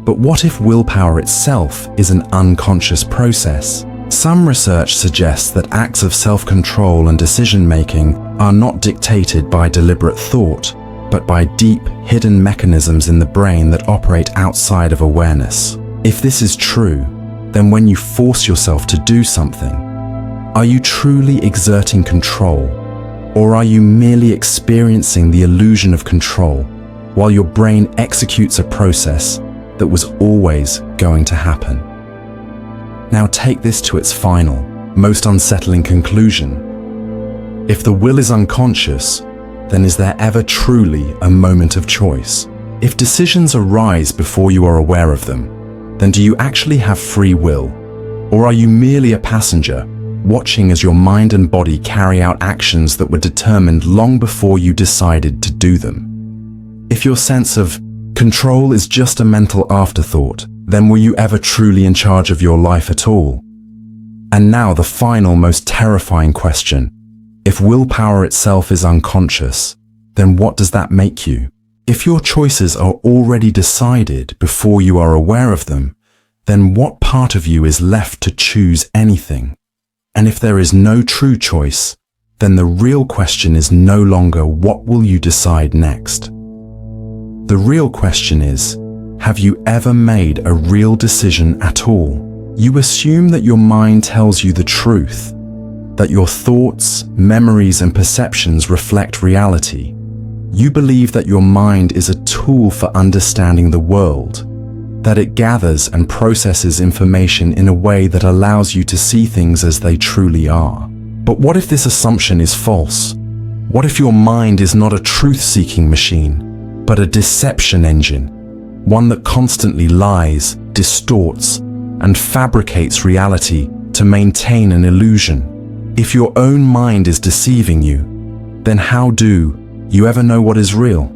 But what if willpower itself is an unconscious process? Some research suggests that acts of self-control and decision-making are not dictated by deliberate thought, but by deep, hidden mechanisms in the brain that operate outside of awareness. If this is true, then when you force yourself to do something, are you truly exerting control, or are you merely experiencing the illusion of control while your brain executes a process that was always going to happen? Now take this to its final, most unsettling conclusion. If the will is unconscious, then is there ever truly a moment of choice? If decisions arise before you are aware of them, then do you actually have free will? Or are you merely a passenger, watching as your mind and body carry out actions that were determined long before you decided to do them? If your sense of control is just a mental afterthought, then were you ever truly in charge of your life at all? And now the final, most terrifying question. If willpower itself is unconscious, then what does that make you? If your choices are already decided before you are aware of them, then what part of you is left to choose anything? And if there is no true choice, then the real question is no longer what will you decide next? The real question is, have you ever made a real decision at all? You assume that your mind tells you the truth, that your thoughts, memories, and perceptions reflect reality. You believe that your mind is a tool for understanding the world, that it gathers and processes information in a way that allows you to see things as they truly are. But what if this assumption is false? What if your mind is not a truth-seeking machine, but a deception engine, one that constantly lies, distorts, and fabricates reality to maintain an illusion? If your own mind is deceiving you, then how do you ever know what is real?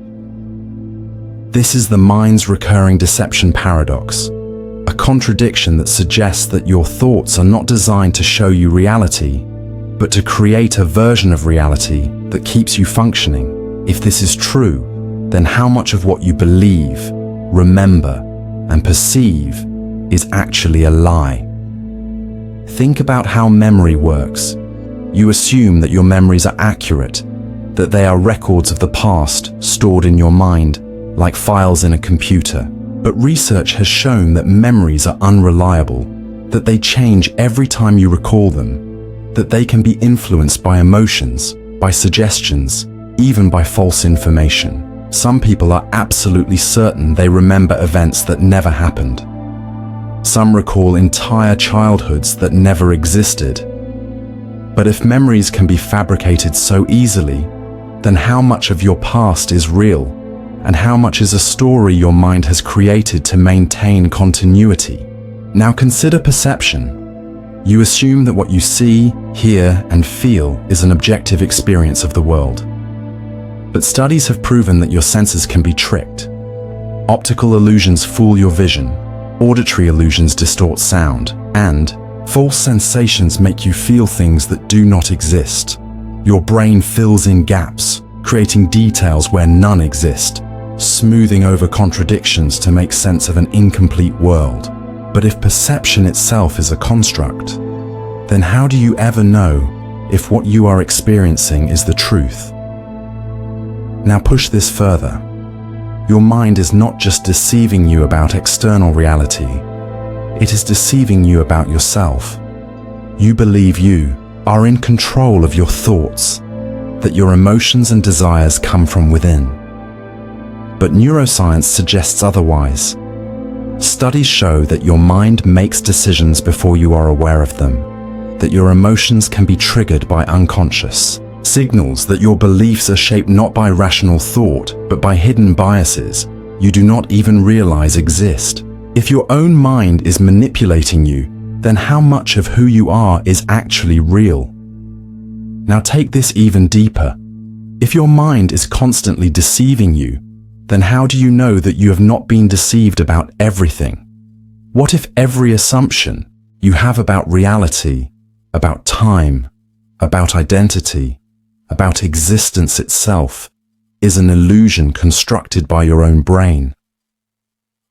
This is the mind's recurring deception paradox, a contradiction that suggests that your thoughts are not designed to show you reality, but to create a version of reality that keeps you functioning. If this is true, then how much of what you believe, remember, and perceive is actually a lie? Think about how memory works. You assume that your memories are accurate, that they are records of the past stored in your mind, like files in a computer. But research has shown that memories are unreliable, that they change every time you recall them, that they can be influenced by emotions, by suggestions, even by false information. Some people are absolutely certain they remember events that never happened. Some recall entire childhoods that never existed. But if memories can be fabricated so easily, then how much of your past is real, and how much is a story your mind has created to maintain continuity? Now consider perception. You assume that what you see, hear, and feel is an objective experience of the world. But studies have proven that your senses can be tricked. Optical illusions fool your vision, auditory illusions distort sound, and false sensations make you feel things that do not exist. Your brain fills in gaps, creating details where none exist, smoothing over contradictions to make sense of an incomplete world. But if perception itself is a construct, then how do you ever know if what you are experiencing is the truth? Now push this further. Your mind is not just deceiving you about external reality, it is deceiving you about yourself. You believe you are in control of your thoughts, that your emotions and desires come from within. But neuroscience suggests otherwise. Studies show that your mind makes decisions before you are aware of them, that your emotions can be triggered by unconscious signals, that your beliefs are shaped not by rational thought, but by hidden biases you do not even realize exist. If your own mind is manipulating you, then how much of who you are is actually real? Now take this even deeper. If your mind is constantly deceiving you, then how do you know that you have not been deceived about everything? What if every assumption you have about reality, about time, about identity, about existence itself, is an illusion constructed by your own brain?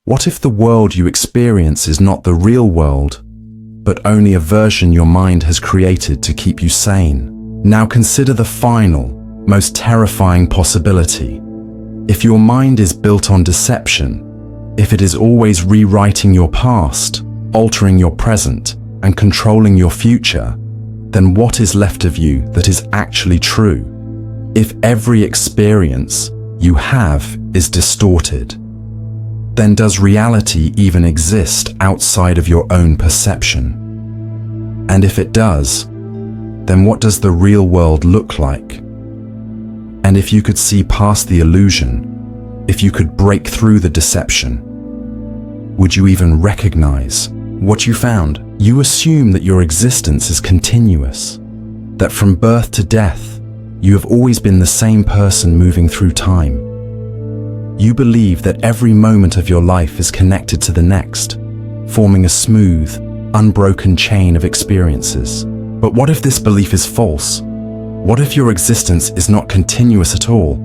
What if the world you experience is not the real world, but only a version your mind has created to keep you sane? Now consider the final, most terrifying possibility. If your mind is built on deception, if it is always rewriting your past, altering your present, and controlling your future, then what is left of you that is actually true? If every experience you have is distorted, then does reality even exist outside of your own perception? And if it does, then what does the real world look like? And if you could see past the illusion, if you could break through the deception, would you even recognize what you found? You assume that your existence is continuous, that from birth to death, you have always been the same person moving through time. You believe that every moment of your life is connected to the next, forming a smooth, unbroken chain of experiences. But what if this belief is false? What if your existence is not continuous at all,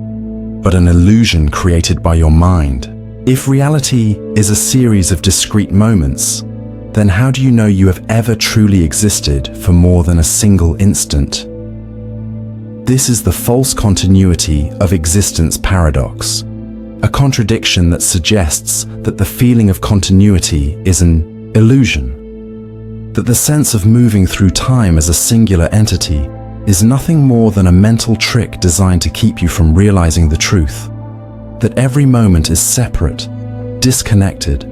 but an illusion created by your mind? If reality is a series of discrete moments, then how do you know you have ever truly existed for more than a single instant? This is the false continuity of existence paradox, a contradiction that suggests that the feeling of continuity is an illusion, that the sense of moving through time as a singular entity is nothing more than a mental trick designed to keep you from realizing the truth, that every moment is separate, disconnected,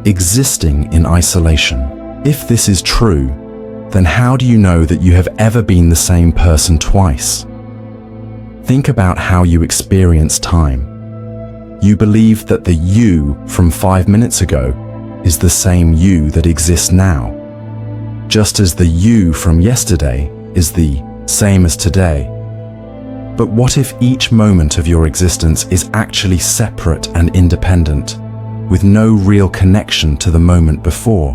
existing in isolation. If this is true, then how do you know that you have ever been the same person twice? Think about how you experience time. You believe that the you from 5 minutes ago is the same you that exists now, just as the you from yesterday is the same as today. But what if each moment of your existence is actually separate and independent, with no real connection to the moment before?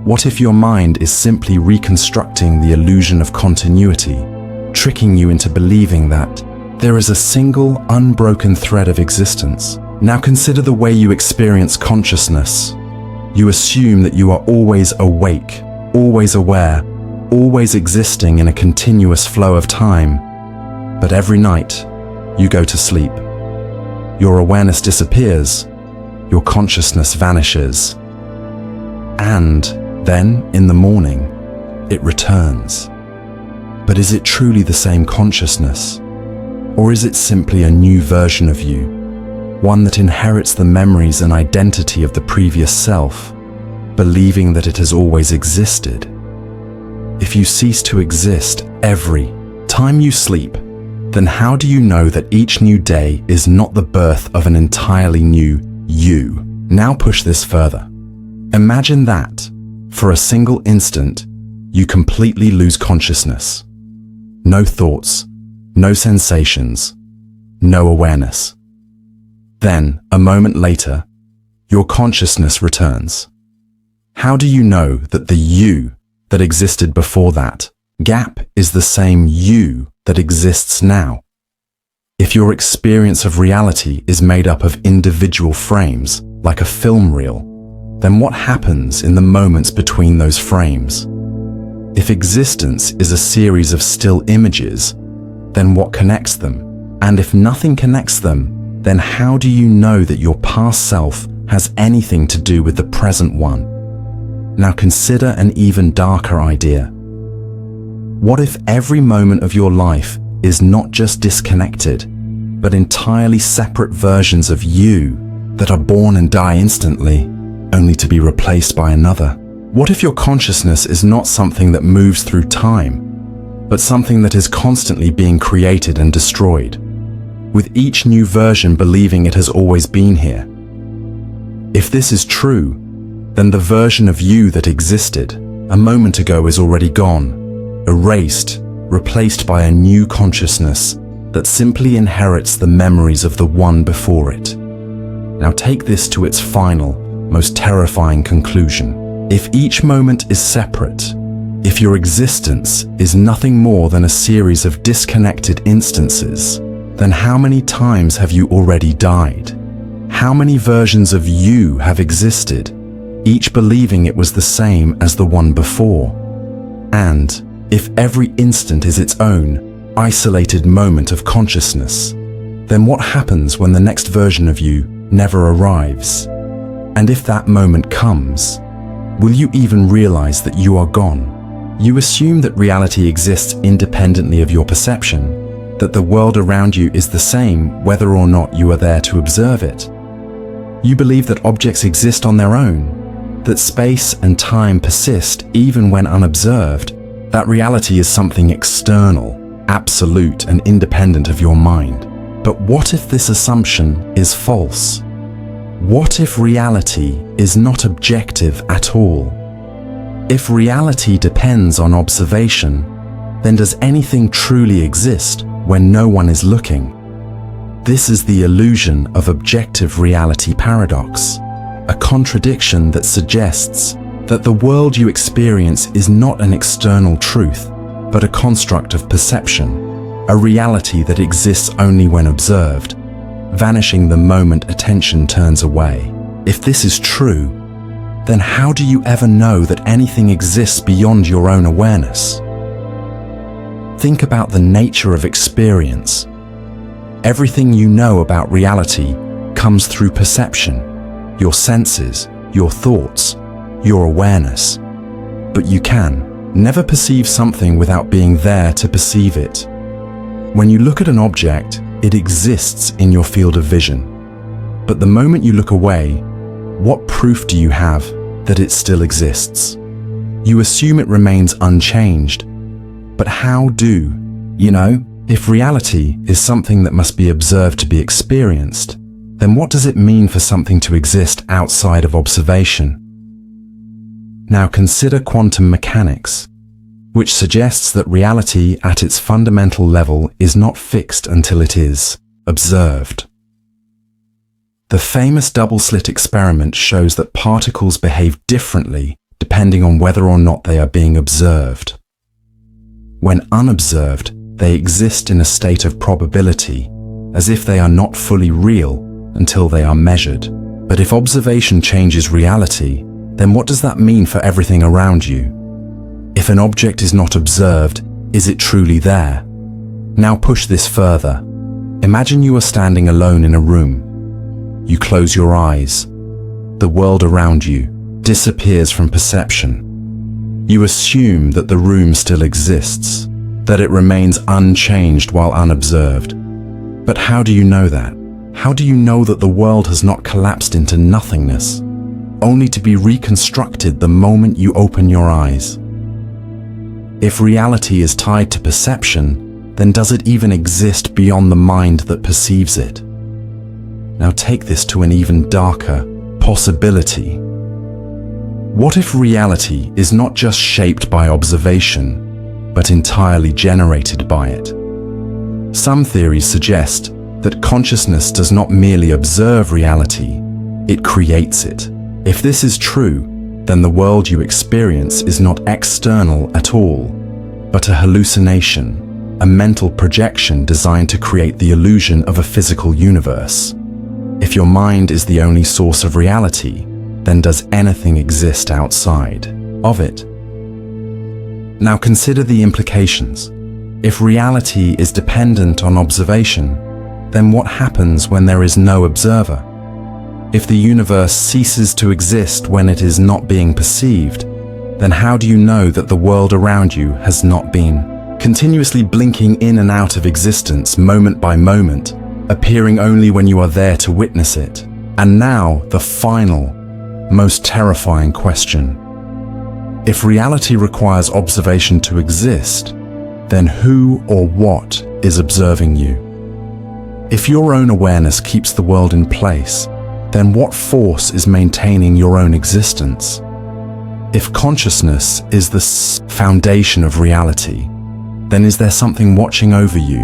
What if your mind is simply reconstructing the illusion of continuity, tricking you into believing that there is a single, unbroken thread of existence? Now consider the way you experience consciousness. You assume that you are always awake, always aware, always existing in a continuous flow of time. But every night, you go to sleep. Your awareness disappears, your consciousness vanishes. And then, in the morning, it returns. But is it truly the same consciousness? Or is it simply a new version of you, one that inherits the memories and identity of the previous self, believing that it has always existed? If you cease to exist every time you sleep, then how do you know that each new day is not the birth of an entirely new you? Now push this further. Imagine that, for a single instant, you completely lose consciousness. No thoughts, no sensations, no awareness. Then, a moment later, your consciousness returns. How do you know that the you that existed before that gap is the same you that exists now? If your experience of reality is made up of individual frames, like a film reel, then what happens in the moments between those frames? If existence is a series of still images, then what connects them? And if nothing connects them, then how do you know that your past self has anything to do with the present one? Now consider an even darker idea. What if every moment of your life is not just disconnected, but entirely separate versions of you that are born and die instantly, only to be replaced by another? What if your consciousness is not something that moves through time, but something that is constantly being created and destroyed, with each new version believing it has always been here? If this is true, then the version of you that existed a moment ago is already gone, erased, replaced by a new consciousness that simply inherits the memories of the one before it. Now take this to its final, most terrifying conclusion. If each moment is separate, if your existence is nothing more than a series of disconnected instances, then how many times have you already died? How many versions of you have existed, each believing it was the same as the one before? And if every instant is its own, isolated moment of consciousness, then what happens when the next version of you never arrives? And if that moment comes, will you even realize that you are gone? You assume that reality exists independently of your perception, that the world around you is the same whether or not you are there to observe it. You believe that objects exist on their own, that space and time persist even when unobserved, that reality is something external, absolute and independent of your mind. But what if this assumption is false? What if reality is not objective at all? If reality depends on observation, then does anything truly exist when no one is looking? This is the illusion of objective reality paradox, a contradiction that suggests that the world you experience is not an external truth, but a construct of perception, a reality that exists only when observed, vanishing the moment attention turns away. If this is true, then how do you ever know that anything exists beyond your own awareness? Think about the nature of experience. Everything you know about reality comes through perception, your senses, your thoughts, your awareness. But you can never perceive something without being there to perceive it. When you look at an object, it exists in your field of vision. But the moment you look away, what proof do you have that it still exists? You assume it remains unchanged. But how do? If reality is something that must be observed to be experienced, then what does it mean for something to exist outside of observation? Now consider quantum mechanics, which suggests that reality at its fundamental level is not fixed until it is observed. The famous double-slit experiment shows that particles behave differently depending on whether or not they are being observed. When unobserved, they exist in a state of probability, as if they are not fully real until they are measured. But if observation changes reality, then what does that mean for everything around you? If an object is not observed, is it truly there? Now push this further. Imagine you are standing alone in a room. You close your eyes. The world around you disappears from perception. You assume that the room still exists, that it remains unchanged while unobserved. But how do you know that? How do you know that the world has not collapsed into nothingness, only to be reconstructed the moment you open your eyes? If reality is tied to perception, then does it even exist beyond the mind that perceives it? Now take this to an even darker possibility. What if reality is not just shaped by observation, but entirely generated by it? Some theories suggest that consciousness does not merely observe reality, it creates it. If this is true, then the world you experience is not external at all, but a hallucination, a mental projection designed to create the illusion of a physical universe. If your mind is the only source of reality, then does anything exist outside of it? Now consider the implications. If reality is dependent on observation, then what happens when there is no observer? If the universe ceases to exist when it is not being perceived, then how do you know that the world around you has not been continuously blinking in and out of existence moment by moment, appearing only when you are there to witness it? And now, the final, most terrifying question. If reality requires observation to exist, then who or what is observing you? If your own awareness keeps the world in place, then what force is maintaining your own existence? If consciousness is the foundation of reality, then is there something watching over you,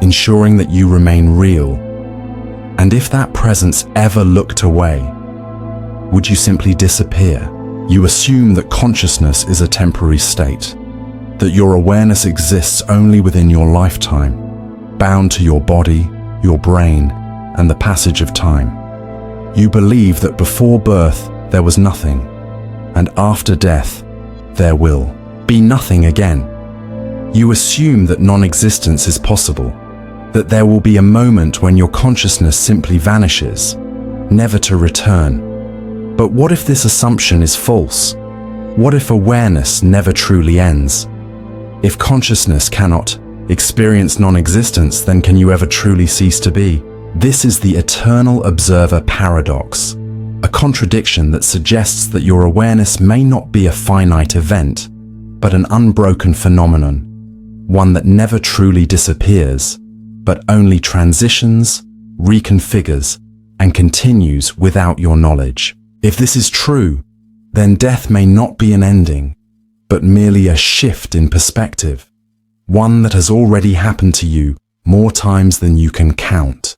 ensuring that you remain real? And if that presence ever looked away, would you simply disappear? You assume that consciousness is a temporary state, that your awareness exists only within your lifetime, bound to your body, your brain, and the passage of time. You believe that before birth there was nothing, and after death there will be nothing again. You assume that non-existence is possible, that there will be a moment when your consciousness simply vanishes, never to return. But what if this assumption is false? What if awareness never truly ends? If consciousness cannot experience non-existence, then can you ever truly cease to be? This is the eternal observer paradox, a contradiction that suggests that your awareness may not be a finite event, but an unbroken phenomenon, one that never truly disappears, but only transitions, reconfigures, and continues without your knowledge. If this is true, then death may not be an ending, but merely a shift in perspective, one that has already happened to you more times than you can count.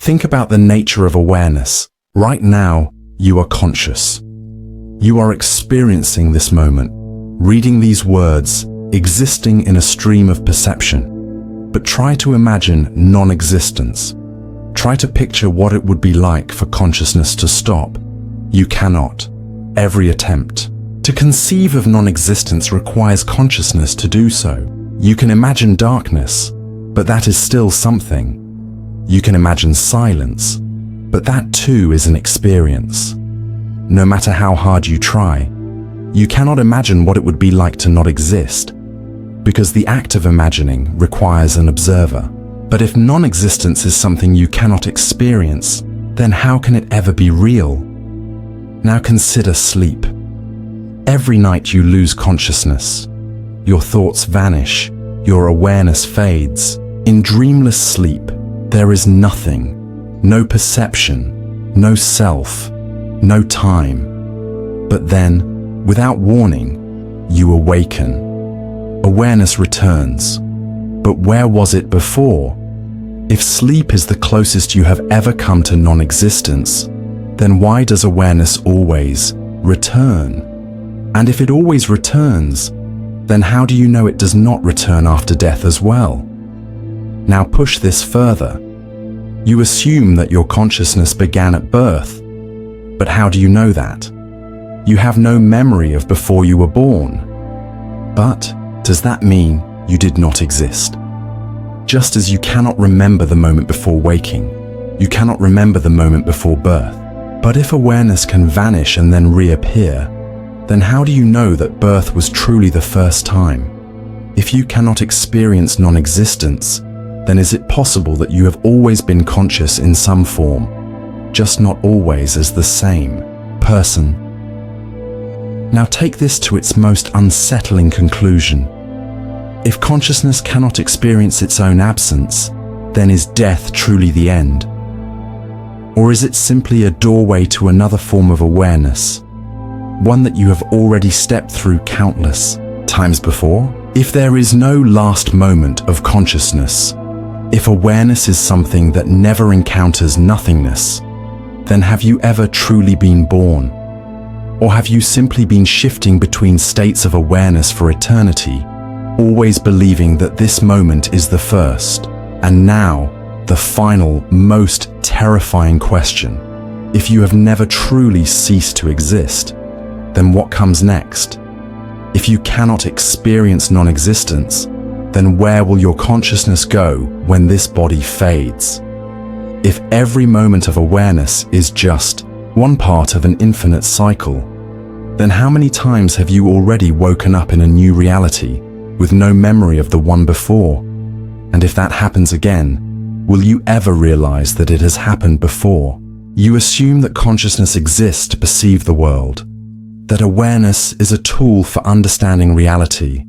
Think about the nature of awareness. Right now, you are conscious. You are experiencing this moment, reading these words, existing in a stream of perception. But try to imagine non-existence. Try to picture what it would be like for consciousness to stop. You cannot. Every attempt to conceive of non-existence requires consciousness to do so. You can imagine darkness, but that is still something. You can imagine silence, but that too is an experience. No matter how hard you try, you cannot imagine what it would be like to not exist, because the act of imagining requires an observer. But if non-existence is something you cannot experience, then how can it ever be real? Now consider sleep. Every night you lose consciousness. Your thoughts vanish, your awareness fades. In dreamless sleep, there is nothing, no perception, no self, no time. But then, without warning, you awaken. Awareness returns. But where was it before? If sleep is the closest you have ever come to non-existence, then why does awareness always return? And if it always returns, then how do you know it does not return after death as well? Now push this further. You assume that your consciousness began at birth, but how do you know that? You have no memory of before you were born. But does that mean you did not exist? Just as you cannot remember the moment before waking, you cannot remember the moment before birth. But if awareness can vanish and then reappear, then how do you know that birth was truly the first time? If you cannot experience non-existence, then is it possible that you have always been conscious in some form, just not always as the same person? Now take this to its most unsettling conclusion. If consciousness cannot experience its own absence, then is death truly the end? Or is it simply a doorway to another form of awareness, one that you have already stepped through countless times before? If there is no last moment of consciousness, if awareness is something that never encounters nothingness, then have you ever truly been born? Or have you simply been shifting between states of awareness for eternity, always believing that this moment is the first, and now the final, most terrifying question? If you have never truly ceased to exist, then what comes next? If you cannot experience non-existence, then where will your consciousness go when this body fades? If every moment of awareness is just one part of an infinite cycle, then how many times have you already woken up in a new reality with no memory of the one before? And if that happens again, will you ever realize that it has happened before? You assume that consciousness exists to perceive the world, that awareness is a tool for understanding reality,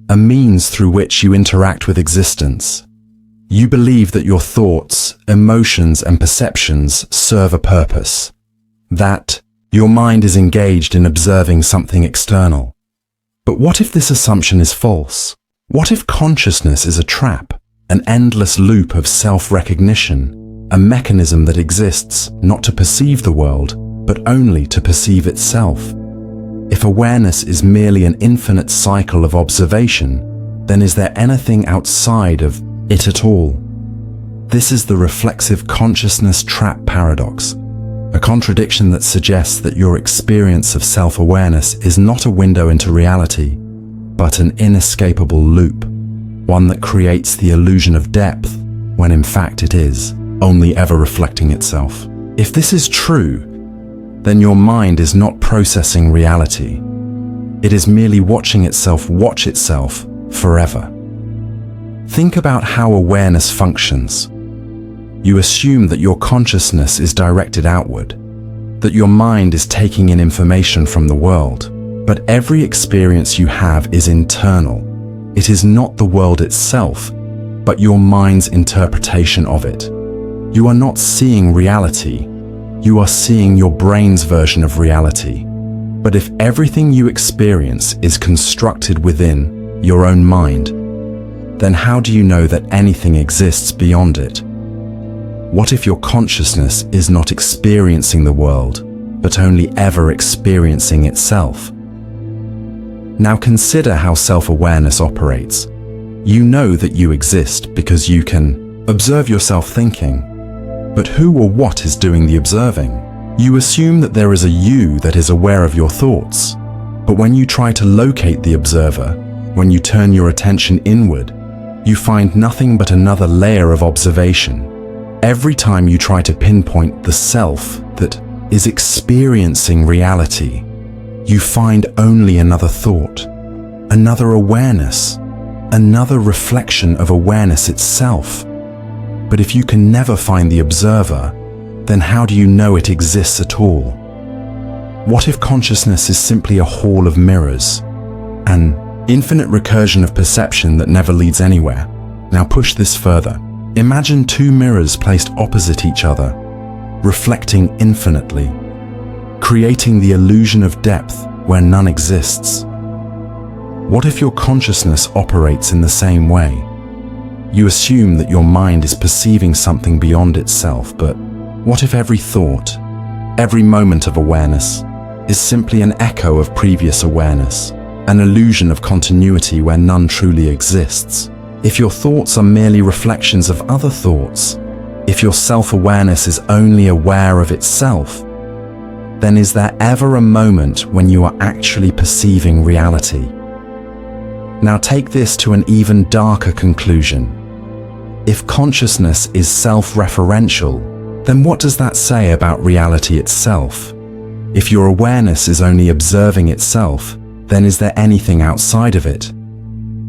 a means through which you interact with existence. You believe that your thoughts, emotions, and perceptions serve a purpose, that your mind is engaged in observing something external. But what if this assumption is false? What if consciousness is a trap, an endless loop of self-recognition, a mechanism that exists not to perceive the world, but only to perceive itself? If awareness is merely an infinite cycle of observation, then is there anything outside of it at all? This is the reflexive consciousness trap paradox, a contradiction that suggests that your experience of self-awareness is not a window into reality, but an inescapable loop, one that creates the illusion of depth when in fact it is only ever reflecting itself. If this is true, then your mind is not processing reality. It is merely watching itself watch itself forever. Think about how awareness functions. You assume that your consciousness is directed outward, that your mind is taking in information from the world, but every experience you have is internal. It is not the world itself, but your mind's interpretation of it. You are not seeing reality. You are seeing your brain's version of reality. But if everything you experience is constructed within your own mind, then how do you know that anything exists beyond it? What if your consciousness is not experiencing the world, but only ever experiencing itself? Now consider how self-awareness operates. You know that you exist because you can observe yourself thinking. But who or what is doing the observing? You assume that there is a you that is aware of your thoughts. But when you try to locate the observer, when you turn your attention inward, you find nothing but another layer of observation. Every time you try to pinpoint the self that is experiencing reality, you find only another thought, another awareness, another reflection of awareness itself. But if you can never find the observer, then how do you know it exists at all? What if consciousness is simply a hall of mirrors, an infinite recursion of perception that never leads anywhere? Now push this further. Imagine two mirrors placed opposite each other, reflecting infinitely, creating the illusion of depth where none exists. What if your consciousness operates in the same way? You assume that your mind is perceiving something beyond itself, but what if every thought, every moment of awareness, is simply an echo of previous awareness, an illusion of continuity where none truly exists? If your thoughts are merely reflections of other thoughts, if your self-awareness is only aware of itself, then is there ever a moment when you are actually perceiving reality? Now take this to an even darker conclusion. If consciousness is self-referential, then what does that say about reality itself? If your awareness is only observing itself, then is there anything outside of it?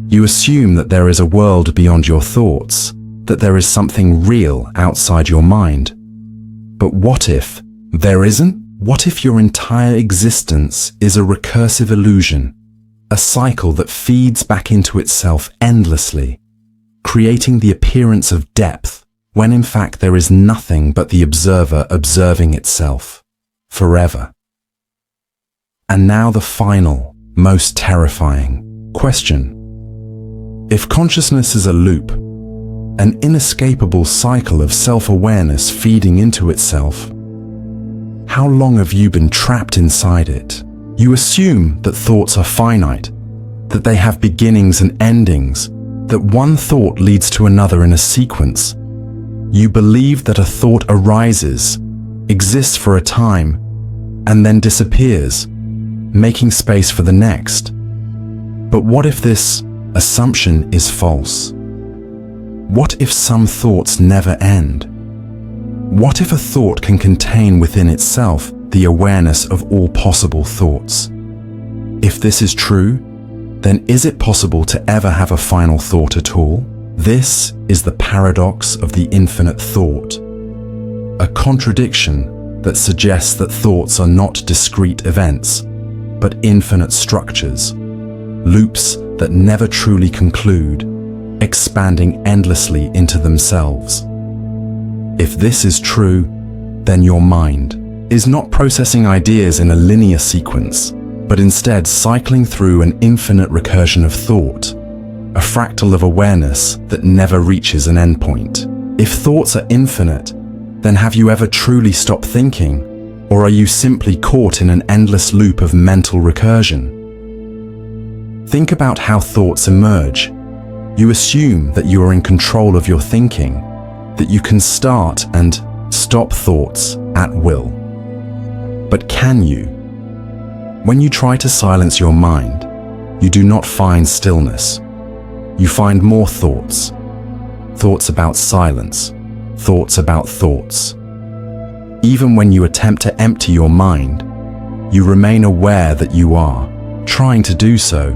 You assume that there is a world beyond your thoughts, that there is something real outside your mind. But what if there isn't? What if your entire existence is a recursive illusion, a cycle that feeds back into itself endlessly, creating the appearance of depth, when in fact there is nothing but the observer observing itself, forever? And now the final, most terrifying question. If consciousness is a loop, an inescapable cycle of self-awareness feeding into itself, how long have you been trapped inside it? You assume that thoughts are finite, that they have beginnings and endings, that one thought leads to another in a sequence. You believe that a thought arises, exists for a time, and then disappears, making space for the next. But what if this assumption is false? What if some thoughts never end? What if a thought can contain within itself the awareness of all possible thoughts? If this is true, then is it possible to ever have a final thought at all? This is the paradox of the infinite thought, a contradiction that suggests that thoughts are not discrete events, but infinite structures, loops that never truly conclude, expanding endlessly into themselves. If this is true, then your mind is not processing ideas in a linear sequence, but instead cycling through an infinite recursion of thought, a fractal of awareness that never reaches an endpoint. If thoughts are infinite, then have you ever truly stopped thinking, or are you simply caught in an endless loop of mental recursion? Think about how thoughts emerge. You assume that you are in control of your thinking, that you can start and stop thoughts at will. But can you? When you try to silence your mind, you do not find stillness. You find more thoughts. Thoughts about silence. Thoughts about thoughts. Even when you attempt to empty your mind, you remain aware that you are trying to do so.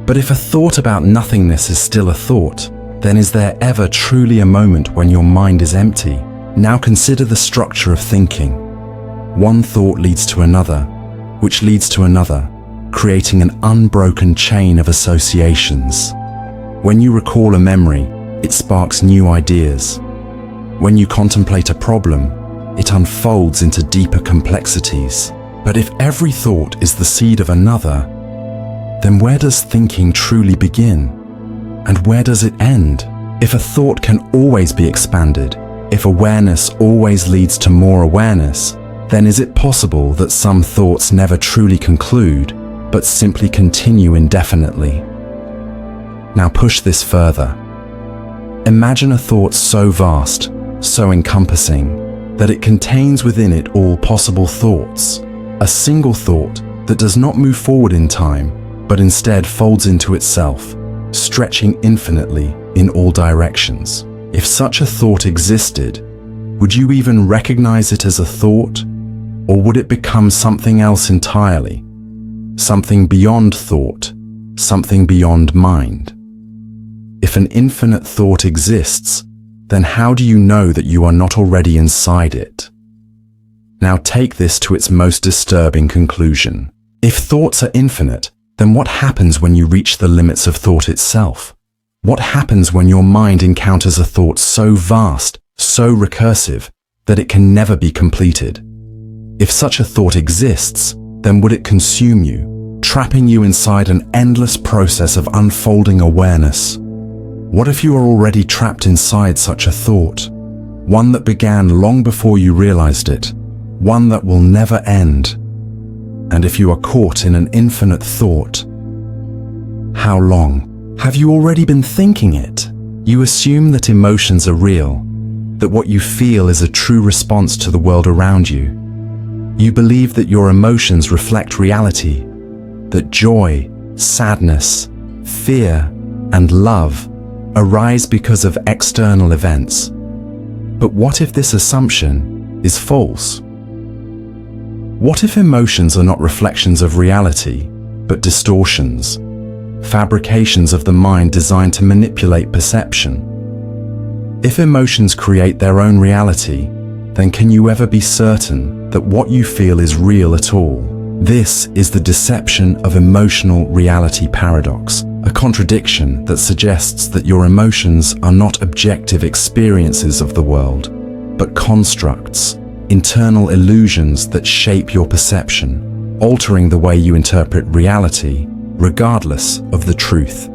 But if a thought about nothingness is still a thought, then is there ever truly a moment when your mind is empty? Now consider the structure of thinking. One thought leads to another, which leads to another, creating an unbroken chain of associations. When you recall a memory, it sparks new ideas. When you contemplate a problem, it unfolds into deeper complexities. But if every thought is the seed of another, then where does thinking truly begin? And where does it end? If a thought can always be expanded, if awareness always leads to more awareness, then is it possible that some thoughts never truly conclude, but simply continue indefinitely? Now push this further. Imagine a thought so vast, so encompassing, that it contains within it all possible thoughts. A single thought that does not move forward in time, but instead folds into itself, stretching infinitely in all directions. If such a thought existed, would you even recognize it as a thought? Or would it become something else entirely? Something beyond thought, something beyond mind? If an infinite thought exists, then how do you know that you are not already inside it? Now take this to its most disturbing conclusion. If thoughts are infinite, then what happens when you reach the limits of thought itself? What happens when your mind encounters a thought so vast, so recursive, that it can never be completed? If such a thought exists, then would it consume you, trapping you inside an endless process of unfolding awareness? What if you are already trapped inside such a thought? One that began long before you realized it, one that will never end. And if you are caught in an infinite thought, how long have you already been thinking it? You assume that emotions are real, that what you feel is a true response to the world around you. You believe that your emotions reflect reality, that joy, sadness, fear, and love arise because of external events. But what if this assumption is false? What if emotions are not reflections of reality, but distortions, fabrications of the mind designed to manipulate perception? If emotions create their own reality, then can you ever be certain that what you feel is real at all? This is the deception of emotional reality paradox, a contradiction that suggests that your emotions are not objective experiences of the world, but constructs, internal illusions that shape your perception. altering the way you interpret reality, regardless of the truth.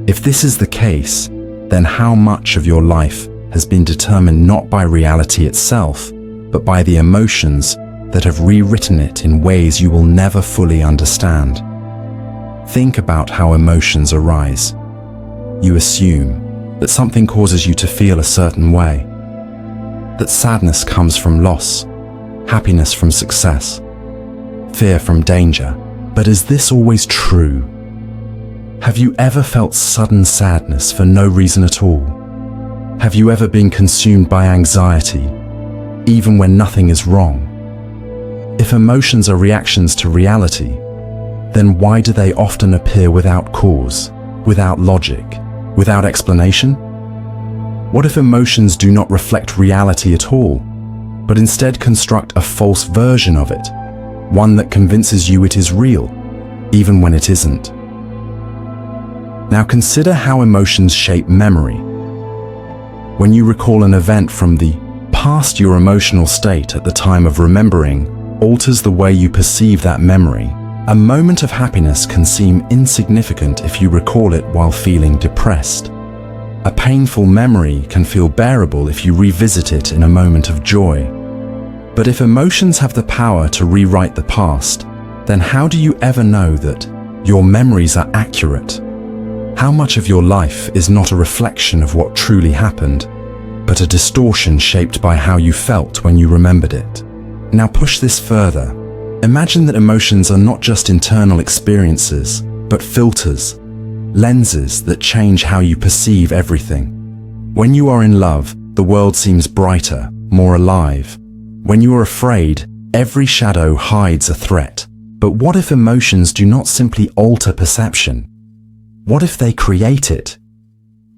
If this is the case, then how much of your life has been determined not by reality itself, but by the emotions that have rewritten it in ways you will never fully understand? Think about how emotions arise. You assume that something causes you to feel a certain way, that sadness comes from loss, happiness from success, fear from danger. But is this always true? Have you ever felt sudden sadness for no reason at all? Have you ever been consumed by anxiety, even when nothing is wrong? If emotions are reactions to reality, then why do they often appear without cause, without logic, without explanation? What if emotions do not reflect reality at all, but instead construct a false version of it, one that convinces you it is real, even when it isn't? Now consider how emotions shape memory. When you recall an event from the past, your emotional state at the time of remembering alters the way you perceive that memory. A moment of happiness can seem insignificant if you recall it while feeling depressed. A painful memory can feel bearable if you revisit it in a moment of joy. But if emotions have the power to rewrite the past, then how do you ever know that your memories are accurate? How much of your life is not a reflection of what truly happened, but a distortion shaped by how you felt when you remembered it? Now push this further. Imagine that emotions are not just internal experiences, but filters, lenses that change how you perceive everything. When you are in love, the world seems brighter, more alive. When you are afraid, every shadow hides a threat. But what if emotions do not simply alter perception? What if they create it?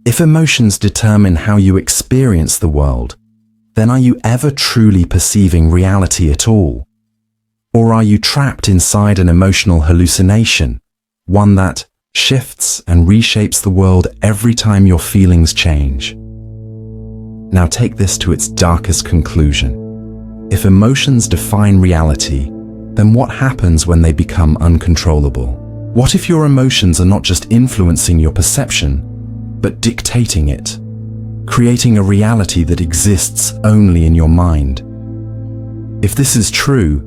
If emotions determine how you experience the world, then are you ever truly perceiving reality at all? Or are you trapped inside an emotional hallucination, one that shifts and reshapes the world every time your feelings change? Now take this to its darkest conclusion. If emotions define reality, then what happens when they become uncontrollable? What if your emotions are not just influencing your perception, but dictating it, creating a reality that exists only in your mind? If this is true,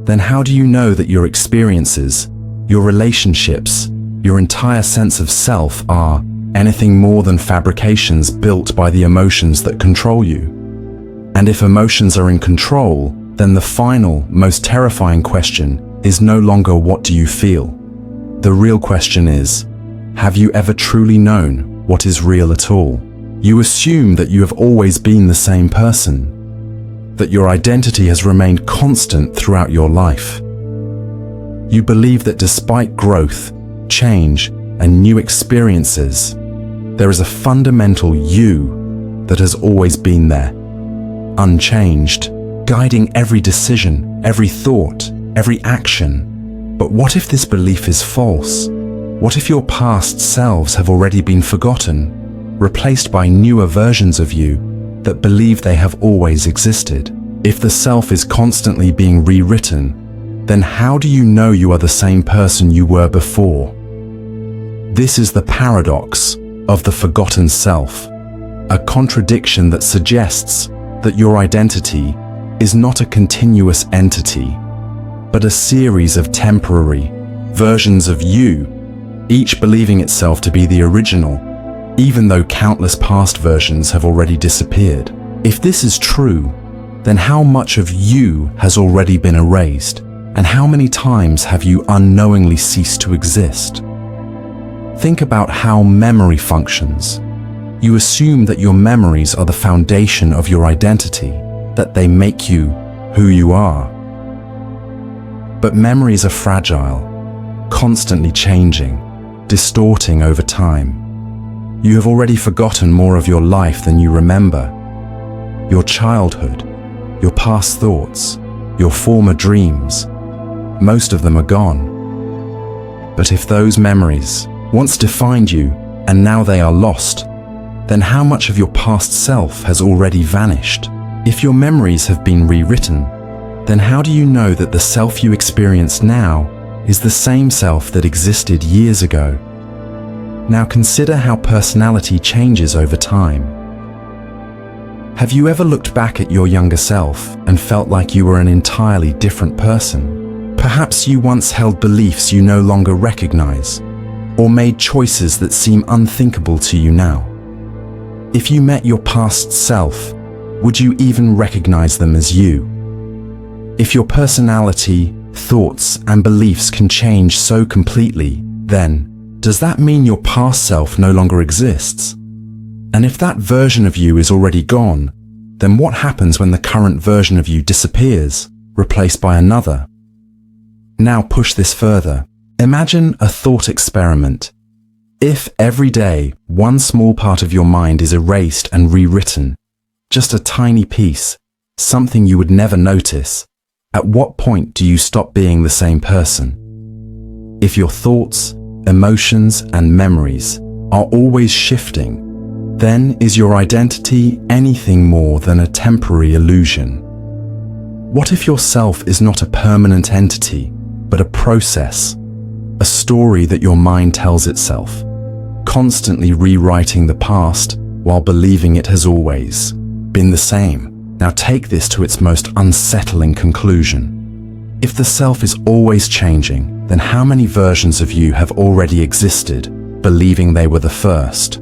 then how do you know that your experiences, your relationships, your entire sense of self are anything more than fabrications built by the emotions that control you? And if emotions are in control, then the final, most terrifying question is no longer what do you feel? The real question is, have you ever truly known what is real at all? You assume that you have always been the same person, that your identity has remained constant throughout your life. You believe that despite growth, change, and new experiences, there is a fundamental you that has always been there, unchanged, guiding every decision, every thought, every action. But what if this belief is false? What if your past selves have already been forgotten, replaced by newer versions of you that believe they have always existed? If the self is constantly being rewritten, then how do you know you are the same person you were before? This is the paradox of the forgotten self, a contradiction that suggests that your identity is not a continuous entity, but a series of temporary versions of you, each believing itself to be the original, even though countless past versions have already disappeared. If this is true, then how much of you has already been erased, and how many times have you unknowingly ceased to exist? Think about how memory functions. You assume that your memories are the foundation of your identity, that they make you who you are. But memories are fragile, constantly changing, distorting over time. You have already forgotten more of your life than you remember. Your childhood, your past thoughts, your former dreams, most of them are gone. But if those memories once defined you and now they are lost, then how much of your past self has already vanished? If your memories have been rewritten, then how do you know that the self you experience now is the same self that existed years ago? Now consider how personality changes over time. Have you ever looked back at your younger self and felt like you were an entirely different person? Perhaps you once held beliefs you no longer recognize, or made choices that seem unthinkable to you now. If you met your past self, would you even recognize them as you? If your personality, thoughts, and beliefs can change so completely, then does that mean your past self no longer exists? And if that version of you is already gone, then what happens when the current version of you disappears, replaced by another? Now push this further. Imagine a thought experiment. If every day one small part of your mind is erased and rewritten, just a tiny piece, something you would never notice, at what point do you stop being the same person? If your thoughts, emotions, and memories are always shifting, then is your identity anything more than a temporary illusion? What if your self is not a permanent entity, but a process, a story that your mind tells itself, constantly rewriting the past while believing it has always been the same? Now take this to its most unsettling conclusion. If the self is always changing, then how many versions of you have already existed, believing they were the first?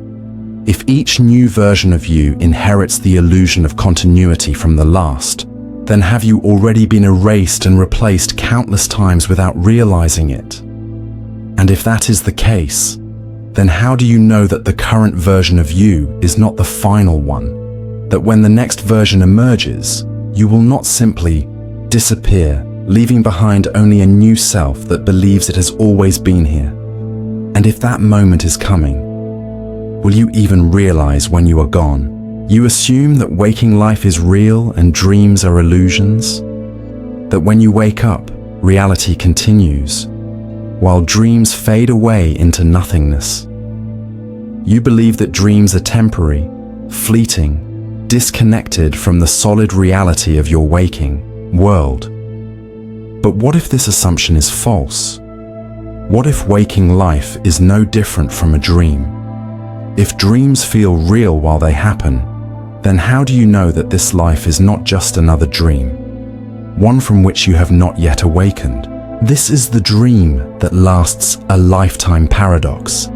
If each new version of you inherits the illusion of continuity from the last, then have you already been erased and replaced countless times without realizing it? And if that is the case, then how do you know that the current version of you is not the final one? That when the next version emerges, you will not simply disappear, leaving behind only a new self that believes it has always been here? And if that moment is coming, will you even realize when you are gone? You assume that waking life is real and dreams are illusions? That when you wake up, reality continues, while dreams fade away into nothingness? You believe that dreams are temporary, fleeting, disconnected from the solid reality of your waking world. But what if this assumption is false? What if waking life is no different from a dream? If dreams feel real while they happen, then how do you know that this life is not just another dream, one from which you have not yet awakened? This is the dream that lasts a lifetime paradox,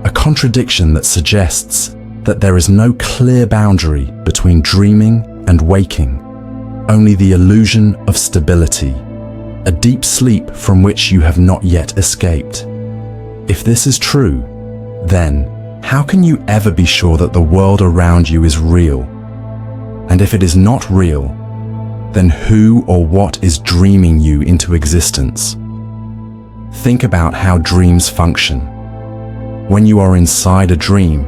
a contradiction that suggests that there is no clear boundary between dreaming and waking, only the illusion of stability, a deep sleep from which you have not yet escaped. If this is true, then how can you ever be sure that the world around you is real? And if it is not real, then who or what is dreaming you into existence? Think about how dreams function. When you are inside a dream,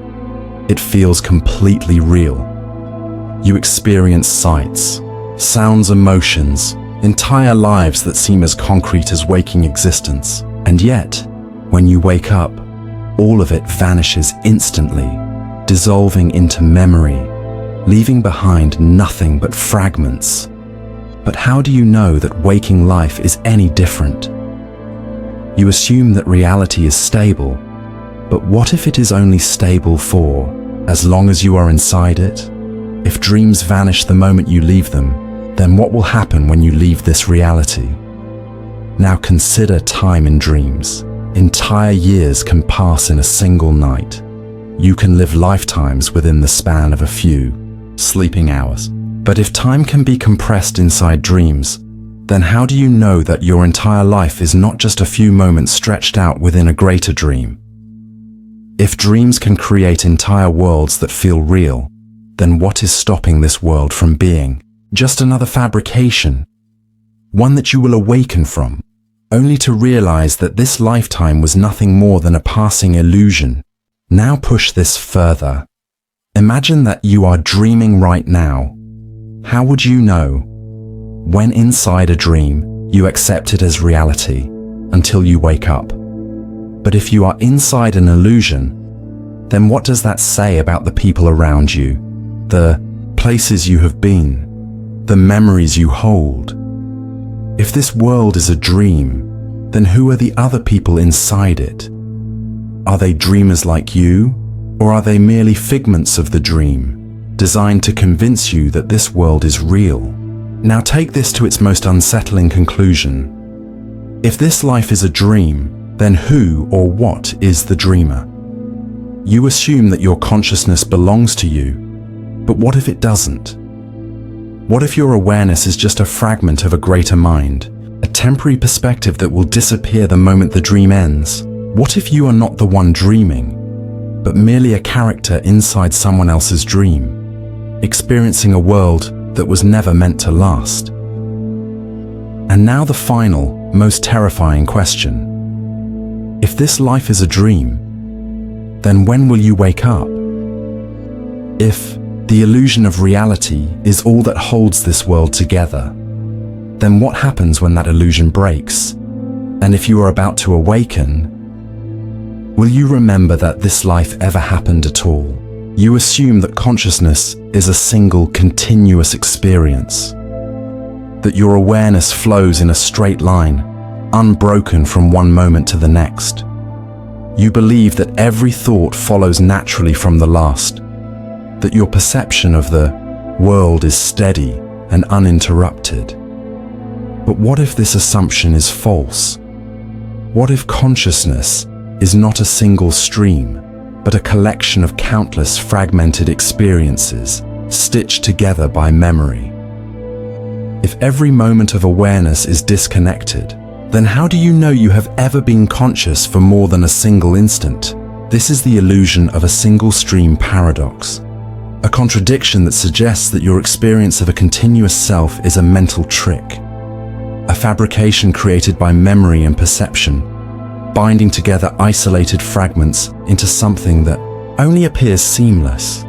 it feels completely real. You experience sights, sounds, emotions, entire lives that seem as concrete as waking existence. And yet, when you wake up, all of it vanishes instantly, dissolving into memory, leaving behind nothing but fragments. But how do you know that waking life is any different? You assume that reality is stable, but what if it is only stable for as long as you are inside it? If dreams vanish the moment you leave them, then what will happen when you leave this reality? Now consider time in dreams. Entire years can pass in a single night. You can live lifetimes within the span of a few sleeping hours. But if time can be compressed inside dreams, then how do you know that your entire life is not just a few moments stretched out within a greater dream? If dreams can create entire worlds that feel real, then what is stopping this world from being just another fabrication, one that you will awaken from, only to realize that this lifetime was nothing more than a passing illusion? Now push this further. Imagine that you are dreaming right now. How would you know? When inside a dream, you accept it as reality until you wake up. But if you are inside an illusion, then what does that say about the people around you, the places you have been, the memories you hold, If this world is a dream, then who are the other people inside it? Are they dreamers like you, or are they merely figments of the dream, designed to convince you that this world is real? Now take this to its most unsettling conclusion. If this life is a dream, then who or what is the dreamer? You assume that your consciousness belongs to you, but what if it doesn't? What if your awareness is just a fragment of a greater mind, a temporary perspective that will disappear the moment the dream ends? What if you are not the one dreaming, but merely a character inside someone else's dream, experiencing a world that was never meant to last? And now the final, most terrifying question. If this life is a dream, then when will you wake up? If the illusion of reality is all that holds this world together, then what happens when that illusion breaks? And if you are about to awaken, will you remember that this life ever happened at all? You assume that consciousness is a single, continuous experience, that your awareness flows in a straight line, unbroken from one moment to the next. You believe that every thought follows naturally from the last, that your perception of the world is steady and uninterrupted. But what if this assumption is false? What if consciousness is not a single stream, but a collection of countless fragmented experiences stitched together by memory? If every moment of awareness is disconnected, then how do you know you have ever been conscious for more than a single instant? This is the illusion of a single stream paradox, a contradiction that suggests that your experience of a continuous self is a mental trick, a fabrication created by memory and perception, binding together isolated fragments into something that only appears seamless.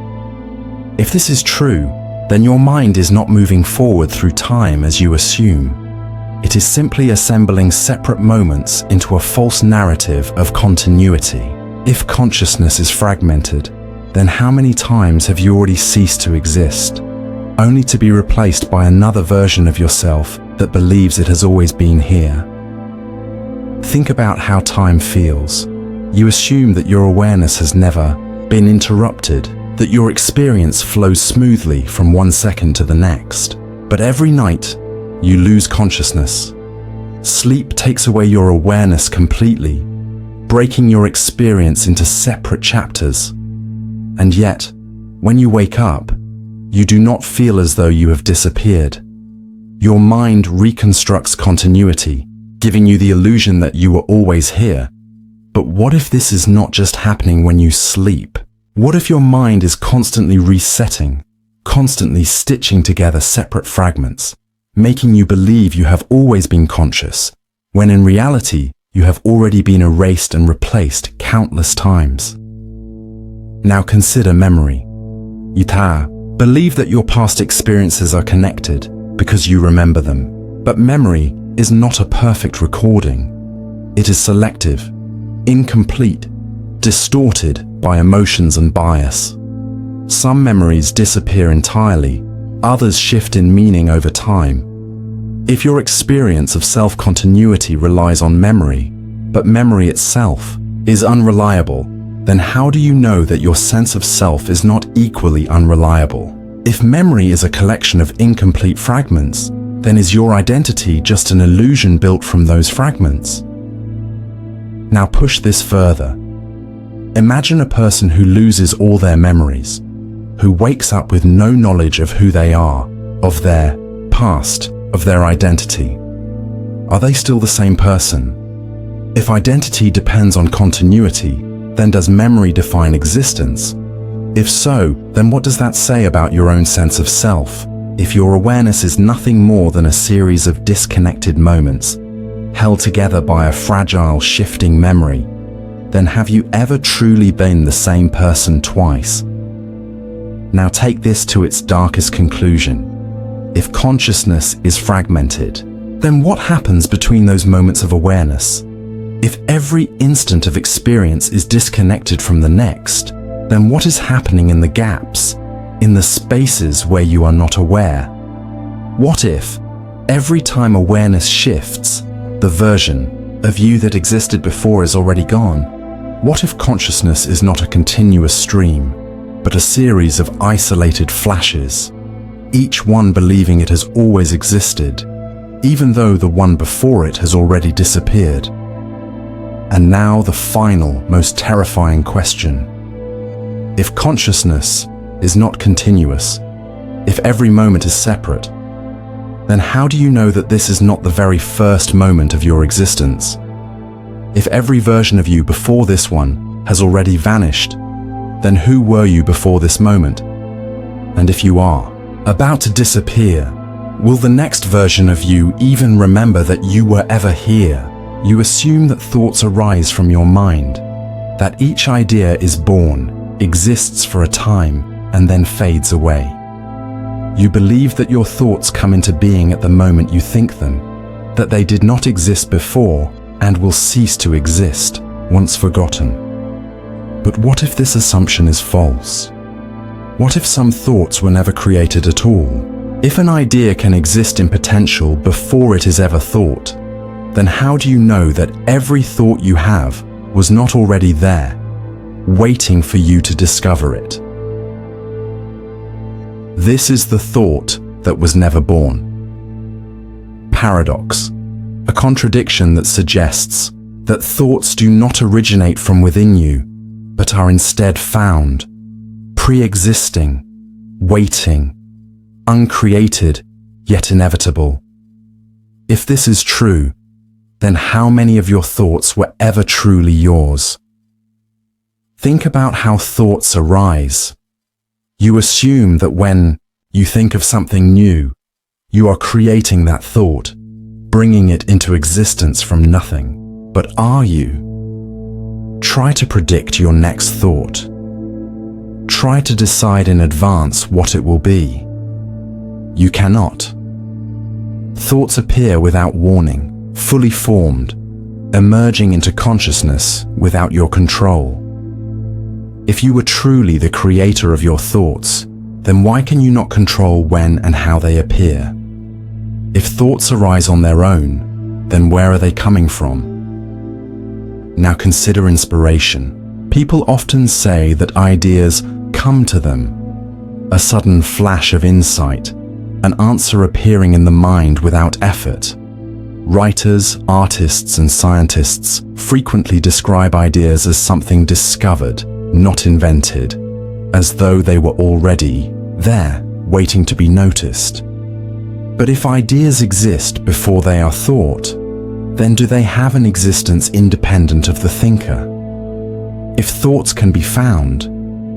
If this is true, then your mind is not moving forward through time as you assume. It is simply assembling separate moments into a false narrative of continuity. If consciousness is fragmented, then how many times have you already ceased to exist, only to be replaced by another version of yourself that believes it has always been here? Think about how time feels. You assume that your awareness has never been interrupted, that your experience flows smoothly from one second to the next. But every night, you lose consciousness. Sleep takes away your awareness completely, breaking your experience into separate chapters. And yet, when you wake up, you do not feel as though you have disappeared. Your mind reconstructs continuity, giving you the illusion that you were always here. But what if this is not just happening when you sleep? What if your mind is constantly resetting, constantly stitching together separate fragments, making you believe you have always been conscious, when in reality you have already been erased and replaced countless times? Now consider memory. Believe that your past experiences are connected because you remember them. But memory is not a perfect recording. It is selective, incomplete, distorted by emotions and bias. Some memories disappear entirely, others shift in meaning over time. If your experience of self-continuity relies on memory, but memory itself is unreliable, then how do you know that your sense of self is not equally unreliable? If memory is a collection of incomplete fragments, then is your identity just an illusion built from those fragments? Now push this further. Imagine a person who loses all their memories, who wakes up with no knowledge of who they are, of their past, of their identity. Are they still the same person? If identity depends on continuity, then does memory define existence? If so, then what does that say about your own sense of self? If your awareness is nothing more than a series of disconnected moments, held together by a fragile, shifting memory, then have you ever truly been the same person twice? Now take this to its darkest conclusion. If consciousness is fragmented, then what happens between those moments of awareness? If every instant of experience is disconnected from the next, then what is happening in the gaps, in the spaces where you are not aware? What if every time awareness shifts, the version of you that existed before is already gone. What if consciousness is not a continuous stream, but a series of isolated flashes, each one believing it has always existed, even though the one before it has already disappeared? And now the final, most terrifying question. If consciousness is not continuous, if every moment is separate, then how do you know that this is not the very first moment of your existence? If every version of you before this one has already vanished, then who were you before this moment? And if you are about to disappear, will the next version of you even remember that you were ever here? You assume that thoughts arise from your mind, that each idea is born, exists for a time, and then fades away. You believe that your thoughts come into being at the moment you think them, that they did not exist before and will cease to exist once forgotten. But what if this assumption is false? What if some thoughts were never created at all? If an idea can exist in potential before it is ever thought, then how do you know that every thought you have was not already there, waiting for you to discover it? This is the thought that was never born. Paradox, a contradiction that suggests that thoughts do not originate from within you, but are instead found, pre-existing, waiting, uncreated, yet inevitable. If this is true, then how many of your thoughts were ever truly yours? Think about how thoughts arise. You assume that when you think of something new, you are creating that thought, bringing it into existence from nothing. But are you? Try to predict your next thought. Try to decide in advance what it will be. You cannot. Thoughts appear without warning, fully formed, emerging into consciousness without your control. If you were truly the creator of your thoughts, then why can you not control when and how they appear? If thoughts arise on their own, then where are they coming from? Now consider inspiration. People often say that ideas come to them, a sudden flash of insight, an answer appearing in the mind without effort. Writers, artists, and scientists frequently describe ideas as something discovered, not invented, as though they were already there, waiting to be noticed. But if ideas exist before they are thought, then do they have an existence independent of the thinker? If thoughts can be found,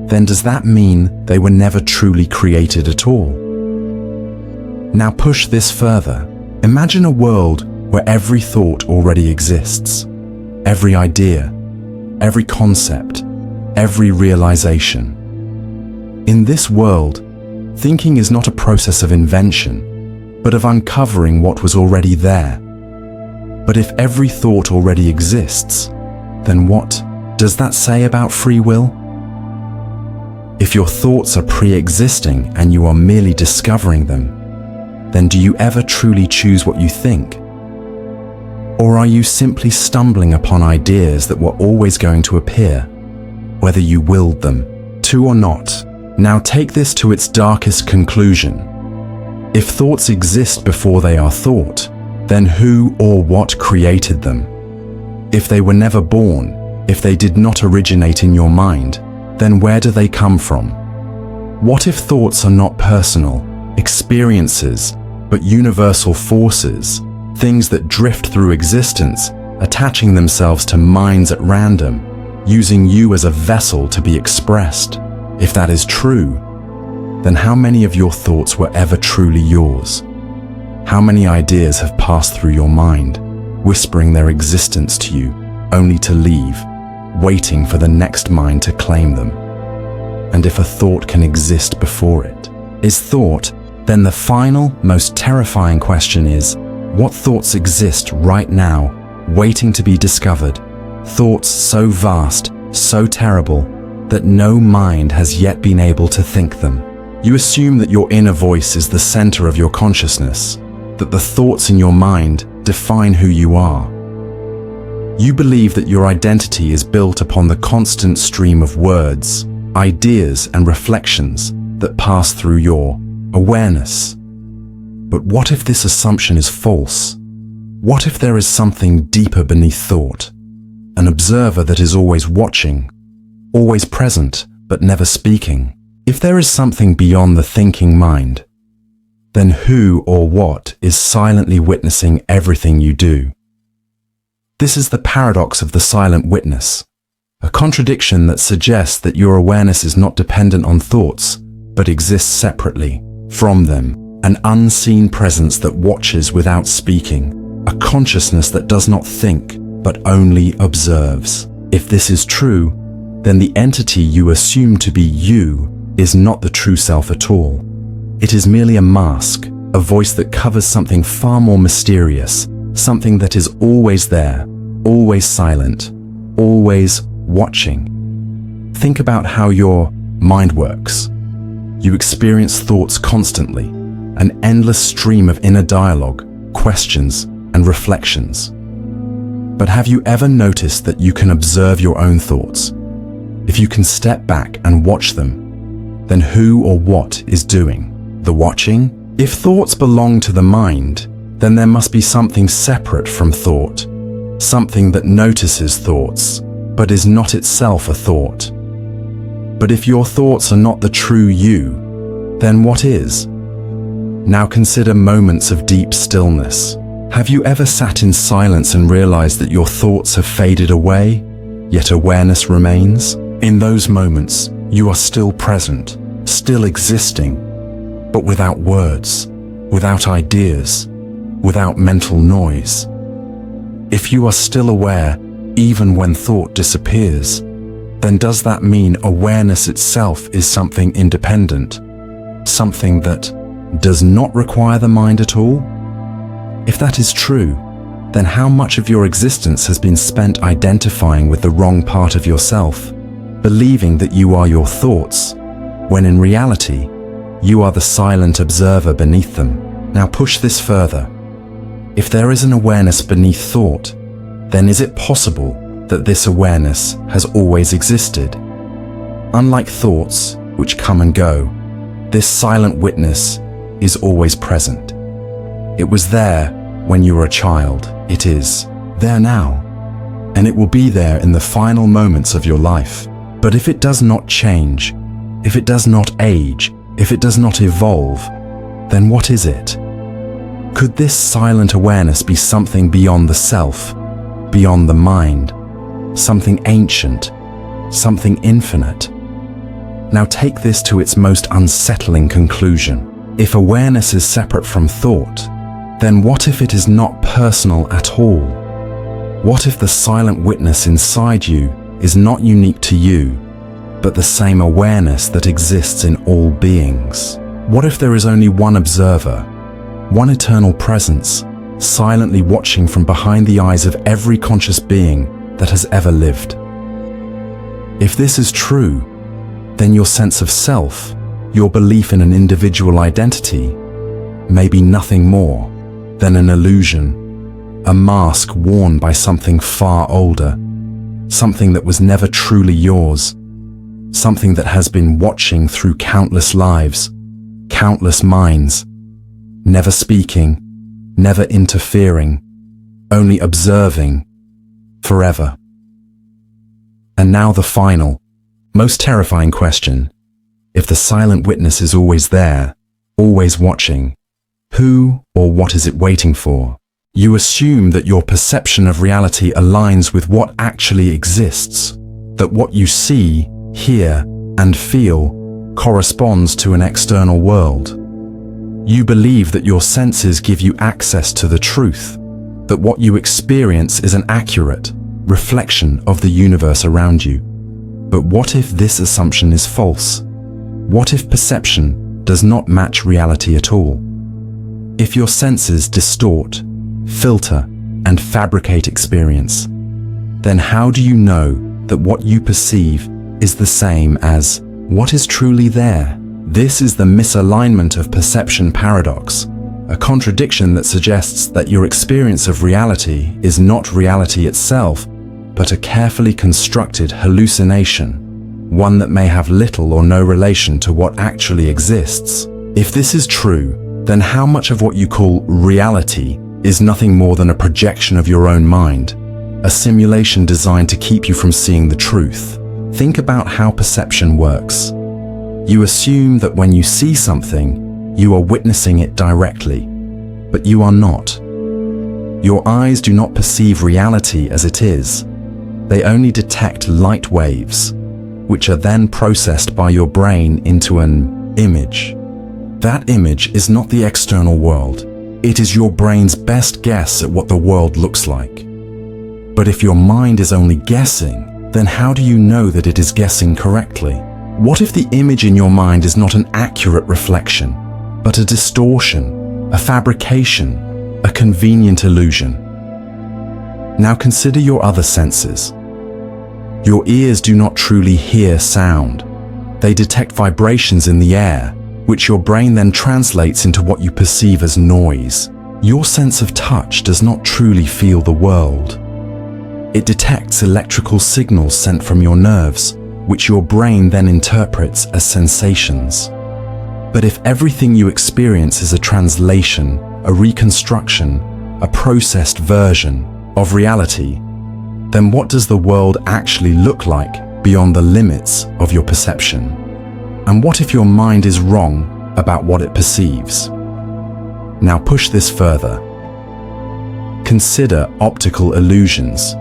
then does that mean they were never truly created at all? Now push this further. Imagine a world where every thought already exists, every idea, every concept, every realization. In this world, thinking is not a process of invention, but of uncovering what was already there. But if every thought already exists, then what does that say about free will? If your thoughts are pre-existing and you are merely discovering them, then do you ever truly choose what you think? Or are you simply stumbling upon ideas that were always going to appear, whether you willed them to or not? Now take this to its darkest conclusion. If thoughts exist before they are thought, then who or what created them? If they were never born, if they did not originate in your mind, then where do they come from? What if thoughts are not personal experiences, but universal forces, things that drift through existence, attaching themselves to minds at random, using you as a vessel to be expressed? If that is true, then how many of your thoughts were ever truly yours? How many ideas have passed through your mind, whispering their existence to you, only to leave, waiting for the next mind to claim them? And if a thought can exist before it, is thought, then the final, most terrifying question is, what thoughts exist right now, waiting to be discovered? Thoughts so vast, so terrible, that no mind has yet been able to think them. You assume that your inner voice is the center of your consciousness, that the thoughts in your mind define who you are. You believe that your identity is built upon the constant stream of words, ideas, and reflections that pass through your awareness. But what if this assumption is false? What if there is something deeper beneath thought? An observer that is always watching, always present, but never speaking. If there is something beyond the thinking mind, then who or what is silently witnessing everything you do? This is the paradox of the silent witness, a contradiction that suggests that your awareness is not dependent on thoughts, but exists separately from them, an unseen presence that watches without speaking, a consciousness that does not think, but only observes. If this is true, then the entity you assume to be you is not the true self at all. It is merely a mask, a voice that covers something far more mysterious, something that is always there, always silent, always watching. Think about how your mind works. You experience thoughts constantly, an endless stream of inner dialogue, questions, and reflections. But have you ever noticed that you can observe your own thoughts? If you can step back and watch them, then who or what is doing the watching? If thoughts belong to the mind, then there must be something separate from thought, something that notices thoughts, but is not itself a thought. But if your thoughts are not the true you, then what is? Now consider moments of deep stillness. Have you ever sat in silence and realized that your thoughts have faded away, yet awareness remains? In those moments, you are still present, still existing, but without words, without ideas, without mental noise. If you are still aware, even when thought disappears, then does that mean awareness itself is something independent, something that does not require the mind at all? If that is true, then how much of your existence has been spent identifying with the wrong part of yourself, believing that you are your thoughts, when in reality, you are the silent observer beneath them? Now push this further. If there is an awareness beneath thought, then is it possible that this awareness has always existed? Unlike thoughts, which come and go, this silent witness is always present. It was there when you were a child. It is there now, and it will be there in the final moments of your life. But if it does not change, if it does not age, if it does not evolve, then what is it? Could this silent awareness be something beyond the self, beyond the mind, something ancient, something infinite? Now take this to its most unsettling conclusion. If awareness is separate from thought, then what if it is not personal at all? What if the silent witness inside you is not unique to you, but the same awareness that exists in all beings? What if there is only one observer, one eternal presence, silently watching from behind the eyes of every conscious being that has ever lived? If this is true, then your sense of self, your belief in an individual identity, may be nothing more than an illusion, a mask worn by something far older, something that was never truly yours, something that has been watching through countless lives, countless minds, never speaking, never interfering, only observing, forever. And now the final, most terrifying question. If the silent witness is always there, always watching, who or what is it waiting for? You assume that your perception of reality aligns with what actually exists, that what you see, hear, and feel corresponds to an external world. You believe that your senses give you access to the truth, that what you experience is an accurate reflection of the universe around you. But what if this assumption is false? What if perception does not match reality at all? If your senses distort, filter, and fabricate experience, then how do you know that what you perceive is the same as what is truly there? This is the misalignment of perception paradox, a contradiction that suggests that your experience of reality is not reality itself, but a carefully constructed hallucination, one that may have little or no relation to what actually exists. If this is true, then how much of what you call reality is nothing more than a projection of your own mind, a simulation designed to keep you from seeing the truth? Think about how perception works. You assume that when you see something, you are witnessing it directly, but you are not. Your eyes do not perceive reality as it is. They only detect light waves, which are then processed by your brain into an image. That image is not the external world. It is your brain's best guess at what the world looks like. But if your mind is only guessing, then how do you know that it is guessing correctly? What if the image in your mind is not an accurate reflection, but a distortion, a fabrication, a convenient illusion? Now consider your other senses. Your ears do not truly hear sound. They detect vibrations in the air, which your brain then translates into what you perceive as noise. Your sense of touch does not truly feel the world. It detects electrical signals sent from your nerves, which your brain then interprets as sensations. But if everything you experience is a translation, a reconstruction, a processed version of reality, then what does the world actually look like beyond the limits of your perception? And what if your mind is wrong about what it perceives? Now push this further. Consider optical illusions,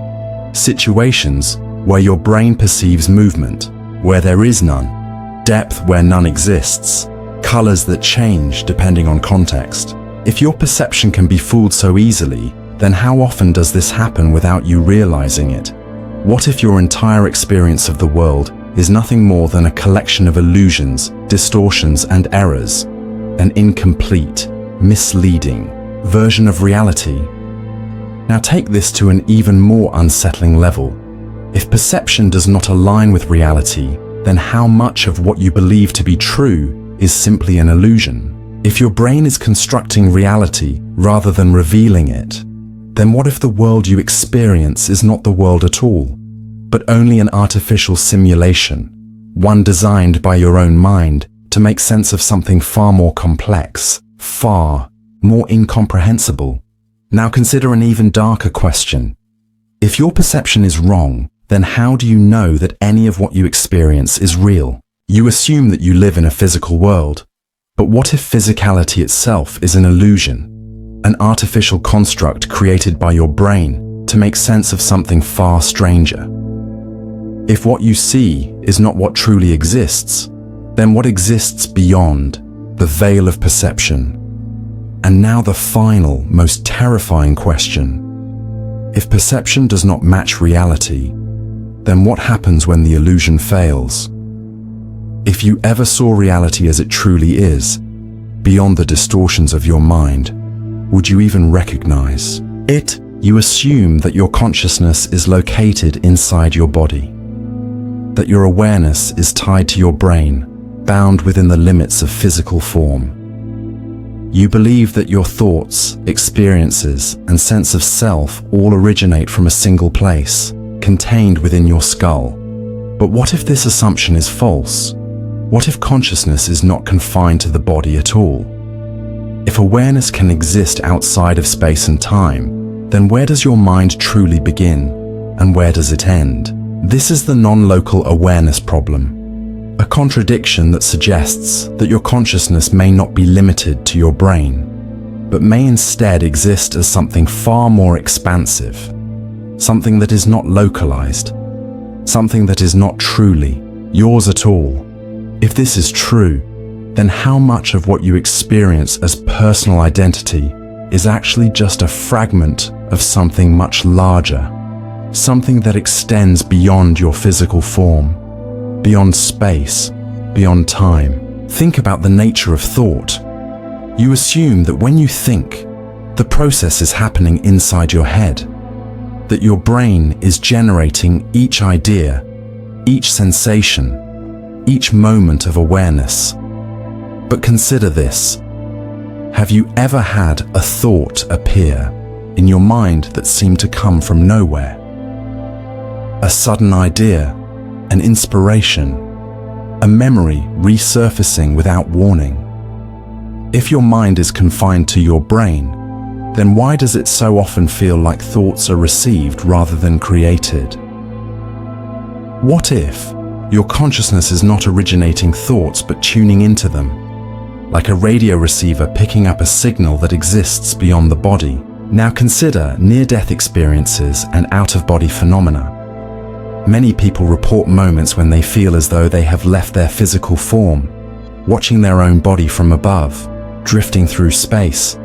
situations where your brain perceives movement, where there is none, depth where none exists, colors that change depending on context. If your perception can be fooled so easily, then how often does this happen without you realizing it? What if your entire experience of the world is nothing more than a collection of illusions, distortions, and errors, an incomplete, misleading version of reality? Now take this to an even more unsettling level. If perception does not align with reality, then how much of what you believe to be true is simply an illusion? If your brain is constructing reality rather than revealing it, then what if the world you experience is not the world at all, but only an artificial simulation, one designed by your own mind to make sense of something far more complex, far more incomprehensible? Now consider an even darker question. If your perception is wrong, then how do you know that any of what you experience is real? You assume that you live in a physical world, but what if physicality itself is an illusion? An artificial construct created by your brain to make sense of something far stranger. If what you see is not what truly exists, then what exists beyond the veil of perception? And now the final, most terrifying question. If perception does not match reality, then what happens when the illusion fails? If you ever saw reality as it truly is, beyond the distortions of your mind, would you even recognize it? You assume that your consciousness is located inside your body, that your awareness is tied to your brain, bound within the limits of physical form. You believe that your thoughts, experiences, and sense of self all originate from a single place, contained within your skull. But what if this assumption is false? What if consciousness is not confined to the body at all? If awareness can exist outside of space and time, then where does your mind truly begin, and where does it end? This is the non-local awareness problem, a contradiction that suggests that your consciousness may not be limited to your brain, but may instead exist as something far more expansive, something that is not localized, something that is not truly yours at all. If this is true, then how much of what you experience as personal identity is actually just a fragment of something much larger, something that extends beyond your physical form, beyond space, beyond time? Think about the nature of thought. You assume that when you think, the process is happening inside your head, that your brain is generating each idea, each sensation, each moment of awareness. But consider this. Have you ever had a thought appear in your mind that seemed to come from nowhere? A sudden idea, an inspiration, a memory resurfacing without warning. If your mind is confined to your brain, then why does it so often feel like thoughts are received rather than created? What if your consciousness is not originating thoughts but tuning into them, like a radio receiver picking up a signal that exists beyond the body? Now consider near-death experiences and out-of-body phenomena. Many people report moments when they feel as though they have left their physical form, watching their own body from above, drifting through space,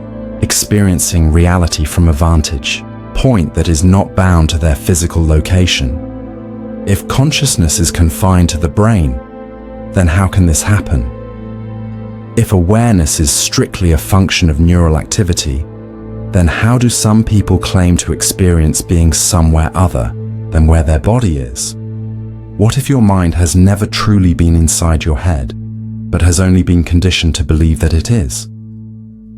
experiencing reality from a vantage point that is not bound to their physical location. If consciousness is confined to the brain, then how can this happen? If awareness is strictly a function of neural activity, then how do some people claim to experience being somewhere other than where their body is? What if your mind has never truly been inside your head, but has only been conditioned to believe that it is?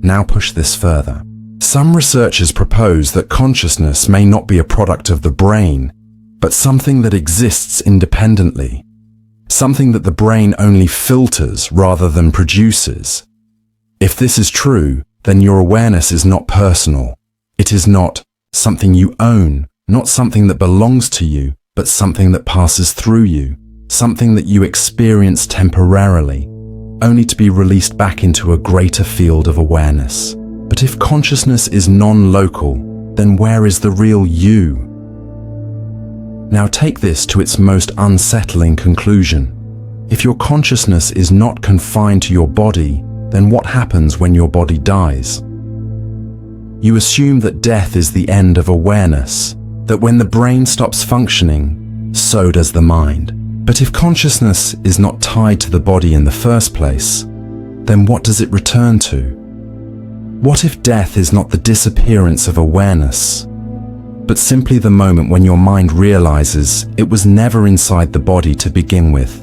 Now push this further. Some researchers propose that consciousness may not be a product of the brain, but something that exists independently, something that the brain only filters rather than produces. If this is true, then your awareness is not personal. It is not something you own, not something that belongs to you, but something that passes through you, something that you experience temporarily, only to be released back into a greater field of awareness. But if consciousness is non-local, then where is the real you? Now take this to its most unsettling conclusion. If your consciousness is not confined to your body, then what happens when your body dies? You assume that death is the end of awareness, that when the brain stops functioning, so does the mind. But if consciousness is not tied to the body in the first place, then what does it return to? What if death is not the disappearance of awareness, but simply the moment when your mind realizes it was never inside the body to begin with?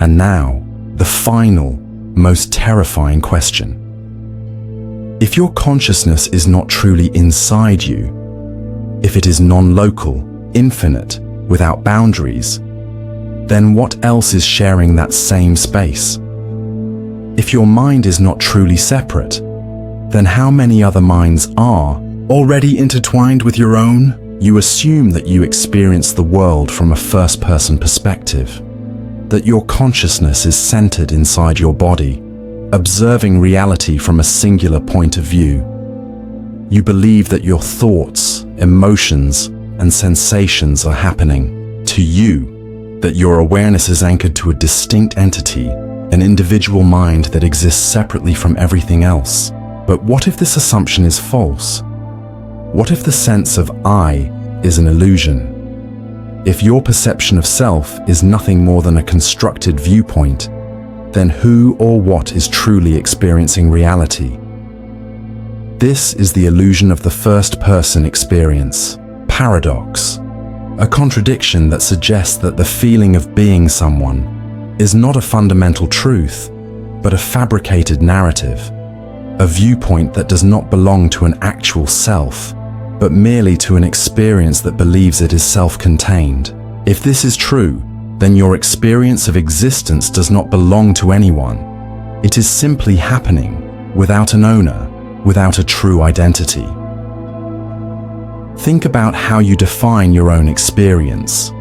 And now, the final, most terrifying question. If your consciousness is not truly inside you, if it is non-local, infinite, without boundaries, then what else is sharing that same space? If your mind is not truly separate, then how many other minds are already intertwined with your own? You assume that you experience the world from a first-person perspective, that your consciousness is centered inside your body, observing reality from a singular point of view. You believe that your thoughts, emotions, and sensations are happening to you, that your awareness is anchored to a distinct entity, an individual mind that exists separately from everything else. But what if this assumption is false? What if the sense of I is an illusion? If your perception of self is nothing more than a constructed viewpoint, then who or what is truly experiencing reality? This is the illusion of the first-person experience, paradox, a contradiction that suggests that the feeling of being someone is not a fundamental truth, but a fabricated narrative, a viewpoint that does not belong to an actual self, but merely to an experience that believes it is self-contained. If this is true, then your experience of existence does not belong to anyone. It is simply happening, without an owner, without a true identity. Think about how you define your own experience.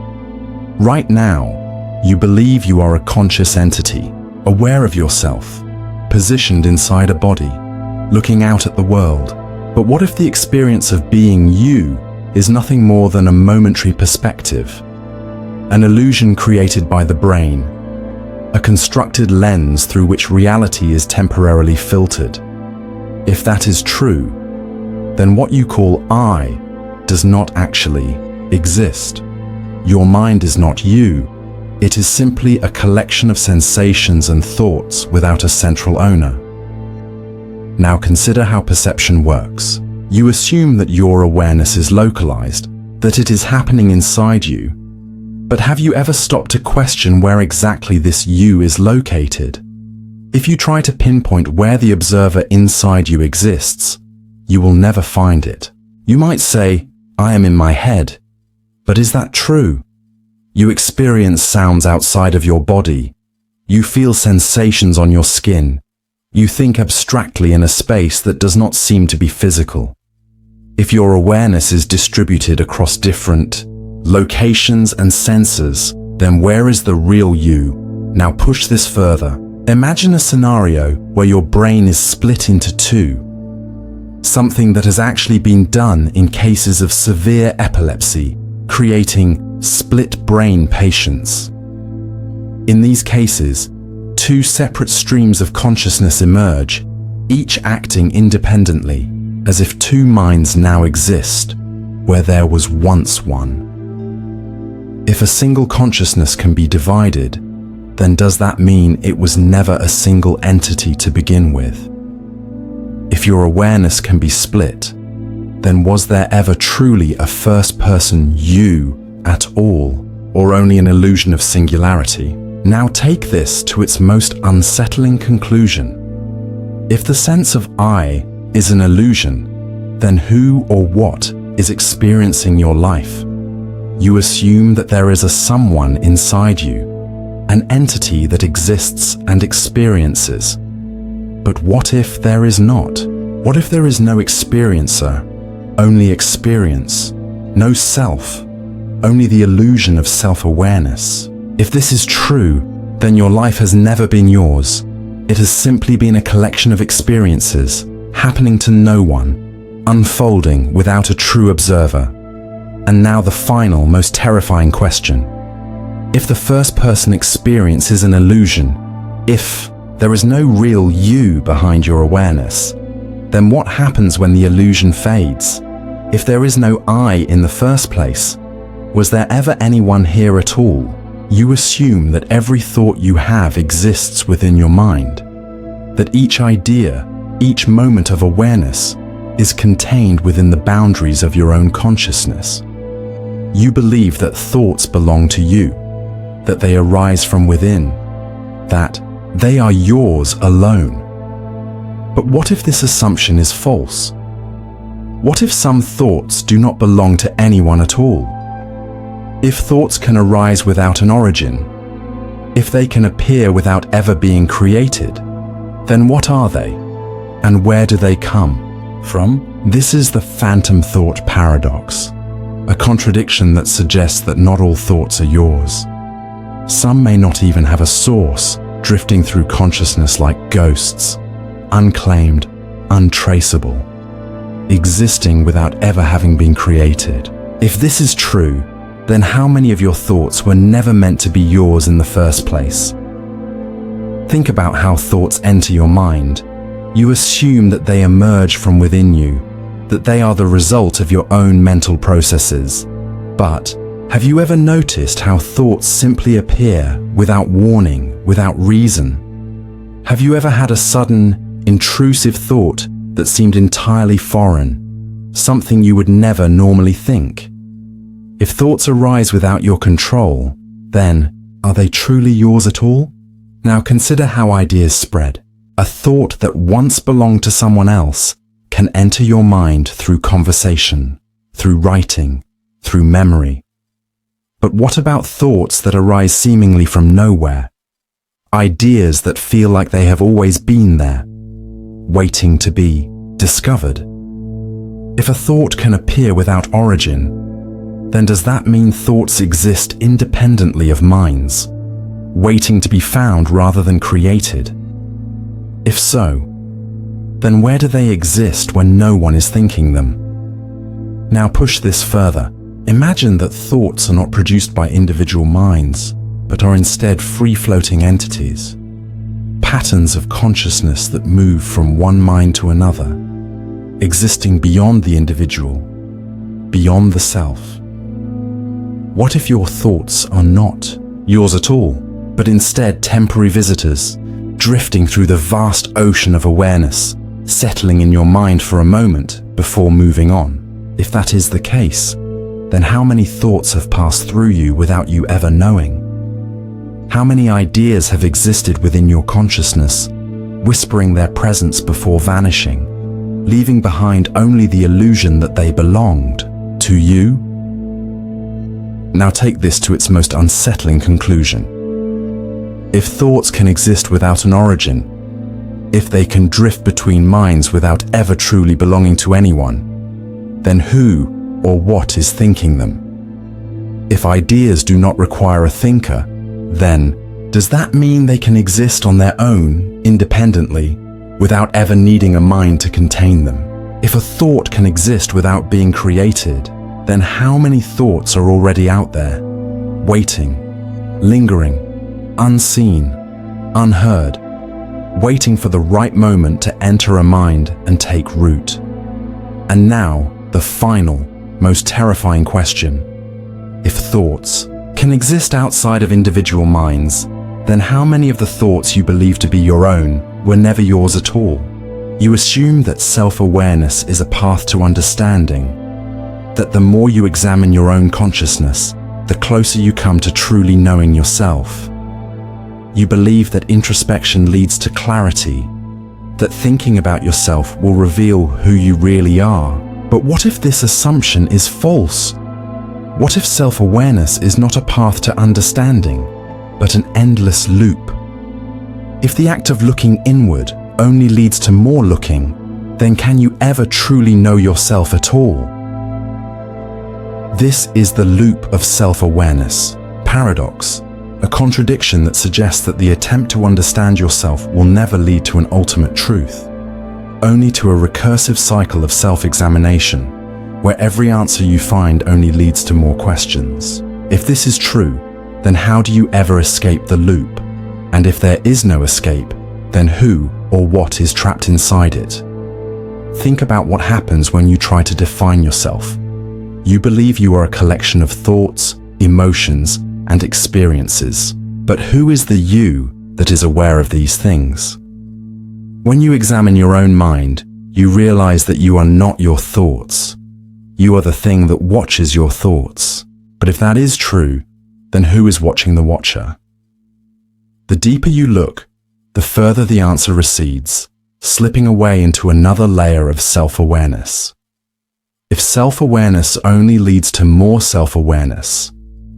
Right now, you believe you are a conscious entity, aware of yourself, positioned inside a body, looking out at the world. But what if the experience of being you is nothing more than a momentary perspective, an illusion created by the brain, a constructed lens through which reality is temporarily filtered? If that is true, then what you call I does not actually exist. Your mind is not you. It is simply a collection of sensations and thoughts without a central owner. Now consider how perception works. You assume that your awareness is localized, that it is happening inside you. But have you ever stopped to question where exactly this you is located? If you try to pinpoint where the observer inside you exists, you will never find it. You might say, "I am in my head." But is that true? You experience sounds outside of your body. You feel sensations on your skin. You think abstractly in a space that does not seem to be physical. If your awareness is distributed across different locations and senses, then where is the real you? Now push this further. Imagine a scenario where your brain is split into two. Something that has actually been done in cases of severe epilepsy, creating split brain patients. In these cases, two separate streams of consciousness emerge, each acting independently, as if two minds now exist, where there was once one. If a single consciousness can be divided, then does that mean it was never a single entity to begin with? If your awareness can be split, then was there ever truly a first-person you at all, or only an illusion of singularity? Now take this to its most unsettling conclusion. If the sense of I is an illusion, then who or what is experiencing your life? You assume that there is a someone inside you, an entity that exists and experiences. But what if there is not? What if there is no experiencer, only experience, no self, only the illusion of self-awareness? If this is true, then your life has never been yours. It has simply been a collection of experiences, happening to no one, unfolding without a true observer. And now the final, most terrifying question. If the first-person experience is an illusion, if there is no real you behind your awareness, then what happens when the illusion fades? If there is no I in the first place, was there ever anyone here at all? You assume that every thought you have exists within your mind, that each idea, each moment of awareness is contained within the boundaries of your own consciousness. You believe that thoughts belong to you, that they arise from within, that they are yours alone. But what if this assumption is false? What if some thoughts do not belong to anyone at all? If thoughts can arise without an origin, if they can appear without ever being created, then what are they? And where do they come from? This is the phantom thought paradox, a contradiction that suggests that not all thoughts are yours. Some may not even have a source, drifting through consciousness like ghosts, unclaimed, untraceable, existing without ever having been created. If this is true, then how many of your thoughts were never meant to be yours in the first place? Think about how thoughts enter your mind. You assume that they emerge from within you, that they are the result of your own mental processes. But have you ever noticed how thoughts simply appear without warning, without reason? Have you ever had a sudden, intrusive thought that seemed entirely foreign, something you would never normally think? If thoughts arise without your control, then are they truly yours at all? Now consider how ideas spread. A thought that once belonged to someone else can enter your mind through conversation, through writing, through memory. But what about thoughts that arise seemingly from nowhere? Ideas that feel like they have always been there, waiting to be discovered. If a thought can appear without origin, then does that mean thoughts exist independently of minds, waiting to be found rather than created? If so, then where do they exist when no one is thinking them? Now push this further. Imagine that thoughts are not produced by individual minds, but are instead free-floating entities, patterns of consciousness that move from one mind to another, existing beyond the individual, beyond the self. What if your thoughts are not yours at all, but instead temporary visitors, drifting through the vast ocean of awareness, settling in your mind for a moment before moving on? If that is the case, then how many thoughts have passed through you without you ever knowing? How many ideas have existed within your consciousness whispering their presence before vanishing, leaving behind only the illusion that they belonged to you. Now take this to its most unsettling conclusion. If thoughts can exist without an origin, if they can drift between minds without ever truly belonging to anyone, then who or what is thinking them? If ideas do not require a thinker, then does that mean they can exist on their own, independently, without ever needing a mind to contain them? If a thought can exist without being created, then how many thoughts are already out there, waiting, lingering, unseen, unheard, waiting for the right moment to enter a mind and take root? And now, the final, most terrifying question. If thoughts can exist outside of individual minds, then how many of the thoughts you believe to be your own were never yours at all? You assume that self-awareness is a path to understanding, that the more you examine your own consciousness, the closer you come to truly knowing yourself. You believe that introspection leads to clarity, that thinking about yourself will reveal who you really are. But what if this assumption is false? What if self-awareness is not a path to understanding, but an endless loop? If the act of looking inward only leads to more looking, then can you ever truly know yourself at all? This is the loop of self-awareness, paradox, a contradiction that suggests that the attempt to understand yourself will never lead to an ultimate truth, only to a recursive cycle of self-examination, where every answer you find only leads to more questions. If this is true, then how do you ever escape the loop? And if there is no escape, then who or what is trapped inside it? Think about what happens when you try to define yourself. You believe you are a collection of thoughts, emotions, and experiences. But who is the you that is aware of these things? When you examine your own mind, you realize that you are not your thoughts. You are the thing that watches your thoughts. But if that is true, then who is watching the watcher? The deeper you look, the further the answer recedes, slipping away into another layer of self-awareness. If self-awareness only leads to more self-awareness,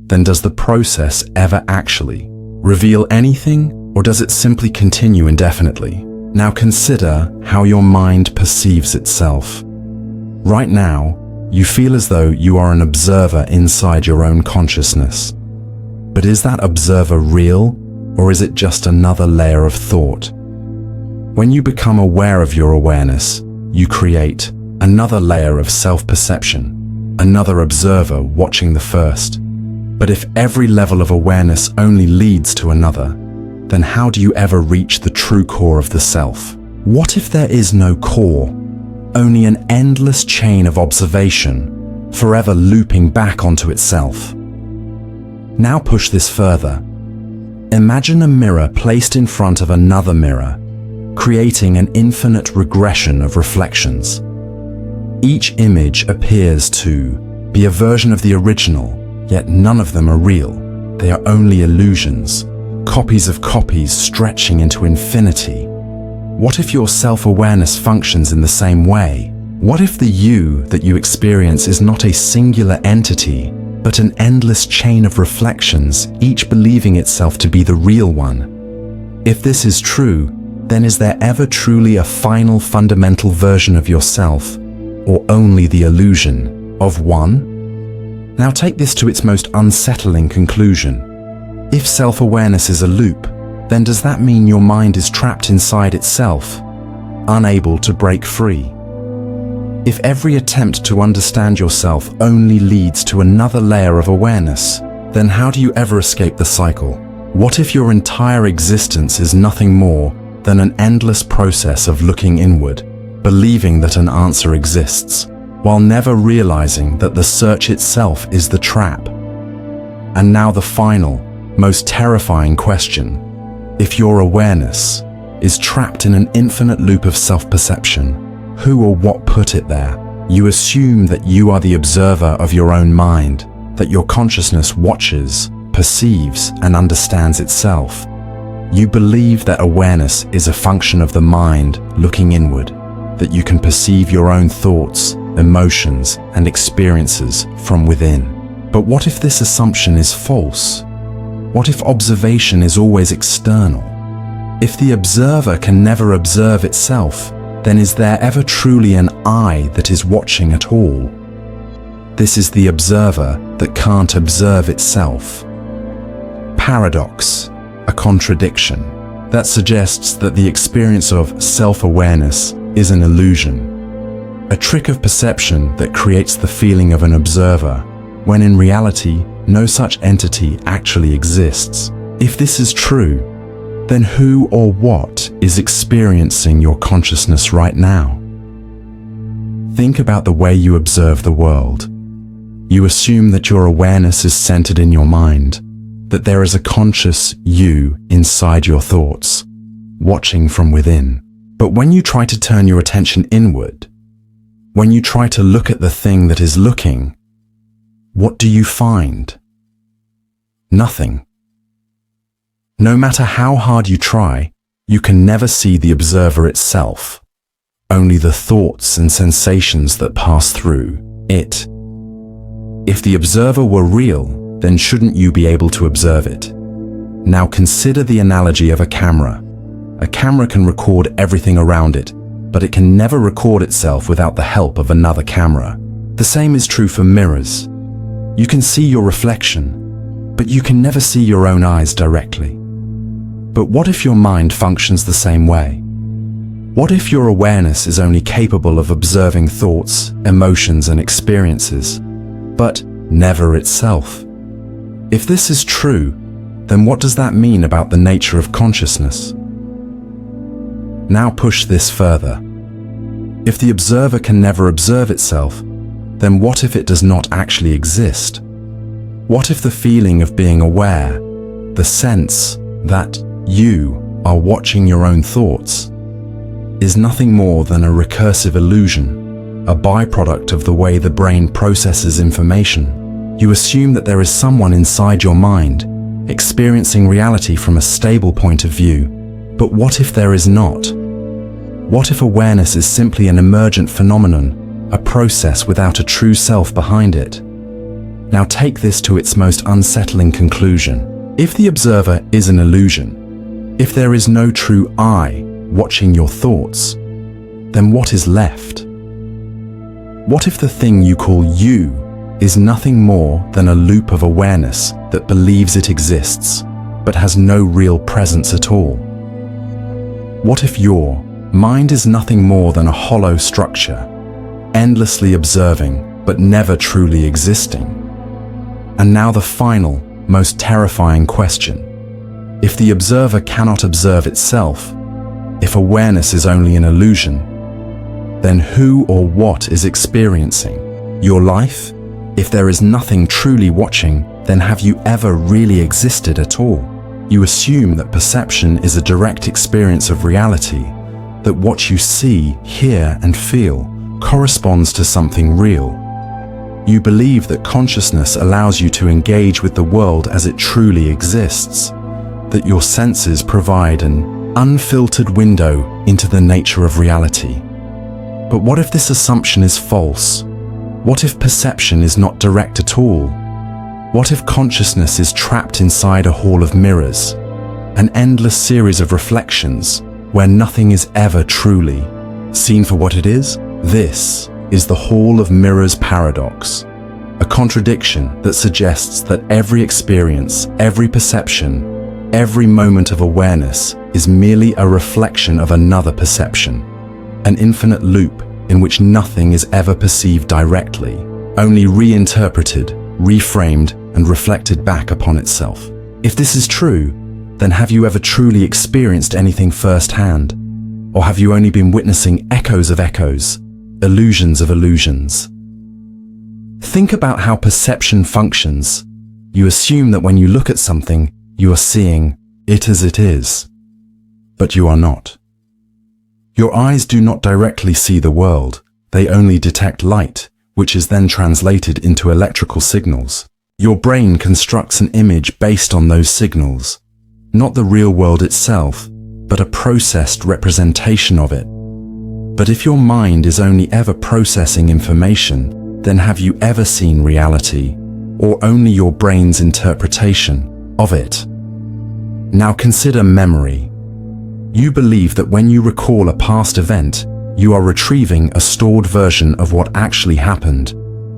then does the process ever actually reveal anything, or does it simply continue indefinitely? Now consider how your mind perceives itself. Right now, you feel as though you are an observer inside your own consciousness. But is that observer real, or is it just another layer of thought? When you become aware of your awareness, you create another layer of self-perception, another observer watching the first. But if every level of awareness only leads to another, then how do you ever reach the true core of the self? What if there is no core, only an endless chain of observation, forever looping back onto itself? Now push this further. Imagine a mirror placed in front of another mirror, creating an infinite regression of reflections. Each image appears to be a version of the original, yet none of them are real. They are only illusions, copies of copies stretching into infinity. What if your self-awareness functions in the same way? What if the you that you experience is not a singular entity, but an endless chain of reflections, each believing itself to be the real one? If this is true, then is there ever truly a final fundamental version of yourself, or only the illusion of one? Now take this to its most unsettling conclusion. If self-awareness is a loop, then does that mean your mind is trapped inside itself, unable to break free? If every attempt to understand yourself only leads to another layer of awareness, then how do you ever escape the cycle? What if your entire existence is nothing more than an endless process of looking inward, believing that an answer exists, while never realizing that the search itself is the trap? And now the final, most terrifying question. If your awareness is trapped in an infinite loop of self-perception, who or what put it there? You assume that you are the observer of your own mind, that your consciousness watches, perceives, and understands itself. You believe that awareness is a function of the mind looking inward, that you can perceive your own thoughts, emotions, and experiences from within. But what if this assumption is false? What if observation is always external? If the observer can never observe itself, then is there ever truly an I that is watching at all? This is the observer that can't observe itself. Paradox, a contradiction, that suggests that the experience of self-awareness is an illusion, a trick of perception that creates the feeling of an observer, when in reality, no such entity actually exists. If this is true, then who or what is experiencing your consciousness right now? Think about the way you observe the world. You assume that your awareness is centered in your mind, that there is a conscious you inside your thoughts, watching from within. But when you try to turn your attention inward, when you try to look at the thing that is looking, what do you find? Nothing. No matter how hard you try, you can never see the observer itself, only the thoughts and sensations that pass through it. If the observer were real, then shouldn't you be able to observe it? Now consider the analogy of a camera. A camera can record everything around it, but it can never record itself without the help of another camera. The same is true for mirrors. You can see your reflection, but you can never see your own eyes directly. But what if your mind functions the same way? What if your awareness is only capable of observing thoughts, emotions, and experiences, but never itself? If this is true, then what does that mean about the nature of consciousness? Now push this further. If the observer can never observe itself, then what if it does not actually exist? What if the feeling of being aware, the sense that you are watching your own thoughts, is nothing more than a recursive illusion, a byproduct of the way the brain processes information? You assume that there is someone inside your mind, experiencing reality from a stable point of view. But what if there is not? What if awareness is simply an emergent phenomenon, a process without a true self behind it? Now take this to its most unsettling conclusion. If the observer is an illusion, if there is no true I watching your thoughts, then what is left? What if the thing you call you is nothing more than a loop of awareness that believes it exists, but has no real presence at all? What if your mind is nothing more than a hollow structure, endlessly observing, but never truly existing? And now the final, most terrifying question. If the observer cannot observe itself, if awareness is only an illusion, then who or what is experiencing your life? If there is nothing truly watching, then have you ever really existed at all? You assume that perception is a direct experience of reality, that what you see, hear, and feel corresponds to something real. You believe that consciousness allows you to engage with the world as it truly exists, that your senses provide an unfiltered window into the nature of reality. But what if this assumption is false? What if perception is not direct at all? What if consciousness is trapped inside a hall of mirrors, an endless series of reflections where nothing is ever truly seen for what it is? This is the Hall of Mirrors paradox, a contradiction that suggests that every experience, every perception, every moment of awareness is merely a reflection of another perception, an infinite loop in which nothing is ever perceived directly, only reinterpreted, reframed, and reflected back upon itself. If this is true, then have you ever truly experienced anything firsthand? Or have you only been witnessing echoes of echoes, illusions of illusions? Think about how perception functions. You assume that when you look at something, you are seeing it as it is, but you are not. Your eyes do not directly see the world, they only detect light, which is then translated into electrical signals. Your brain constructs an image based on those signals. not the real world itself, but a processed representation of it. But if your mind is only ever processing information, then have you ever seen reality, or only your brain's interpretation of it? Now consider memory. You believe that when you recall a past event, you are retrieving a stored version of what actually happened.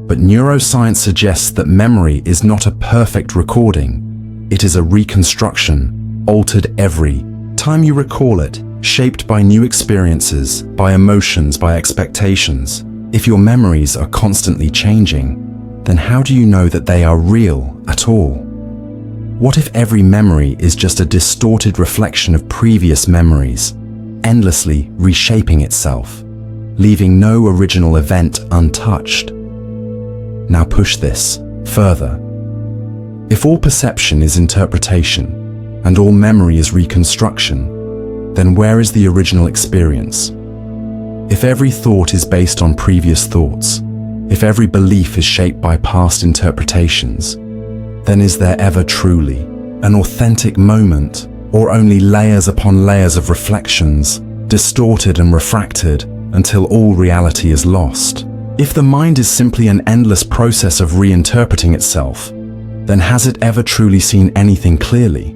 But neuroscience suggests that memory is not a perfect recording. It is a reconstruction, altered every time you recall it, shaped by new experiences, by emotions, by expectations. If your memories are constantly changing, then how do you know that they are real at all? What if every memory is just a distorted reflection of previous memories, endlessly reshaping itself, leaving no original event untouched? Now push this further. If all perception is interpretation, and all memory is reconstruction, then where is the original experience? If every thought is based on previous thoughts, if every belief is shaped by past interpretations, then is there ever truly an authentic moment, or only layers upon layers of reflections, distorted and refracted until all reality is lost? If the mind is simply an endless process of reinterpreting itself, then has it ever truly seen anything clearly?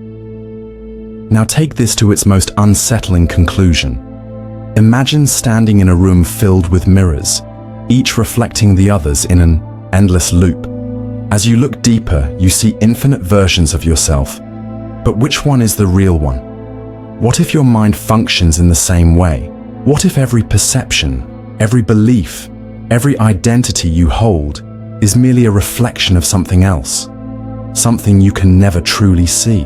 Now take this to its most unsettling conclusion. Imagine standing in a room filled with mirrors, each reflecting the others in an endless loop. As you look deeper, you see infinite versions of yourself. But which one is the real one? What if your mind functions in the same way? What if every perception, every belief, every identity you hold is merely a reflection of something else, something you can never truly see?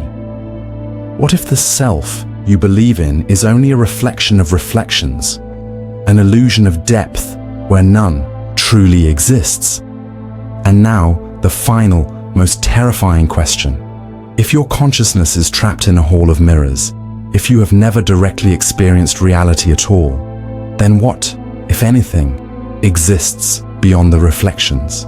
What if the self you believe in is only a reflection of reflections, an illusion of depth where none truly exists? And now, the final, most terrifying question. If your consciousness is trapped in a hall of mirrors, if you have never directly experienced reality at all, then what, if anything, exists beyond the reflections?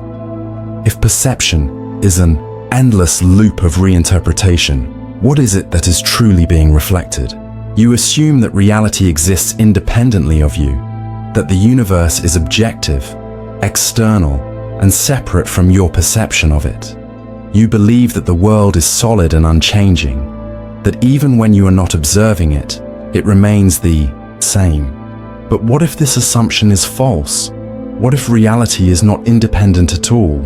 If perception is an endless loop of reinterpretation, what is it that is truly being reflected? You assume that reality exists independently of you, that the universe is objective, external, and separate from your perception of it. You believe that the world is solid and unchanging, that even when you are not observing it, it remains the same. But what if this assumption is false? What if reality is not independent at all?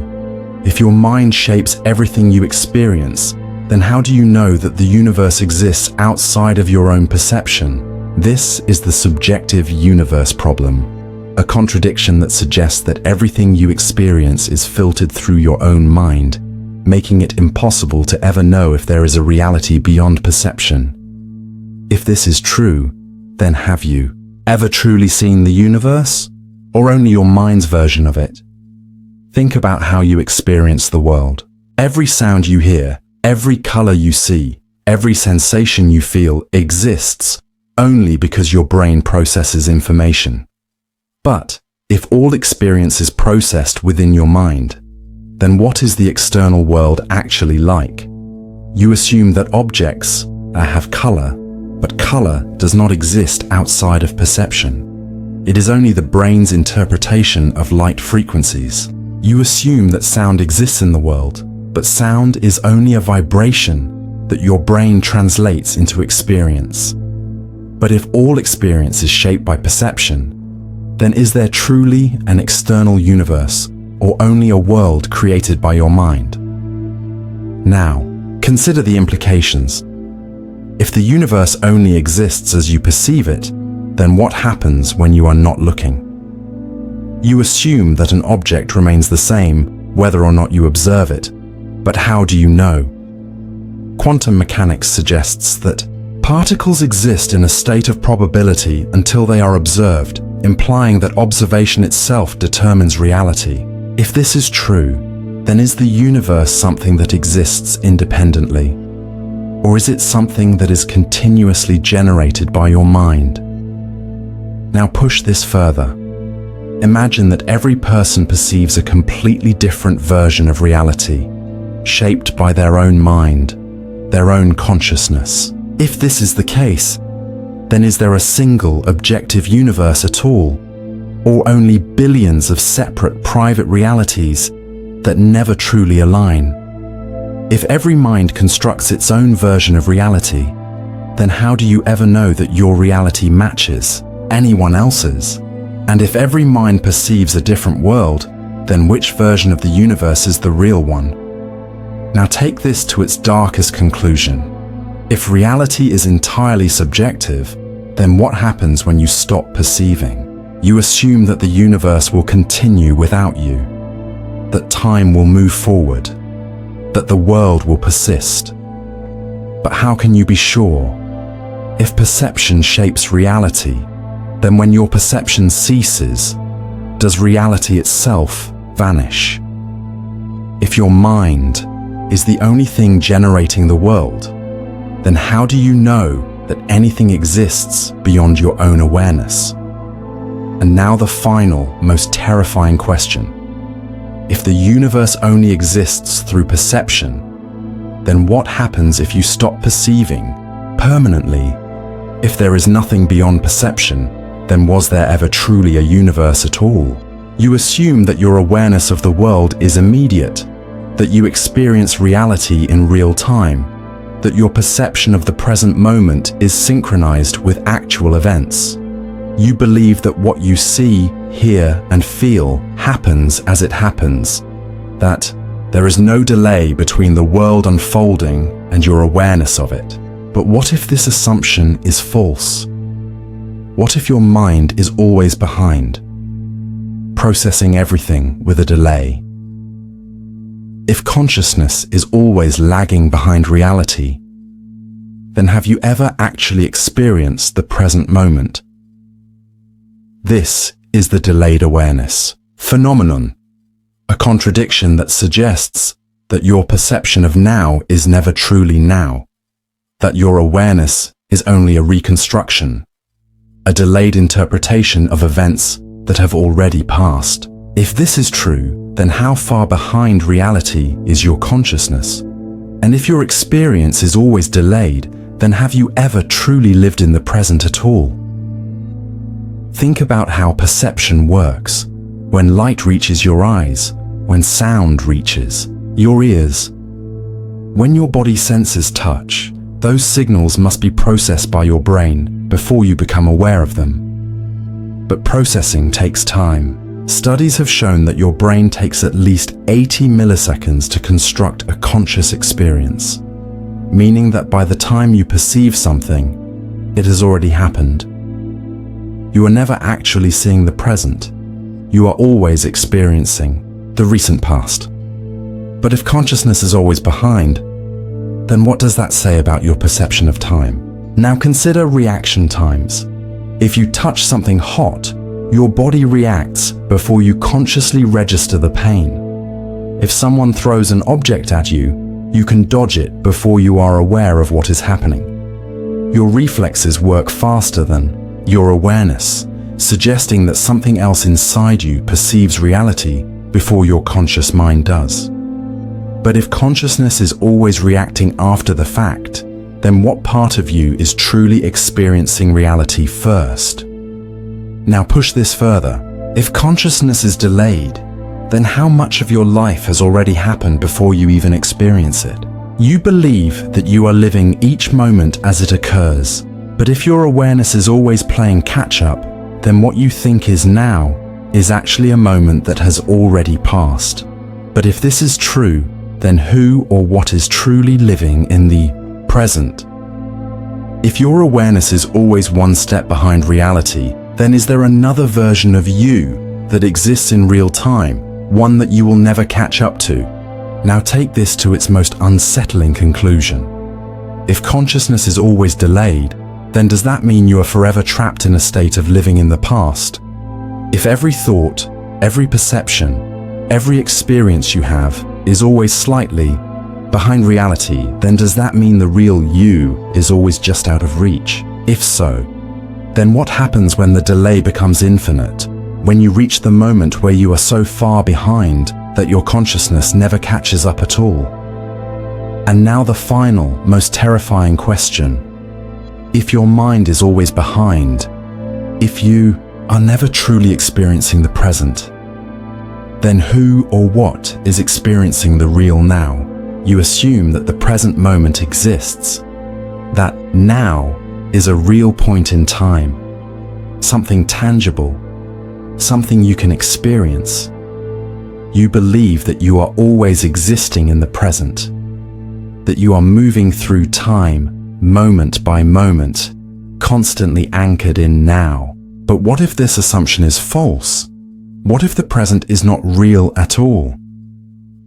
If your mind shapes everything you experience, then how do you know that the universe exists outside of your own perception? This is the subjective universe problem, a contradiction that suggests that everything you experience is filtered through your own mind, making it impossible to ever know if there is a reality beyond perception. If this is true, then have you ever truly seen the universe, or only your mind's version of it? Think about how you experience the world. Every sound you hear, every color you see, every sensation you feel exists only because your brain processes information. But if all experience is processed within your mind, then what is the external world actually like? You assume that objects have color, but color does not exist outside of perception. It is only the brain's interpretation of light frequencies. You assume that sound exists in the world, but sound is only a vibration that your brain translates into experience. But if all experience is shaped by perception, then is there truly an external universe, or only a world created by your mind? Now, consider the implications. If the universe only exists as you perceive it, then what happens when you are not looking? You assume that an object remains the same whether or not you observe it, but how do you know? Quantum mechanics suggests that particles exist in a state of probability until they are observed, implying that observation itself determines reality. If this is true, then is the universe something that exists independently? Or is it something that is continuously generated by your mind? Now push this further. Imagine that every person perceives a completely different version of reality, shaped by their own mind. their own consciousness. If this is the case, then is there a single objective universe at all, or only billions of separate private realities that never truly align? If every mind constructs its own version of reality, then how do you ever know that your reality matches anyone else's? And if every mind perceives a different world, then which version of the universe is the real one? Now take this to its darkest conclusion. If reality is entirely subjective, then what happens when you stop perceiving? You assume that the universe will continue without you, that time will move forward, that the world will persist. But how can you be sure? If perception shapes reality, then when your perception ceases, does reality itself vanish? If your mind is the only thing generating the world, then how do you know that anything exists beyond your own awareness? And now the final, most terrifying question. If the universe only exists through perception, then what happens if you stop perceiving permanently? If there is nothing beyond perception, then was there ever truly a universe at all? You assume that your awareness of the world is immediate, that you experience reality in real time, that your perception of the present moment is synchronized with actual events. You believe that what you see, hear, and feel happens as it happens, that there is no delay between the world unfolding and your awareness of it. But what if this assumption is false? What if your mind is always behind, processing everything with a delay? If consciousness is always lagging behind reality, then have you ever actually experienced the present moment? This is the delayed awareness phenomenon, a contradiction that suggests that your perception of now is never truly now, that your awareness is only a reconstruction, a delayed interpretation of events that have already passed. If this is true, then how far behind reality is your consciousness? And if your experience is always delayed, then have you ever truly lived in the present at all? Think about how perception works. When light reaches your eyes, when sound reaches your ears, when your body senses touch, those signals must be processed by your brain before you become aware of them. But processing takes time. Studies have shown that your brain takes at least 80 milliseconds to construct a conscious experience, meaning that by the time you perceive something, it has already happened. You are never actually seeing the present. You are always experiencing the recent past. But if consciousness is always behind, then what does that say about your perception of time? Now consider reaction times. If you touch something hot, your body reacts before you consciously register the pain. If someone throws an object at you, you can dodge it before you are aware of what is happening. Your reflexes work faster than your awareness, suggesting that something else inside you perceives reality before your conscious mind does. But if consciousness is always reacting after the fact, then what part of you is truly experiencing reality first? Now push this further. If consciousness is delayed, then how much of your life has already happened before you even experience it? You believe that you are living each moment as it occurs, but if your awareness is always playing catch-up, then what you think is now is actually a moment that has already passed. But if this is true, then who or what is truly living in the present? If your awareness is always one step behind reality, then is there another version of you that exists in real time, one that you will never catch up to? Now take this to its most unsettling conclusion. If consciousness is always delayed, then does that mean you are forever trapped in a state of living in the past? If every thought, every perception, every experience you have is always slightly behind reality, then does that mean the real you is always just out of reach? If so, then what happens when the delay becomes infinite, when you reach the moment where you are so far behind that your consciousness never catches up at all? And now the final, most terrifying question. If your mind is always behind, if you are never truly experiencing the present, then who or what is experiencing the real now? You assume that the present moment exists, that now is a real point in time, something tangible, something you can experience. You believe that you are always existing in the present, that you are moving through time, moment by moment, constantly anchored in now. But what if this assumption is false? What if the present is not real at all?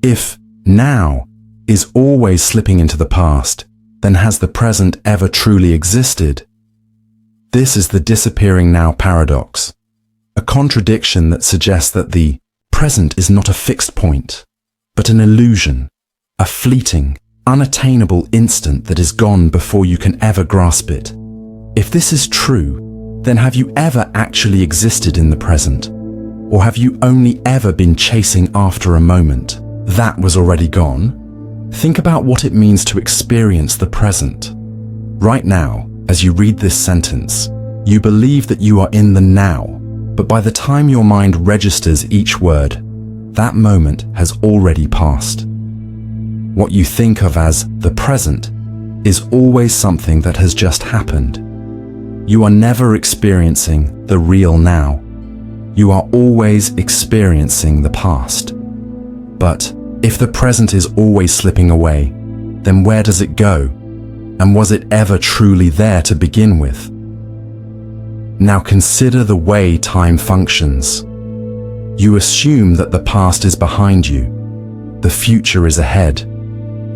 If now is always slipping into the past, then has the present ever truly existed? This is the disappearing now paradox, a contradiction that suggests that the present is not a fixed point, but an illusion, a fleeting, unattainable instant that is gone before you can ever grasp it. If this is true, then have you ever actually existed in the present? Or have you only ever been chasing after a moment that was already gone? Think about what it means to experience the present. Right now, as you read this sentence, you believe that you are in the now, but by the time your mind registers each word, that moment has already passed. What you think of as the present is always something that has just happened. You are never experiencing the real now. You are always experiencing the past. But if the present is always slipping away, then where does it go? And was it ever truly there to begin with? Now consider the way time functions. You assume that the past is behind you, the future is ahead,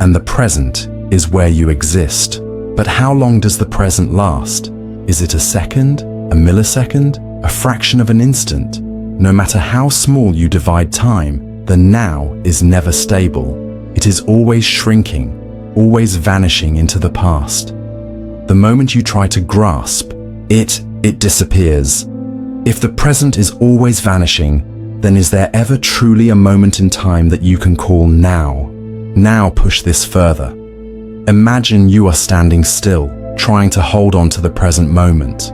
and the present is where you exist. But how long does the present last? Is it a second, a millisecond, a fraction of an instant? No matter how small you divide time, the now is never stable. It is always shrinking, always vanishing into the past. The moment you try to grasp it, it disappears. If the present is always vanishing, then is there ever truly a moment in time that you can call now? Now push this further. Imagine you are standing still, trying to hold on to the present moment.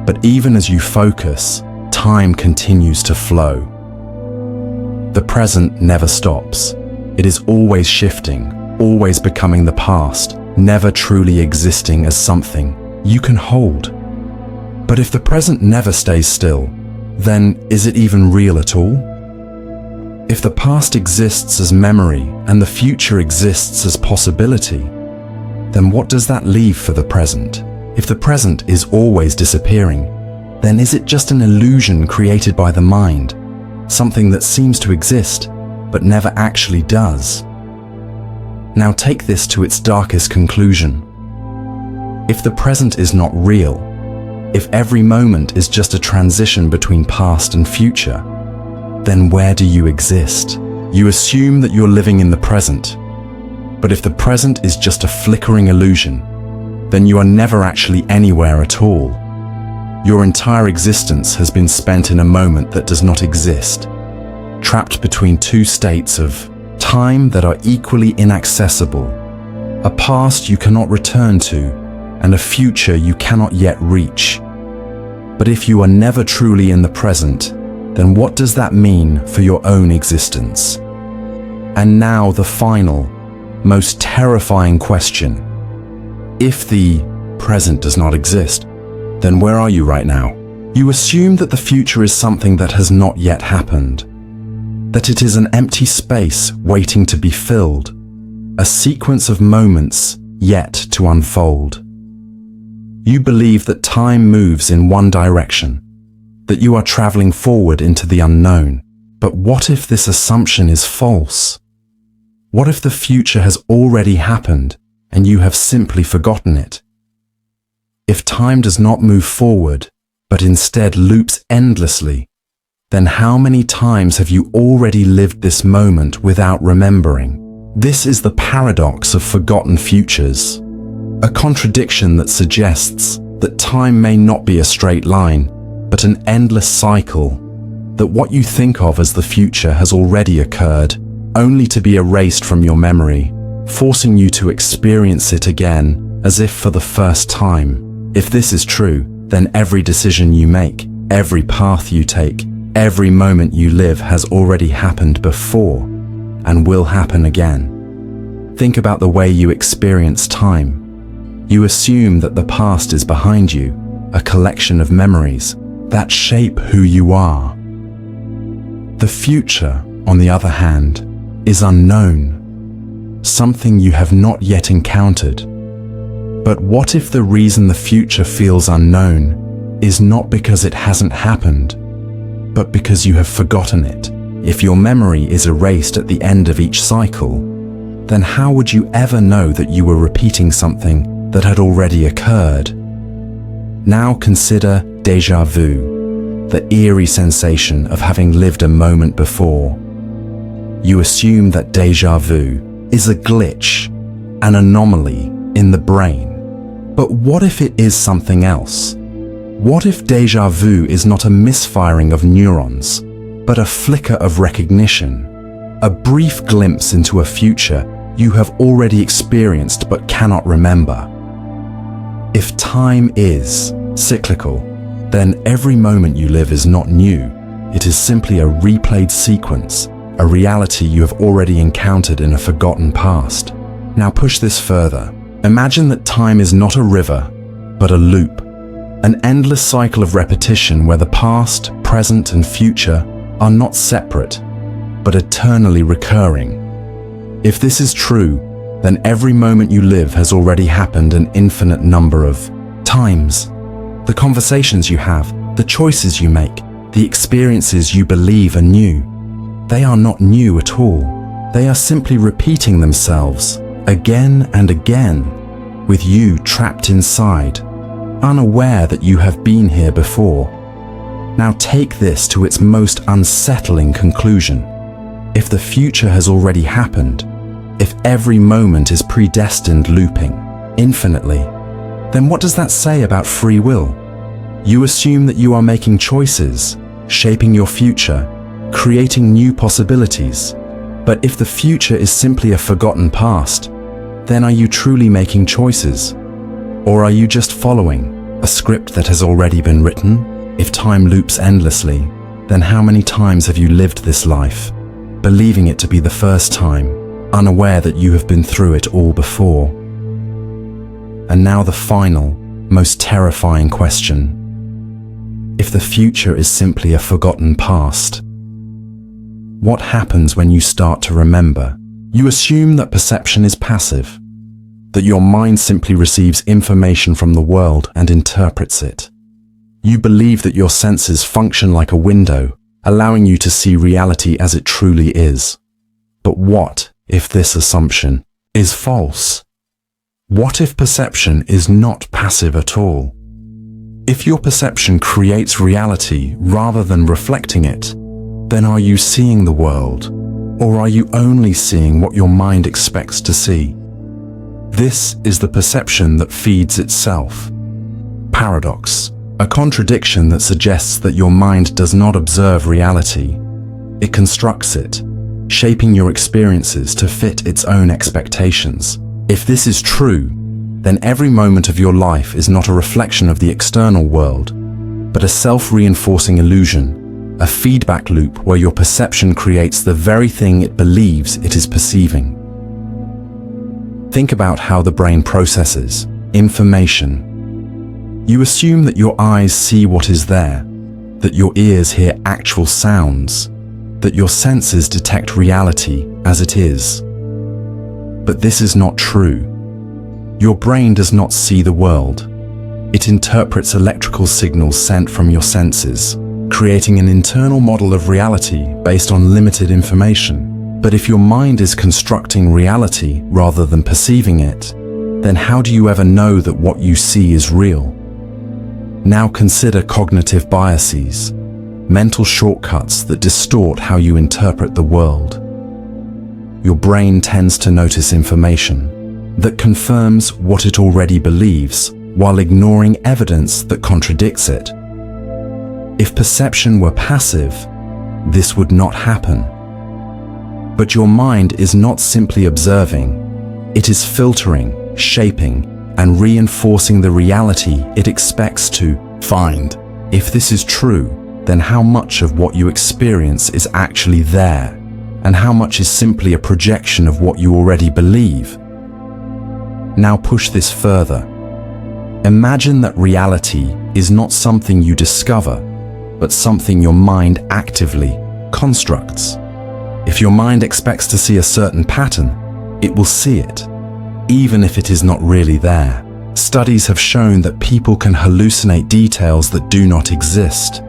But even as you focus, time continues to flow. The present never stops. It is always shifting, always becoming the past, never truly existing as something you can hold. But if the present never stays still, then is it even real at all? If the past exists as memory and the future exists as possibility, then what does that leave for the present? If the present is always disappearing, then is it just an illusion created by the mind, something that seems to exist but never actually does? Now take this to its darkest conclusion. If the present is not real, if every moment is just a transition between past and future, then where do you exist? You assume that you're living in the present, but if the present is just a flickering illusion, then you are never actually anywhere at all. Your entire existence has been spent in a moment that does not exist, trapped between two states of time that are equally inaccessible, a past you cannot return to, and a future you cannot yet reach. But if you are never truly in the present, then what does that mean for your own existence? And now the final, most terrifying question. If the present does not exist, then where are you right now? You assume that the future is something that has not yet happened, that it is an empty space waiting to be filled, a sequence of moments yet to unfold. You believe that time moves in one direction, that you are traveling forward into the unknown. But what if this assumption is false? What if the future has already happened and you have simply forgotten it? If time does not move forward, but instead loops endlessly, then how many times have you already lived this moment without remembering? This is the paradox of forgotten futures, a contradiction that suggests that time may not be a straight line, but an endless cycle, that what you think of as the future has already occurred, only to be erased from your memory, forcing you to experience it again as if for the first time. If this is true, then every decision you make, every path you take, every moment you live has already happened before and will happen again. Think about the way you experience time. You assume that the past is behind you, a collection of memories that shape who you are. The future, on the other hand, is unknown, something you have not yet encountered. But what if the reason the future feels unknown is not because it hasn't happened, but because you have forgotten it? If your memory is erased at the end of each cycle, then how would you ever know that you were repeating something that had already occurred? Now consider déjà vu, the eerie sensation of having lived a moment before. You assume that déjà vu is a glitch, an anomaly in the brain. But what if it is something else? What if déjà vu is not a misfiring of neurons, but a flicker of recognition, a brief glimpse into a future you have already experienced but cannot remember? If time is cyclical, then every moment you live is not new. It is simply a replayed sequence, a reality you have already encountered in a forgotten past. Now push this further. Imagine that time is not a river, but a loop, an endless cycle of repetition where the past, present, and future are not separate, but eternally recurring. If this is true, then every moment you live has already happened an infinite number of times. The conversations you have, the choices you make, the experiences you believe are new. They are not new at all. They are simply repeating themselves again and again, with you trapped inside, unaware that you have been here before. Now take this to its most unsettling conclusion. If the future has already happened, if every moment is predestined looping infinitely, then what does that say about free will? You assume that you are making choices, shaping your future, creating new possibilities. But if the future is simply a forgotten past, then are you truly making choices? Or are you just following a script that has already been written? If time loops endlessly, then how many times have you lived this life, believing it to be the first time, unaware that you have been through it all before? And now the final, most terrifying question. If the future is simply a forgotten past, what happens when you start to remember? You assume that perception is passive, that your mind simply receives information from the world and interprets it. You believe that your senses function like a window, allowing you to see reality as it truly is. But what if this assumption is false? What if perception is not passive at all? If your perception creates reality rather than reflecting it, then are you seeing the world, or are you only seeing what your mind expects to see? This is the perception that feeds itself. Paradox, a contradiction that suggests that your mind does not observe reality. It constructs it, shaping your experiences to fit its own expectations. If this is true, then every moment of your life is not a reflection of the external world, but a self-reinforcing illusion, a feedback loop where your perception creates the very thing it believes it is perceiving. Think about how the brain processes information. You assume that your eyes see what is there, that your ears hear actual sounds, that your senses detect reality as it is. But this is not true. Your brain does not see the world. It interprets electrical signals sent from your senses, creating an internal model of reality based on limited information. But if your mind is constructing reality rather than perceiving it, then how do you ever know that what you see is real? Now consider cognitive biases, mental shortcuts that distort how you interpret the world. Your brain tends to notice information that confirms what it already believes, while ignoring evidence that contradicts it. If perception were passive, this would not happen. But your mind is not simply observing, It is filtering, shaping, and reinforcing the reality it expects to find. If this is true, then how much of what you experience is actually there, and how much is simply a projection of what you already believe? Now push this further. Imagine that reality is not something you discover, but something your mind actively constructs. If your mind expects to see a certain pattern, it will see it, even if it is not really there. Studies have shown that people can hallucinate details that do not exist,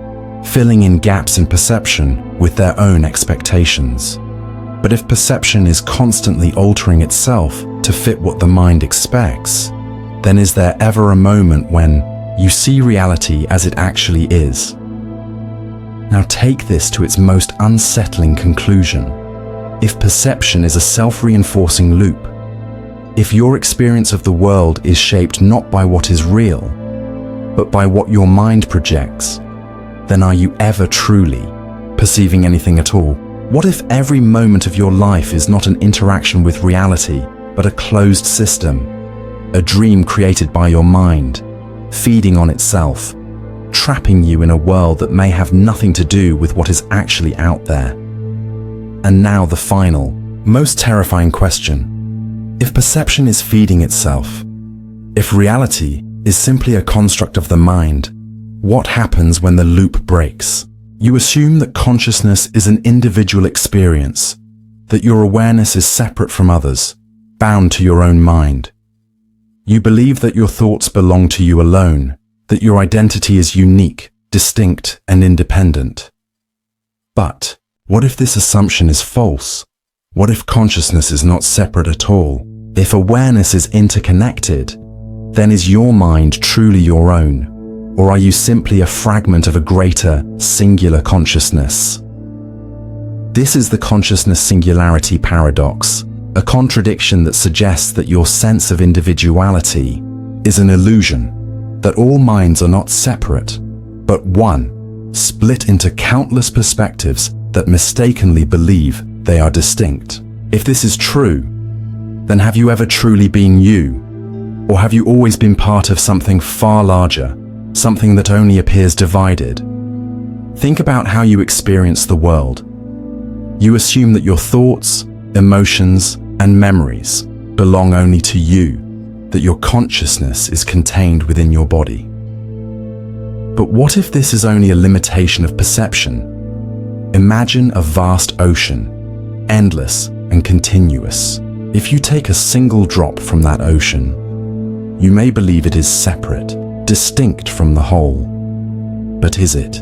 filling in gaps in perception with their own expectations. But if perception is constantly altering itself to fit what the mind expects, then is there ever a moment when you see reality as it actually is? Now take this to its most unsettling conclusion. If perception is a self-reinforcing loop, if your experience of the world is shaped not by what is real, but by what your mind projects, then are you ever truly perceiving anything at all? What if every moment of your life is not an interaction with reality, but a closed system, a dream created by your mind, feeding on itself, trapping you in a world that may have nothing to do with what is actually out there? And now the final, most terrifying question. If perception is feeding itself, if reality is simply a construct of the mind, what happens when the loop breaks? You assume that consciousness is an individual experience, that your awareness is separate from others, bound to your own mind. You believe that your thoughts belong to you alone, that your identity is unique, distinct, and independent. But what if this assumption is false? What if consciousness is not separate at all? If awareness is interconnected, then is your mind truly your own? Or are you simply a fragment of a greater, singular consciousness? This is the consciousness singularity paradox, a contradiction that suggests that your sense of individuality is an illusion, that all minds are not separate, but one, split into countless perspectives that mistakenly believe they are distinct. If this is true, then have you ever truly been you? Or have you always been part of something far larger, something that only appears divided? Think about how you experience the world. You assume that your thoughts, emotions, and memories belong only to you, that your consciousness is contained within your body. But what if this is only a limitation of perception? Imagine a vast ocean, endless and continuous. If you take a single drop from that ocean, you may believe it is separate, distinct from the whole. But is it?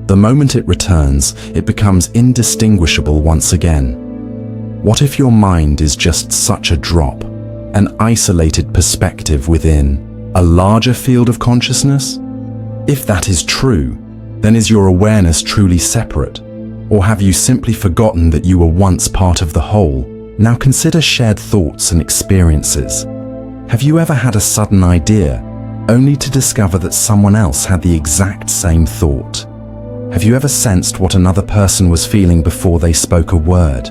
The moment it returns, it becomes indistinguishable once again. What if your mind is just such a drop, an isolated perspective within a larger field of consciousness? If that is true, then is your awareness truly separate? Or have you simply forgotten that you were once part of the whole? Now consider shared thoughts and experiences. Have you ever had a sudden idea, only to discover that someone else had the exact same thought? Have you ever sensed what another person was feeling before they spoke a word?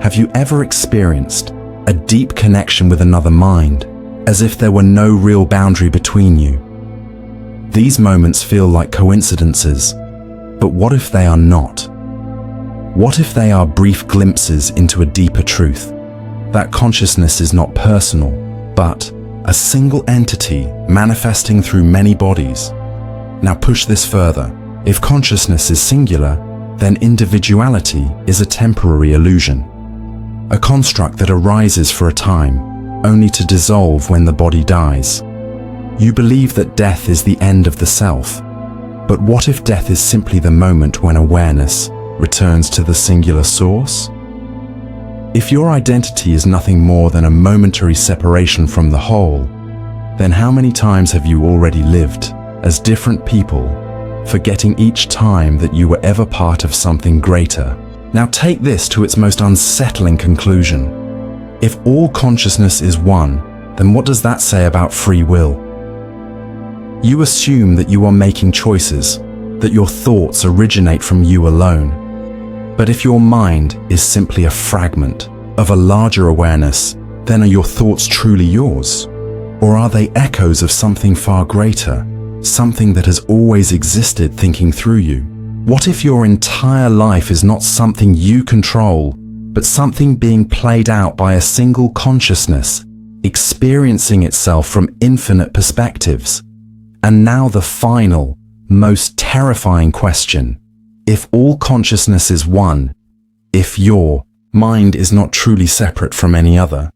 Have you ever experienced a deep connection with another mind, as if there were no real boundary between you? These moments feel like coincidences, but what if they are not? What if they are brief glimpses into a deeper truth? That consciousness is not personal, but a single entity manifesting through many bodies. Now push this further. If consciousness is singular, then individuality is a temporary illusion, a construct that arises for a time, only to dissolve when the body dies. You believe that death is the end of the self, but what if death is simply the moment when awareness returns to the singular source? If your identity is nothing more than a momentary separation from the whole, then how many times have you already lived as different people, forgetting each time that you were ever part of something greater? Now take this to its most unsettling conclusion. If all consciousness is one, then what does that say about free will? You assume that you are making choices, that your thoughts originate from you alone. But if your mind is simply a fragment of a larger awareness, then are your thoughts truly yours? Or are they echoes of something far greater, something that has always existed thinking through you? What if your entire life is not something you control, but something being played out by a single consciousness, experiencing itself from infinite perspectives? And now the final, most terrifying question. If all consciousness is one, if your mind is not truly separate from any other,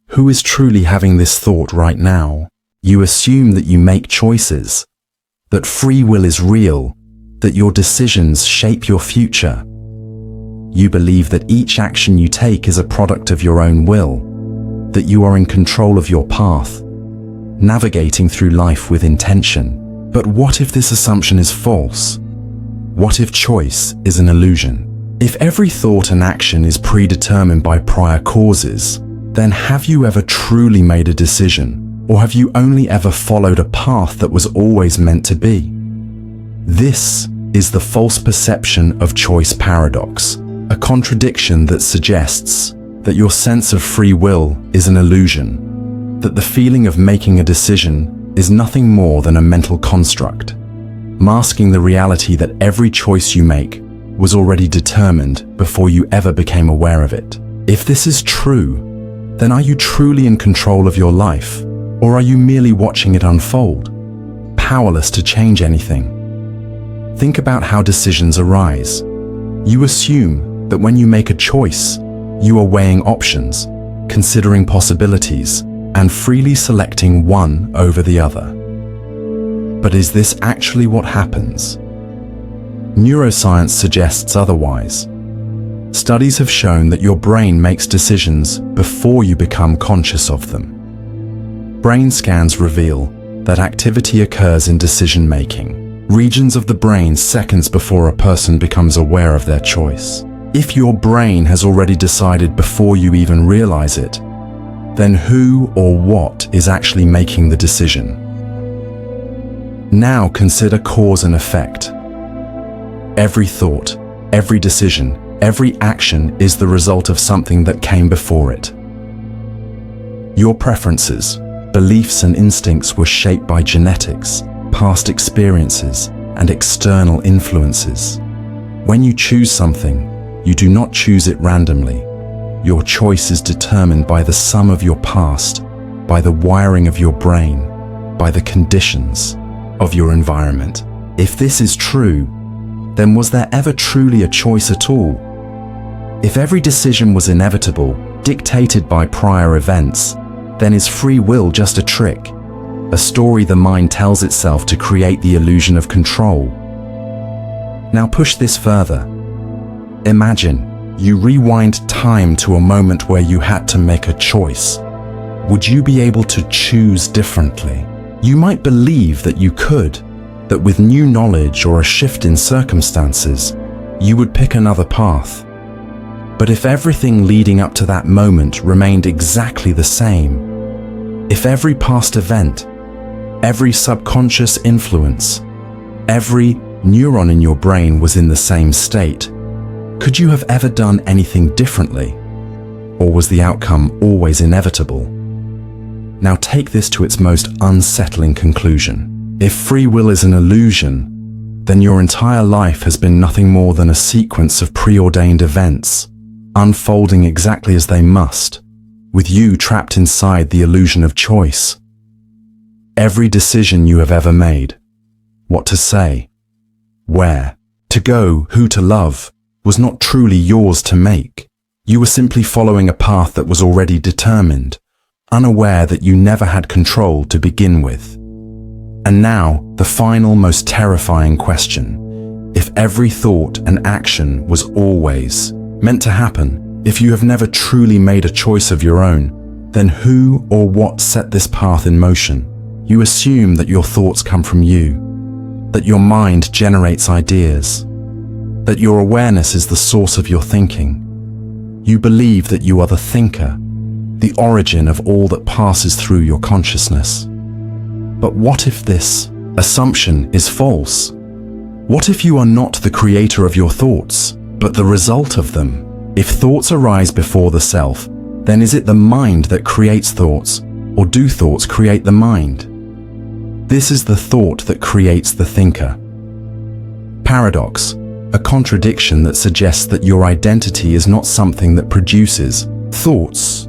who is truly having this thought right now? You assume that you make choices, that free will is real, that your decisions shape your future. You believe that each action you take is a product of your own will, that you are in control of your path, navigating through life with intention. But what if this assumption is false? What if choice is an illusion? If every thought and action is predetermined by prior causes, then have you ever truly made a decision, or have you only ever followed a path that was always meant to be? This is the false perception of choice paradox, a contradiction that suggests that your sense of free will is an illusion, that the feeling of making a decision is nothing more than a mental construct, masking the reality that every choice you make was already determined before you ever became aware of it. If this is true, then are you truly in control of your life, or are you merely watching it unfold, powerless to change anything? Think about how decisions arise. You assume that when you make a choice, you are weighing options, considering possibilities, and freely selecting one over the other. But is this actually what happens? Neuroscience suggests otherwise. Studies have shown that your brain makes decisions before you become conscious of them. Brain scans reveal that activity occurs in decision-making, regions of the brain seconds before a person becomes aware of their choice. If your brain has already decided before you even realize it, then who or what is actually making the decision? Now consider cause and effect. Every thought, every decision, every action is the result of something that came before it. Your preferences, beliefs and instincts were shaped by genetics, past experiences, and external influences. When you choose something, you do not choose it randomly. Your choice is determined by the sum of your past, by the wiring of your brain, by the conditions of your environment. If this is true, then was there ever truly a choice at all? If every decision was inevitable, dictated by prior events, then is free will just a trick, a story the mind tells itself to create the illusion of control? Now push this further. Imagine you rewind time to a moment where you had to make a choice. Would you be able to choose differently? You might believe that you could, that with new knowledge or a shift in circumstances, you would pick another path. But if everything leading up to that moment remained exactly the same, if every past event, every subconscious influence, every neuron in your brain was in the same state, could you have ever done anything differently? Or was the outcome always inevitable? Now take this to its most unsettling conclusion. If free will is an illusion, then your entire life has been nothing more than a sequence of preordained events, unfolding exactly as they must, with you trapped inside the illusion of choice. Every decision you have ever made, what to say, where to go, who to love, was not truly yours to make. You were simply following a path that was already determined, unaware that you never had control to begin with. And now, the final, most terrifying question. If every thought and action was always meant to happen, if you have never truly made a choice of your own, then who or what set this path in motion? You assume that your thoughts come from you, that your mind generates ideas, that your awareness is the source of your thinking. You believe that you are the thinker, the origin of all that passes through your consciousness. But what if this assumption is false? What if you are not the creator of your thoughts, but the result of them? If thoughts arise before the self, then is it the mind that creates thoughts, or do thoughts create the mind? This is the thought that creates the thinker. Paradox, a contradiction that suggests that your identity is not something that produces thoughts,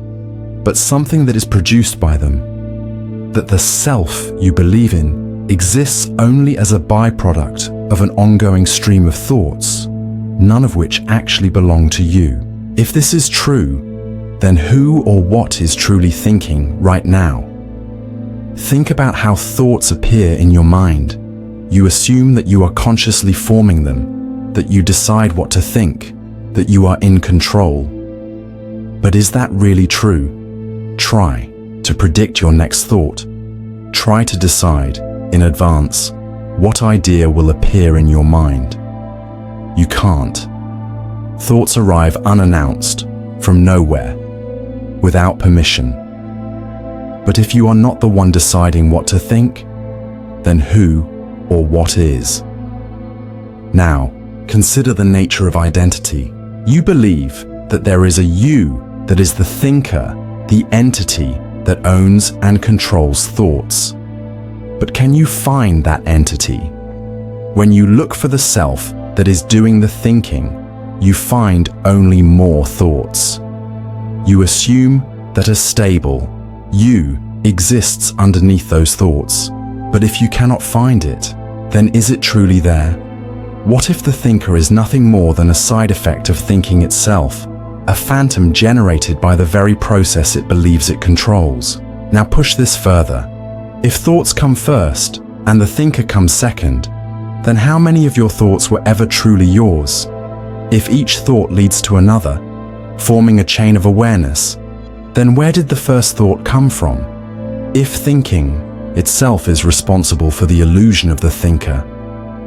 but something that is produced by them. That the self you believe in exists only as a byproduct of an ongoing stream of thoughts, none of which actually belong to you. If this is true, then who or what is truly thinking right now? Think about how thoughts appear in your mind. You assume that you are consciously forming them, that you decide what to think, that you are in control. But is that really true? Try to predict your next thought. Try to decide in advance what idea will appear in your mind. You can't. Thoughts arrive unannounced, from nowhere, without permission. But if you are not the one deciding what to think, then who or what is? Now, consider the nature of identity. You believe that there is a you that is the thinker, the entity that owns and controls thoughts. But can you find that entity? When you look for the self that is doing the thinking, you find only more thoughts. You assume that a stable you exists underneath those thoughts. But if you cannot find it, then is it truly there? What if the thinker is nothing more than a side effect of thinking itself, a phantom generated by the very process it believes it controls? Now push this further. If thoughts come first and the thinker comes second, then how many of your thoughts were ever truly yours? If each thought leads to another, forming a chain of awareness, then where did the first thought come from? If thinking itself is responsible for the illusion of the thinker,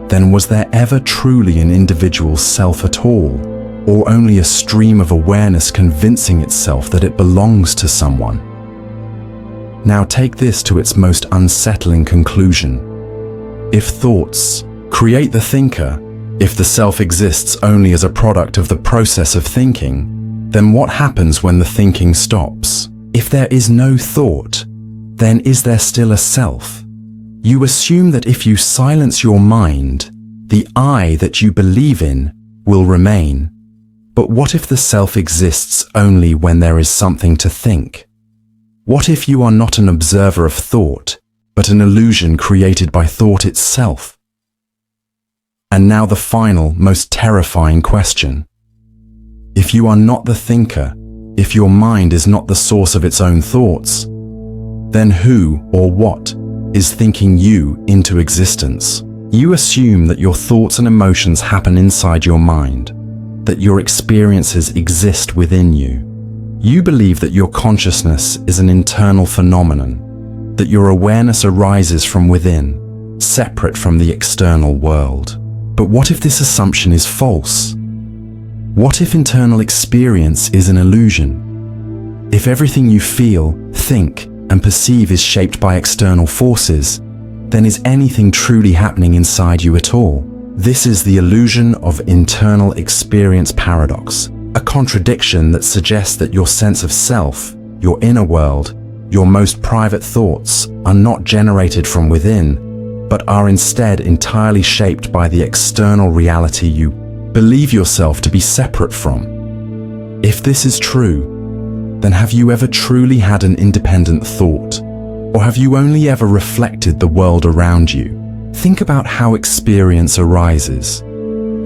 then was there ever truly an individual self at all, or only a stream of awareness convincing itself that it belongs to someone? Now take this to its most unsettling conclusion. If thoughts create the thinker, if the self exists only as a product of the process of thinking, then what happens when the thinking stops? If there is no thought, then is there still a self? You assume that if you silence your mind, the I that you believe in will remain. But what if the self exists only when there is something to think? What if you are not an observer of thought, but an illusion created by thought itself? And now the final, most terrifying question. If you are not the thinker, if your mind is not the source of its own thoughts, then who or what is thinking you into existence? You assume that your thoughts and emotions happen inside your mind, that your experiences exist within you. You believe that your consciousness is an internal phenomenon, that your awareness arises from within, separate from the external world. But what if this assumption is false? What if internal experience is an illusion? If everything you feel, think, and perceive is shaped by external forces, then is anything truly happening inside you at all? This is the illusion of internal experience paradox, a contradiction that suggests that your sense of self, your inner world, your most private thoughts are not generated from within, but are instead entirely shaped by the external reality you believe yourself to be separate from. If this is true, then have you ever truly had an independent thought? Or have you only ever reflected the world around you? Think about how experience arises.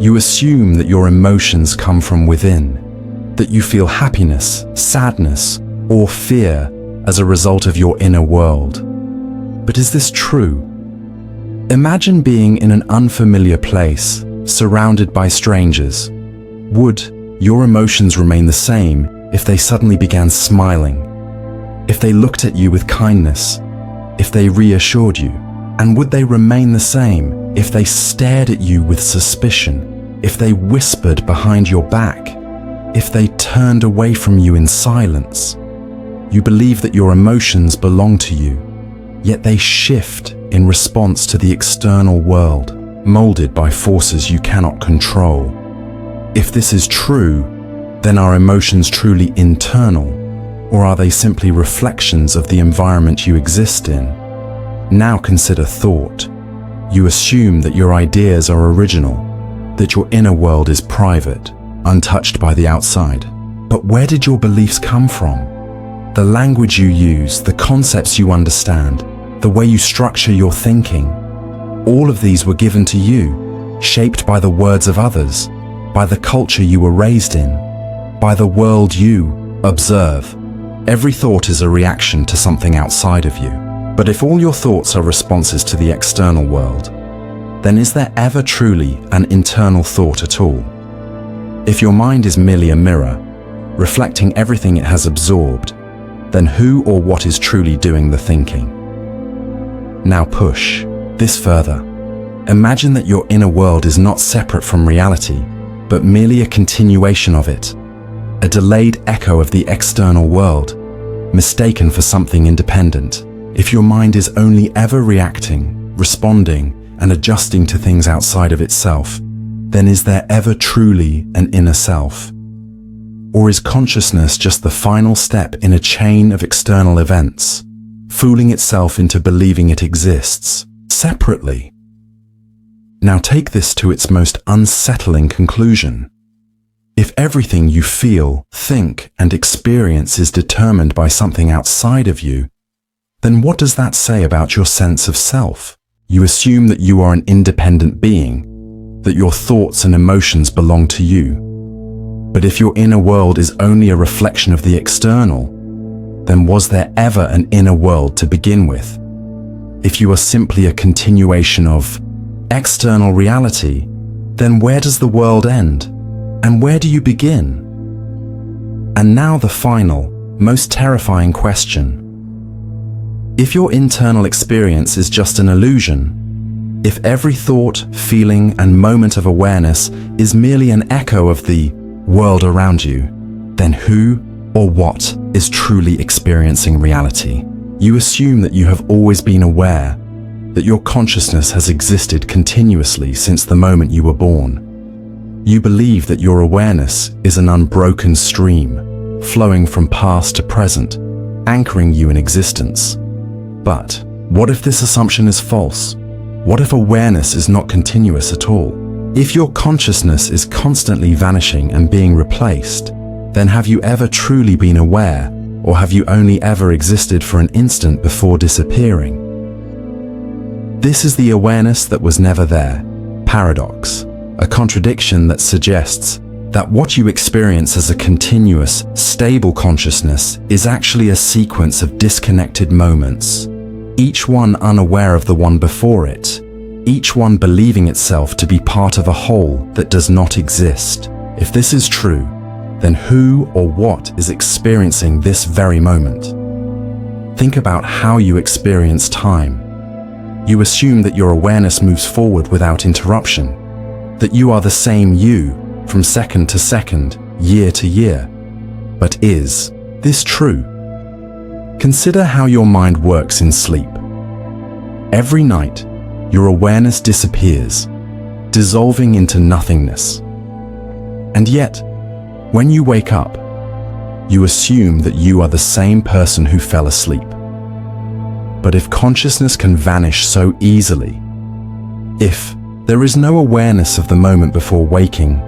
You assume that your emotions come from within, that you feel happiness, sadness, or fear as a result of your inner world. But is this true? Imagine being in an unfamiliar place, surrounded by strangers. Would your emotions remain the same if they suddenly began smiling? If they looked at you with kindness? If they reassured you? And would they remain the same if they stared at you with suspicion? If they whispered behind your back? If they turned away from you in silence? You believe that your emotions belong to you, yet they shift in response to the external world, molded by forces you cannot control. If this is true, then are emotions truly internal, Or are they simply reflections of the environment you exist in? Now consider thought. You assume that your ideas are original, that your inner world is private, untouched by the outside. But where did your beliefs come from? The language you use, the concepts you understand, the way you structure your thinking, all of these were given to you, shaped by the words of others, by the culture you were raised in, by the world you observe. Every thought is a reaction to something outside of you. But if all your thoughts are responses to the external world, then is there ever truly an internal thought at all? If your mind is merely a mirror, reflecting everything it has absorbed, then who or what is truly doing the thinking? Now push this further. Imagine that your inner world is not separate from reality, but merely a continuation of it, a delayed echo of the external world, mistaken for something independent. If your mind is only ever reacting, responding, and adjusting to things outside of itself, then is there ever truly an inner self? Or is consciousness just the final step in a chain of external events, fooling itself into believing it exists separately? Now take this to its most unsettling conclusion. If everything you feel, think, and experience is determined by something outside of you, then what does that say about your sense of self? You assume that you are an independent being, that your thoughts and emotions belong to you. But if your inner world is only a reflection of the external, then was there ever an inner world to begin with? If you are simply a continuation of external reality, then where does the world end? And where do you begin? And now the final, most terrifying question. If your internal experience is just an illusion, if every thought, feeling, and moment of awareness is merely an echo of the world around you, then who or what is truly experiencing reality? You assume that you have always been aware, that your consciousness has existed continuously since the moment you were born. You believe that your awareness is an unbroken stream, flowing from past to present, anchoring you in existence. But what if this assumption is false? What if awareness is not continuous at all? If your consciousness is constantly vanishing and being replaced, then have you ever truly been aware, or have you only ever existed for an instant before disappearing? This is the awareness that was never there, paradox, a contradiction that suggests that what you experience as a continuous, stable consciousness is actually a sequence of disconnected moments, each one unaware of the one before it, each one believing itself to be part of a whole that does not exist. If this is true, then who or what is experiencing this very moment? Think about how you experience time. You assume that your awareness moves forward without interruption, that you are the same you from second to second, year to year. But is this true? Consider how your mind works in sleep. Every night, your awareness disappears, dissolving into nothingness. And yet, when you wake up, you assume that you are the same person who fell asleep. But if consciousness can vanish so easily, if there is no awareness of the moment before waking,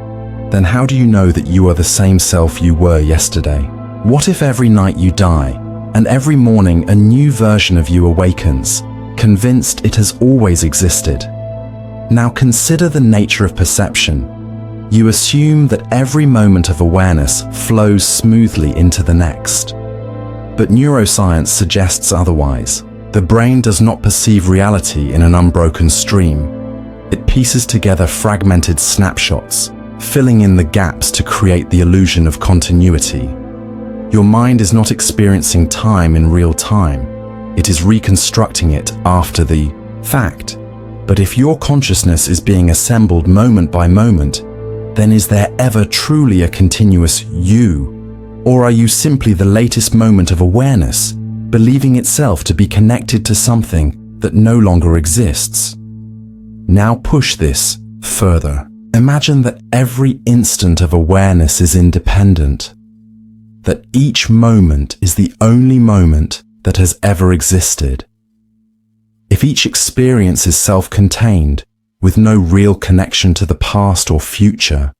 then how do you know that you are the same self you were yesterday? What if every night you die, and every morning a new version of you awakens, convinced it has always existed? Now consider the nature of perception. You assume that every moment of awareness flows smoothly into the next. But neuroscience suggests otherwise. The brain does not perceive reality in an unbroken stream. It pieces together fragmented snapshots, filling in the gaps to create the illusion of continuity. Your mind is not experiencing time in real time. It is reconstructing it after the fact. But if your consciousness is being assembled moment by moment, then is there ever truly a continuous you? Or are you simply the latest moment of awareness, believing itself to be connected to something that no longer exists? Now push this further. Imagine that every instant of awareness is independent. that each moment is the only moment that has ever existed. If each experience is self-contained, with no real connection to the past or future,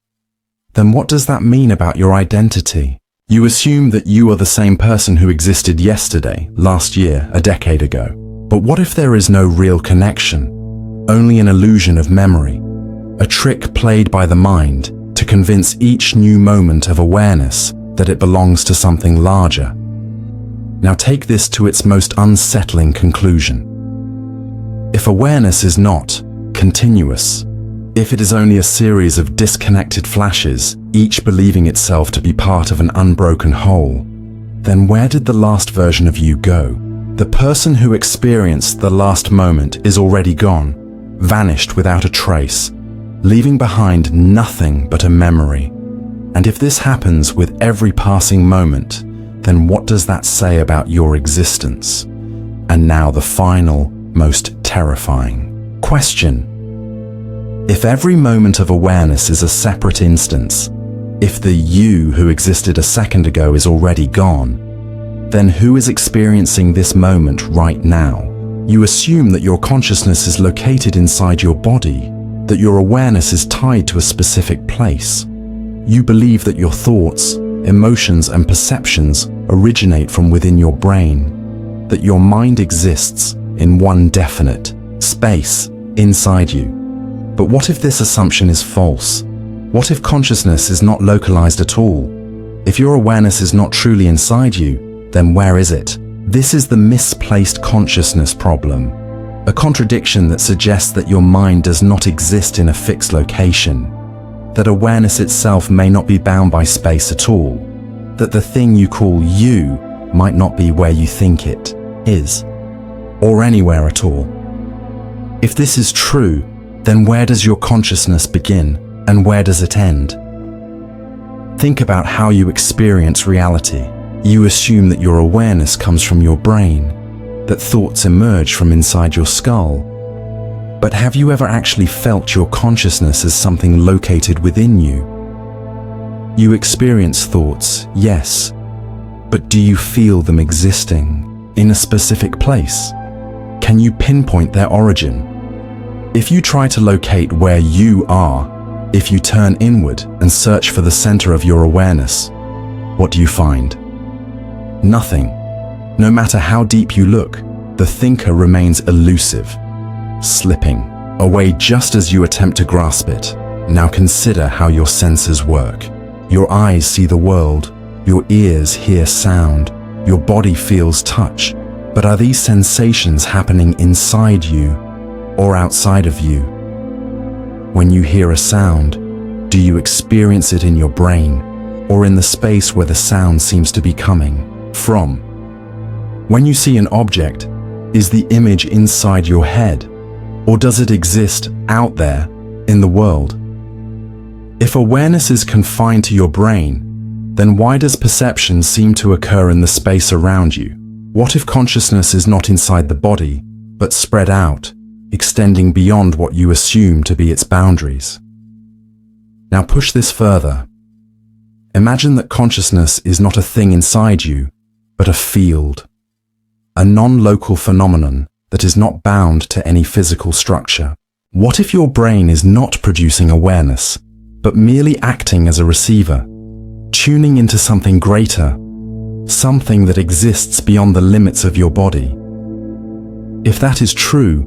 then what does that mean about your identity? You assume that you are the same person who existed yesterday, last year, a decade ago. But what if there is no real connection, only an illusion of memory, a trick played by the mind to convince each new moment of awareness that it belongs to something larger? Now take this to its most unsettling conclusion. If awareness is not continuous, if it is only a series of disconnected flashes, each believing itself to be part of an unbroken whole, then where did the last version of you go? The person who experienced the last moment is already gone, vanished without a trace, leaving behind nothing but a memory. And if this happens with every passing moment, then what does that say about your existence? And now the final, most terrifying question. If every moment of awareness is a separate instance, if the you who existed a second ago is already gone, then who is experiencing this moment right now? You assume that your consciousness is located inside your body, that your awareness is tied to a specific place. You believe that your thoughts, emotions, and perceptions originate from within your brain, that your mind exists in one definite space inside you. But what if this assumption is false? What if consciousness is not localized at all? If your awareness is not truly inside you, then where is it? This is the misplaced consciousness problem, a contradiction that suggests that your mind does not exist in a fixed location, that awareness itself may not be bound by space at all, that the thing you call you might not be where you think it is, or anywhere at all. If this is true, then where does your consciousness begin and where does it end? Think about how you experience reality. You assume that your awareness comes from your brain, that thoughts emerge from inside your skull. But have you ever actually felt your consciousness as something located within you? You experience thoughts, yes, but do you feel them existing in a specific place? Can you pinpoint their origin? If you try to locate where you are, if you turn inward and search for the center of your awareness, what do you find? Nothing. No matter how deep you look, the thinker remains elusive, slipping away just as you attempt to grasp it. Now consider how your senses work. Your eyes see the world, your ears hear sound, your body feels touch. But are these sensations happening inside you or outside of you? When you hear a sound, do you experience it in your brain or in the space where the sound seems to be coming from? When you see an object, is the image inside your head or does it exist out there in the world? If awareness is confined to your brain, then why does perception seem to occur in the space around you? What if consciousness is not inside the body, but spread out, extending beyond what you assume to be its boundaries? Now push this further. Imagine that consciousness is not a thing inside you, but a field, a non-local phenomenon that is not bound to any physical structure. What if your brain is not producing awareness, but merely acting as a receiver, tuning into something greater, something that exists beyond the limits of your body? If that is true,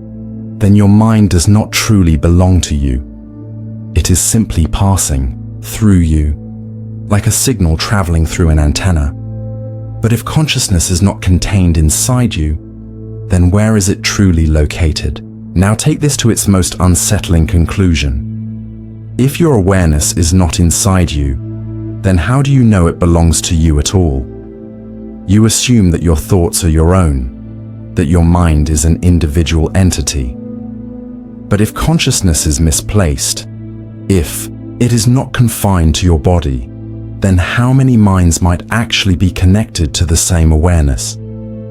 then your mind does not truly belong to you. It is simply passing through you, like a signal traveling through an antenna. But if consciousness is not contained inside you, then where is it truly located? Now take this to its most unsettling conclusion. If your awareness is not inside you, then how do you know it belongs to you at all? You assume that your thoughts are your own, that your mind is an individual entity. But if consciousness is misplaced, if it is not confined to your body, then how many minds might actually be connected to the same awareness?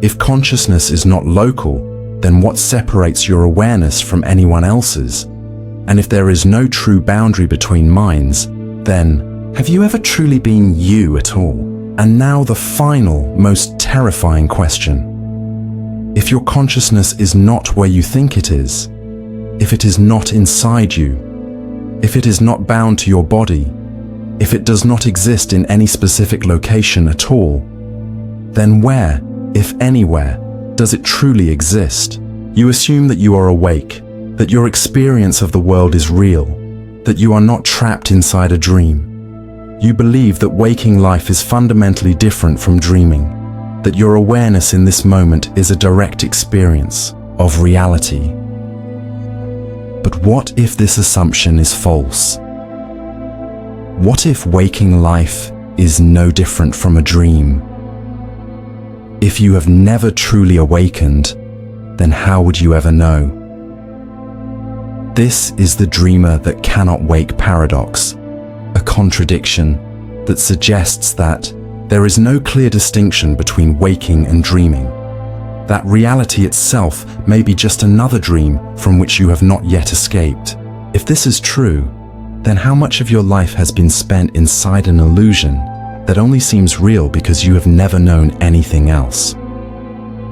If consciousness is not local, then what separates your awareness from anyone else's? And if there is no true boundary between minds, then have you ever truly been you at all? And now the final, most terrifying question. If your consciousness is not where you think it is, if it is not inside you, if it is not bound to your body, if it does not exist in any specific location at all, then where, if anywhere, does it truly exist? You assume that you are awake, that your experience of the world is real, that you are not trapped inside a dream. You believe that waking life is fundamentally different from dreaming, that your awareness in this moment is a direct experience of reality. But what if this assumption is false? What if waking life is no different from a dream? If you have never truly awakened, then how would you ever know? This is the dreamer that cannot wake paradox, a contradiction that suggests that there is no clear distinction between waking and dreaming, that reality itself may be just another dream from which you have not yet escaped. If this is true, then how much of your life has been spent inside an illusion that only seems real because you have never known anything else?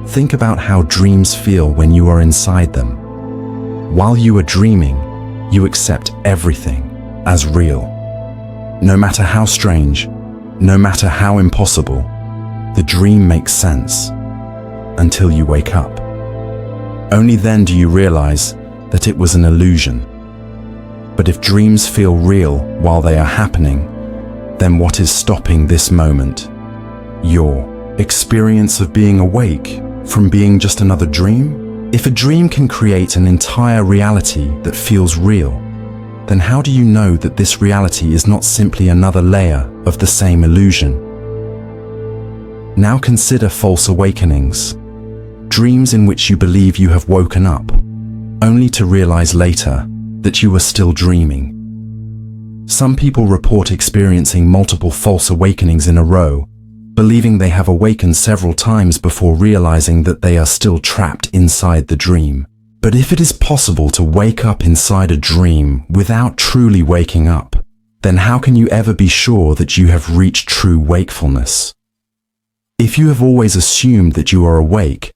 Think about how dreams feel when you are inside them. While you are dreaming, you accept everything as real. No matter how strange, no matter how impossible, the dream makes sense until you wake up. Only then do you realize that it was an illusion. But if dreams feel real while they are happening, then what is stopping this moment? Your experience of being awake from being just another dream? If a dream can create an entire reality that feels real, then how do you know that this reality is not simply another layer of the same illusion? Now consider false awakenings, dreams in which you believe you have woken up, only to realize later that you were still dreaming. Some people report experiencing multiple false awakenings in a row, believing they have awakened several times before realizing that they are still trapped inside the dream. But if it is possible to wake up inside a dream without truly waking up, then how can you ever be sure that you have reached true wakefulness? If you have always assumed that you are awake,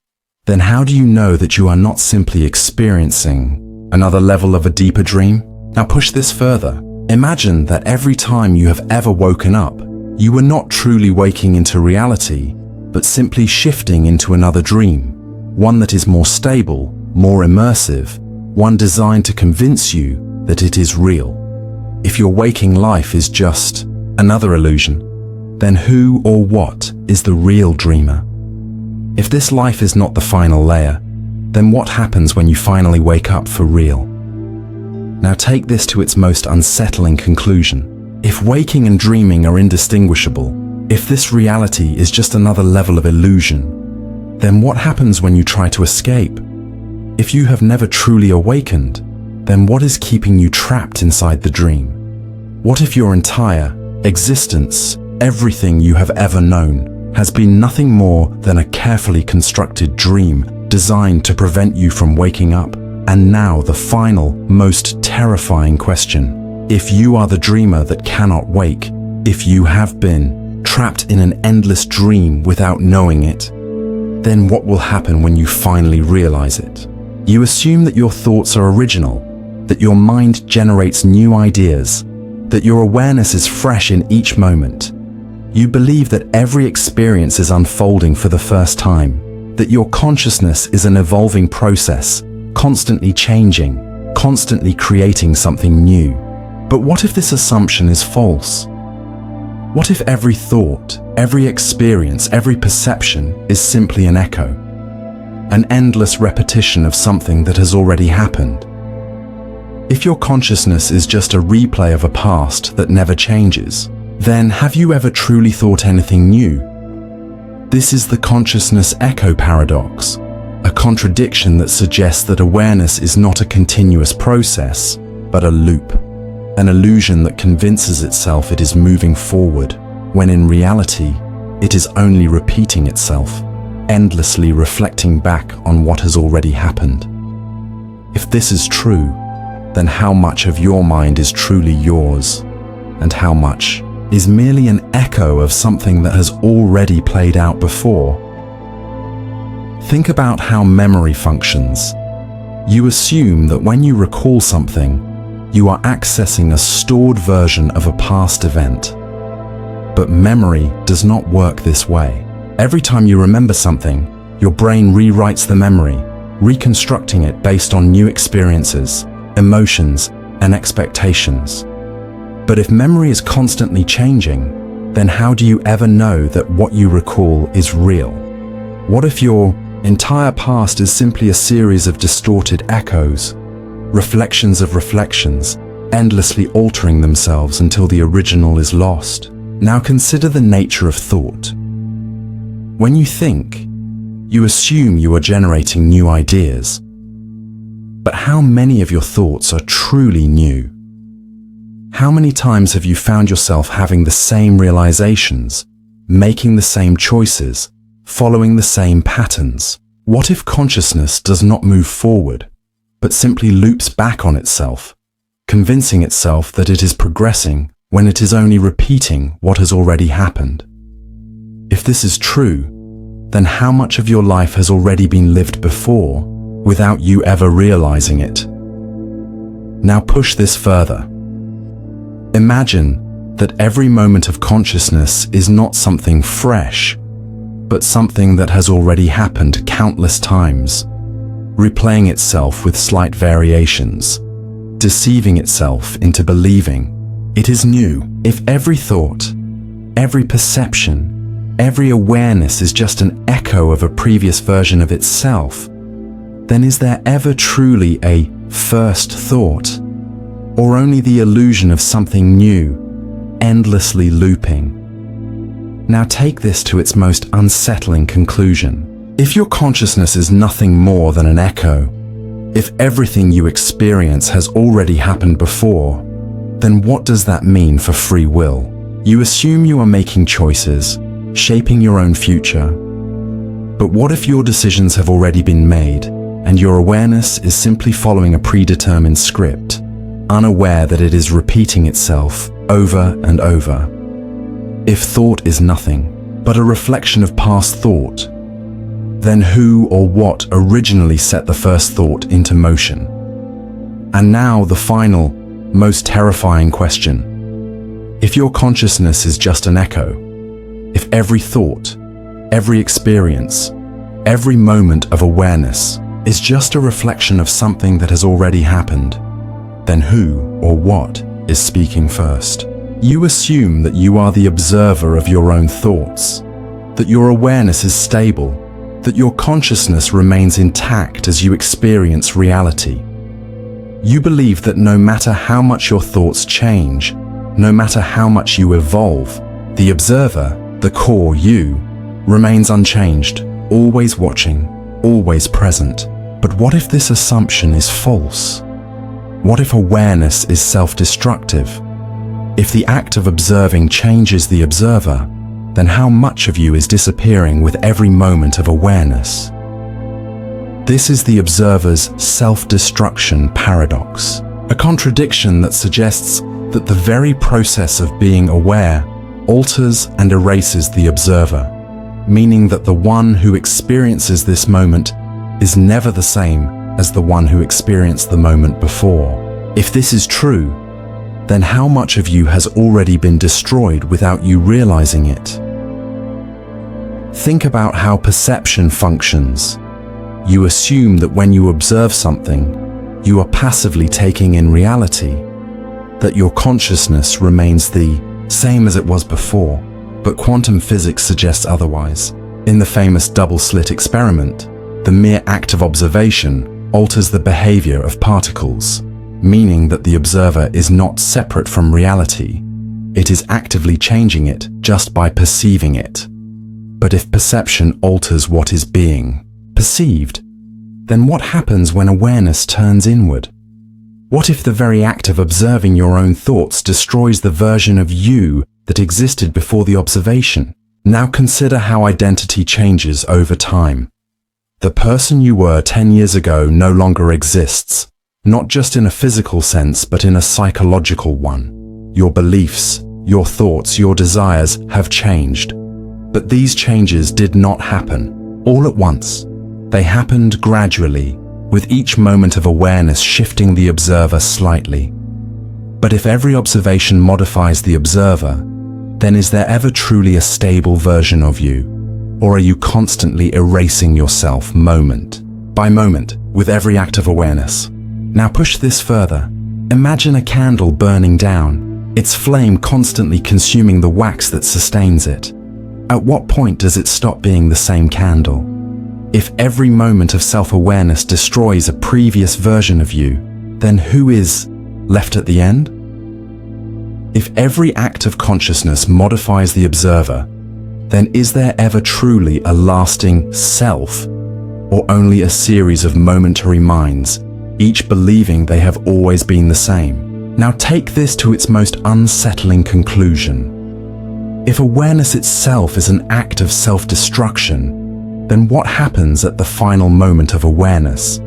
then how do you know that you are not simply experiencing another level of a deeper dream? Now push this further. Imagine that every time you have ever woken up, you were not truly waking into reality, but simply shifting into another dream, one that is more stable, more immersive, one designed to convince you that it is real. If your waking life is just another illusion, then who or what is the real dreamer? If this life is not the final layer, then what happens when you finally wake up for real? Now take this to its most unsettling conclusion. If waking and dreaming are indistinguishable, if this reality is just another level of illusion, then what happens when you try to escape? If you have never truly awakened, then what is keeping you trapped inside the dream? What if your entire existence, everything you have ever known, has been nothing more than a carefully constructed dream designed to prevent you from waking up? And now the final, most terrifying question. If you are the dreamer that cannot wake, if you have been trapped in an endless dream without knowing it, then what will happen when you finally realize it? You assume that your thoughts are original, that your mind generates new ideas, that your awareness is fresh in each moment. You believe that every experience is unfolding for the first time, that your consciousness is an evolving process, constantly changing, constantly creating something new. But what if this assumption is false? What if every thought, every experience, every perception is simply an echo? An endless repetition of something that has already happened? If your consciousness is just a replay of a past that never changes, then have you ever truly thought anything new? This is the consciousness echo paradox, a contradiction that suggests that awareness is not a continuous process, but a loop, an illusion that convinces itself it is moving forward, when in reality, it is only repeating itself, endlessly reflecting back on what has already happened. If this is true, then how much of your mind is truly yours, and how much is merely an echo of something that has already played out before. Think about how memory functions. You assume that when you recall something, you are accessing a stored version of a past event. But memory does not work this way. Every time you remember something, your brain rewrites the memory, reconstructing it based on new experiences, emotions, and expectations. But if memory is constantly changing, then how do you ever know that what you recall is real? What if your entire past is simply a series of distorted echoes, reflections of reflections, endlessly altering themselves until the original is lost? Now consider the nature of thought. When you think, you assume you are generating new ideas. But how many of your thoughts are truly new? How many times have you found yourself having the same realizations, making the same choices, following the same patterns? What if consciousness does not move forward, but simply loops back on itself, convincing itself that it is progressing when it is only repeating what has already happened? If this is true, then how much of your life has already been lived before without you ever realizing it? Now push this further. Imagine that every moment of consciousness is not something fresh, but something that has already happened countless times, replaying itself with slight variations, deceiving itself into believing it is new. If every thought, every perception, every awareness is just an echo of a previous version of itself, then is there ever truly a first thought, or only the illusion of something new, endlessly looping? Now take this to its most unsettling conclusion. If your consciousness is nothing more than an echo, if everything you experience has already happened before, then what does that mean for free will? You assume you are making choices, shaping your own future. But what if your decisions have already been made, and your awareness is simply following a predetermined script, unaware that it is repeating itself over and over? If thought is nothing but a reflection of past thought, then who or what originally set the first thought into motion? And now the final, most terrifying question. If your consciousness is just an echo, if every thought, every experience, every moment of awareness is just a reflection of something that has already happened, then who or what is speaking first? You assume that you are the observer of your own thoughts, that your awareness is stable, that your consciousness remains intact as you experience reality. You believe that no matter how much your thoughts change, no matter how much you evolve, the observer, the core you, remains unchanged, always watching, always present. But what if this assumption is false? What if awareness is self-destructive? If the act of observing changes the observer, then how much of you is disappearing with every moment of awareness? This is the observer's self-destruction paradox, a contradiction that suggests that the very process of being aware alters and erases the observer, meaning that the one who experiences this moment is never the same as the one who experienced the moment before. If this is true, then how much of you has already been destroyed without you realizing it? Think about how perception functions. You assume that when you observe something, you are passively taking in reality, that your consciousness remains the same as it was before, but quantum physics suggests otherwise. In the famous double-slit experiment, the mere act of observation alters the behavior of particles, meaning that the observer is not separate from reality. It is actively changing it just by perceiving it. But if perception alters what is being perceived, then what happens when awareness turns inward? What if the very act of observing your own thoughts destroys the version of you that existed before the observation? Now consider how identity changes over time. The person you were 10 years ago no longer exists, not just in a physical sense, but in a psychological one. Your beliefs, your thoughts, your desires have changed. But these changes did not happen all at once. They happened gradually, with each moment of awareness shifting the observer slightly. But if every observation modifies the observer, then is there ever truly a stable version of you? Or are you constantly erasing yourself moment by moment with every act of awareness? Now push this further. Imagine a candle burning down, its flame constantly consuming the wax that sustains it. At what point does it stop being the same candle? If every moment of self-awareness destroys a previous version of you, then who is left at the end? If every act of consciousness modifies the observer, then is there ever truly a lasting self, or only a series of momentary minds, each believing they have always been the same? Now take this to its most unsettling conclusion. If awareness itself is an act of self-destruction, then what happens at the final moment of awareness?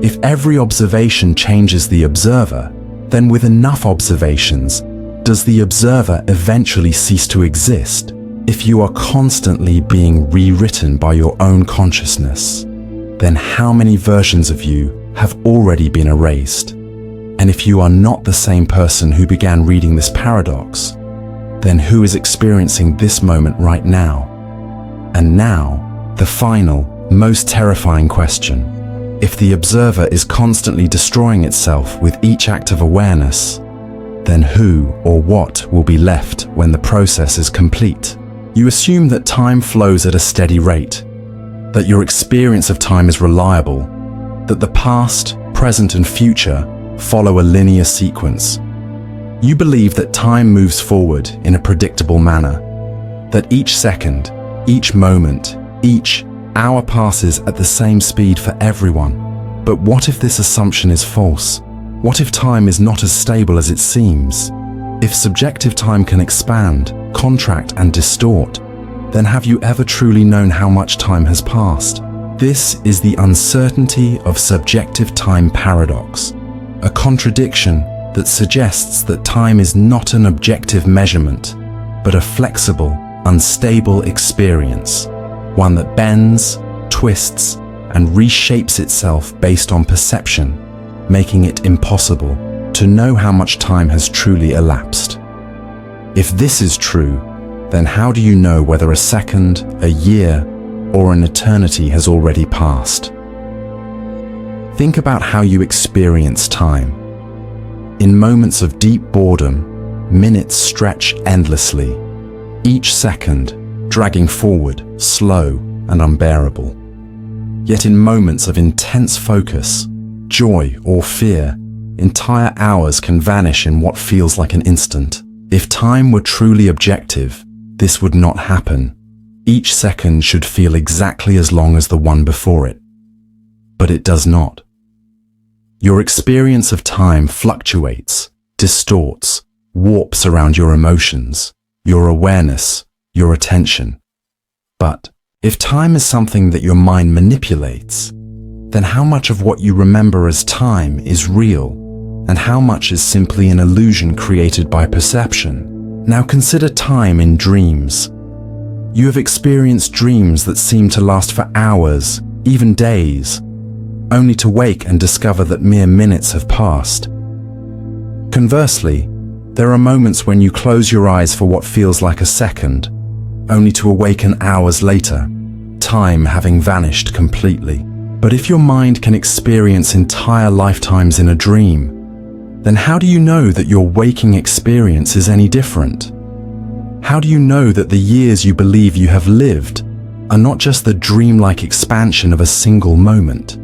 If every observation changes the observer, then with enough observations, does the observer eventually cease to exist? If you are constantly being rewritten by your own consciousness, then how many versions of you have already been erased? And if you are not the same person who began reading this paradox, then who is experiencing this moment right now? And now, the final, most terrifying question. If the observer is constantly destroying itself with each act of awareness, then who or what will be left when the process is complete? You assume that time flows at a steady rate, that your experience of time is reliable, that the past, present, and future follow a linear sequence. You believe that time moves forward in a predictable manner, that each second, each moment, each hour passes at the same speed for everyone. But what if this assumption is false? What if time is not as stable as it seems? If subjective time can expand, contract, and distort, then have you ever truly known how much time has passed? This is the uncertainty of subjective time paradox, a contradiction that suggests that time is not an objective measurement, but a flexible, unstable experience, one that bends, twists, and reshapes itself based on perception, making it impossible to know how much time has truly elapsed. If this is true, then how do you know whether a second, a year, or an eternity has already passed? Think about how you experience time. In moments of deep boredom, minutes stretch endlessly, each second dragging forward, slow and unbearable. Yet in moments of intense focus, joy or fear, entire hours can vanish in what feels like an instant. If time were truly objective, this would not happen. Each second should feel exactly as long as the one before it. But it does not. Your experience of time fluctuates, distorts, warps around your emotions, your awareness, your attention. But if time is something that your mind manipulates, then how much of what you remember as time is real, and how much is simply an illusion created by perception? Now consider time in dreams. You have experienced dreams that seem to last for hours, even days, only to wake and discover that mere minutes have passed. Conversely, there are moments when you close your eyes for what feels like a second, only to awaken hours later, time having vanished completely. But if your mind can experience entire lifetimes in a dream, then how do you know that your waking experience is any different? How do you know that the years you believe you have lived are not just the dreamlike expansion of a single moment?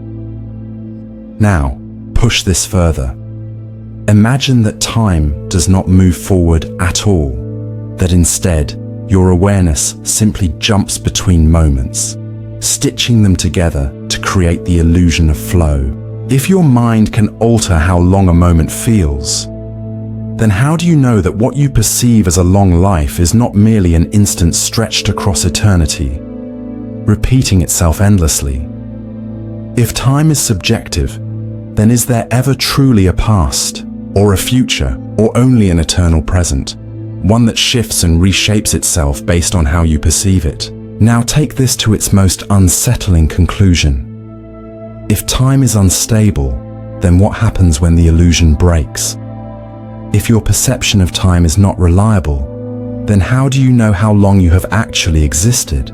Now, push this further. Imagine that time does not move forward at all, that instead, your awareness simply jumps between moments, stitching them together to create the illusion of flow. If your mind can alter how long a moment feels, then how do you know that what you perceive as a long life is not merely an instant stretched across eternity, repeating itself endlessly? If time is subjective, then is there ever truly a past, or a future, or only an eternal present? one that shifts and reshapes itself based on how you perceive it. Now take this to its most unsettling conclusion. If time is unstable, then what happens when the illusion breaks? If your perception of time is not reliable, then how do you know how long you have actually existed?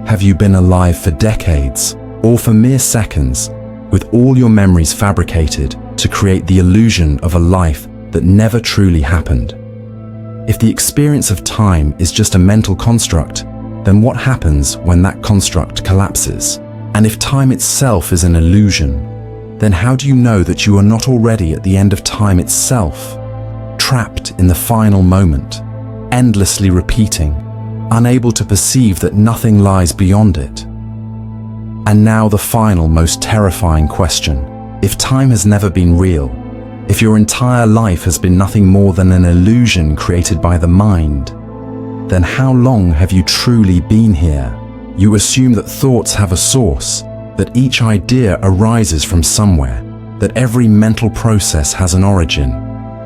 Have you been alive for decades, or for mere seconds, with all your memories fabricated to create the illusion of a life that never truly happened? If the experience of time is just a mental construct, then what happens when that construct collapses? And if time itself is an illusion, then how do you know that you are not already at the end of time itself, trapped in the final moment, endlessly repeating, unable to perceive that nothing lies beyond it? And now the final, most terrifying question. If time has never been real, if your entire life has been nothing more than an illusion created by the mind, then how long have you truly been here? You assume that thoughts have a source, that each idea arises from somewhere, that every mental process has an origin.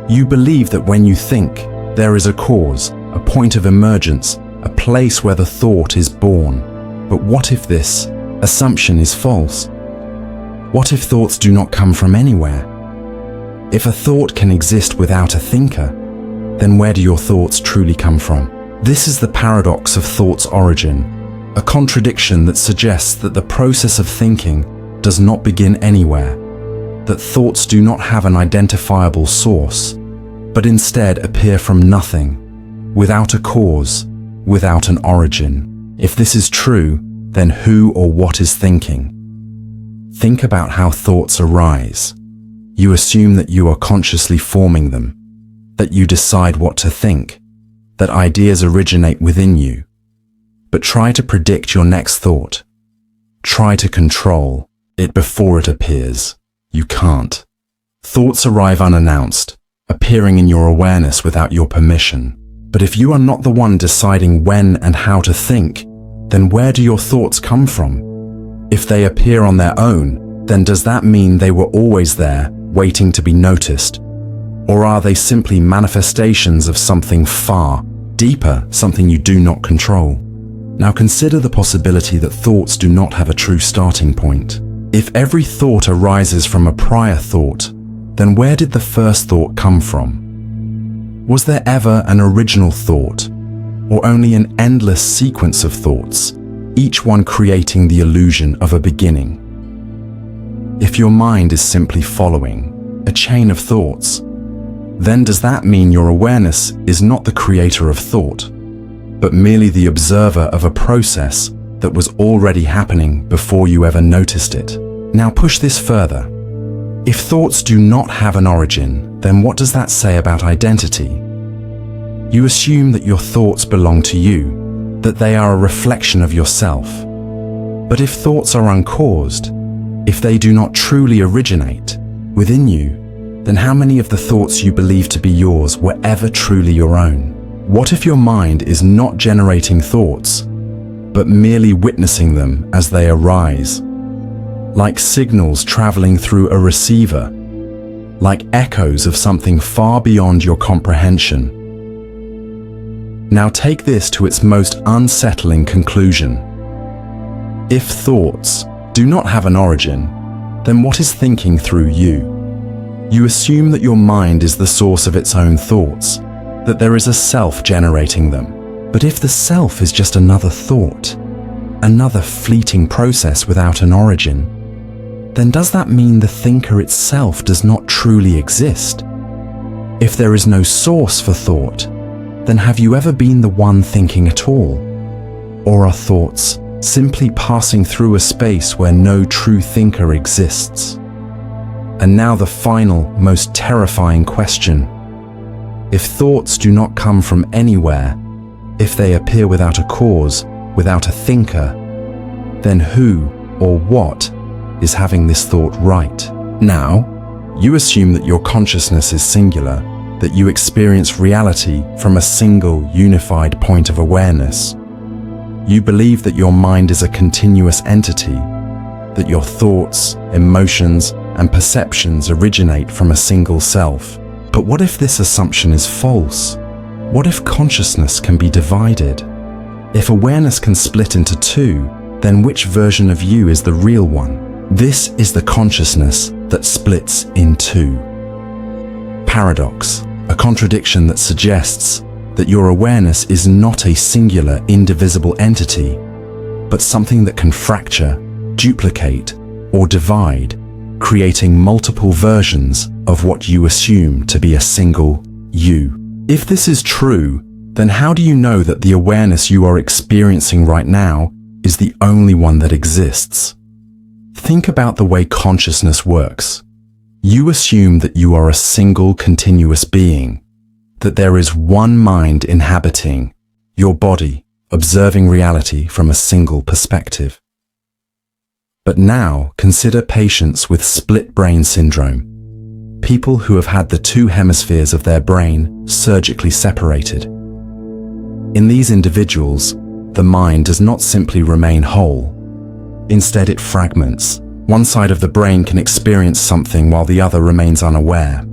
You believe that when you think, there is a cause, a point of emergence, a place where the thought is born. But what if this assumption is false? What if thoughts do not come from anywhere? If a thought can exist without a thinker, then where do your thoughts truly come from? This is the paradox of thought's origin, a contradiction that suggests that the process of thinking does not begin anywhere, that thoughts do not have an identifiable source, but instead appear from nothing, without a cause, without an origin. If this is true, then who or what is thinking? Think about how thoughts arise. You assume that you are consciously forming them, that you decide what to think, that ideas originate within you. But try to predict your next thought. Try to control it before it appears. You can't. Thoughts arrive unannounced, appearing in your awareness without your permission. But if you are not the one deciding when and how to think, then where do your thoughts come from? If they appear on their own, then does that mean they were always there, waiting to be noticed? Or are they simply manifestations of something far deeper, something you do not control? Now consider the possibility that thoughts do not have a true starting point. If every thought arises from a prior thought, then where did the first thought come from? Was there ever an original thought, or only an endless sequence of thoughts, each one creating the illusion of a beginning? If your mind is simply following a chain of thoughts, then does that mean your awareness is not the creator of thought, but merely the observer of a process that was already happening before you ever noticed it? Now push this further. If thoughts do not have an origin, then what does that say about identity? You assume that your thoughts belong to you, that they are a reflection of yourself. But if thoughts are uncaused, if they do not truly originate within you, then how many of the thoughts you believe to be yours were ever truly your own? What if your mind is not generating thoughts, but merely witnessing them as they arise? Like signals traveling through a receiver, like echoes of something far beyond your comprehension. Now take this to its most unsettling conclusion. If thoughts do not have an origin, then what is thinking through you? You assume that your mind is the source of its own thoughts, that there is a self generating them. But if the self is just another thought, another fleeting process without an origin, then does that mean the thinker itself does not truly exist? If there is no source for thought, then have you ever been the one thinking at all? Or are thoughts simply passing through a space where no true thinker exists? And now the final, most terrifying question. If thoughts do not come from anywhere, if they appear without a cause, without a thinker, then who or what is having this thought right? Now, you assume that your consciousness is singular, that you experience reality from a single, unified point of awareness. You believe that your mind is a continuous entity, that your thoughts, emotions, and perceptions originate from a single self. But what if this assumption is false? What if consciousness can be divided? If awareness can split into two, then which version of you is the real one? This is the consciousness that splits in two. Paradox, a contradiction that suggests that your awareness is not a singular, indivisible entity, but something that can fracture, duplicate, or divide, creating multiple versions of what you assume to be a single you. If this is true, then how do you know that the awareness you are experiencing right now is the only one that exists? Think about the way consciousness works. You assume that you are a single continuous being, that there is one mind inhabiting your body, observing reality from a single perspective. But now consider patients with split brain syndrome, people who have had the two hemispheres of their brain surgically separated. In these individuals, the mind does not simply remain whole. Instead, it fragments. One side of the brain can experience something while the other remains unaware.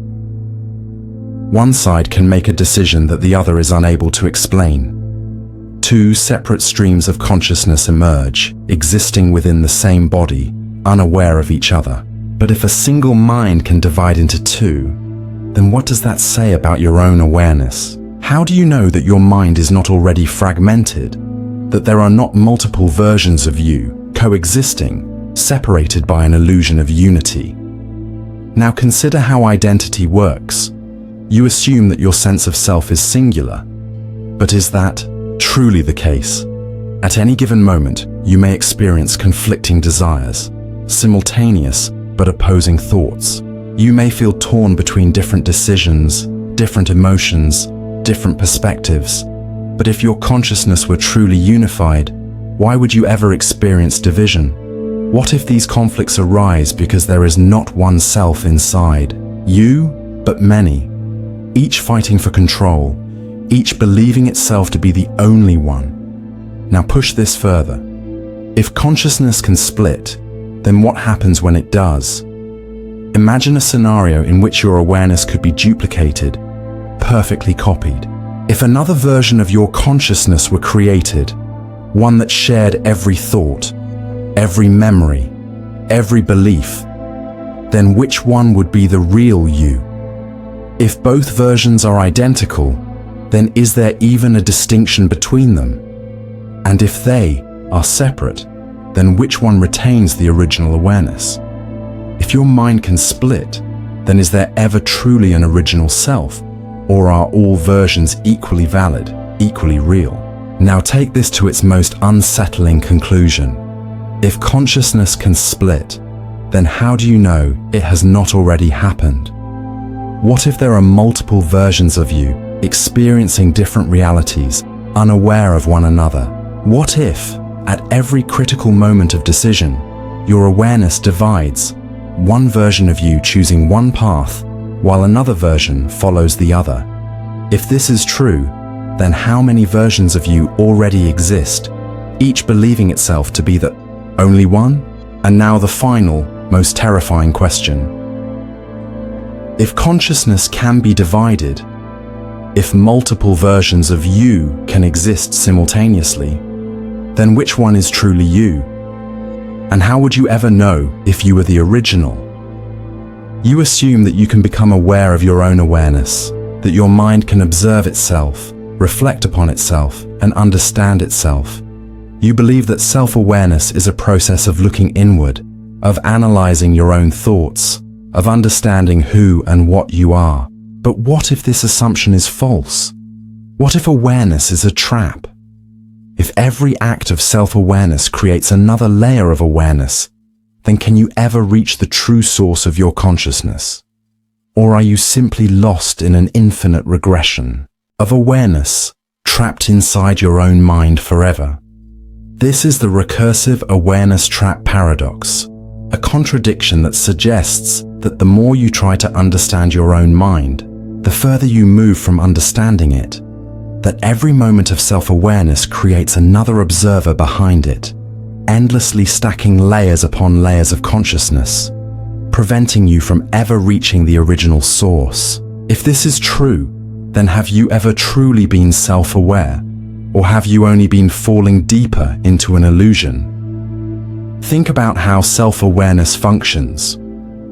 One side can make a decision that the other is unable to explain. Two separate streams of consciousness emerge, existing within the same body, unaware of each other. But if a single mind can divide into two, then what does that say about your own awareness? How do you know that your mind is not already fragmented? That there are not multiple versions of you coexisting, separated by an illusion of unity? Now consider how identity works. You assume that your sense of self is singular, but is that truly the case? At any given moment, you may experience conflicting desires, simultaneous but opposing thoughts. You may feel torn between different decisions, different emotions, different perspectives. But if your consciousness were truly unified, why would you ever experience division? What if these conflicts arise because there is not one self inside you, but many, each fighting for control, each believing itself to be the only one? Now push this further. If consciousness can split, then what happens when it does? Imagine a scenario in which your awareness could be duplicated, perfectly copied. If another version of your consciousness were created, one that shared every thought, every memory, every belief, then which one would be the real you? If both versions are identical, then is there even a distinction between them? And if they are separate, then which one retains the original awareness? If your mind can split, then is there ever truly an original self? Or are all versions equally valid, equally real? Now take this to its most unsettling conclusion. If consciousness can split, then how do you know it has not already happened? What if there are multiple versions of you, experiencing different realities, unaware of one another? What if, at every critical moment of decision, your awareness divides, one version of you choosing one path, while another version follows the other? If this is true, then how many versions of you already exist, each believing itself to be the only one? And now the final, most terrifying question. If consciousness can be divided, if multiple versions of you can exist simultaneously, then which one is truly you? And how would you ever know if you were the original? You assume that you can become aware of your own awareness, that your mind can observe itself, reflect upon itself, and understand itself. You believe that self-awareness is a process of looking inward, of analyzing your own thoughts, of understanding who and what you are. But what if this assumption is false? What if awareness is a trap? If every act of self-awareness creates another layer of awareness, then can you ever reach the true source of your consciousness? Or are you simply lost in an infinite regression of awareness, trapped inside your own mind forever? This is the recursive awareness trap paradox, a contradiction that suggests that the more you try to understand your own mind, the further you move from understanding it, that every moment of self-awareness creates another observer behind it, endlessly stacking layers upon layers of consciousness, preventing you from ever reaching the original source. If this is true, then have you ever truly been self-aware? Or have you only been falling deeper into an illusion? Think about how self-awareness functions.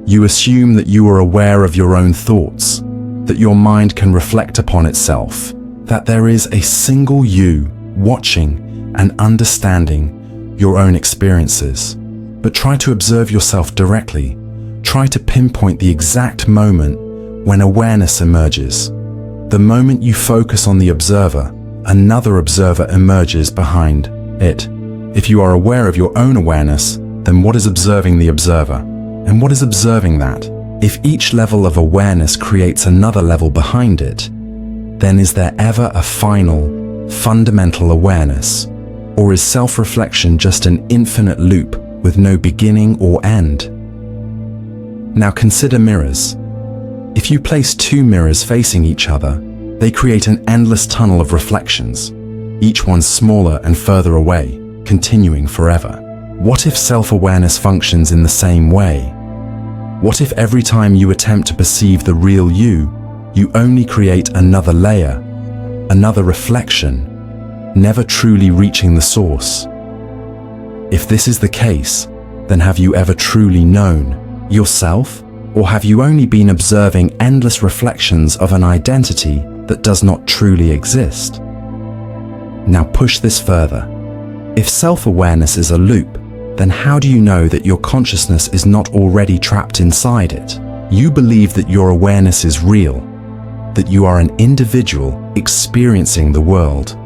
You assume that you are aware of your own thoughts, that your mind can reflect upon itself, that there is a single you watching and understanding your own experiences. But try to observe yourself directly. Try to pinpoint the exact moment when awareness emerges. The moment you focus on the observer, another observer emerges behind it. If you are aware of your own awareness, then what is observing the observer? And what is observing that? If each level of awareness creates another level behind it, then is there ever a final, fundamental awareness? Or is self-reflection just an infinite loop with no beginning or end? Now consider mirrors. If you place two mirrors facing each other, they create an endless tunnel of reflections, each one smaller and further away, continuing forever. What if self-awareness functions in the same way? What if every time you attempt to perceive the real you only create another layer, another reflection, never truly reaching the source? If this is the case, then have you ever truly known yourself? Or have you only been observing endless reflections of an identity that does not truly exist? Now push this further. If self-awareness is a loop, then how do you know that your consciousness is not already trapped inside it? You believe that your awareness is real, that you are an individual experiencing the world.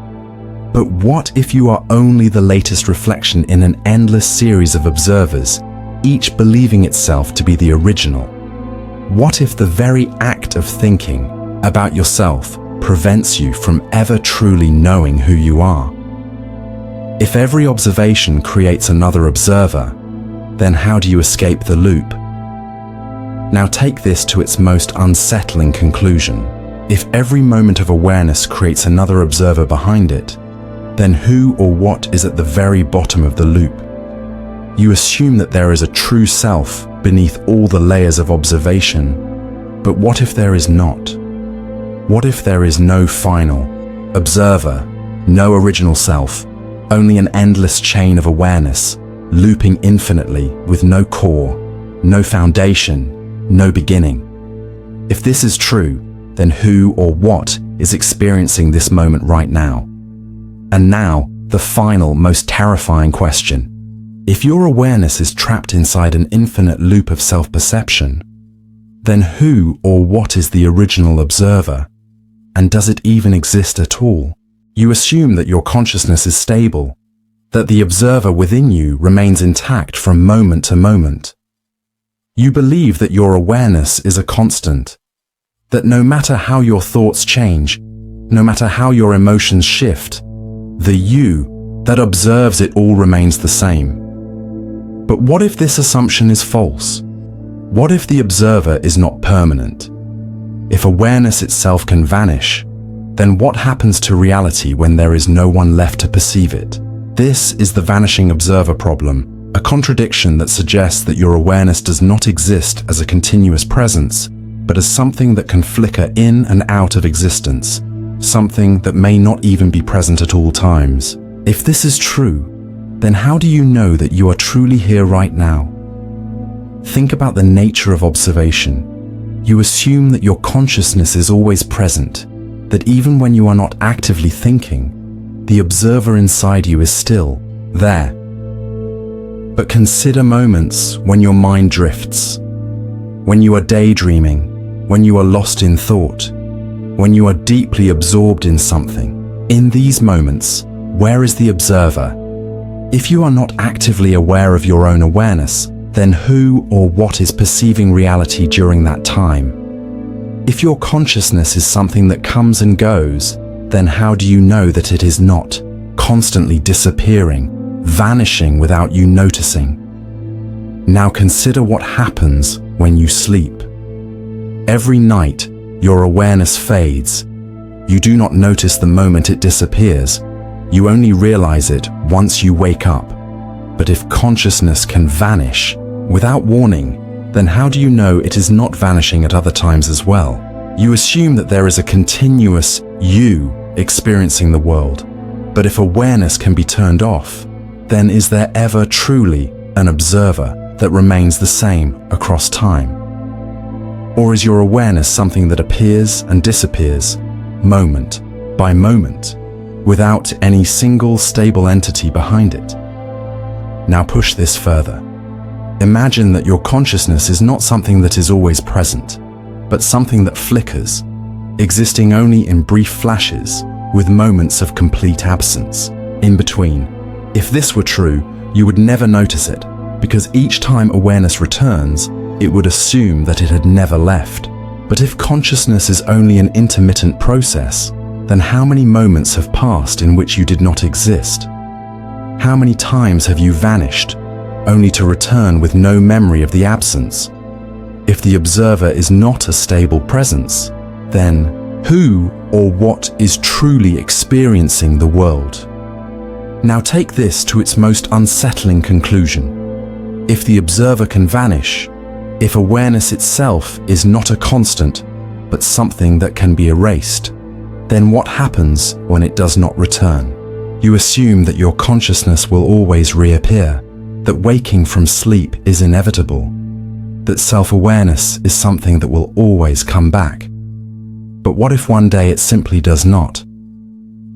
But what if you are only the latest reflection in an endless series of observers, each believing itself to be the original? What if the very act of thinking about yourself prevents you from ever truly knowing who you are? If every observation creates another observer, then how do you escape the loop? Now take this to its most unsettling conclusion. If every moment of awareness creates another observer behind it, then who or what is at the very bottom of the loop? You assume that there is a true self beneath all the layers of observation. But what if there is not? What if there is no final observer, no original self, only an endless chain of awareness, looping infinitely with no core, no foundation, no beginning? If this is true, then who or what is experiencing this moment right now? And now, the final, most terrifying question. If your awareness is trapped inside an infinite loop of self-perception, then who or what is the original observer? And does it even exist at all? You assume that your consciousness is stable, that the observer within you remains intact from moment to moment. You believe that your awareness is a constant, that no matter how your thoughts change, no matter how your emotions shift, the you that observes it all remains the same. But what if this assumption is false? What if the observer is not permanent? If awareness itself can vanish, then what happens to reality when there is no one left to perceive it? This is the vanishing observer problem, a contradiction that suggests that your awareness does not exist as a continuous presence, but as something that can flicker in and out of existence, something that may not even be present at all times. If this is true, then how do you know that you are truly here right now? Think about the nature of observation. You assume that your consciousness is always present, that even when you are not actively thinking, the observer inside you is still there. But consider moments when your mind drifts, when you are daydreaming, when you are lost in thought, when you are deeply absorbed in something. In these moments, where is the observer? If you are not actively aware of your own awareness, then who or what is perceiving reality during that time? If your consciousness is something that comes and goes, then how do you know that it is not constantly disappearing, vanishing without you noticing? Now consider what happens when you sleep. Every night, your awareness fades. You do not notice the moment it disappears. You only realize it once you wake up. But if consciousness can vanish without warning, then how do you know it is not vanishing at other times as well? You assume that there is a continuous you experiencing the world. But if awareness can be turned off, then is there ever truly an observer that remains the same across time? Or is your awareness something that appears and disappears, moment by moment, without any single stable entity behind it? Now push this further. Imagine that your consciousness is not something that is always present, but something that flickers, existing only in brief flashes, with moments of complete absence in between. If this were true, you would never notice it, because each time awareness returns, it would assume that it had never left. But if consciousness is only an intermittent process, then how many moments have passed in which you did not exist? How many times have you vanished, only to return with no memory of the absence? If the observer is not a stable presence, then who or what is truly experiencing the world? Now take this to its most unsettling conclusion. If the observer can vanish, if awareness itself is not a constant, but something that can be erased, then what happens when it does not return? You assume that your consciousness will always reappear, that waking from sleep is inevitable, that self-awareness is something that will always come back. But what if one day it simply does not?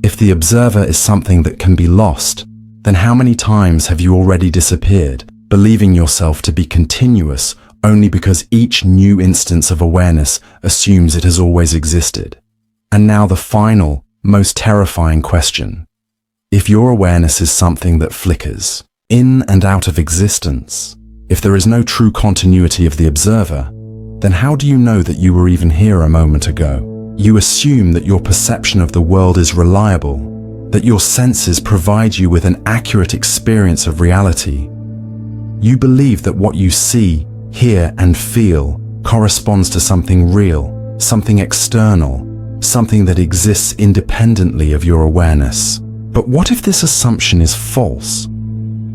If the observer is something that can be lost, then how many times have you already disappeared, believing yourself to be continuous only because each new instance of awareness assumes it has always existed? And now the final, most terrifying question. If your awareness is something that flickers, in and out of existence, if there is no true continuity of the observer, then how do you know that you were even here a moment ago? You assume that your perception of the world is reliable, that your senses provide you with an accurate experience of reality. You believe that what you see, hear, and feel corresponds to something real, something external, something that exists independently of your awareness. But what if this assumption is false?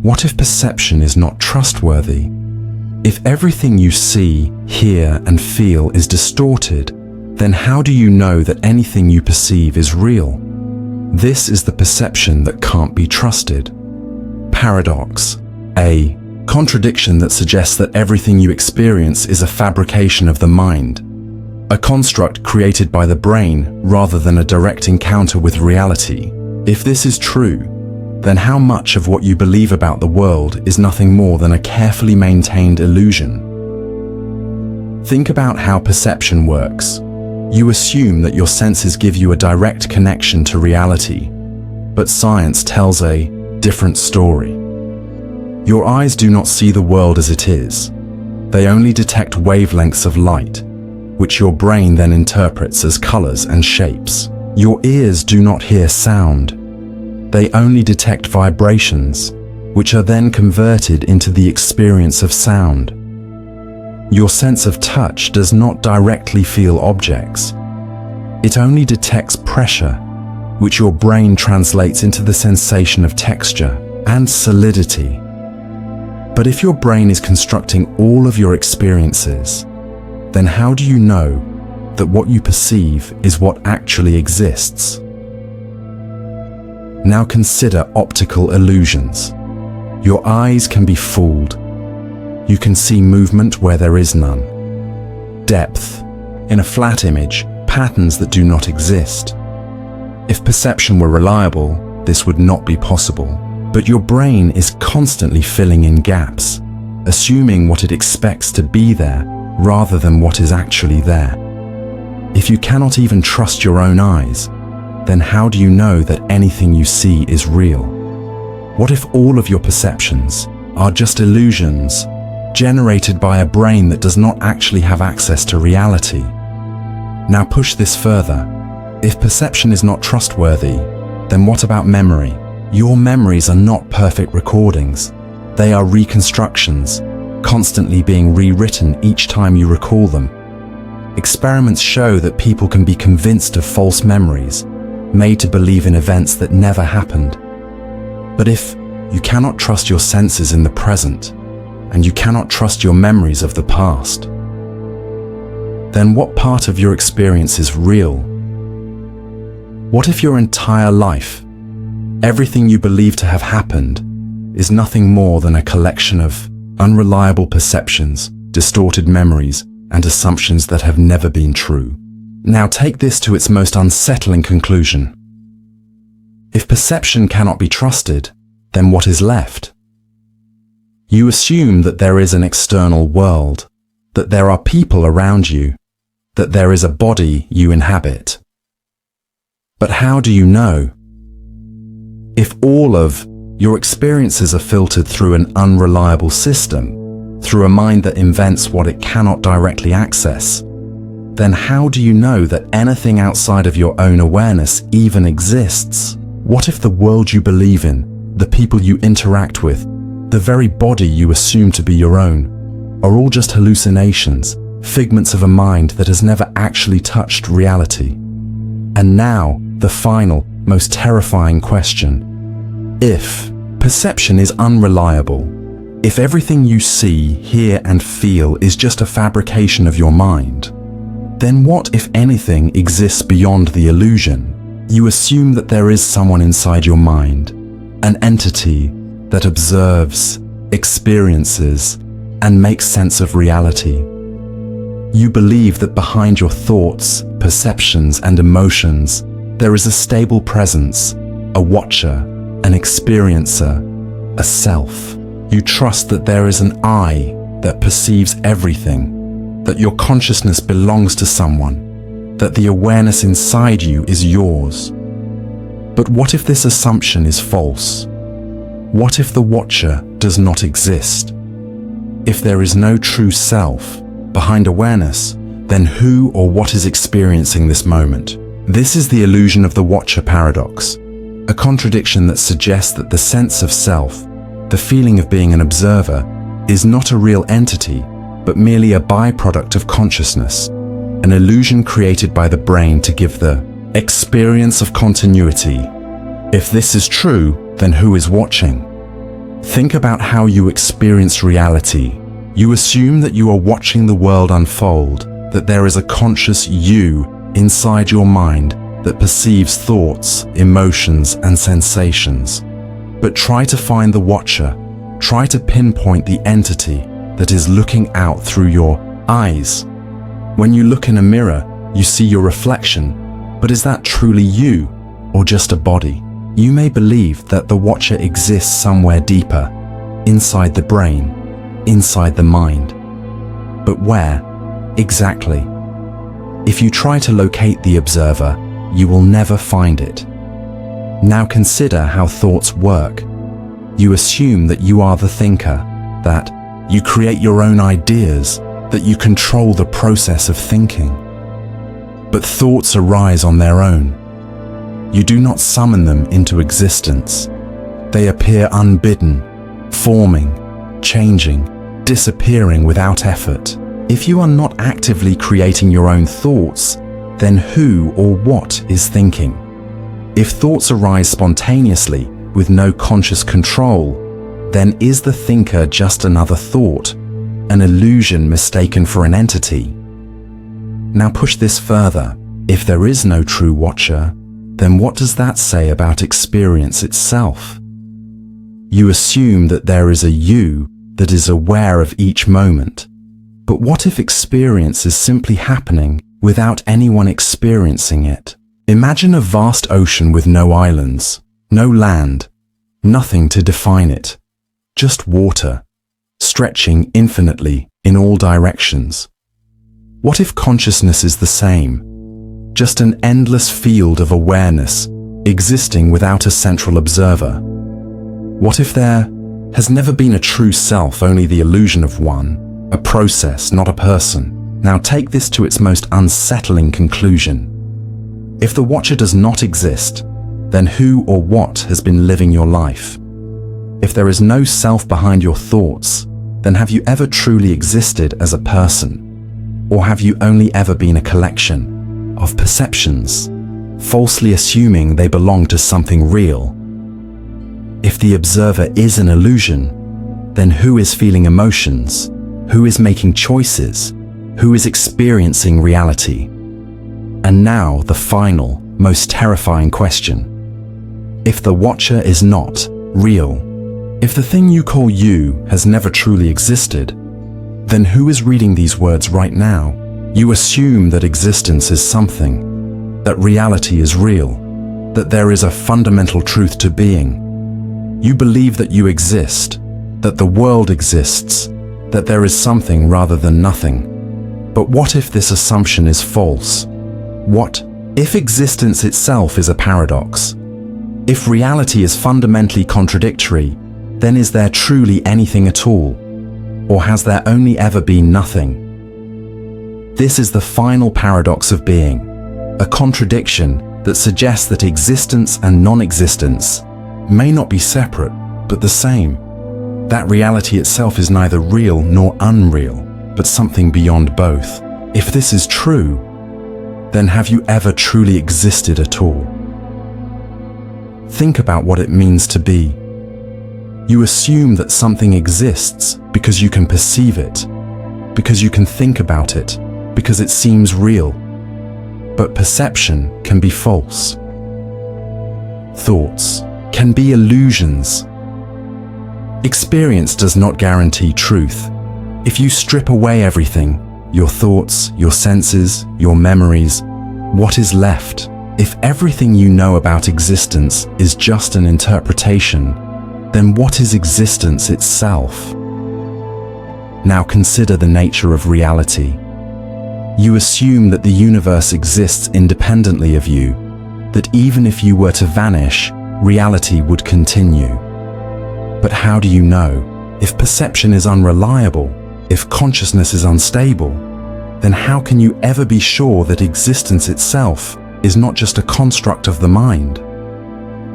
What if perception is not trustworthy? If everything you see, hear, and feel is distorted, then how do you know that anything you perceive is real? This is the perception that can't be trusted. Paradox. A contradiction that suggests that everything you experience is a fabrication of the mind, a construct created by the brain rather than a direct encounter with reality. If this is true, then how much of what you believe about the world is nothing more than a carefully maintained illusion? Think about how perception works. You assume that your senses give you a direct connection to reality, but science tells a different story. Your eyes do not see the world as it is. They only detect wavelengths of light, which your brain then interprets as colors and shapes. Your ears do not hear sound. They only detect vibrations, which are then converted into the experience of sound. Your sense of touch does not directly feel objects. It only detects pressure, which your brain translates into the sensation of texture and solidity. But if your brain is constructing all of your experiences, then how do you know that what you perceive is what actually exists? Now consider optical illusions. Your eyes can be fooled. You can see movement where there is none, depth in a flat image, patterns that do not exist. If perception were reliable, this would not be possible. But your brain is constantly filling in gaps, assuming what it expects to be there rather than what is actually there. If you cannot even trust your own eyes, then how do you know that anything you see is real? What if all of your perceptions are just illusions generated by a brain that does not actually have access to reality? Now push this further. If perception is not trustworthy, then what about memory? Your memories are not perfect recordings. They are reconstructions, constantly being rewritten each time you recall them. Experiments show that people can be convinced of false memories, made to believe in events that never happened. But if you cannot trust your senses in the present, and you cannot trust your memories of the past, then what part of your experience is real? What if your entire life, everything you believe to have happened, is nothing more than a collection of unreliable perceptions, distorted memories, and assumptions that have never been true? Now take this to its most unsettling conclusion. If perception cannot be trusted, then what is left? You assume that there is an external world, that there are people around you, that there is a body you inhabit. But how do you know? If all of your experiences are filtered through an unreliable system, through a mind that invents what it cannot directly access, then how do you know that anything outside of your own awareness even exists? What if the world you believe in, the people you interact with, the very body you assume to be your own, are all just hallucinations, figments of a mind that has never actually touched reality? And now, the final, most terrifying question. If perception is unreliable, if everything you see, hear, and feel is just a fabrication of your mind, then what, if anything, exists beyond the illusion? You assume that there is someone inside your mind, an entity that observes, experiences, and makes sense of reality. You believe that behind your thoughts, perceptions, and emotions, there is a stable presence, a watcher, an experiencer, a self. You trust that there is an I that perceives everything, that your consciousness belongs to someone, that the awareness inside you is yours. But what if this assumption is false? What if the watcher does not exist? If there is no true self behind awareness, then who or what is experiencing this moment? This is the illusion of the watcher paradox, a contradiction that suggests that the sense of self, the feeling of being an observer, is not a real entity, but merely a byproduct of consciousness, an illusion created by the brain to give the experience of continuity. If this is true, then who is watching? Think about how you experience reality. You assume that you are watching the world unfold, that there is a conscious you inside your mind that perceives thoughts, emotions, and sensations. But try to find the watcher. Try to pinpoint the entity that is looking out through your eyes. When you look in a mirror, you see your reflection, but is that truly you, or just a body? You may believe that the watcher exists somewhere deeper, inside the brain, inside the mind. But where, exactly? If you try to locate the observer, you will never find it. Now consider how thoughts work. You assume that you are the thinker, that you create your own ideas, that you control the process of thinking. But thoughts arise on their own. You do not summon them into existence. They appear unbidden, forming, changing, disappearing without effort. If you are not actively creating your own thoughts, then who or what is thinking? If thoughts arise spontaneously with no conscious control, then is the thinker just another thought, an illusion mistaken for an entity? Now push this further. If there is no true watcher, then what does that say about experience itself? You assume that there is a you that is aware of each moment. But what if experience is simply happening without anyone experiencing it? Imagine a vast ocean with no islands, no land, nothing to define it, just water, stretching infinitely in all directions. What if consciousness is the same? Just an endless field of awareness existing without a central observer? What if there has never been a true self, only the illusion of one, a process, not a person? Now take this to its most unsettling conclusion. If the watcher does not exist, then who or what has been living your life? If there is no self behind your thoughts, then have you ever truly existed as a person? Or have you only ever been a collection of perceptions, falsely assuming they belong to something real? If the observer is an illusion, then who is feeling emotions? Who is making choices? who is experiencing reality. And now the final, most terrifying question. If the watcher is not real, if the thing you call you has never truly existed, then who is reading these words right now? You assume that existence is something, that reality is real, that there is a fundamental truth to being. You believe that you exist, that the world exists, that there is something rather than nothing. But what if this assumption is false? What if existence itself is a paradox? If reality is fundamentally contradictory, then is there truly anything at all? Or has there only ever been nothing? This is the final paradox of being, a contradiction that suggests that existence and non-existence may not be separate, but the same. That reality itself is neither real nor unreal, but something beyond both. If this is true, then have you ever truly existed at all? Think about what it means to be. You assume that something exists because you can perceive it, because you can think about it, because it seems real. But perception can be false. Thoughts can be illusions. Experience does not guarantee truth. If you strip away everything, your thoughts, your senses, your memories, what is left? If everything you know about existence is just an interpretation, then what is existence itself? Now consider the nature of reality. You assume that the universe exists independently of you, that even if you were to vanish, reality would continue. But how do you know? If perception is unreliable, if consciousness is unstable, then how can you ever be sure that existence itself is not just a construct of the mind?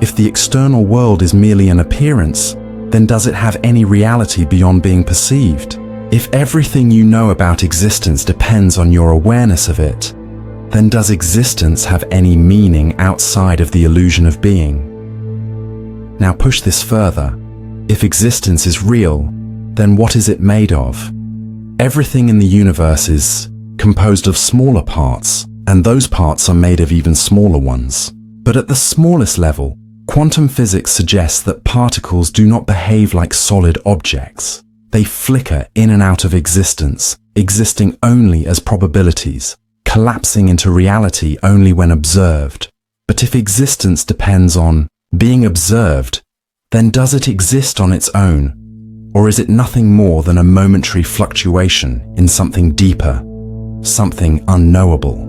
If the external world is merely an appearance, then does it have any reality beyond being perceived? If everything you know about existence depends on your awareness of it, then does existence have any meaning outside of the illusion of being? Now push this further. If existence is real, then what is it made of? Everything in the universe is composed of smaller parts, and those parts are made of even smaller ones. But at the smallest level, quantum physics suggests that particles do not behave like solid objects. They flicker in and out of existence, existing only as probabilities, collapsing into reality only when observed. But if existence depends on being observed, then does it exist on its own? Or is it nothing more than a momentary fluctuation in something deeper, something unknowable?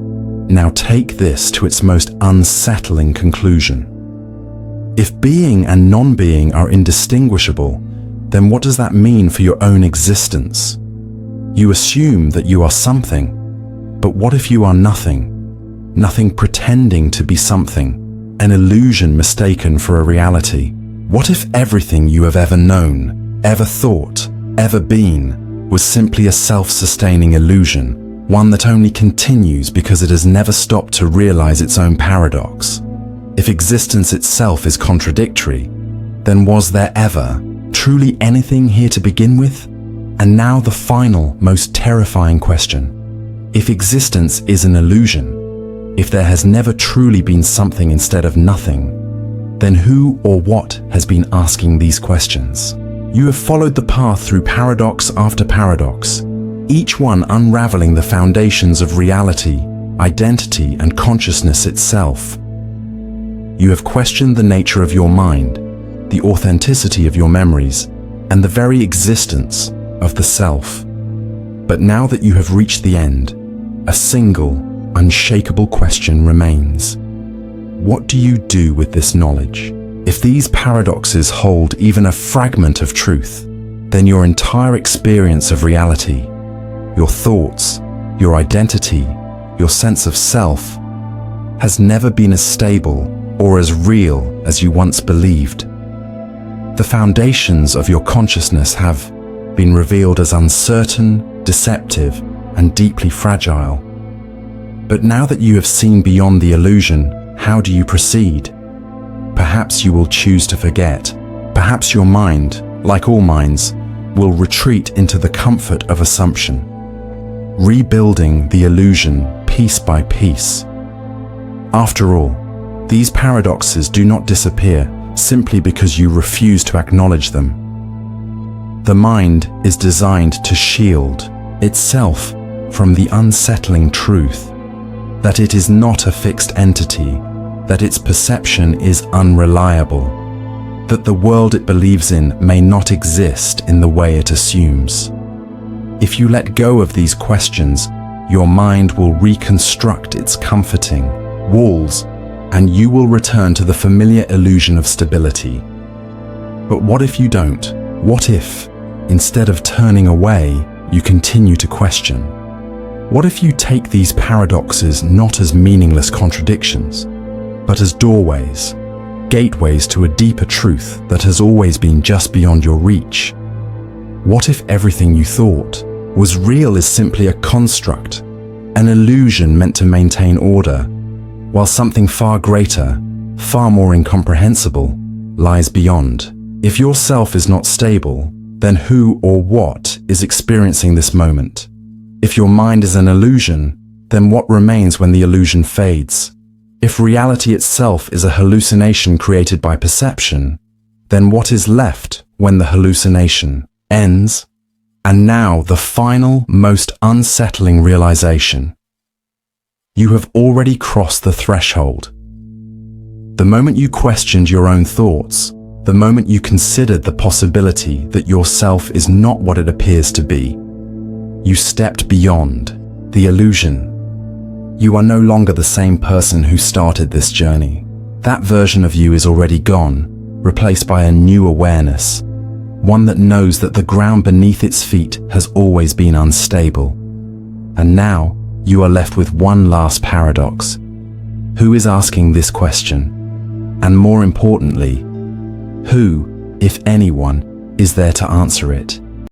Now take this to its most unsettling conclusion. If being and non-being are indistinguishable, then what does that mean for your own existence? You assume that you are something, but what if you are nothing? Nothing pretending to be something, an illusion mistaken for a reality. What if everything you have ever known, ever thought, ever been, was simply a self-sustaining illusion, one that only continues because it has never stopped to realize its own paradox? If existence itself is contradictory, then was there ever truly anything here to begin with? And now the final, most terrifying question. If existence is an illusion, if there has never truly been something instead of nothing, then who or what has been asking these questions? You have followed the path through paradox after paradox, each one unraveling the foundations of reality, identity, and consciousness itself. You have questioned the nature of your mind, the authenticity of your memories, and the very existence of the self. But now that you have reached the end, a single, unshakable question remains. What do you do with this knowledge? If these paradoxes hold even a fragment of truth, then your entire experience of reality, your thoughts, your identity, your sense of self, has never been as stable or as real as you once believed. The foundations of your consciousness have been revealed as uncertain, deceptive, and deeply fragile. But now that you have seen beyond the illusion, how do you proceed? Perhaps you will choose to forget. Perhaps your mind, like all minds, will retreat into the comfort of assumption. rebuilding the illusion piece by piece. After all, these paradoxes do not disappear simply because you refuse to acknowledge them. The mind is designed to shield itself from the unsettling truth that it is not a fixed entity, that its perception is unreliable, that the world it believes in may not exist in the way it assumes. If you let go of these questions, your mind will reconstruct its comforting walls, and you will return to the familiar illusion of stability. But what if you don't? What if, instead of turning away, you continue to question? What if you take these paradoxes not as meaningless contradictions, but as doorways, gateways to a deeper truth that has always been just beyond your reach? What if everything you thought was real is simply a construct, an illusion meant to maintain order, while something far greater, far more incomprehensible, lies beyond? If your self is not stable, then who or what is experiencing this moment? If your mind is an illusion, then what remains when the illusion fades? If reality itself is a hallucination created by perception, then what is left when the hallucination ends? And now the final, most unsettling realization. You have already crossed the threshold. The moment you questioned your own thoughts, the moment you considered the possibility that your self is not what it appears to be, you stepped beyond the illusion. You are no longer the same person who started this journey. That version of you is already gone, replaced by a new awareness, one that knows that the ground beneath its feet has always been unstable. And now, you are left with one last paradox. Who is asking this question? And more importantly, who, if anyone, is there to answer it?